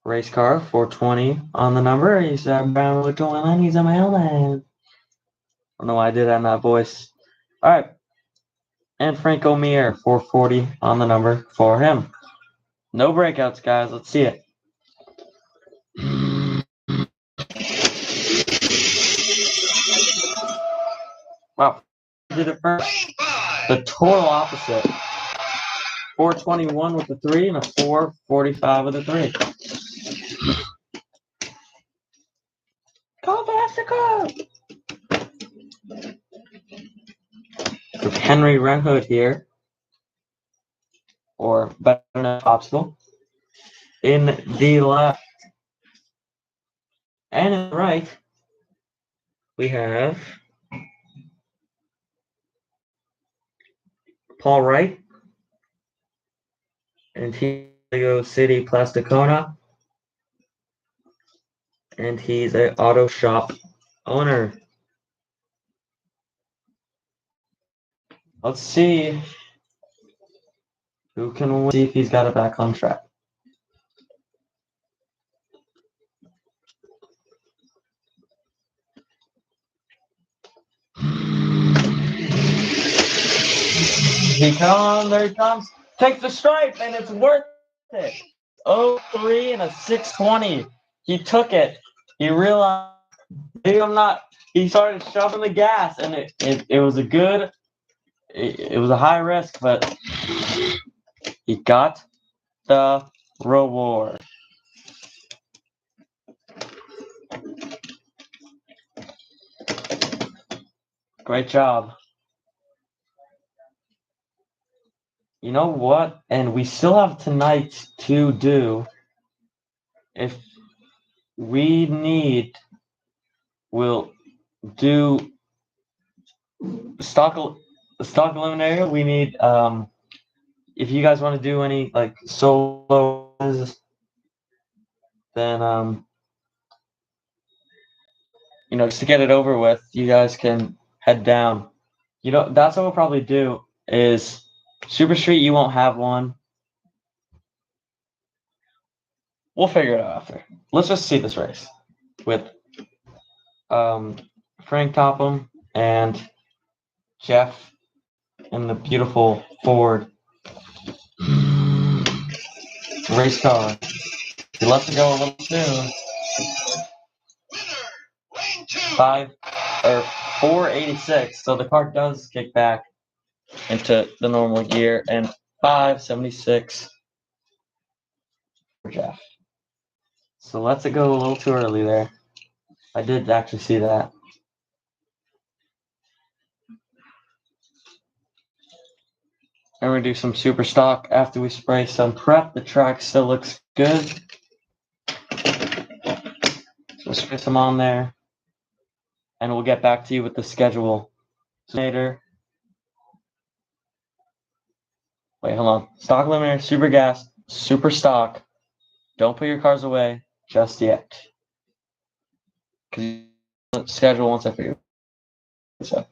race car, 420 on the number. He's Brown with Toyland. He's a mailman. I don't know why I did that in that voice. All right. And Frank O'Meara, 440 on the number for him. No breakouts, guys. Let's see it. Wow. Did it first. The total opposite. 421 with the 3 and a 445 with the 3. Call Mastercard! With Henry Renhood here, or better known Popsicle, in the left. And in the right, we have Paul Wright, and he's Lego City Plasticona, and he's an auto shop owner. Let's see who can see if he's got it back on track. There he comes. Takes the stripe, and it's worth it. 03 and a 620. He took it. He realized maybe I'm not. He started shoving the gas, and it was a good. It was a high risk, but he got the reward. Great job. You know what? And we still have tonight to do. If we need, we'll do stock eliminator. We need if you guys want to do any like solos, then just to get it over with, you guys can head down. That's what we'll probably do is Super Street. You won't have one. We'll figure it out after. Let's just see this race with Frank Topham and Jeff in the beautiful Ford race car. He left to go a little soon. 486. So the car does kick back into the normal gear, and 576 for Jeff. So let's go a little too early there. I did actually see that. And we're going to do some super stock after we spray some prep. The track still looks good. So spray some on there. And we'll get back to you with the schedule later. Wait, hold on. Stock eliminator, super gas, super stock. Don't put your cars away just yet. Because schedule once I figure this out.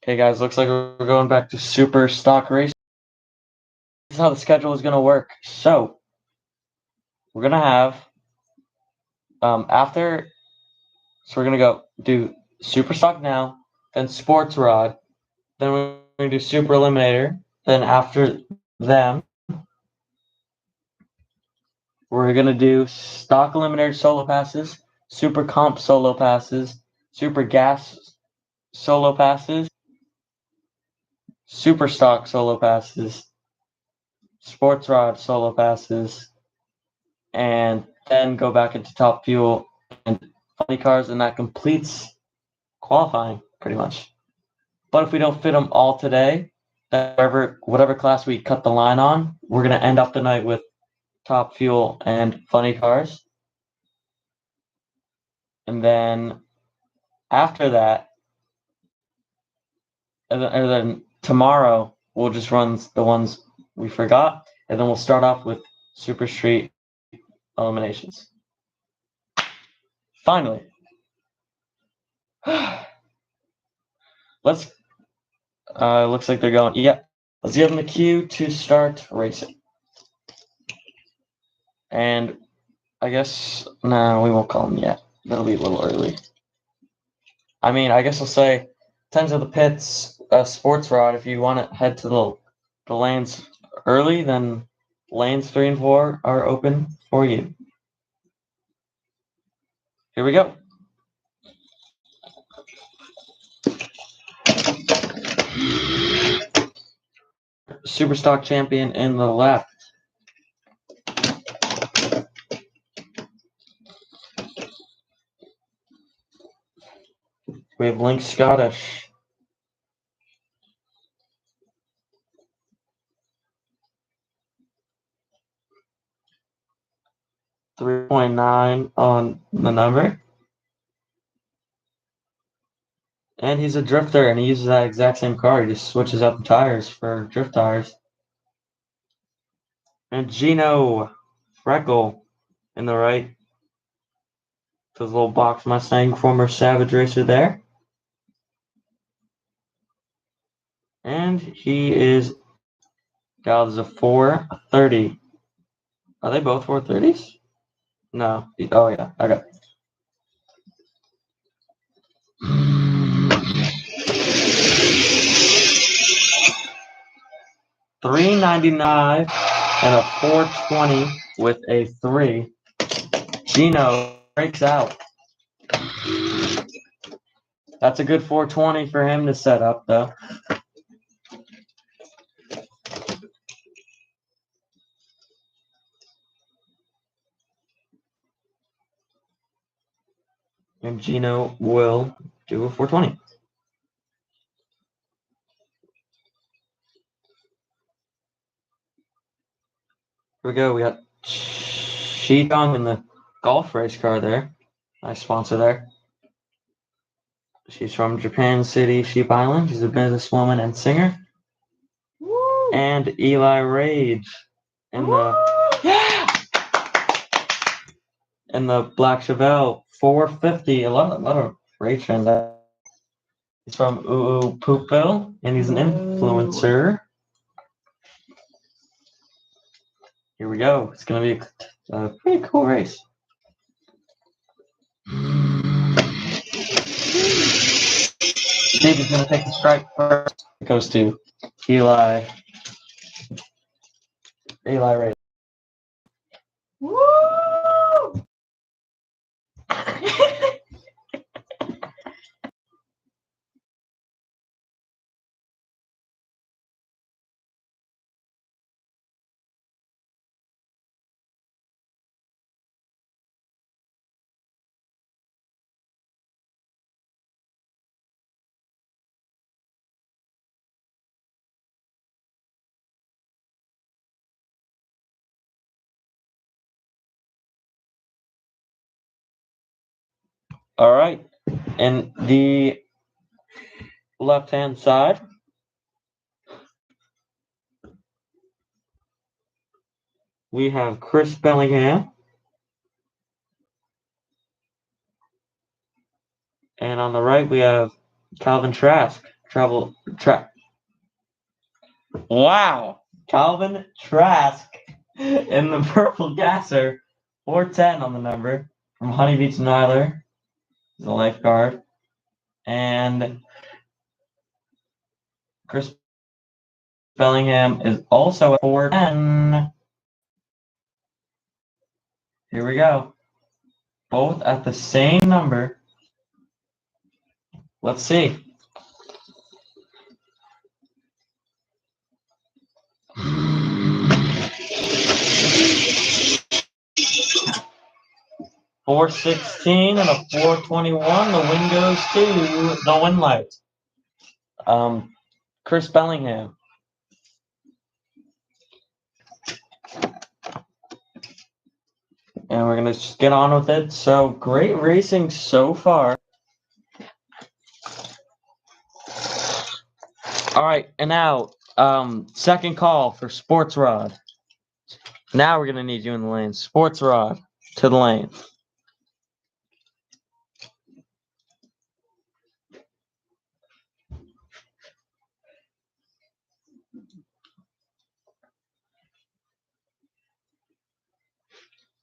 Okay, guys, looks like we're going back to super stock race. This is how the schedule is going to work. So, we're going to have, so we're going to go do super stock now, then sports rod, then we're going to do super eliminator, then after them, we're going to do stock eliminator solo passes, super comp solo passes, super gas solo passes, super stock solo passes, sports rod solo passes, and then go back into top fuel and funny cars, and that completes qualifying pretty much. But if we don't fit them all today, whatever class we cut the line on, we're gonna end up the night with top fuel and funny cars. And then after that, and then tomorrow we'll just run the ones we forgot, and then we'll start off with super street eliminations. Finally, let's. Looks like they're going. Yep. Let's give them the cue to start racing. And I guess no, we won't call them yet. That'll be a little early. I mean, I guess I'll say Tens of the Pits, sports rod. If you want to head to the lanes early, then lanes 3 and 4 are open for you. Here we go. Super stock champion in the left. We have Link Scottish. .9 on the number. And he's a drifter, and he uses that exact same car. He just switches out the tires for drift tires. And Gino Freckle in the right. His little box Mustang, former Savage racer there. And he is, God, there's a 430. Are they both 430s? No. Oh, yeah. Okay. $399 and a 420 with a 3. Gino breaks out. That's a good 420 for him to set up, though. And Gino will do a 420. Here we go. We got Shidong in the golf race car there. Nice sponsor there. She's from Japan City, Sheep Island. She's a businesswoman and singer. Woo! And Eli Rage in the Black Chevelle 450. A lot of Rage fans. He's from Poopville, and he's an influencer. Here we go. It's gonna be a pretty cool race. David's gonna take the stripe first. It goes to Eli Ray. Woo! All right, and the left-hand side, we have Chris Bellingham. And on the right, we have Calvin Trask. Wow. Calvin Trask in the purple gasser. 410 on the number from Honey Beach Nyler. He's a lifeguard. And Chris Bellingham is also at 410. Here we go. Both at the same number. Let's see. .416 and a .421. The win goes to the win light. Chris Bellingham. And we're going to just get on with it. So, great racing so far. All right, and now, second call for Sports Rod. Now we're going to need you in the lane. Sports Rod to the lane.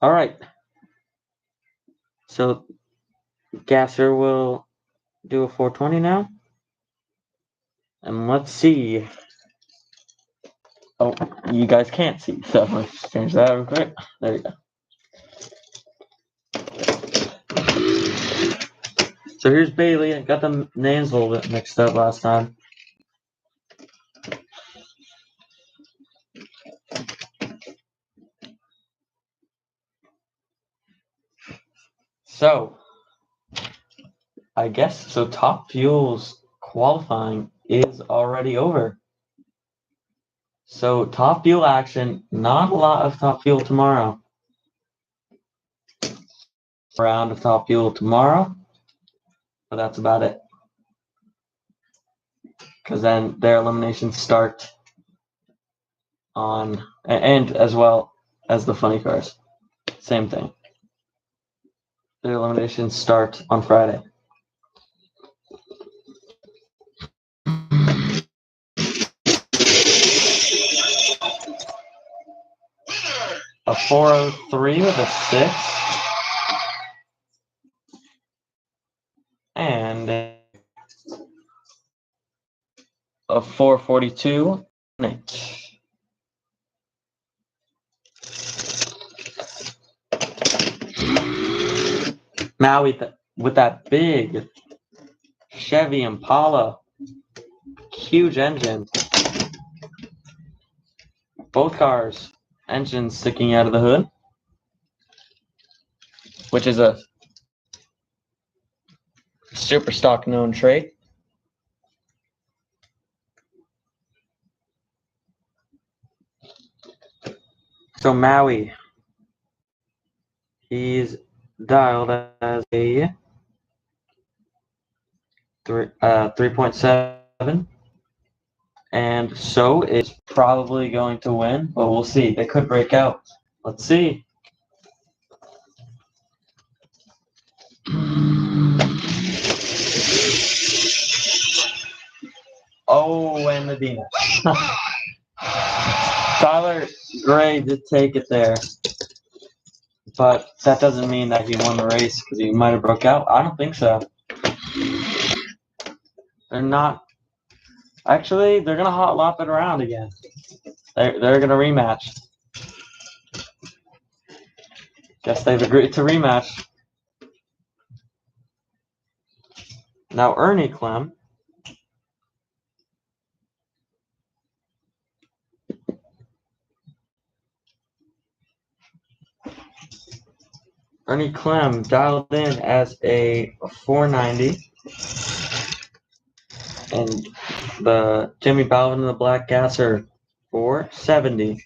All right. So, Gasser will do a 420 now. And let's see. Oh, you guys can't see, so let's change that real quick. There you go. So here's Bailey. I got the names a little bit mixed up last time. So, I guess, so Top Fuel's qualifying is already over. So, Top Fuel action, not a lot of Top Fuel tomorrow. Round of Top Fuel tomorrow, but that's about it. Because then their eliminations start on, and as well as the funny cars. Same thing. Their eliminations start on Friday. A 403 with a 6. And a 442 and 8. Now with that big Chevy Impala, huge engine. Both cars, engines sticking out of the hood, which is a super stock known trait. So Maui, he's dialed as a 3.7, and so is probably going to win, but we'll see. They could break out. Let's see. Oh, and Medina. Tyler Gray did take it there, but that doesn't mean that he won the race because he might have broke out. I don't think so. They're not. Actually, they're gonna hot lap it around again. They're gonna rematch. Guess they've agreed to rematch. Now Ernie Clem. Ernie Clem dialed in as a 490. And the Jimmy Balvin and the Black Gasser 470.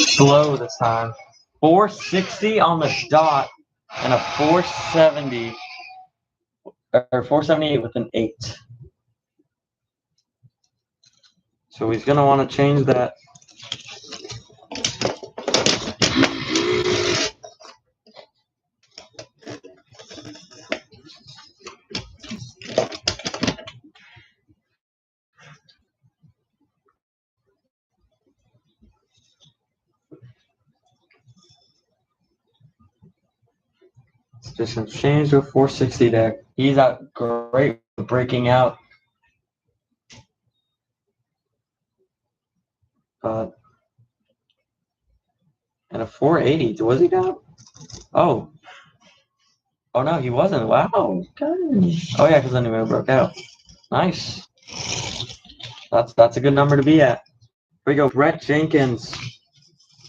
Slow this time. 460 on the dot and a 470 or 478 with an 8. So he's going to want to change that. Just gonna change to a 460 deck. He's out great breaking out. And a 480. Was he down? Oh. Oh no, he wasn't. Wow. Oh yeah, because then he broke out. Nice. That's a good number to be at. Here we go. Brett Jenkins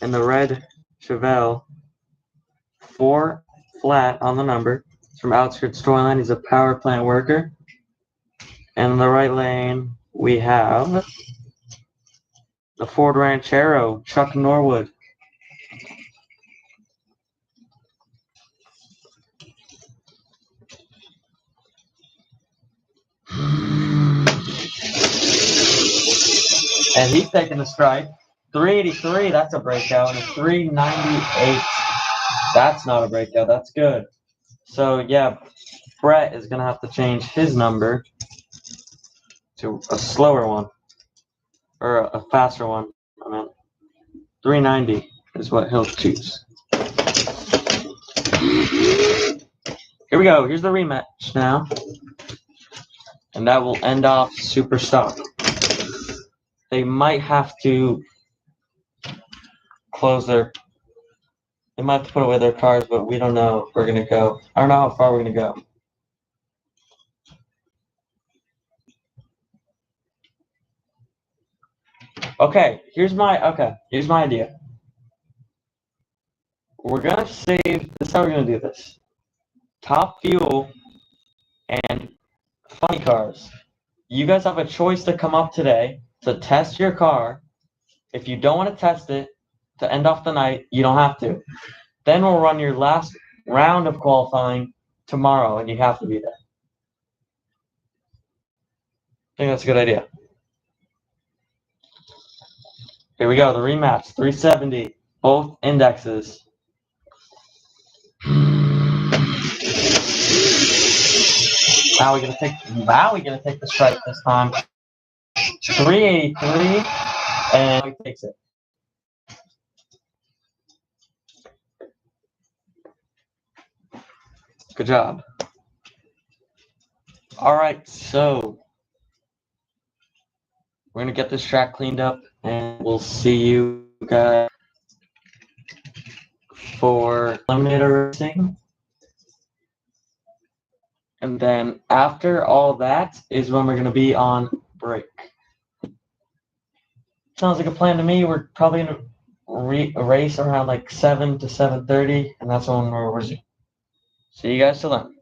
in the red Chevelle. 4 flat on the number. It's from Outskirts Storyline. He's a power plant worker. And in the right lane, we have the Ford Ranchero, Chuck Norwood. And he's taking the strike. 383, that's a breakout. And a 398, that's not a breakout. That's good. So, yeah, Brett is going to have to change his number to a slower one. Or a faster one. I mean, 390 is what he'll choose. Here we go. Here's the rematch now. And that will end off Super Stock. They might have to close their... They might have to put away their cards, but we don't know if we're going to go. I don't know how far we're going to go. Okay, here's my idea. We're going to save... This is how we're going to do this. Top Fuel and Funny Cars. You guys have a choice to come up today to test your car. If you don't want to test it to end off the night, you don't have to. Then we'll run your last round of qualifying tomorrow, and you have to be there. I think that's a good idea. Here we go, the rematch, 370, both indexes. Now we're gonna take the strike this time. 383, and he takes it. Good job. All right, so we're gonna get this track cleaned up, and we'll see you guys for eliminator racing. And then after all that is when we're going to be on break. Sounds like a plan to me. We're probably going to race around like 7 to 7:30, and that's when we're resuming. See you guys till then.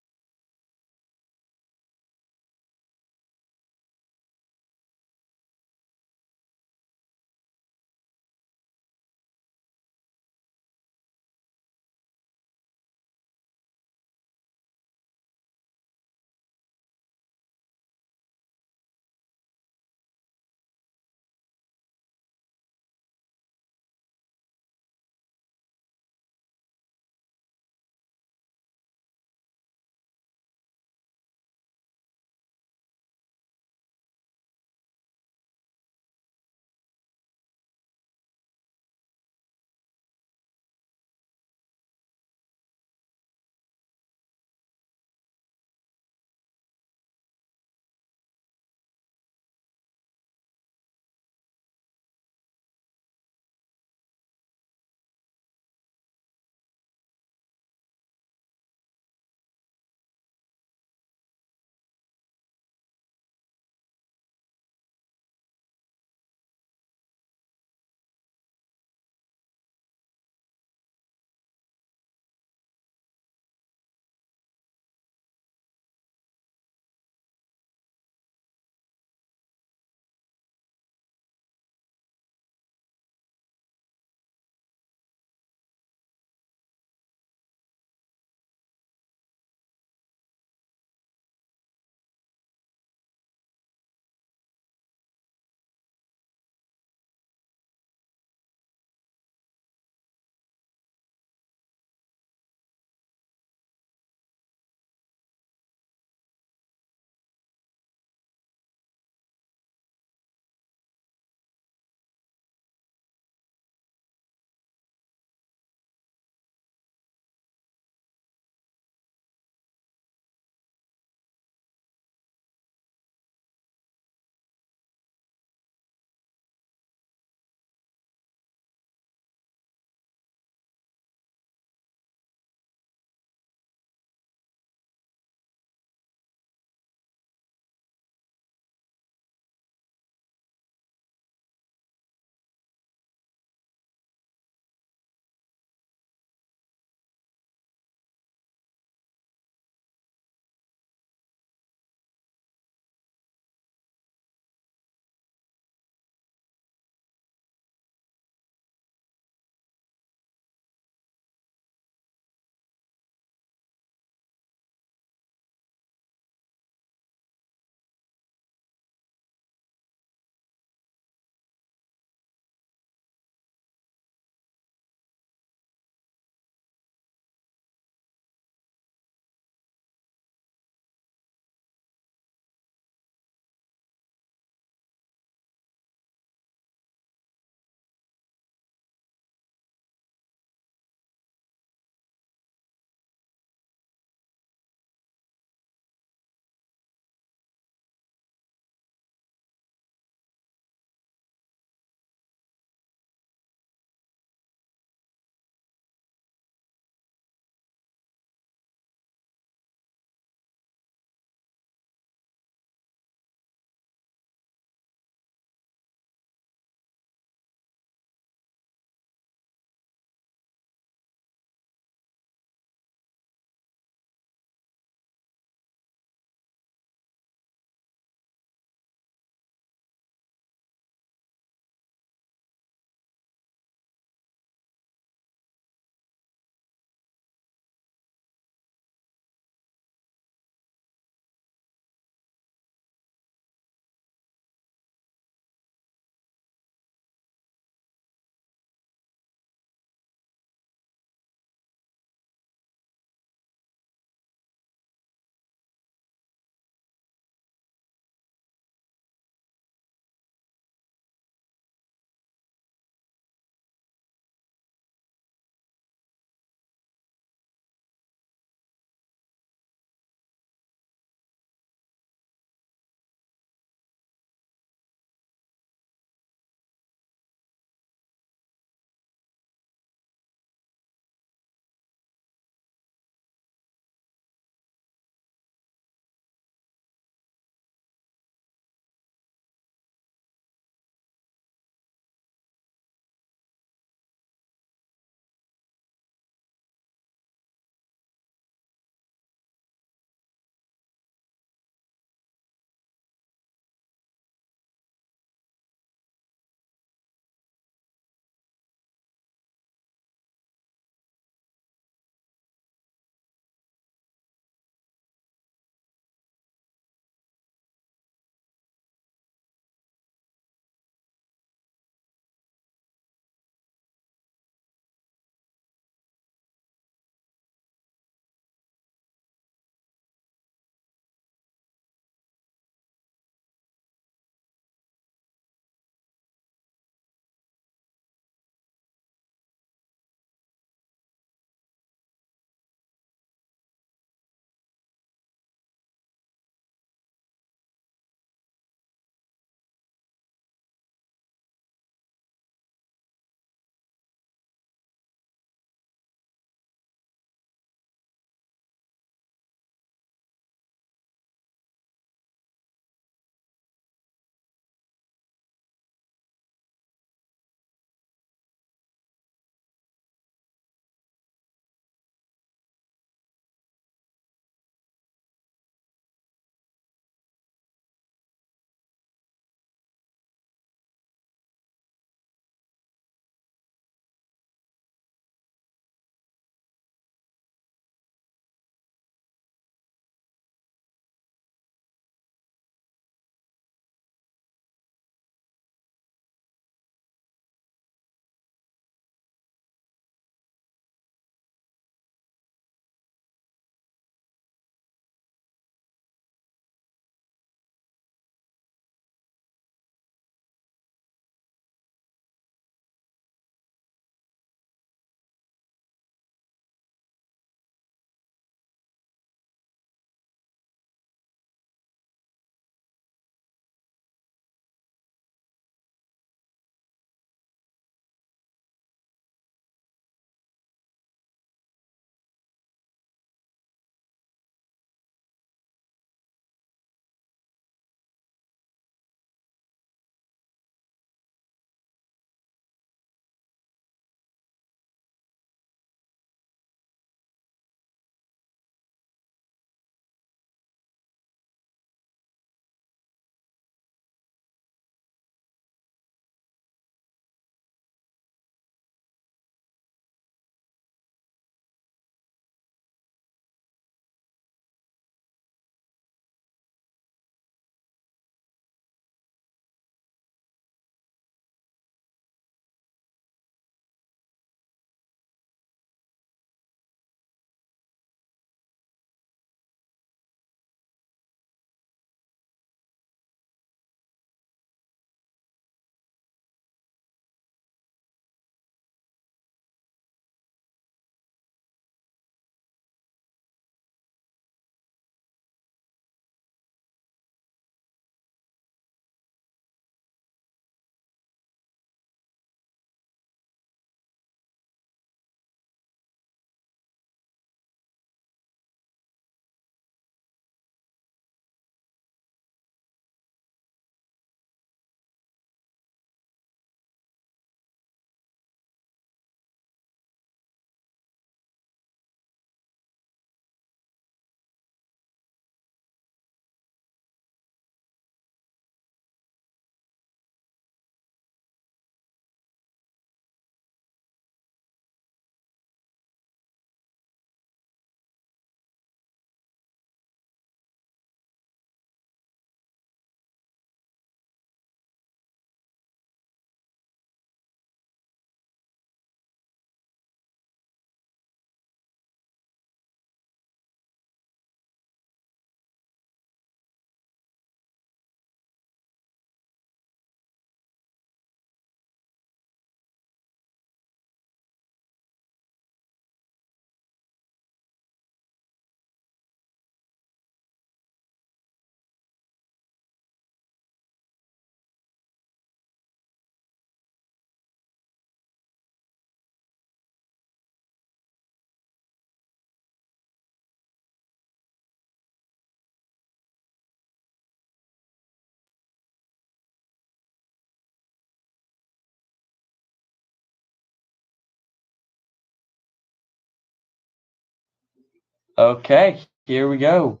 Okay, here we go.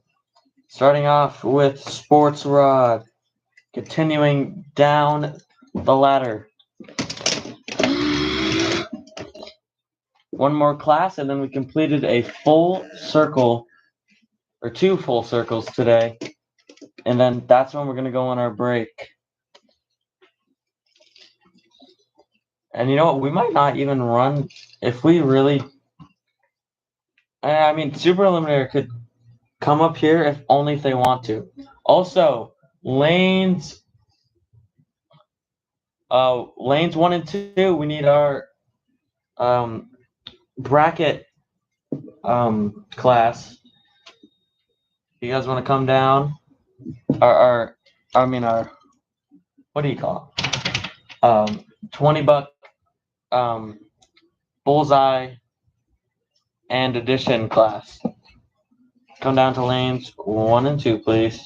Starting off with sports rod, continuing down the ladder. One more class, and then we completed a full circle, or 2 full circles today. And then that's when we're going to go on our break. And you know what? We might not even run if we really. I mean, Super Eliminator could come up here if only if they want to. Also, lanes 1 and 2, we need our bracket class. You guys want to come down? Our what do you call it? $20 bullseye and addition class. Come down to lanes 1 and 2, please.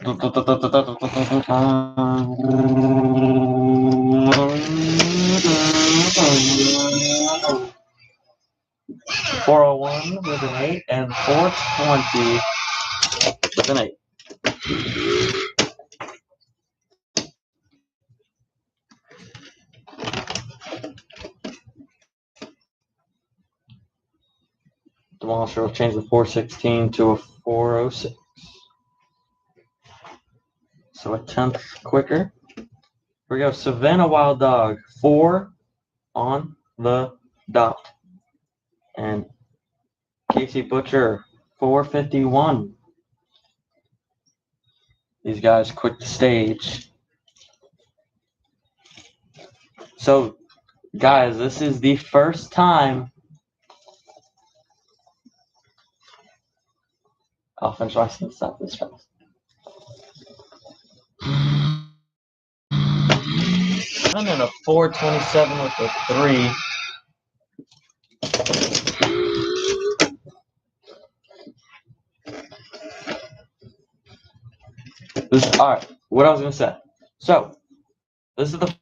.401 with an 8 and 420 with an 8. Demolisher will change the 416 to a 406. So a 10th quicker. Here we go. Savannah Wild Dog, 4 on the dot. And Casey Butcher, 451. These guys quit the stage. So, guys, this is the first time. I'll finish my sentence up this fast. And then a 427 with a 3. All right, what I was going to say. So, this is the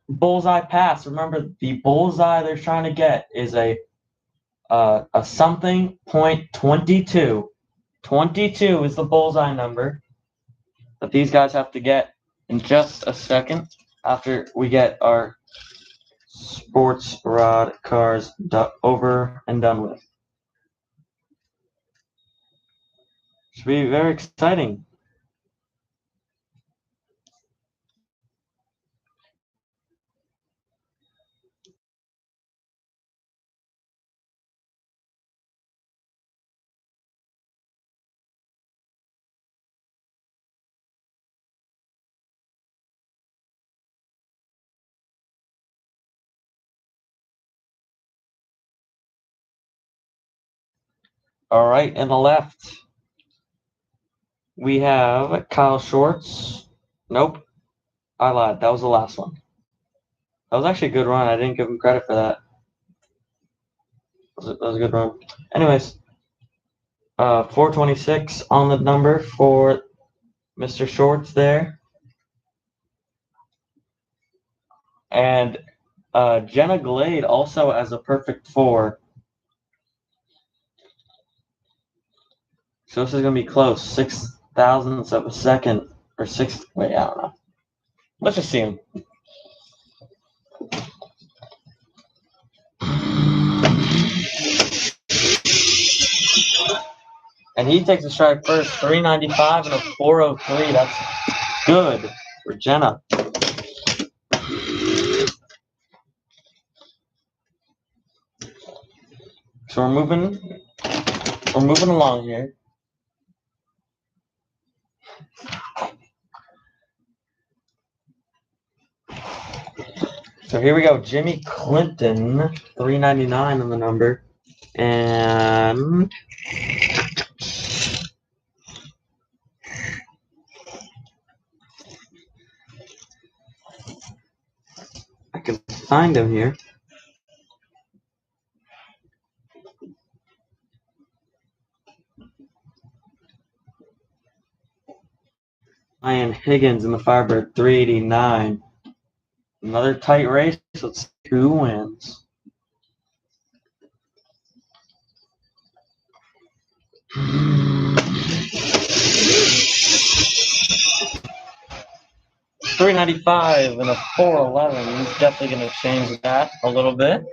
bullseye pass. Remember, the bullseye they're trying to get is a something .22. 22 is the bullseye number that these guys have to get in just a second after we get our sports rod cars over and done with. Should be very exciting. All right, in the left, we have Kyle Shorts. Nope, I lied. That was the last one. That was actually a good run. I didn't give him credit for that. That was a good run. Anyways, 426 on the number for Mr. Shorts there. And Jenna Glade also has a perfect 4. So this is going to be close. 6 thousandths of a second. Or 6. Wait, I don't know. Let's just see him. And he takes a stride first. 395 and a 403. That's good for Jenna. So we're moving along here. So here we go. Jimmy Clinton, 399 on the number. And I can find him here. Ryan Higgins in the Firebird, 389. Another tight race. Let's see who wins. $395 and a 411. He's definitely going to change that a little bit.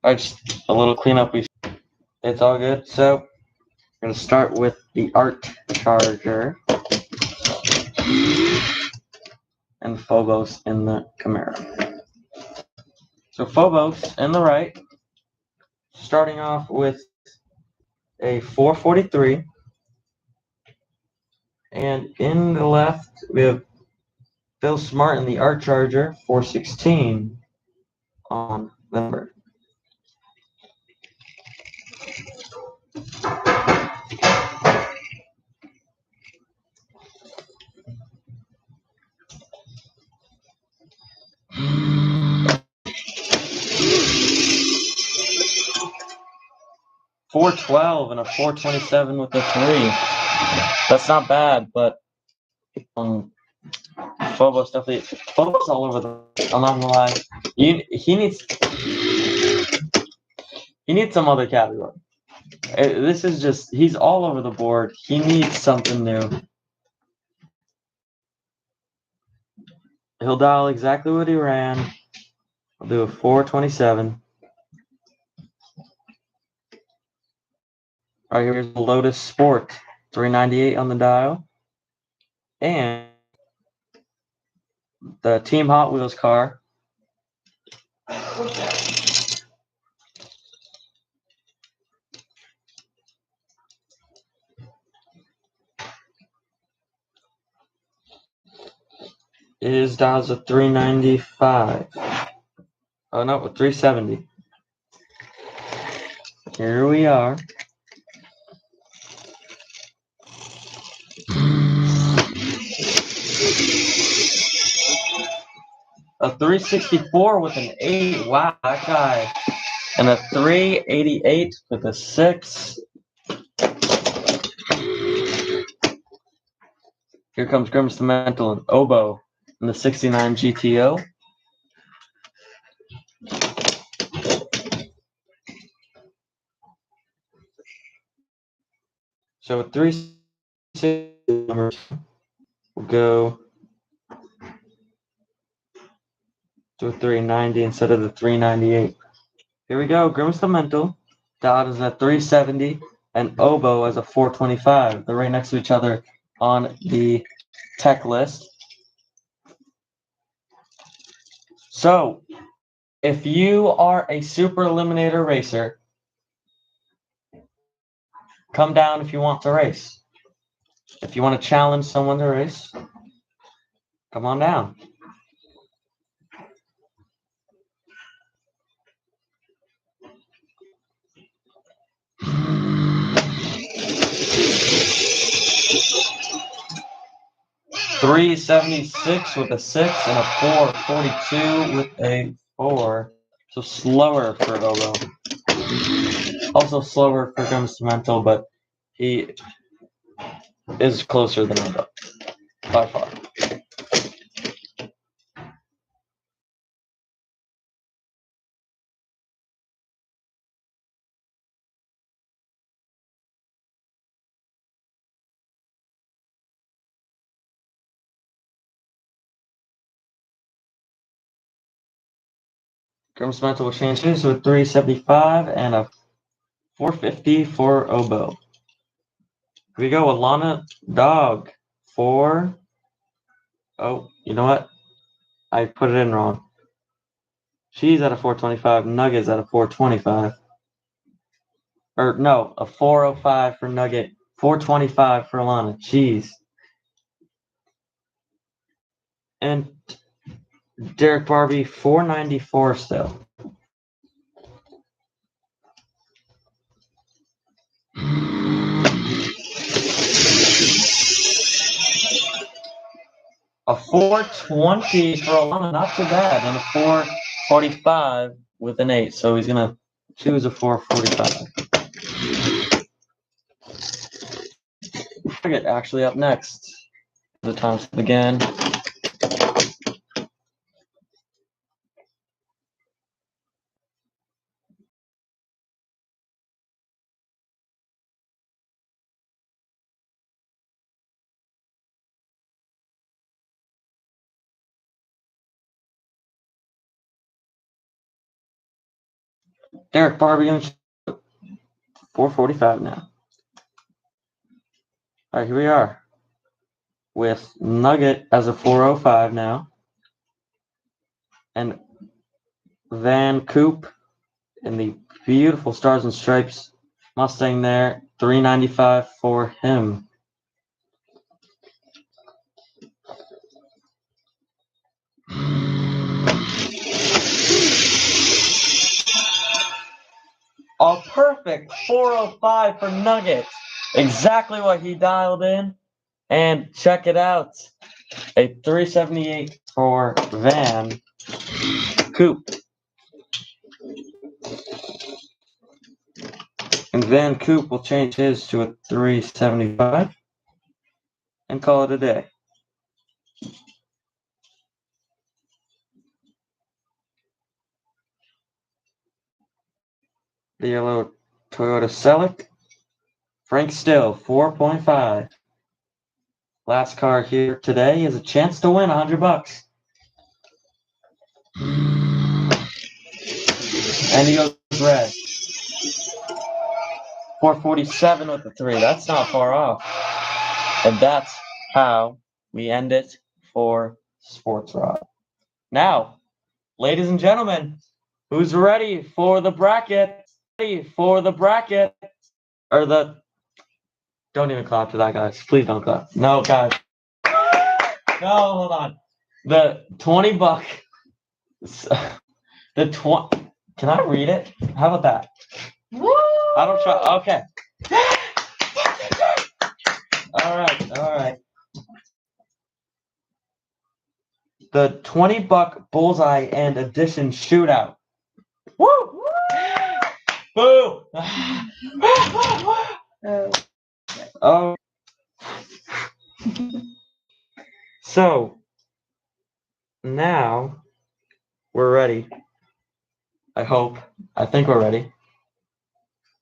All right, just a little cleanup. It's all good. So I'm going to start with the art charger and Phobos in the Camaro. So Phobos in the right, starting off with a 443, and in the left we have Phil Smart in the art charger 416 on the number. $412 and a 427 with a 3. That's not bad, but Phobos definitely. Phobos all over the. I'm not gonna lie. He needs some other category. This is just. He's all over the board. He needs something new. He'll dial exactly what he ran. I'll do a 427. All right, here's the Lotus Sport 398 on the dial, and the Team Hot Wheels car. His dial's a 395. Oh no, a 370. Here we are. A 364 with an 8. Wow, that guy. And a 388 with a 6. Here comes Grimace the Mental and Oboe in the 69 GTO. So with 360 numbers, we'll go to a 390 instead of the 398. Here we go, Grimace the Mental Dot is at 370, and Oboe as a 425. They're right next to each other on the tech list. So, if you are a Super Eliminator racer, come down if you want to race. If you want to challenge someone to race, come on down. $376 with a 6 and a 442 with a 4. So slower for Obo. Also slower for Gumsmental, but he is closer than Obo by far. Gumsmental will change his to a 375 and a 450 for Obo. Here we go, Alana Dog. 4. Oh, you know what? I put it in wrong. She's at a 425. Nugget's at a 425. Or no, a 405 for Nugget. 425 for Alana. Jeez. And Derek Barbie, 494 still. A 420 for Alana, not too bad. And a 445 with an 8. So he's going to choose a 445. Nugget actually up next. The time to begin. Derek Barbie on 445 now. All right, here we are with Nugget as a 405 now. And Van Coop in the beautiful Stars and Stripes Mustang there, 395 for him. A perfect 405 for Nugget. Exactly what he dialed in. And check it out. A 378 for Van Coop. And Van Coop will change his to a 375 and call it a day. The yellow Toyota Celic. Frank Still, 4.5. Last car here today is a chance to win $100. And he goes red. 447 with the 3. That's not far off. And that's how we end it for Sports Rod. Now, ladies and gentlemen, who's ready for the bracket? Ready for the bracket? Or the... Don't even clap to that, guys. Please don't clap. No, guys. No, hold on. The $20... The 20... Can I read it? How about that? Woo! I don't try... Okay. All right. The $20 bullseye and edition shootout. Woo! Boo! Oh. So now we're ready. I hope. I think we're ready.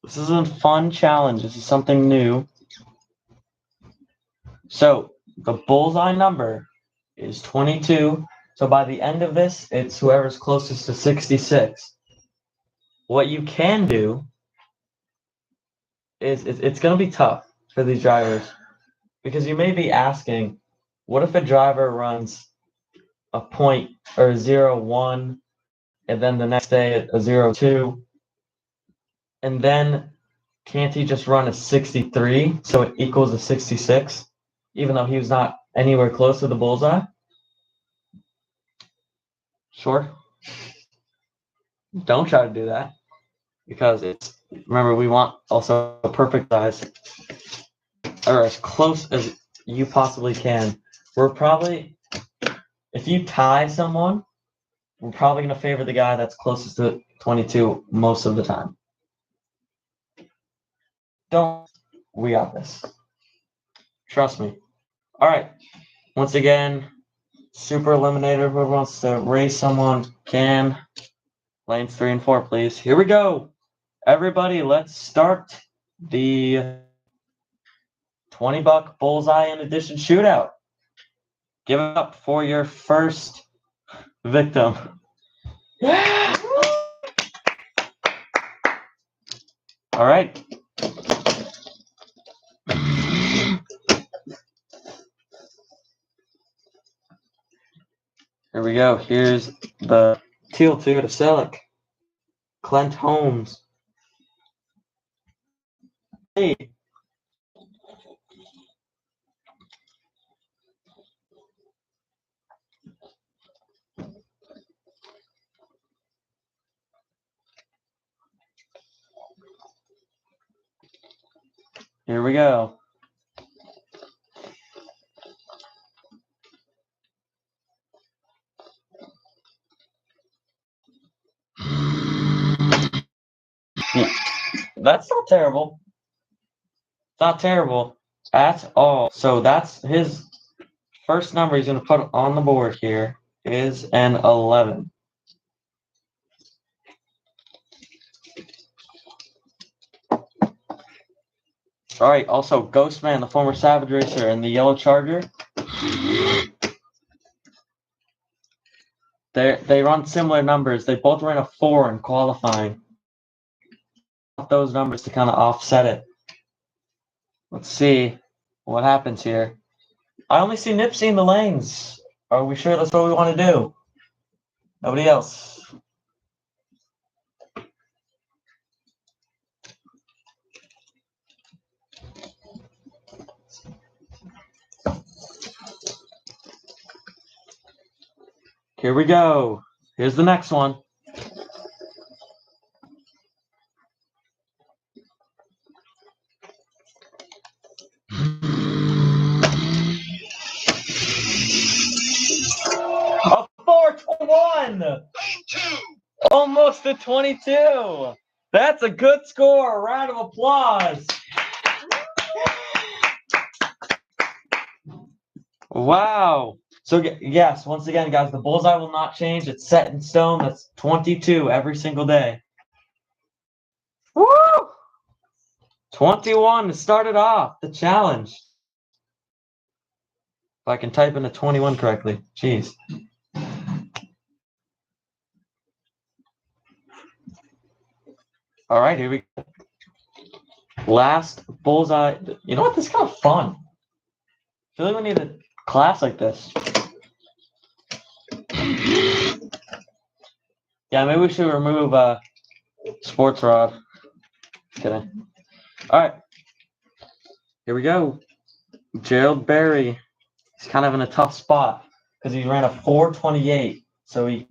This is a fun challenge. This is something new. So the bullseye number is 22. So by the end of this, it's whoever's closest to 66. What you can do it's going to be tough for these drivers because you may be asking, what if a driver runs a point or a 0.1 and then the next day a 0.2 and then can't he just run a 63 so it equals a 66 even though he was not anywhere close to the bullseye? Sure. Don't try to do that because remember, we want also a perfect size or as close as you possibly can. We're probably, if you tie someone, we're probably going to favor the guy that's closest to 22 most of the time. We got this. Trust me. All right. Once again, Super Eliminator, whoever wants to race someone can. Lanes 3 and 4, please. Here we go. Everybody, let's start the $20 bullseye and edition shootout. Give it up for your first victim. Yeah! All right. Here we go. Here's the Teal 2 to Selleck. Clint Holmes. Hey. Here we go. That's not terrible. Not terrible at all. So that's his first number he's going to put on the board here is an 11. All right, also Ghostman, the former Savage Racer, and the Yellow Charger. They run similar numbers. They both ran a 4 in qualifying. Those numbers to kind of offset it. Let's see what happens here. I only see Nipsey in the lanes. Are we sure that's what we want to do? Nobody else. Here we go. Here's the next one. A 4-1. Almost a 22. That's a good score. A round of applause. Wow. So, yes, once again, guys, the bullseye will not change. It's set in stone. That's 22 every single day. Woo! 21 to start it off, the challenge. If I can type in a 21 correctly. Jeez. All right, here we go. Last bullseye. You know what? This is kind of fun. I feel like we need a class like this. Yeah, maybe we should remove Sports Rod. Just kidding. All right. Here we go. Gerald Berry. He's kind of in a tough spot because he ran a 4.28. So he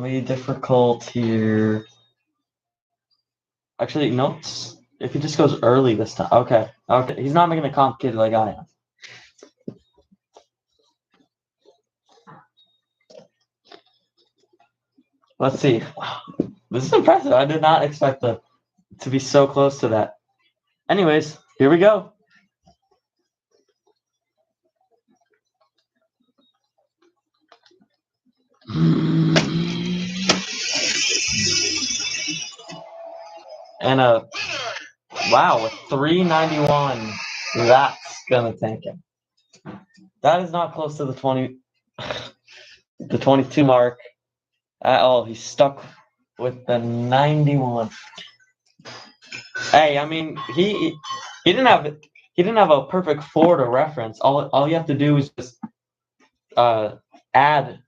be difficult here. Actually, no. If he just goes early this time. Okay. Okay. He's not making it complicated like I am. Let's see. Wow. This is impressive. I did not expect to be so close to that. Anyways, here we go. And a 391. That's gonna tank him. That is not close to the 22 mark at all. He's stuck with the 91. Hey, I mean, he didn't have a perfect 4 to reference. All you have to do is just add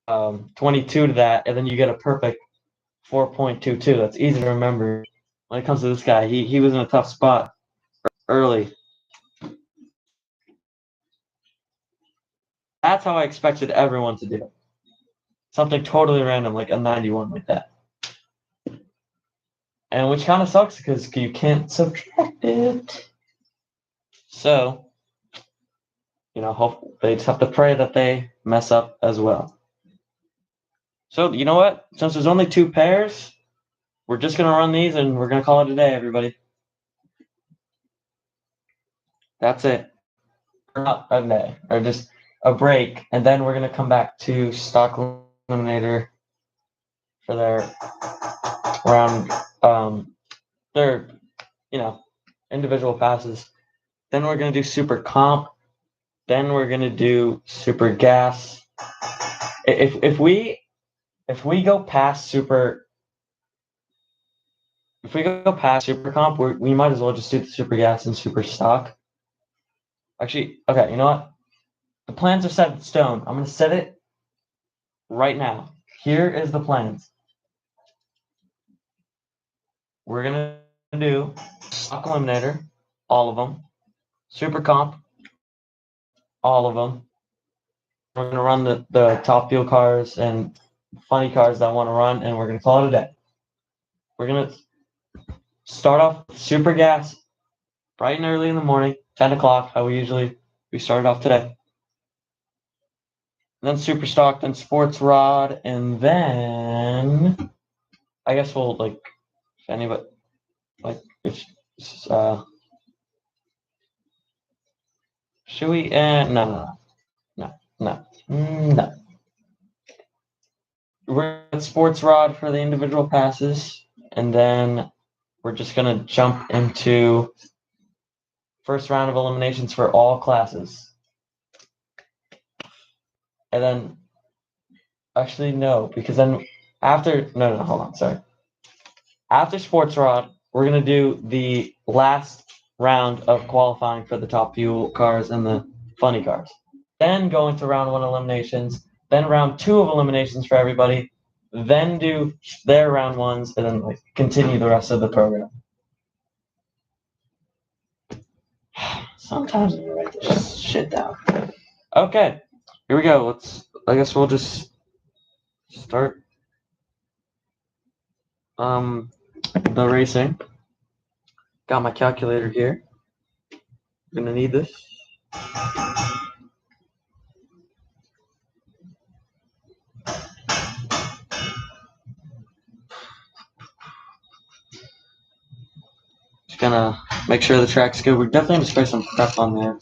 22 to that, and then you get a perfect 4.22. That's easy to remember. When it comes to this guy, he was in a tough spot early. That's how I expected everyone to do it. Something totally random, like a 91 like that. And which kind of sucks because you can't subtract it. So, they just have to pray that they mess up as well. So, you know what? Since there's only 2 pairs, we're just going to run these and we're going to call it a day, everybody. That's it. Or not a day, or just a break. And then we're going to come back to Stock Eliminator for their round, their, individual passes. Then we're going to do Super Comp. Then we're going to do Super Gas. If we go past Super Comp, we might as well just do the Super Gas and Super Stock. Actually, okay, you know what? The plans are set in stone. I'm going to set it right now. Here is the plans. We're going to do Stock Eliminator, all of them. Super Comp, all of them. We're going to run the top fuel cars and funny cars that want to run, and we're going to call it a day. We're going to start off with Super Gas bright and early in the morning, 10 o'clock, how we started off today. Then Super Stock, then Sports Rod, and then I guess we'll, if anybody, should we, no. We're at Sports Rod for the individual passes, and then we're just going to jump into first round of eliminations for all classes. And then, actually, no, because then hold on, sorry. After Sports Rod, we're going to do the last round of qualifying for the top fuel cars and the funny cars. Then go into round 1 eliminations, then round 2 of eliminations for everybody, then do their round 1s, and then continue the rest of the program. Sometimes I write this shit down. Okay, here we go. I guess we'll just start the racing. Got my calculator here. Gonna need this. Just gonna make sure the track's good. We're definitely gonna spray some prep on there.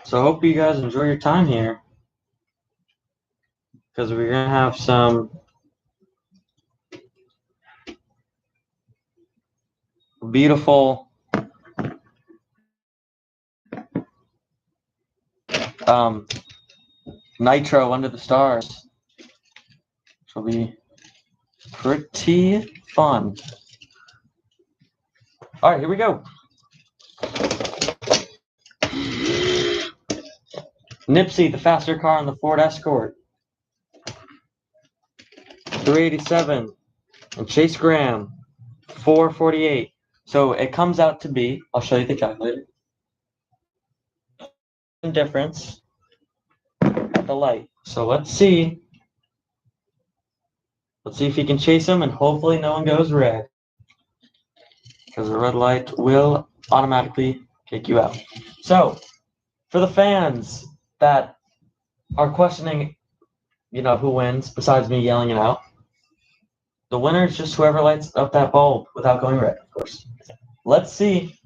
So I hope you guys enjoy your time here, because we're gonna have some beautiful nitro under the stars, which will be pretty fun. All right, here we go. Nipsey, the faster car on the Ford Escort. 387. And Chase Graham, 448. So it comes out to be, I'll show you the calculator. Difference at the light. So let's see. Let's see if he can chase him, and hopefully no one goes red, because the red light will automatically kick you out. So for the fans that are questioning, who wins besides me yelling it out, the winner is just whoever lights up that bulb without going red, of course. Let's see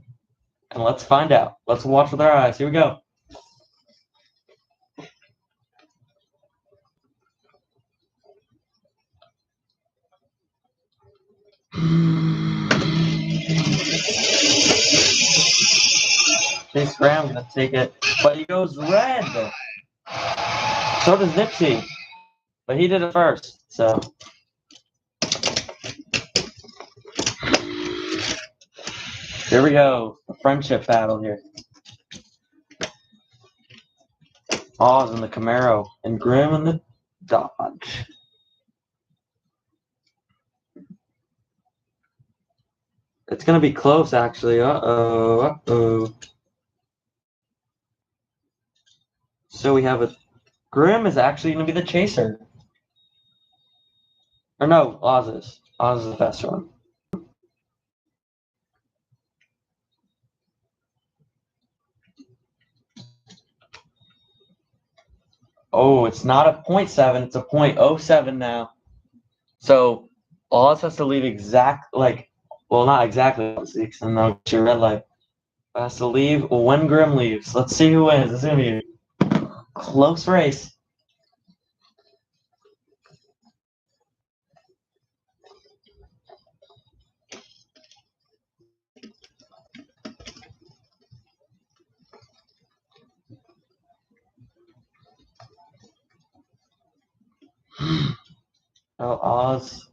And let's find out. Let's watch with our eyes. Here we go. Big Graham gonna take it, but he goes red. So does Nipsey, but he did it first. So here we go, a friendship battle here. Oz in the Camaro and Grim in the Dodge. It's gonna be close, actually. Uh-oh. So we have a Grim is actually gonna be the chaser. Or no, Oz is. Oz is the best one. Oh, it's not a 0.7, it's a 0.07 now. So Oz has to leave well, not exactly, because then they'll get your red light. Has to leave when Grim leaves. Let's see who wins. It's gonna be a close race. Oh, Oz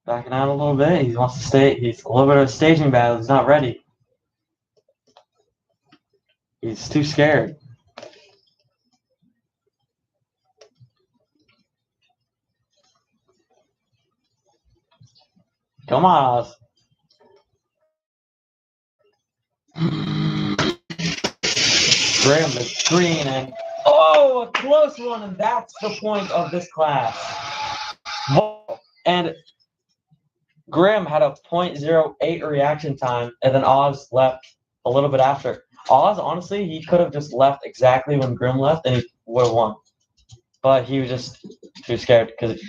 backing out a little bit. He wants to stay. He's a little bit of a staging battle. He's not ready. He's too scared. Come on, Oz. Grim is green and a close one, and that's the point of this class. And Grim had a 0.08 reaction time, and then Oz left a little bit after. Oz, honestly, he could have just left exactly when Grim left, and he would have won. But he was just too scared because,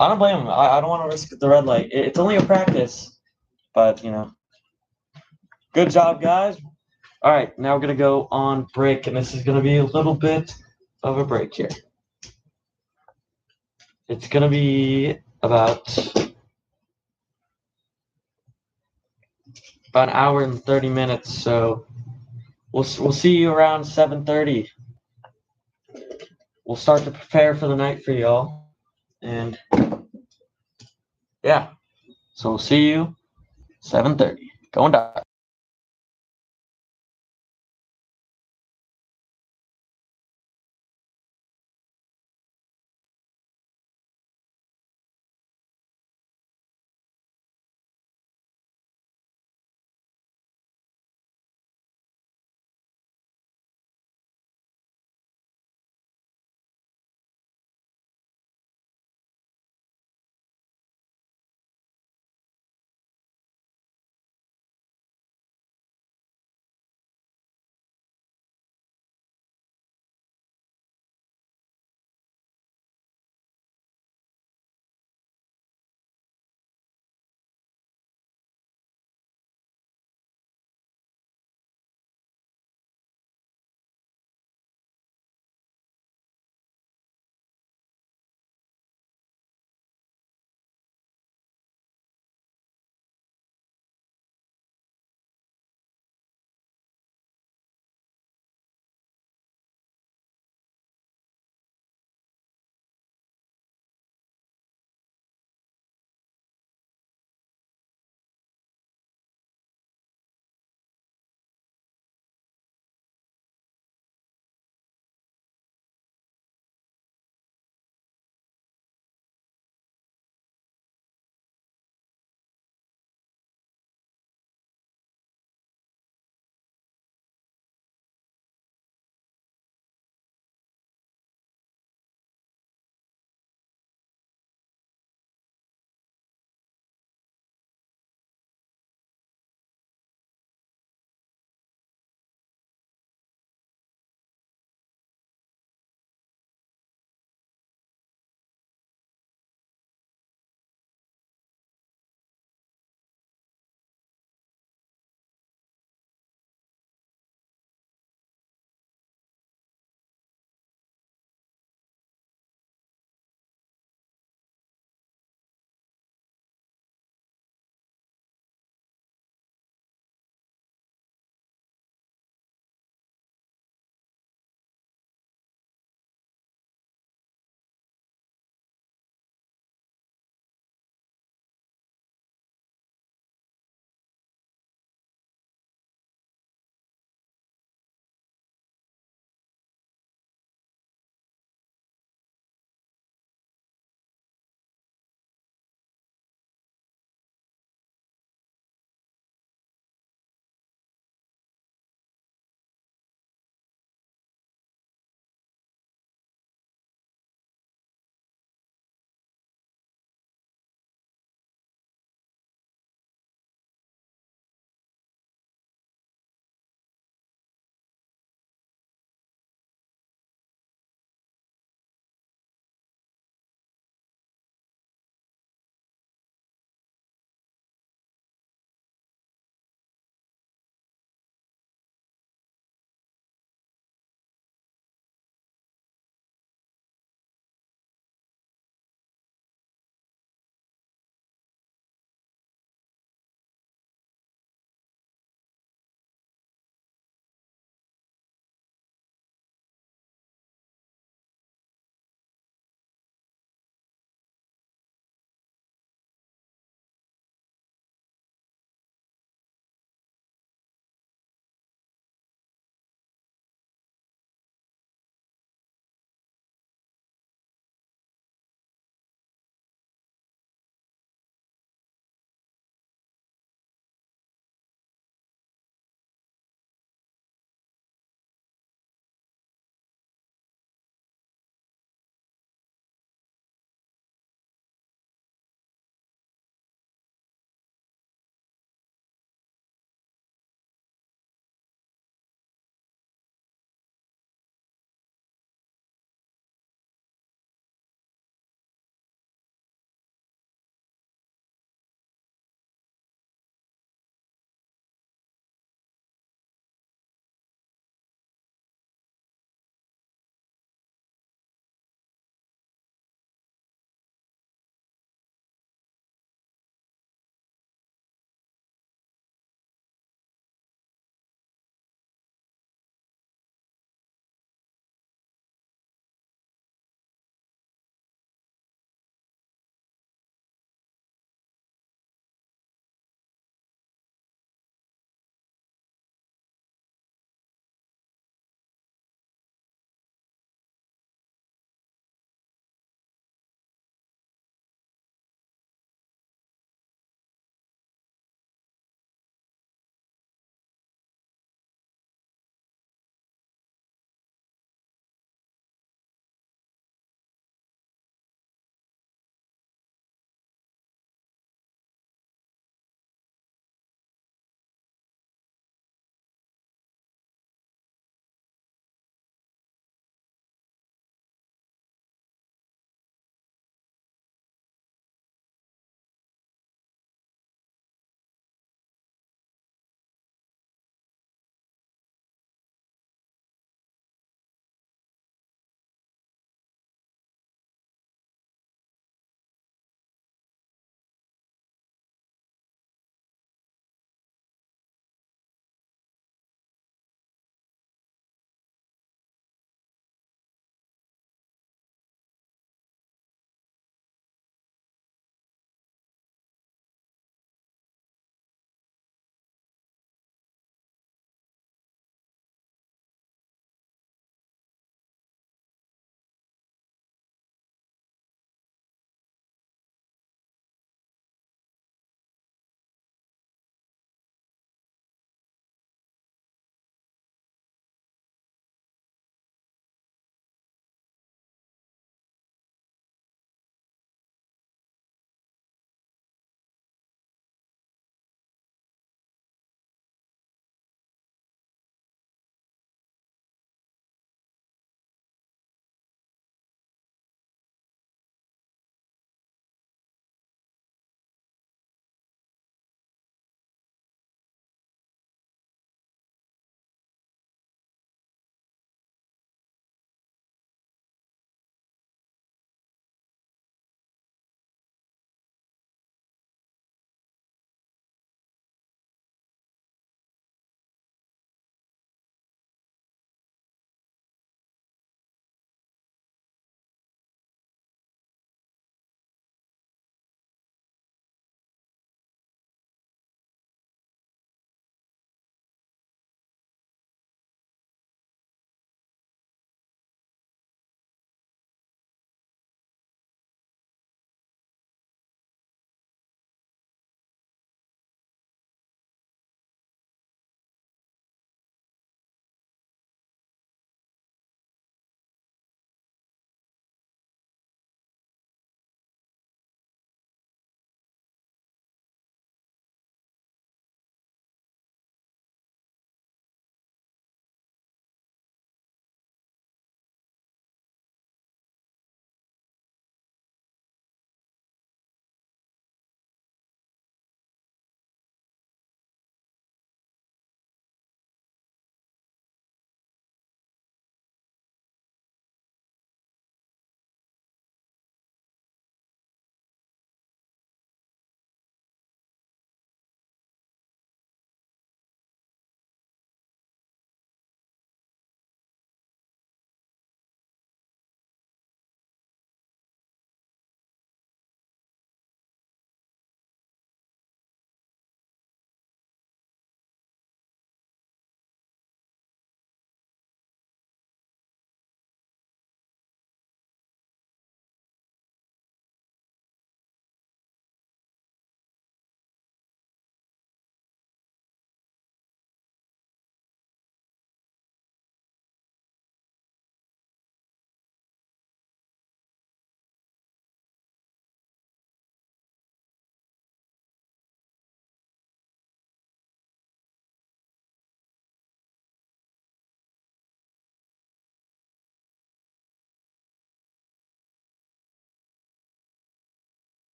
I don't blame him. I don't want to risk the red light. It's only a practice, but good job, guys. All right, now we're gonna go on break, and this is gonna be a little bit of a break here. It's gonna be about an hour and 30 minutes, so we'll see you around 7:30. We'll start to prepare for the night for y'all, and yeah, so we'll see you 7:30. Going dark.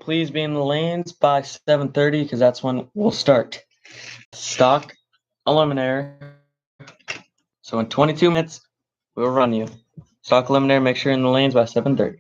Please be in the lanes by 7:30 because that's when we'll start. Stock eliminator. So in 22 minutes, we'll run you. Stock eliminator, make sure you're in the lanes by 7:30.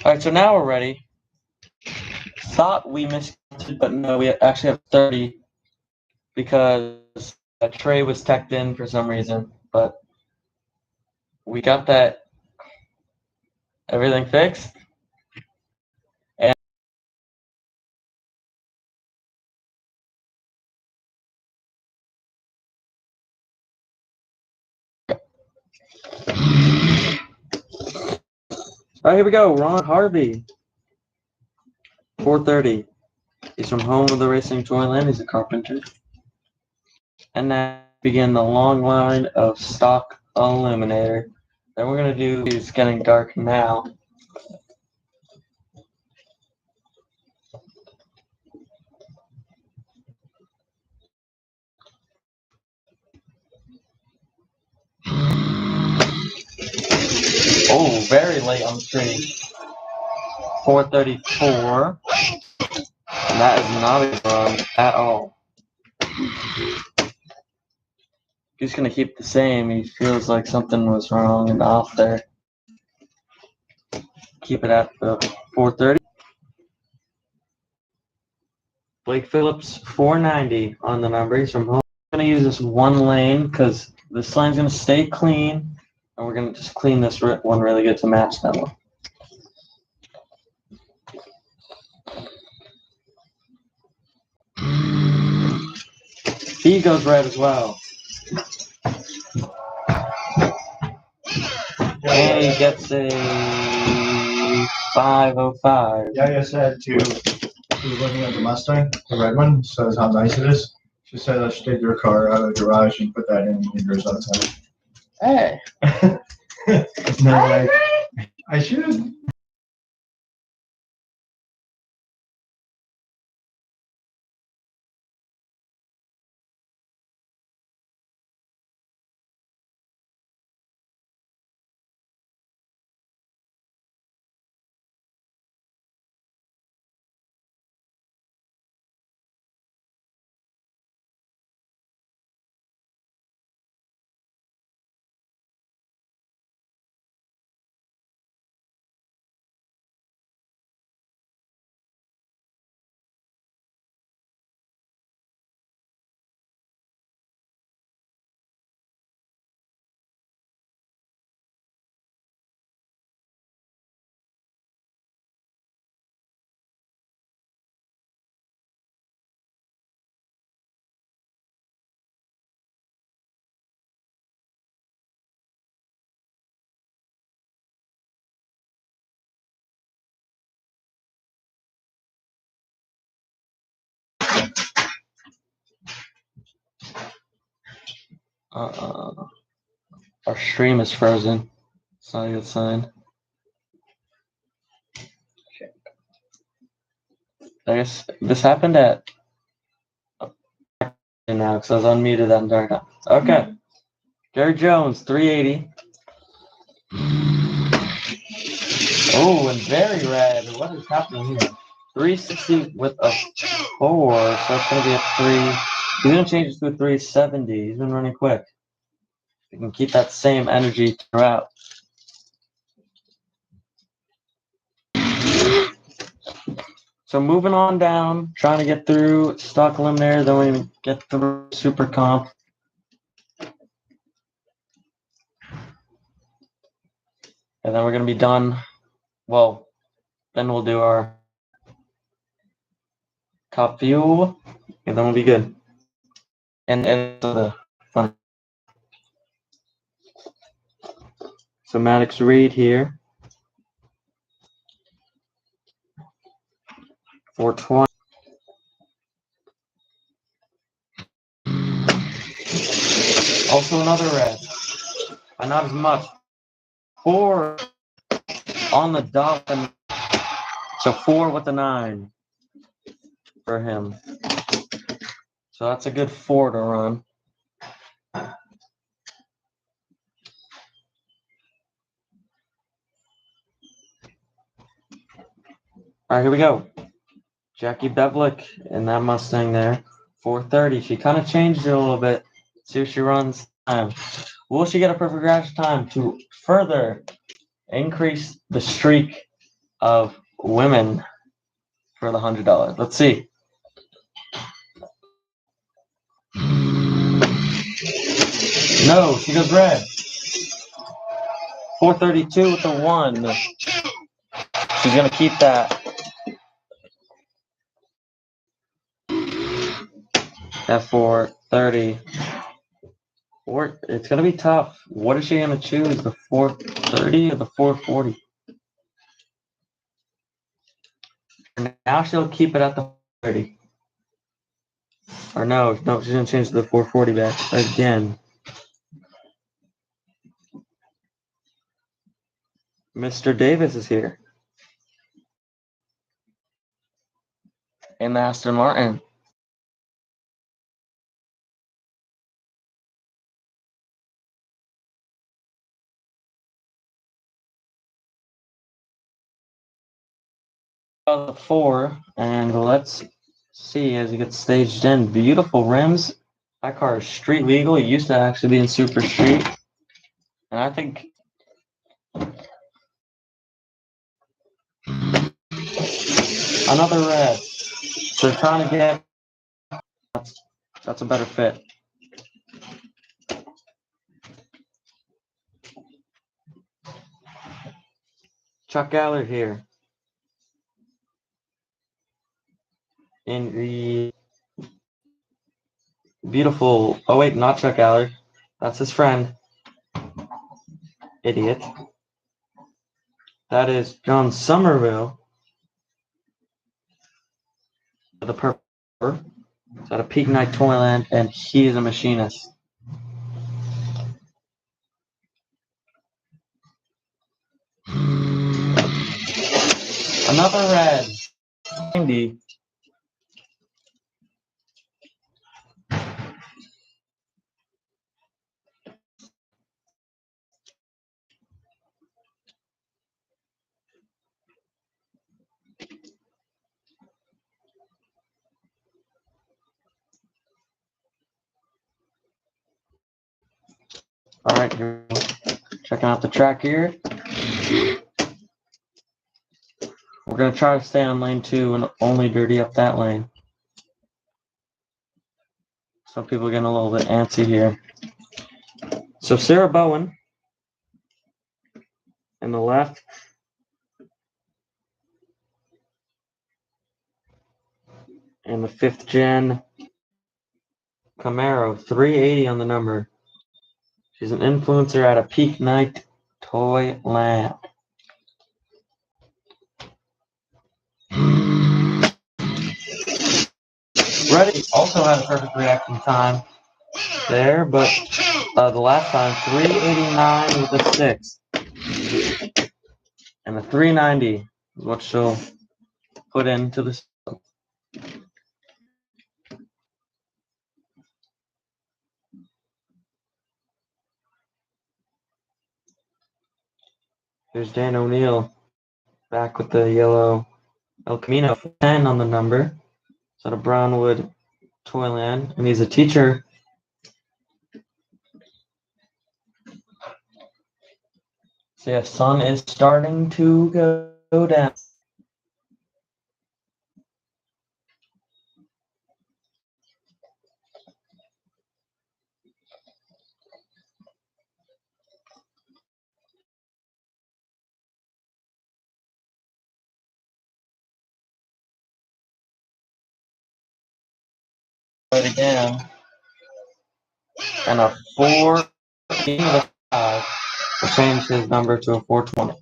All right, so now we're ready. Thought we miscounted, but no, we actually have 30 because a tray was teched in for some reason. But we got that everything fixed. And all right, here we go. Ron Harvey, 430. He's from home of the racing Toyland. He's a carpenter. And now begin the long line of stock eliminator. Then we're gonna do. It's getting dark now. Oh, very late on the stream. 434. And that is not a run at all. He's going to keep the same. He feels like something was wrong and off there. Keep it at the 430. Blake Phillips, 490 on the number. He's from home. I'm going to use this one lane because this lane's going to stay clean. And we're going to just clean this one really good to match that one. He goes red as well. And he gets a 505. Yeah, I said to, she was looking at the Mustang, the red one, says how nice it is. She said I should take your car out of the garage and put that in yours outside. Hey. No, I agree. I should. Our stream is frozen. It's not a good sign. I guess this happened at now because I was unmuted that entire time. Okay. Gary Jones, 380. Oh, and very red. What is happening here? 360 with a 4, so it's going to be a 3. He's going to change it to a 370. He's been running quick. We can keep that same energy throughout. So moving on down, trying to get through stock eliminator, then we get through super comp. And then we're going to be done. Well, then we'll do our top fuel, and then we'll be good. And the fun. So Maddox Reed here. 420. Also another red. But not as much. 4 on the dot. So 4 with the 9 for him. So that's a good 4 to run. All right, here we go. Jackie Bevlick in that Mustang there. 430. She kind of changed it a little bit. See if she runs time. Will she get a perfect garage time to further increase the streak of women for the $100. Let's see. No, she goes red. 432 with the 1. She's gonna keep that. At 430. It's gonna be tough. What is she gonna choose? The 430 or the 440? Now she'll keep it at the 30. Or no, she's gonna change to the 440 back again. Mr. Davis is here. In the Aston Martin. The 4, and let's see as he gets staged in. Beautiful rims. That car is street legal. It used to actually be in Super Street. And I think another red. So they're trying to get that's a better fit. Chuck Allard here. In the beautiful, oh wait, not Chuck Allard. That's his friend. Idiot. That is John Somerville. The purple. It's at a Peak Night Toyland, and he is a machinist. Another red. 90. All right, here, checking out the track here. We're going to try to stay on lane 2 and only dirty up that lane. Some people are getting a little bit antsy here. So Sarah Bowen in the left. And the 5th gen Camaro, 380 on the number. She's an influencer at a Peak Night Toyland. Reddy also had a perfect reaction time there, but the last time, 389 with a 6. And the 390 is what she'll put into the system. Here's Dan O'Neill back with the yellow El Camino 10 on the number. It's at a Brownwood Toyland, and he's a teacher. So yeah, sun is starting to go down. But again, and a 4 with a 5 to change his number to a 420.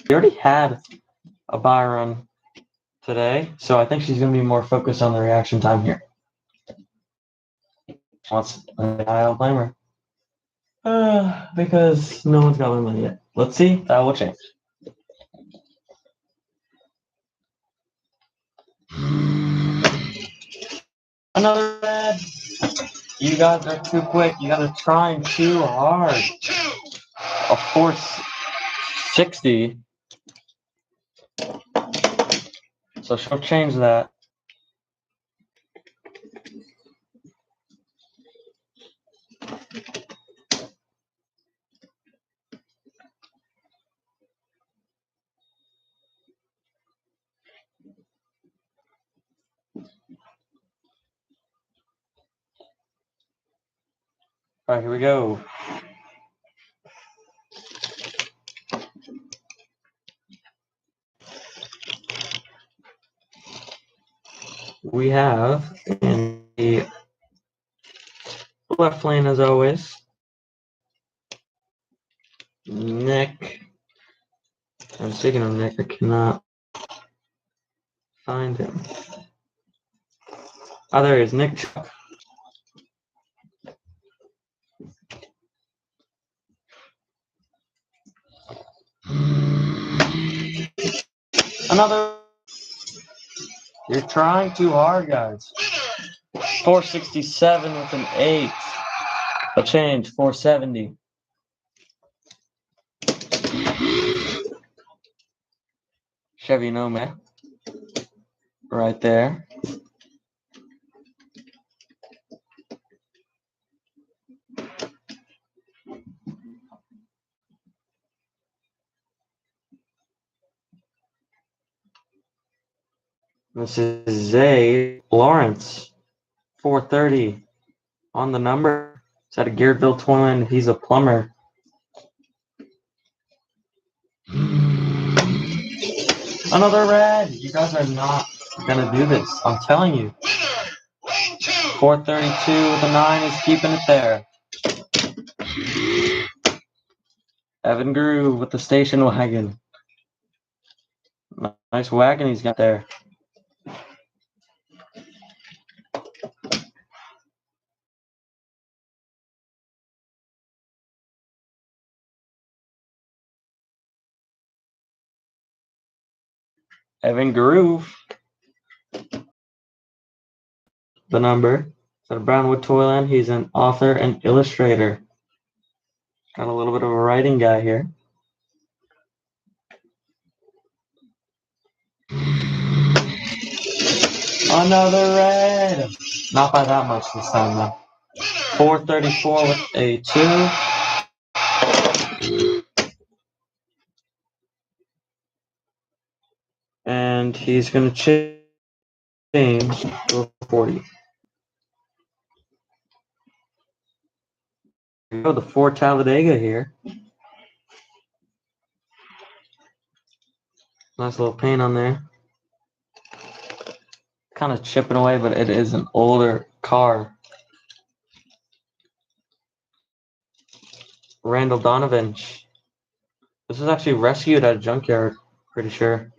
We already had a buy run today, so I think she's going to be more focused on the reaction time here. I'll blame her. Because no one's got my money yet. Let's see. That will change. Another red. You guys are too quick. You guys are trying too hard. A 460. So she'll change that. All right, here we go. We have in the left lane, as always, Nick. I'm speaking of Nick, I cannot find him. Oh, there he is, Nick Chuck. Another. You're trying too hard, guys. 467 with an 8. A change, 470. Chevy Nomad. Right there. This is Zay Lawrence. 430 on the number. It's at a Gearedville twin. He's a plumber. Another red. You guys are not gonna do this. I'm telling you. 432 with a 9 is keeping it there. Evan Groove with the station wagon. Nice wagon he's got there. Evan Groove. The number. So Brownwood Toyland. He's an author and illustrator. Got a little bit of a writing guy here. Another red. Not by that much this time though. 434 with a 2. And he's going to change to a 40. Here we go, the 4 Talladega here. Nice little paint on there. Kind of chipping away, but it is an older car. Randall Donovan. This was actually rescued at a junkyard, pretty sure.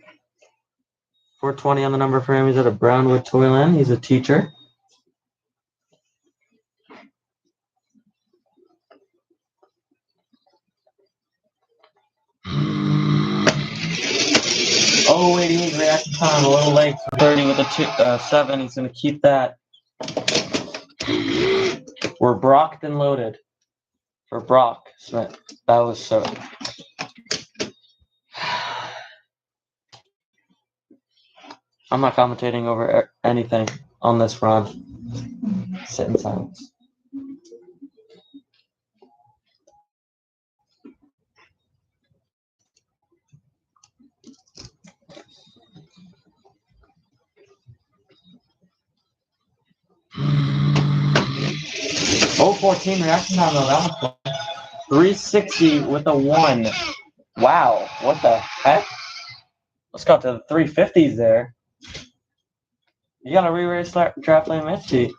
420 on the number for him. He's at a Brownwood Toyland. He's a teacher. Oh, 88 reaction time, a little late. 30 with a 7. He's going to keep that. We're brocked and loaded for Brock Smith. That was so. I'm not commentating over anything on this run. Sit in silence. Oh, 14 reaction time though. That was fun. 360 with a 1. Wow, what the heck? Let's go to the 350s there. You gotta re-race draft lane Mitchie.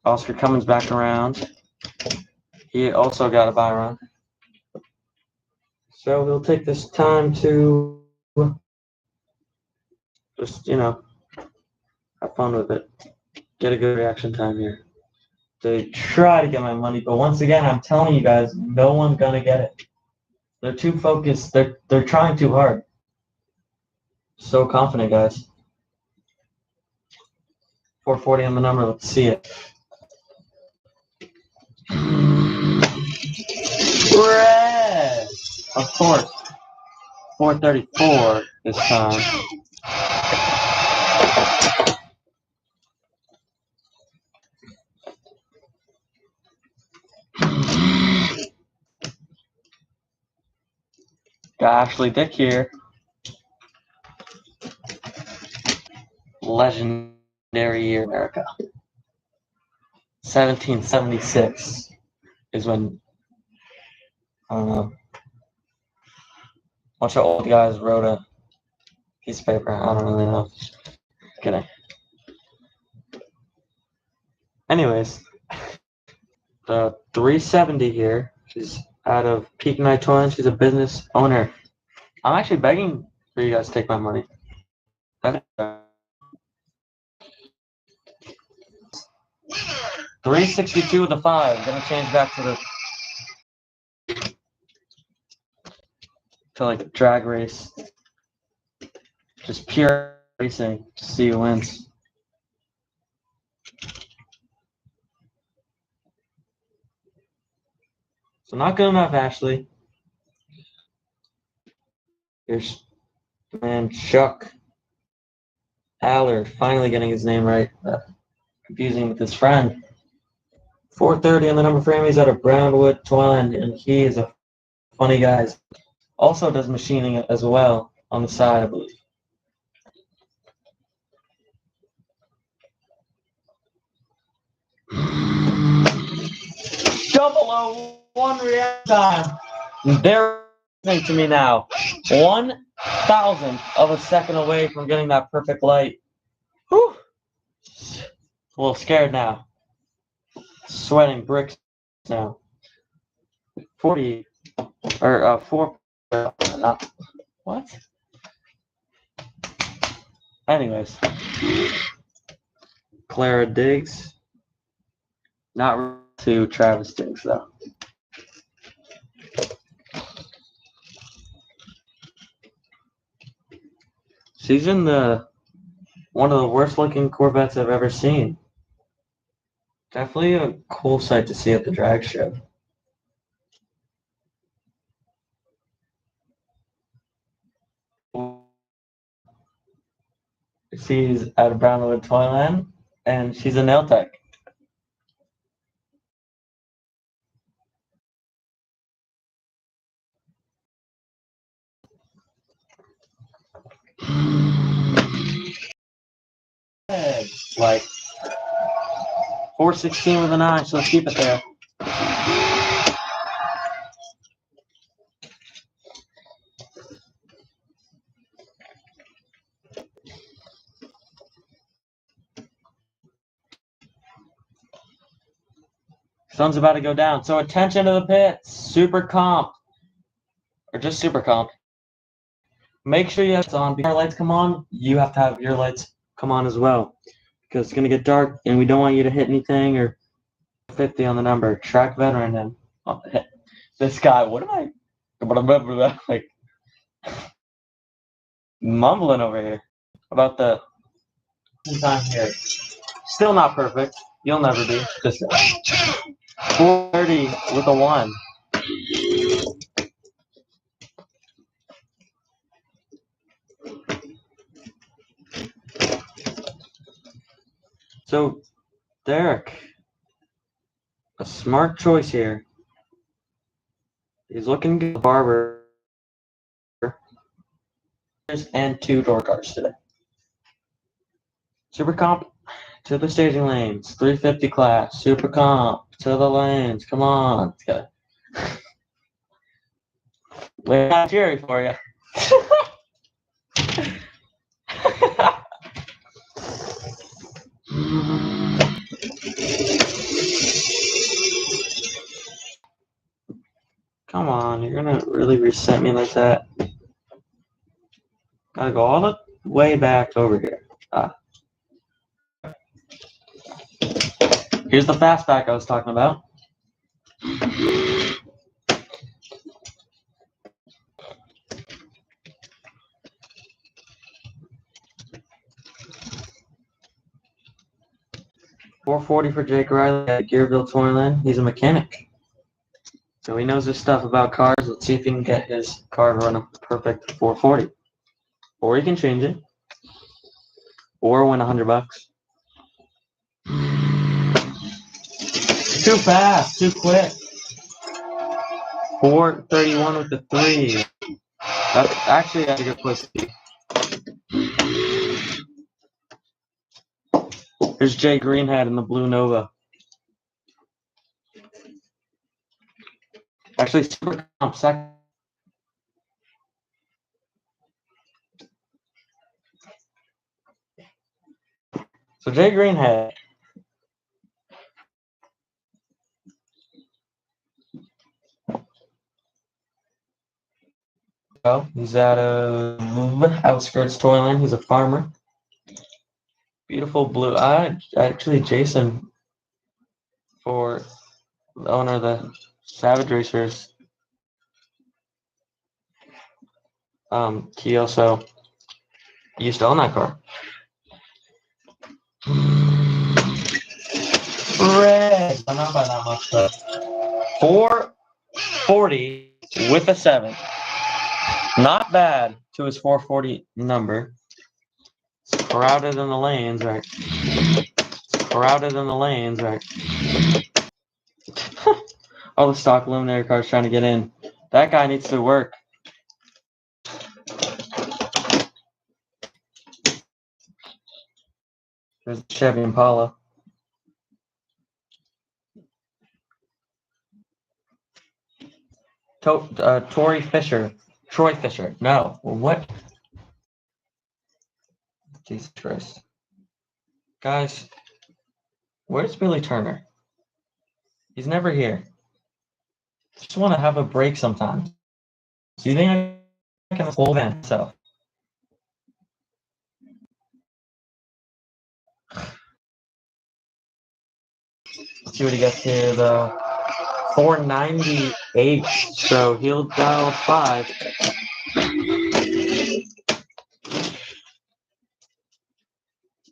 Oscar Cummins back around. He also got a buy run. So we'll take this time to just, have fun with it. Get a good reaction time here. To try to get my money, but once again, I'm telling you guys, no one's gonna get it. They're too focused. They're trying too hard. So confident, guys. 440 on the number. Let's see it. Red! Of course. 434 this time. Got Ashley Dick here. legendary year in America. 1776 is when, I don't know, a bunch of old guys wrote a piece of paper. I don't really know. Kidding. Anyways, the 370 here, she's out of Peak Night Toilet. She's a business owner. I'm actually begging for you guys to take my money. 362 with a 5. Gonna change back to like drag race. Just pure racing to see who wins. So not good enough, Ashley. Here's man Chuck Allard, finally getting his name right. Confusing with his friend. 430 on the number frame. He's out of Brownwood, Toyland, and he is a funny guy. Also does machining as well on the side, I believe. Double 01 react time. They're listening to me now. 1,000th of a second away from getting that perfect light. Whew. A little scared now. Sweating bricks now. 40 or 4. What? Anyways, Clara Diggs. Not to Travis Diggs though. She's in one of the worst looking Corvettes I've ever seen. Definitely a cool sight to see at the drag show. She's out of Brownwood, Toyland, and she's a nail tech. Like 416 with a 9, so let's keep it there. Sun's about to go down, so attention to the pits. Super comp, or just super comp. Make sure you have it on. Before our lights come on, you have to have your lights come on as well, because it's gonna get dark, and we don't want you to hit anything or 50 on the number. Track veteran and this guy. What am I? Like mumbling over here about the time here. Still not perfect. You'll never be. Just 430 with a 1. So, Derek, a smart choice here. He's looking good. Barber and 2 door cars today. Super comp to the staging lanes. 350 class. Super comp to the lanes. Come on. We're not cheering for you. Come on, you're gonna really reset me like that. Gotta go all the way back over here. Here's the fastback I was talking about. $440 for Jake Riley at Gearville Toyland. He's a mechanic, so he knows his stuff about cars. Let's see if he can get his car to run a perfect 440, or he can change it, or win $100. Too fast, too quick. 431 with the 3. That's a good place to be. Here's Jay Greenhead in the Blue Nova. Actually, super comp second. So Jay Greenhead. Well, he's out of outskirts Toyland. He's a farmer. Beautiful blue. Actually, Jason, for the owner of the Savage Racers, he also used to own that car. Red, but not by that much, though. 440 with a 7. Not bad to his 440 number. It's crowded in the lanes, right? Crowded in the lanes, right? All the stock luminary cars trying to get in. That guy needs to work. There's Chevy Impala. Troy Fisher. No. What? Jesus Christ. Guys, where's Billy Turner? He's never here. Just want to have a break sometimes. Do you think I can hold that myself? Let's see what he gets here. The 498. So he'll dial 5.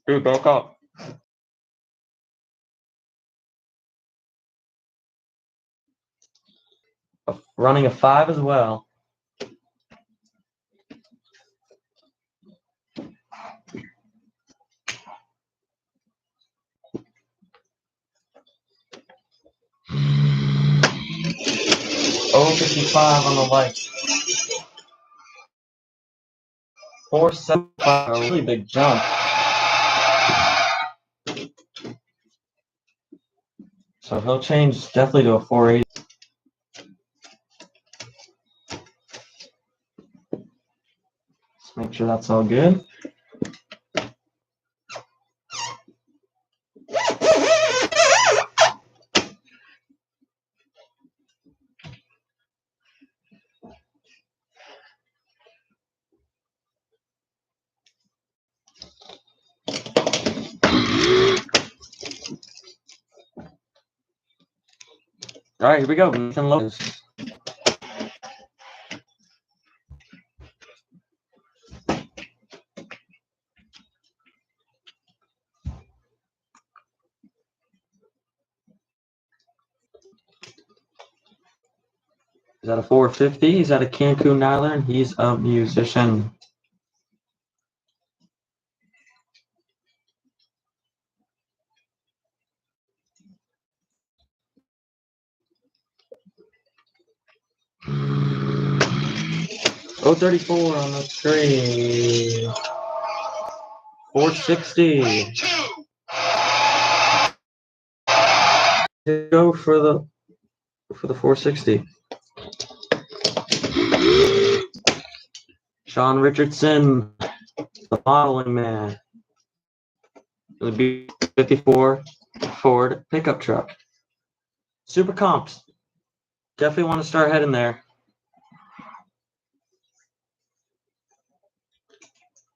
Dude, back up. Running a 5 as well. Oh, 55 on the light. 475, a really big jump. So he'll change definitely to a 480. Let's make sure that's all good. All right, here we go. Nathan Lopez. He's at a 450. He's at a Cancun Nyler, and he's a musician. Oh, 34 on the tree. 460. Go for the 460. Sean Richardson, the modeling man. The B54 Ford pickup truck. Super comps. Definitely want to start heading there.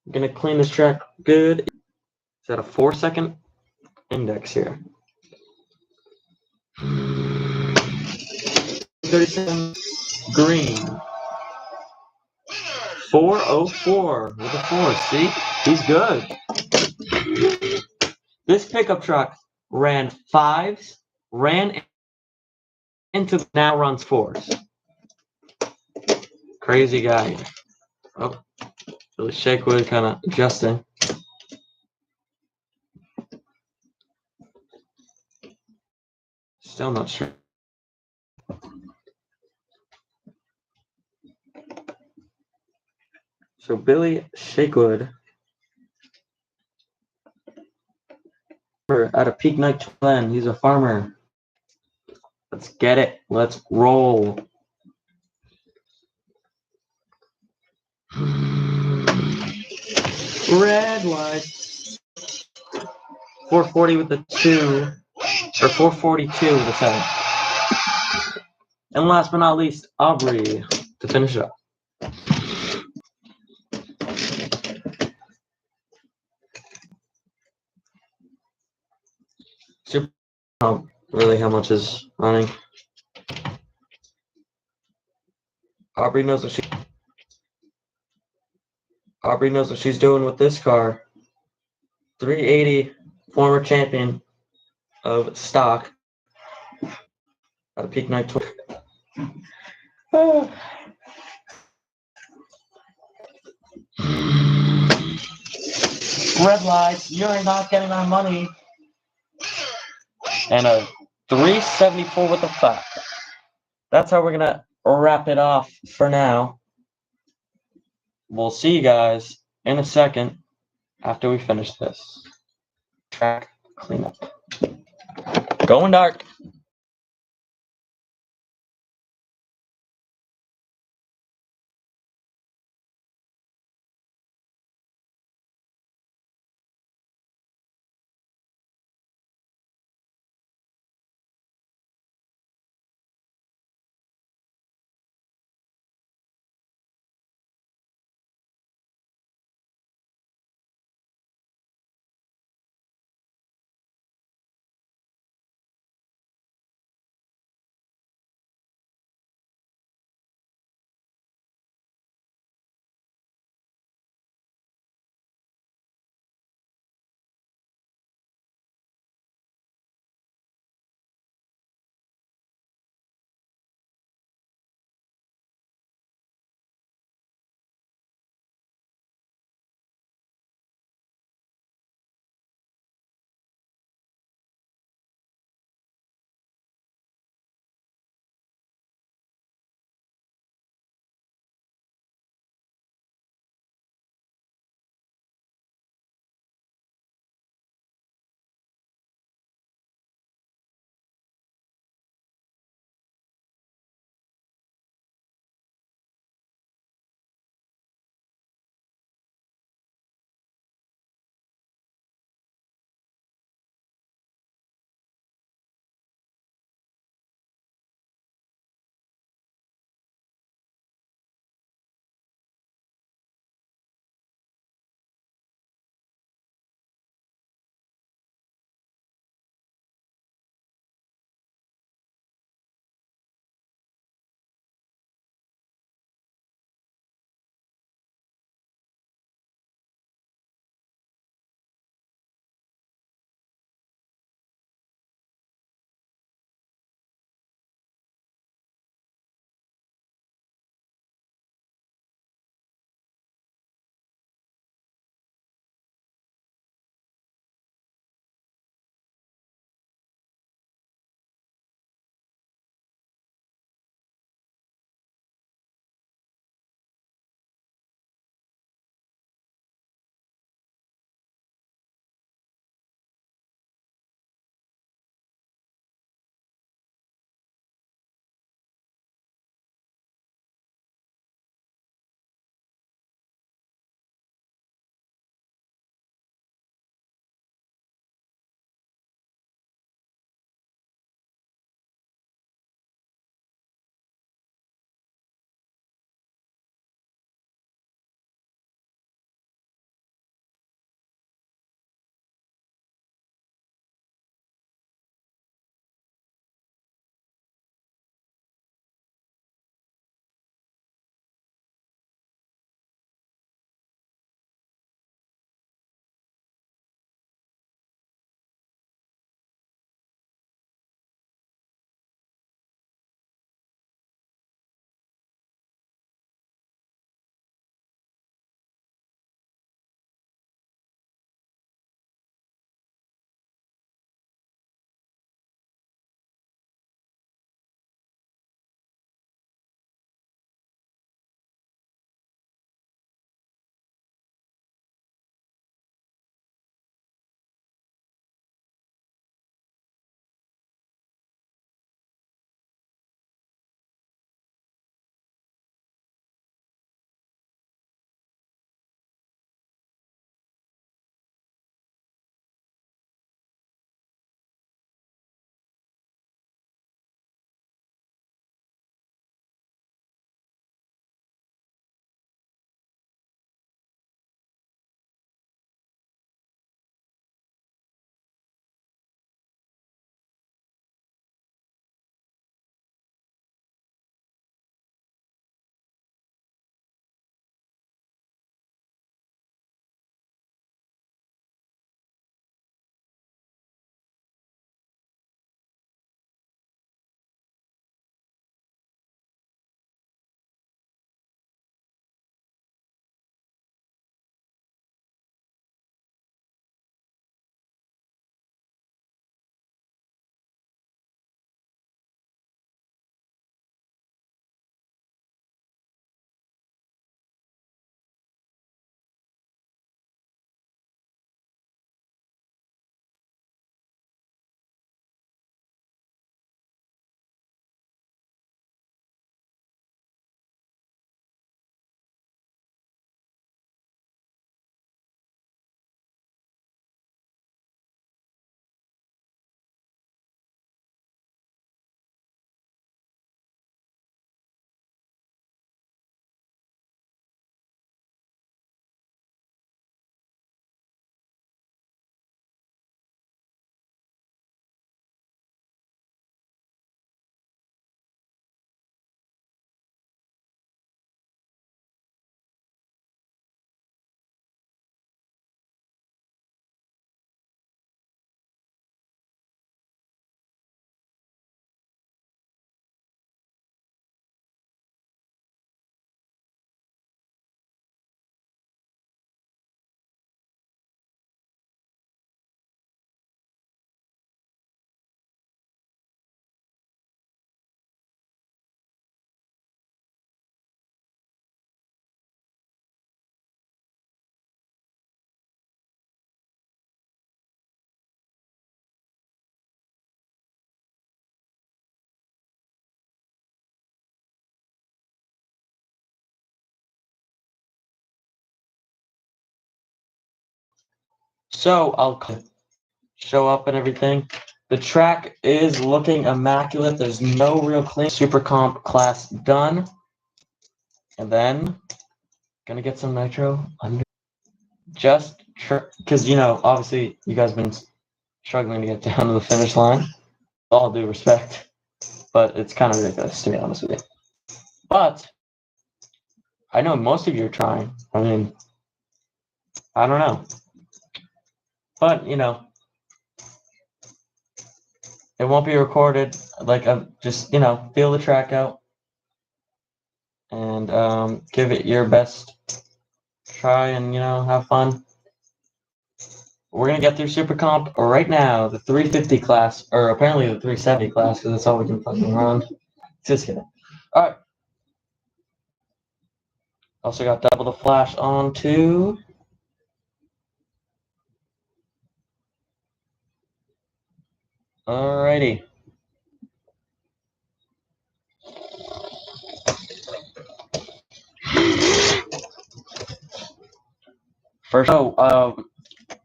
I'm gonna clean this track good. It's at a 4-second index here. 37 green. 404 with a 4. See? He's good. This pickup truck ran 5s, ran into, now runs 4s. Crazy guy. Oh, Billy Shakewood kind of adjusting. Still not sure. So Billy Shakewood Out of Peak Night Twin. He's a farmer. Let's get it. Let's roll. Red lights. 440 with the 2. Or 442 with the 7. And last but not least, Aubrey to finish it up. Super. Really, how much is running? Aubrey knows what she's doing with this car. 380, former champion of stock. At a Peak Night Twin. Red lights, you're not getting our money. And a 374 with a 5. That's how we're gonna wrap it off for now. We'll see you guys in a second after we finish this track cleanup. Going dark. So I'll show up and everything. The track is looking immaculate. There's no real clean. Super comp class done. And then gonna get some nitro under. Just because obviously you guys been struggling to get down to the finish line. All due respect, but it's kind of ridiculous to be honest with you. But I know most of you are trying. I mean, I don't know, but it won't be recorded. Like, just feel the track out and give it your best try and have fun. We're gonna get through Super Comp right now, the 350 class, or apparently the 370 class, because that's all we can fucking run. Just kidding. All right. Also got double the flash on too. Alrighty. First,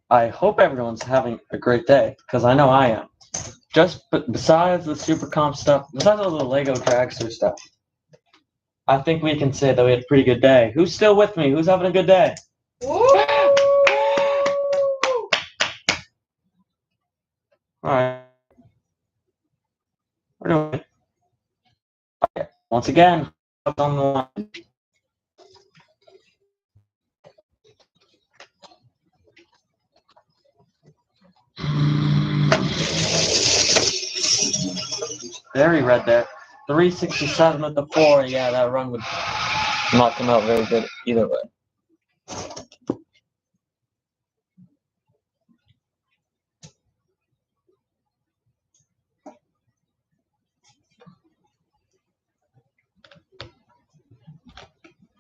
I hope everyone's having a great day, because I know I am. Just besides the Super Comp stuff, besides all the Lego Dragster stuff, I think we can say that we had a pretty good day. Who's still with me? Who's having a good day? Alright. We're doing it. Okay. Once again, on the line. Very red there. 367 at the 4. Yeah, that run would not come out very good either way.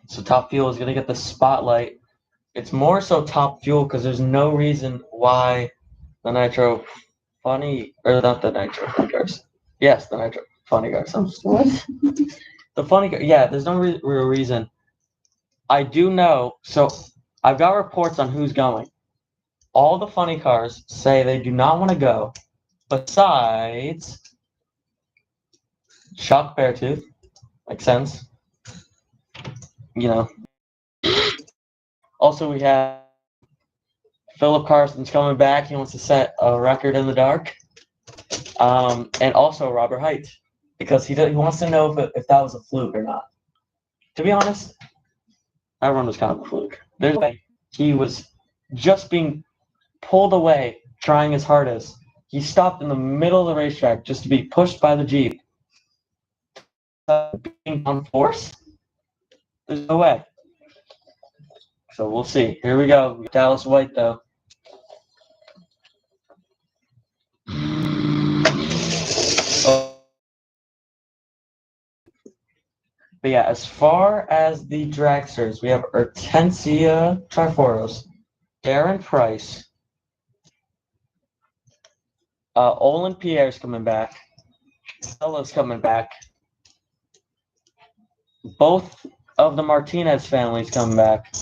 So Top Fuel is going to get the spotlight. It's more so Top Fuel because there's no reason why the Nitro Funny, or not the Nitro Funny Cars. Yes, the Nitro Funny Cars. What? The Funny Cars. Yeah, there's no real reason. I do know, so I've got reports on who's going. All the Funny Cars say they do not want to go, besides Shock Beartooth. Makes sense. Also, we have Philip Carson's coming back. He wants to set a record in the dark. And also Robert Height, because he wants to know if that was a fluke or not. To be honest, that run was kind of a fluke. There's way he was just being pulled away, trying his hardest. He stopped in the middle of the racetrack just to be pushed by the Jeep. Being on force? There's no way. So we'll see. Here we go. Dallas White, though. But yeah, as far as the dragsters, we have Hortensia Triforos, Darren Price, Olin Pierre's coming back, Ella's coming back, both of the Martinez families coming back.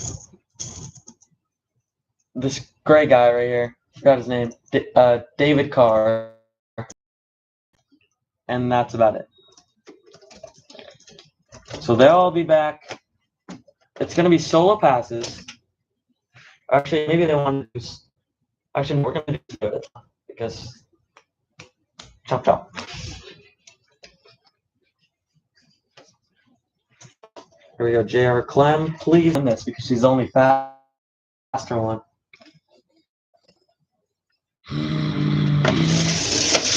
This gray guy right here, forgot his name, David Carr, and that's about it. So they'll all be back. It's going to be solo passes. Actually, maybe they want to do... Actually, we're going to do it because... Chop, chop. Here we go, J.R. Clem. Please win this because she's the only faster one.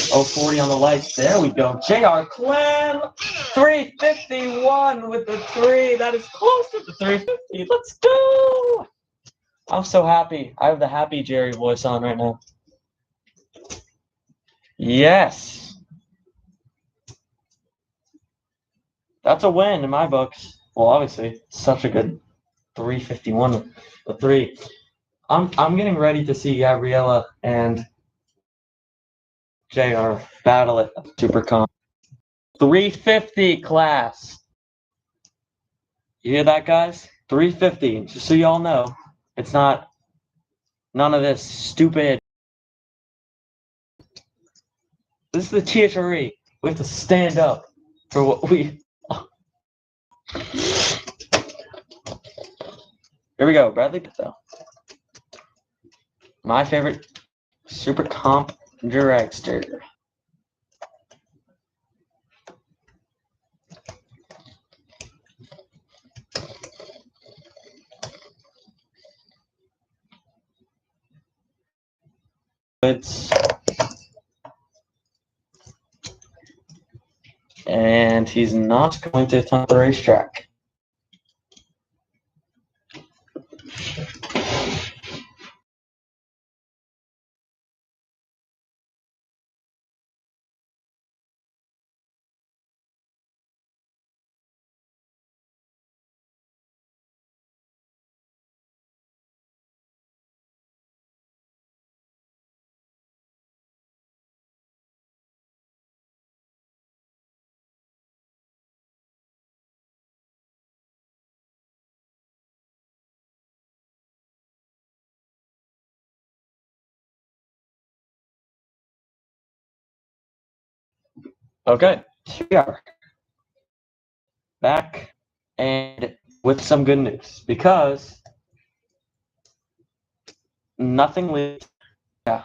Oh, 40 on the lights. There we go. J.R. Clem, 351 with the 3. That is close to the 350. Let's go. I'm so happy. I have the happy Jerry voice on right now. Yes. That's a win in my books. Well, obviously, such a good 351 the 3. I'm getting ready to see Gabriella and JR battle it Super Comp. 350 class. You hear that, guys? 350. Just so y'all know, it's not None of this stupid. This is the THRE. We have to stand up for what we. Here we go, Bradley Pitzel. My favorite super comp dragster. And he's not going to attempt the racetrack. Okay, here we are. Back and with some good news because nothing leaked. Yeah,